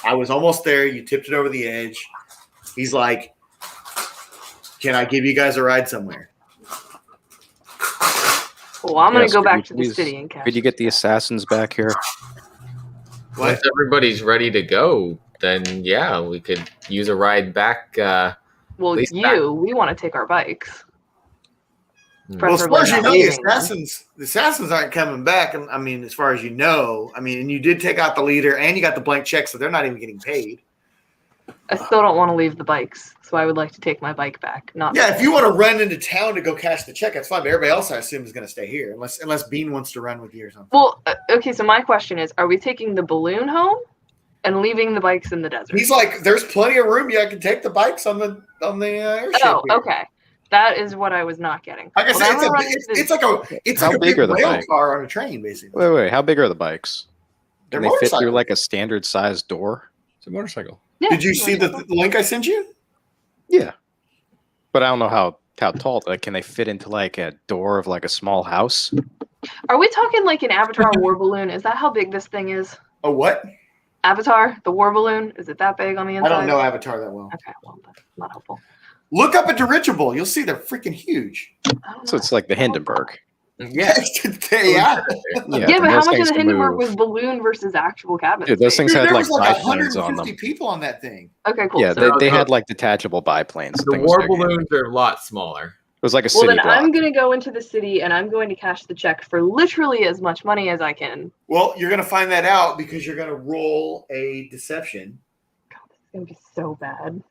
I was almost there. You tipped it over the edge. He's like, can I give you guys a ride somewhere? Well, I'm going to go Could back you to the please- city and cash. Could you get the assassins back here? Once everybody's ready to go, then yeah, we could use a ride back. Well, least we want to take our bikes. Well, as far as you know, Preferably the not leaving. assassins aren't coming back. I mean, as far as you know, and you did take out the leader and you got the blank check, so they're not even getting paid. I still don't want to leave the bikes, so I would like to take my bike back. Yeah, if you want to run into town to go cash the check, that's fine. But everybody else, I assume, is going to stay here, unless Bean wants to run with you or something. Well, okay. So my question is: are we taking the balloon home and leaving the bikes in the desert? He's like, "There's plenty of room. Yeah, I can take the bikes on the airship." Oh, here." okay. That is what I was not getting. Like I Well, said, I'm gonna run into it's like How a big big are the rail bikes? car on a train, basically. Wait. How big are the bikes? They're Can they fit through motorcycles. a standard sized door? It's a motorcycle. Yeah, Did you see the link I sent you? Yeah, but I don't know how tall. Can they fit into a door of a small house? Are we talking like an Avatar war balloon? Is that how big this thing is? Oh, what? Avatar, the war balloon, is it that big on the I inside? don't know Avatar that well. Okay, well, that's not helpful. Look up a dirigible. You'll see they're freaking huge. So it's like the Hindenburg. Yeah, yeah. Yeah, but how those much of things the can Hindenburg move. was balloon versus actual cabin? Dude, those things Dude, had there was biplanes on 150 them. people on that thing. Okay, cool. Yeah, So- they had detachable biplanes. The Thing was war gigantic. balloons are a lot smaller. It was like a well, city then block. I'm going to go into the city and I'm going to cash the check for literally as much money as I can. Well, you're going to find that out because you're going to roll a deception. It's going to be so bad.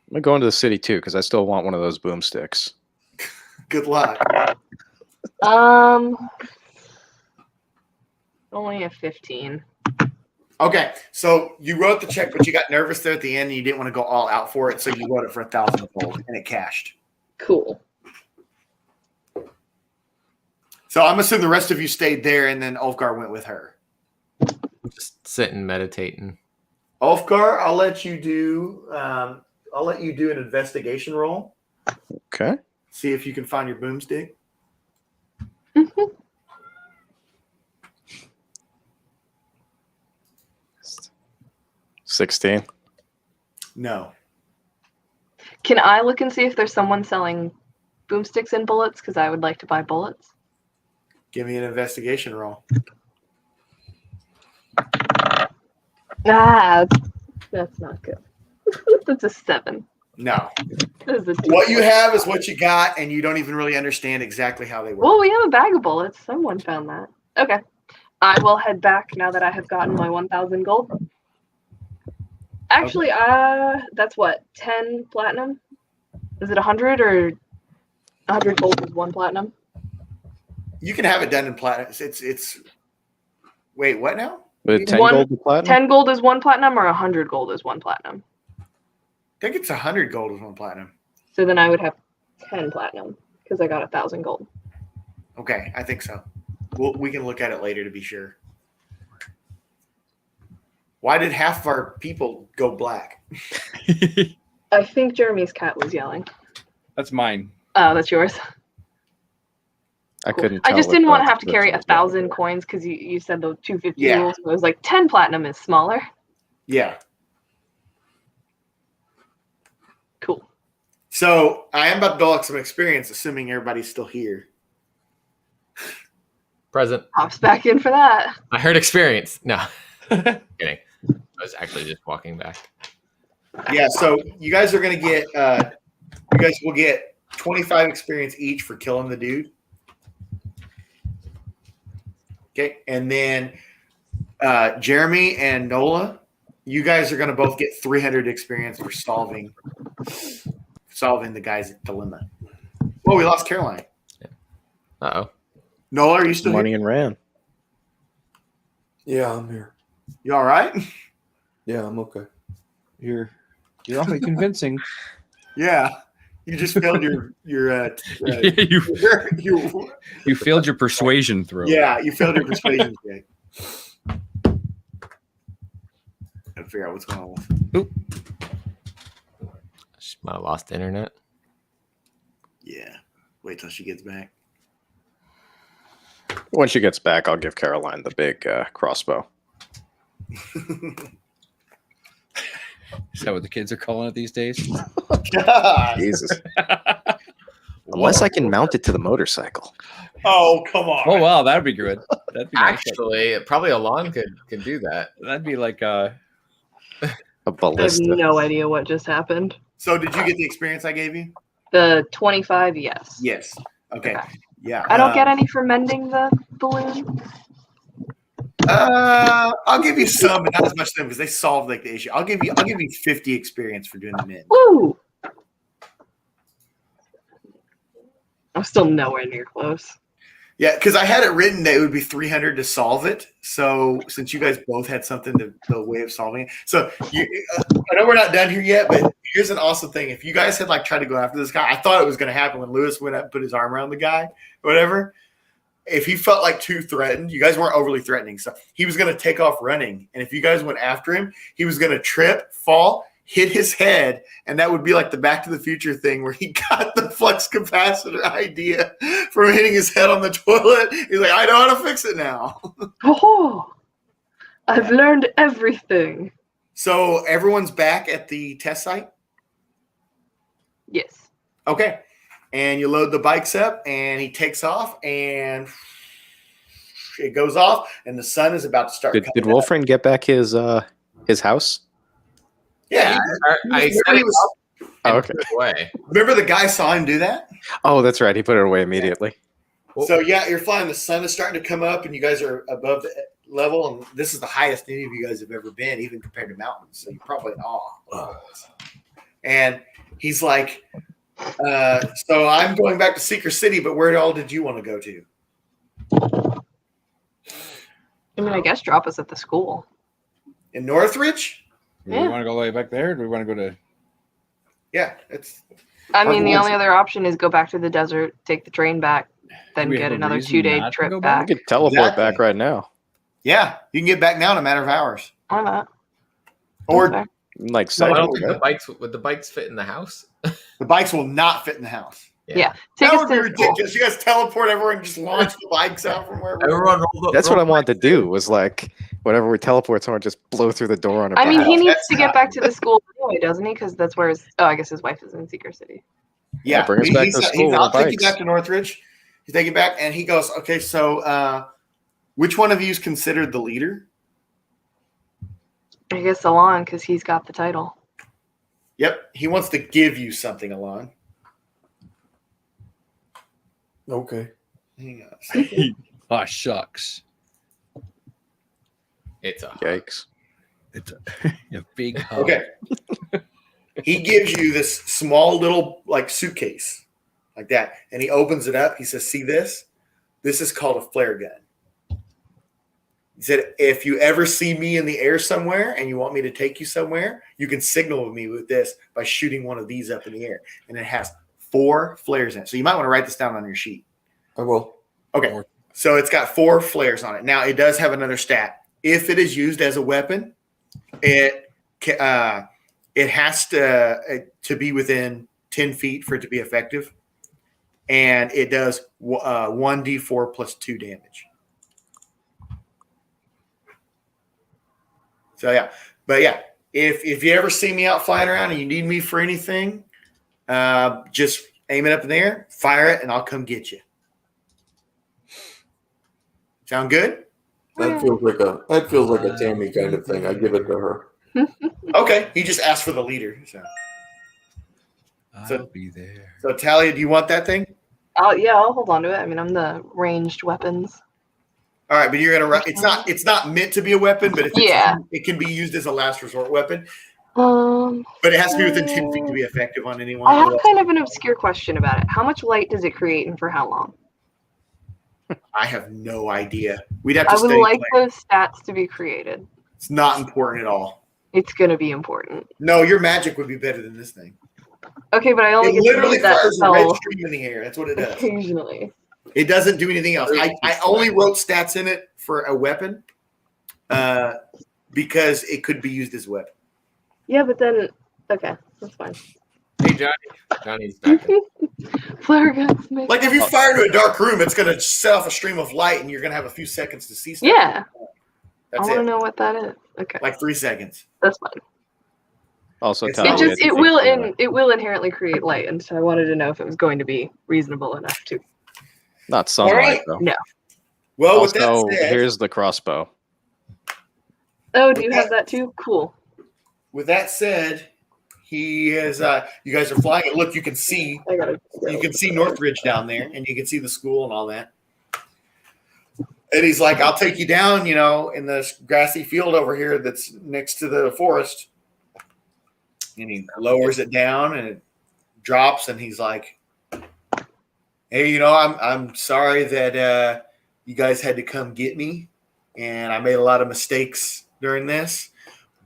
I'm gonna go into the city too because I still want one of those boomsticks. Good luck. Only a 15. Okay, so you wrote the check, but you got nervous there at the end and you didn't want to go all out for it, so you wrote it for 1,000 gold and it cashed. Cool. So I'm assuming the rest of you stayed there and then Ulfgar went with her. Just sitting meditating. Ulfgar, I'll let you do an investigation roll. Okay. See if you can find your boomstick. 16. No. Can I look and see if there's someone selling boomsticks and bullets because I would like to buy bullets. Give me an investigation roll. That's not good. That's a 7. No. That is a 2. What you have is what you got, and you don't even really understand exactly how they work. Well, we have a bag of bullets. Someone found that. Okay. I will head back now that I have gotten my 1,000 gold. Actually, that's what, 10 platinum? Is it 100 or 100 gold is 1 platinum? You can have it done in platinum. It's. Wait, what now? With 10 gold to platinum? 10 gold is 1 platinum or 100 gold is 1 platinum? I think it's 100 gold is 1 platinum. So then I would have 10 platinum because I got 1,000 gold. Okay, I think so. We can look at it later to be sure. Why did half of our people go black? I think Jeremy's cat was yelling. That's mine. Oh, that's yours. I couldn't. I tell just what didn't want to the have to carry description 1,000 coins because you said the 250 Yeah. rules. So it was like 10 platinum is smaller. Yeah. Cool. So I am about to dole out some experience, assuming everybody's still here. Present. Pops back in for that. I heard experience. No. Kidding. I was actually just walking back. Yeah, so you guys are going to get, you guys will get 25 experience each for killing the dude. Okay, and then Jeremy and Nola, you guys are going to both get 300 experience for solving the guy's dilemma. Oh, we lost Caroline. Uh-oh. Nola, are you still Money here? and ran. Yeah, I'm here. You all right? Yeah, I'm okay. You're awfully convincing. Yeah. You just failed your You failed your persuasion throw. Yeah, you failed your persuasion check. Gotta figure out what's going on with She might have lost the internet. Yeah. Wait till she gets back. When she gets back, I'll give Caroline the big crossbow. Is that what the kids are calling it these days? Jesus. Unless I can mount it to the motorcycle. Oh, come on. Oh, wow. That'd be good. That'd be nice. Actually, probably Alon could do that. That'd be like a ballista. I have no idea what just happened. So did you get the experience I gave you? The 25, yes. Yes. Okay. Yeah. I don't get any for mending the balloon. I'll give you some, but not as much of them because they solved like the issue. I'll give you 50 experience for doing the mend. Woo! I'm still nowhere near close. Yeah, because I had it written that it would be 300 to solve it. So since you guys both had something the way of solving it, so I know we're not done here yet, but here's an awesome thing. If you guys had like tried to go after this guy, I thought it was going to happen when Lewis went up and put his arm around the guy, or whatever. If he felt like too threatened, you guys weren't overly threatening, so he was going to take off running. And if you guys went after him, he was going to trip, fall, hit his head, and that would be like the Back to the Future thing where he got the flux capacitor idea from hitting his head on the toilet. He's like, I know how to fix it now. Oh, I've learned everything. So everyone's back at the test site? Yes. Okay. And you load the bikes up, and he takes off, and it goes off, and the sun is about to start Did coming up. Wolfram get back his house? Yeah. I set it up Oh, okay. away. Remember the guy saw him do that? Oh, that's right. He put it away immediately. So, yeah, you're flying. The sun is starting to come up, and you guys are above the level, and this is the highest any of you guys have ever been, even compared to mountains. So you're probably in awe. And he's like, so I'm going back to Seeker City, but where all did you want to go to? I mean, I guess drop us at the school. In Northridge? Do we want to go way back there? Or do we want to go to? Yeah, it's. I mean, the only other option is go back to the desert, take the train back, then Do we get have a another reason 2-day not to trip go back. back? You could teleport back right now. Yeah, you can get back now in a matter of hours. Why not? Or Okay. Like No, I don't seconds, think the right? bikes would the bikes fit in the house. the bikes will not fit in the house. Yeah. Take That us would be to the school. ridiculous. You guys teleport everyone and just launch the bikes out from wherever. Everyone rolled up. That's what I wanted to do. Was like whenever we teleport, someone just blow through the door on a I mean, bike. he needs That's to get not- back to the school anyway, doesn't he? Because that's where his, I guess his wife is in Seeker City. Yeah, bring us back to school. I'll with take you bikes. back to Northridge. He's taking back, and he goes, okay, so which one of you is considered the leader? I guess Alon, because he's got the title. Yep, he wants to give you something, Alon. Okay. Hang on a second. Ah, shucks. It's a Yikes. It's a big hug. Okay. He gives you this small little like suitcase like that, and he opens it up. He says, see this? This is called a flare gun. He said, if you ever see me in the air somewhere and you want me to take you somewhere, you can signal me with this by shooting one of these up in the air. And it has 4 flares in it. So you might want to write this down on your sheet. I will. Okay. So it's got 4 flares on it. Now, it does have another stat. If it is used as a weapon, it has to be within 10 feet for it to be effective. And it does 1d4 plus 2 damage. So, yeah. But, yeah, if you ever see me out flying around and you need me for anything, just aim it up in the air, fire it, and I'll come get you. Sound good? That feels like a Tammy kind of thing. I give it to her. Okay. He just asked for the leader. I'll be there. So, Talia, do you want that thing? I'll hold on to it. I mean, I'm the ranged weapons. All right, but you're gonna. It's not meant to be a weapon, but it can be used as a last resort weapon. But it has to be within 10 feet to be effective on anyone. I have kind of an obscure question about it. How much light does it create, and for how long? I have no idea. We'd have to. I would like those stats to be created. It's not important at all. It's going to be important. No, your magic would be better than this thing. Okay, but I only It get to literally use that fires a red spell stream in the air. That's what it does. occasionally. It doesn't do anything else. I only wrote stats in it for a weapon because it could be used as a weapon. Yeah, but then okay, that's fine. Hey, Johnny. Johnny's back. Flare guns. Make Like if you fire into a dark room, it's going to set off a stream of light, and you're going to have a few seconds to see stuff. Yeah. That's I want to it. know what that is. Okay. Like 3 seconds. That's fine. Also, It will inherently create light, and so I wanted to know if it was going to be reasonable enough to. Not sunlight, though. No. Well, also, with that said, here's the crossbow. Oh, do you have that too? Cool. With that said, he is. You guys are flying, and look, you can see Northridge down there, and you can see the school and all that. And he's like, "I'll take you down, in this grassy field over here that's next to the forest." And he lowers it down, and it drops, and he's like, "Hey, I'm sorry that you guys had to come get me, and I made a lot of mistakes during this,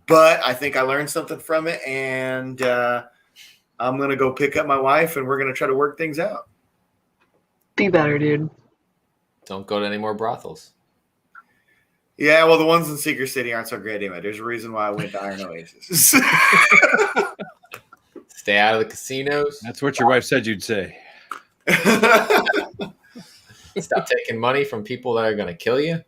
but I think I learned something from it, and I'm gonna go pick up my wife, and we're gonna try to work things out." Be better, dude. Don't go to any more brothels. Yeah, well, the ones in Secret City aren't so great anyway. There's a reason why I went to Iron Oasis. Stay out of the casinos. That's what your wife said you'd say. Stop taking money from people that are going to kill you.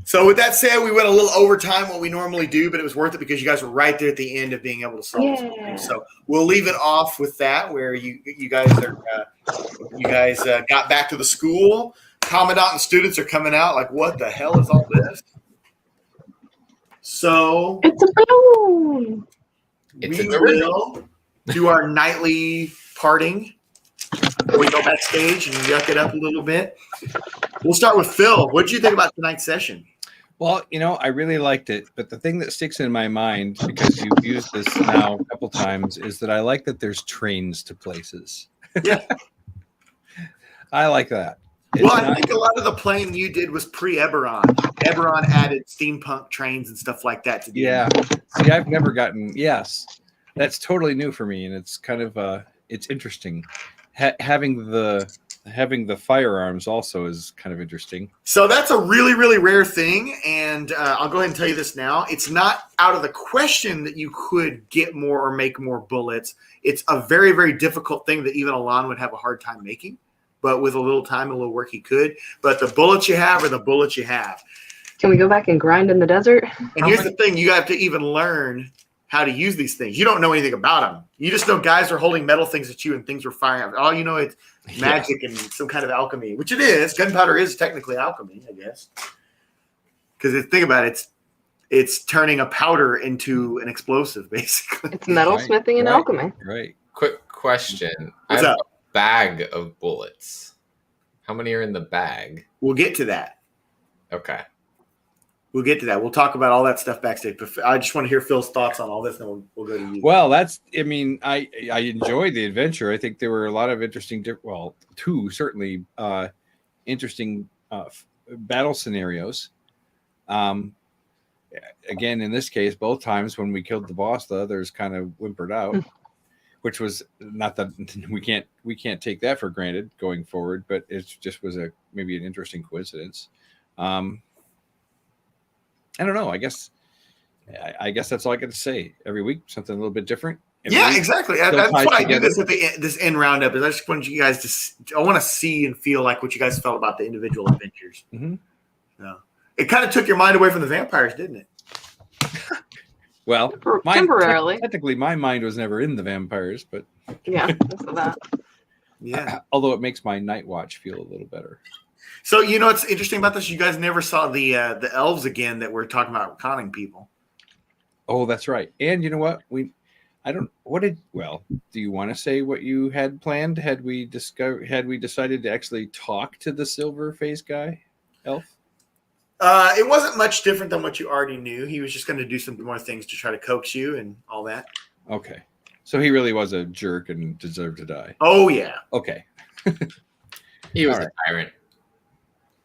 So with that said, we went a little over time what we normally do, but it was worth it because you guys were right there at the end of being able to solve something. So we'll leave it off with that, where you guys got back to the school. Commandant and students are coming out like, what the hell is all this? So it's a balloon. We will do our nightly parting. We go backstage and yuck it up a little bit. We'll start with Phil. What did you think about tonight's session? Well, I really liked it, but the thing that sticks in my mind, because you've used this now a couple times, is that I like that there's trains to places. Yeah. I like that. I think a lot of the playing you did was pre-Eberron. Eberron added steampunk trains and stuff like that to the Yeah. See, I've never gotten, yes. That's totally new for me, and it's kind of, it's interesting. Having the firearms also is kind of interesting. So that's a really, really rare thing, and I'll go ahead and tell you this now. It's not out of the question that you could get more or make more bullets. It's a very, very difficult thing that even Alon would have a hard time making, but with a little time and a little work, he could. But the bullets you have are the bullets you have. Can we go back and grind in the desert? And here's the thing. You have to even learn how to use these things. You don't know anything about them. You just know guys are holding metal things at you and things are firing out. All you know, it's magic and some kind of alchemy, which it is. Gunpowder is technically alchemy, I guess. Because think about it, it's turning a powder into an explosive, basically. It's metalsmithing and alchemy. Right. Quick question. What's I have up? a bag of bullets. How many are in the bag? We'll get to that. Okay. We'll get to that. We'll talk about all that stuff backstage. But I just want to hear Phil's thoughts on all this, and then we'll go to you. Well, I enjoyed the adventure. I think there were a lot of interesting, two certainly interesting battle scenarios. Again, in this case, both times when we killed the boss, the others kind of whimpered out, which was not that we can't take that for granted going forward, but it just was maybe an interesting coincidence. I don't know. I guess that's all I got to say. Every week, something a little bit different. Exactly. That's why I do this at this end roundup. Is I just want you guys I want to see and feel like what you guys felt about the individual adventures. Mm-hmm. So, it kind of took your mind away from the vampires, didn't it? Well, temporarily. Technically, my mind was never in the vampires, but yeah, that's that. Yeah. Although it makes my night watch feel a little better. So what's interesting about this? You guys never saw the elves again that we're talking about conning people. Oh, that's right. And you know what? Do you want to say what you had planned? Had we decided to actually talk to the silver face guy, elf? It wasn't much different than what you already knew. He was just going to do some more things to try to coax you and all that. Okay. So he really was a jerk and deserved to die. Oh, yeah. Okay. He was a tyrant.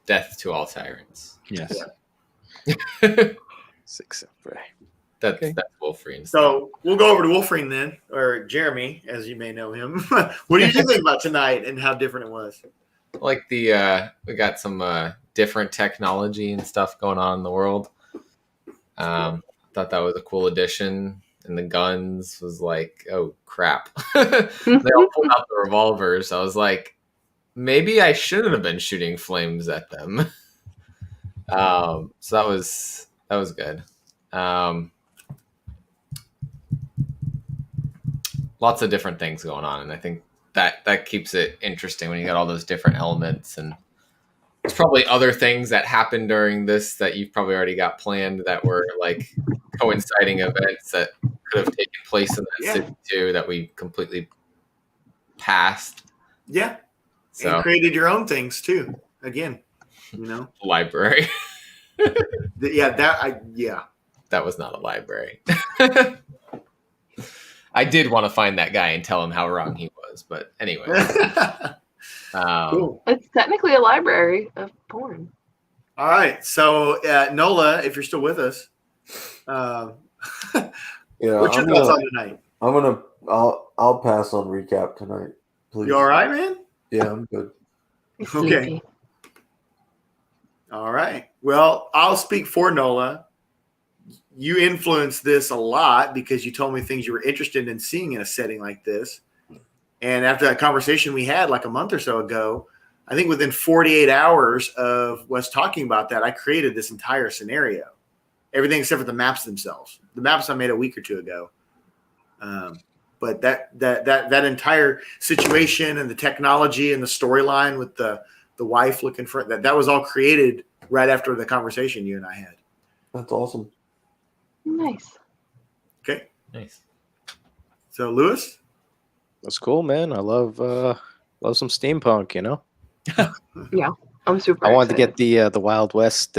Death to all tyrants. Yes. Yeah. That's Wolverine. So we'll go over to Wolverine then, or Jeremy, as you may know him. What did you think about tonight and how different it was? Like we got some different technology and stuff going on in the world. Thought that was a cool addition. And the guns was like, oh crap. They all pulled out the revolvers. I was like, maybe I shouldn't have been shooting flames at them. So that was good. Lots of different things going on, and I think that keeps it interesting when you got all those different elements. And there's probably other things that happened during this that you've probably already got planned that were like coinciding events that could have taken place in that city too that we completely passed. Yeah. So and created your own things too. Again, library. That was not a library. I did want to find that guy and tell him how wrong he was, but anyway. Cool. It's technically a library of porn. All right, so Nola, if you're still with us, what's your thoughts on tonight? I'll pass on recap tonight. Please. You all right, man? Yeah, I'm good. Okay. All right. Well, I'll speak for Nola. You influenced this a lot because you told me things you were interested in seeing in a setting like this. And after that conversation we had like a month or so ago, I think within 48 hours of us talking about that, I created this entire scenario. Everything except for the maps themselves. The maps I made a week or two ago. But that entire situation and the technology and the storyline with the wife looking for that was all created right after the conversation you and I had. That's awesome. Nice. Okay. Nice. So Lewis? That's cool, man. I love some steampunk, Yeah, I'm super. I wanted to excited. get the Wild West,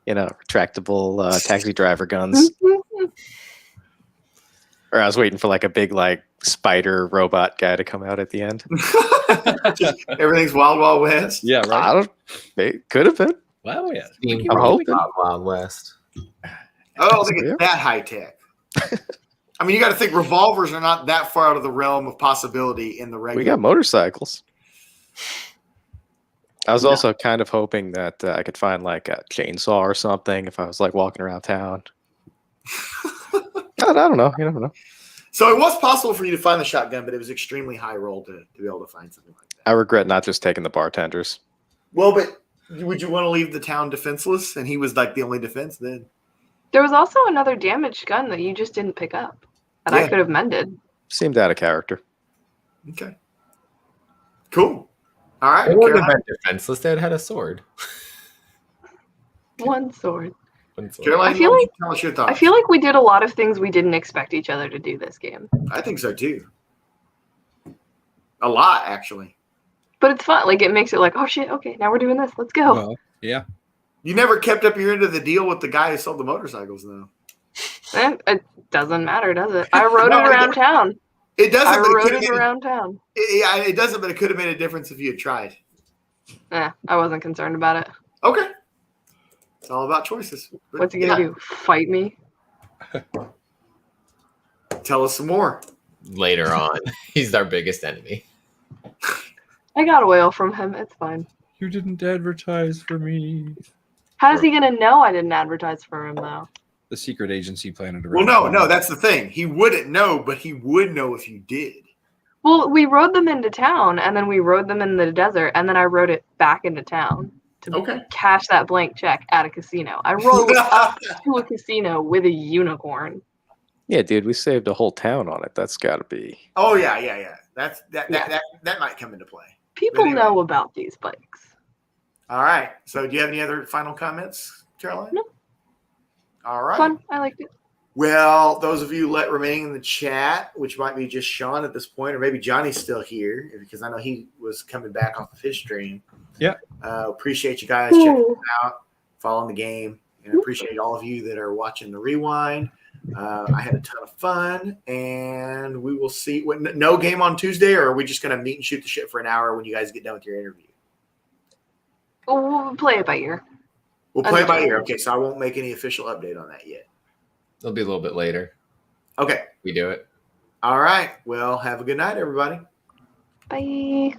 retractable taxi driver guns. Or I was waiting for like a big like spider robot guy to come out at the end. Everything's Wild Wild West. Yeah, right. It could have been. Well, yeah. I'm hoping. Wild West. I don't think it's that high tech. I mean, you got to think revolvers are not that far out of the realm of possibility in the regular. We got motorcycles. I was also kind of hoping that I could find like a chainsaw or something if I was like walking around town. I don't know. You never know. So it was possible for you to find the shotgun, but it was extremely high roll to be able to find something like that. I regret not just taking the bartenders. Well, but would you want to leave the town defenseless? And he was like the only defense then. There was also another damaged gun that you just didn't pick up that I could have mended. Seemed out of character. Okay. Cool. All right. They wouldn't have Caroline. been defenseless. They had a sword. One sword. Caroline, I feel why don't like you tell us your thoughts. I feel like we did a lot of things we didn't expect each other to do this game. I think so too. A lot, actually. But it's fun. Like, it makes it like, oh shit, okay, now we're doing this. Let's go. Well, yeah. You never kept up your end of the deal with the guy who sold the motorcycles, though. It doesn't matter, does it? I rode it around town. It doesn't. I but rode could've it made- around town. Yeah, it doesn't, but it could have made a difference if you had tried. I wasn't concerned about it. Okay. It's all about choices. But What's he gonna do? Fight me? Tell us some more. Later on, he's our biggest enemy. I got oil from him. It's fine. You didn't advertise for me. How's he gonna know I didn't advertise for him though? The secret agency planted Well, around. no, that's the thing. He wouldn't know, but he would know if you did. Well, we rode them into town, and then we rode them in the desert, and then I rode it back into town to cash that blank check at a casino. I rode up to a casino with a unicorn. Yeah, dude, we saved a whole town on it. That's got to be. Oh yeah. That might come into play. People know about these bikes. All right. So, do you have any other final comments, Caroline? No. All right. Fun. I liked it. Well, those of you remaining in the chat, which might be just Sean at this point, or maybe Johnny's still here, because I know he was coming back off of his stream. Yeah. Appreciate you guys checking it out, following the game, and appreciate all of you that are watching the rewind. I had a ton of fun, and we will see. No game on Tuesday, or are we just going to meet and shoot the shit for an hour when you guys get done with your interview? We'll play it by ear. We'll play it by ear. Okay, so I won't make any official update on that yet. It'll be a little bit later. Okay. We do it. All right. Well, have a good night, everybody. Bye.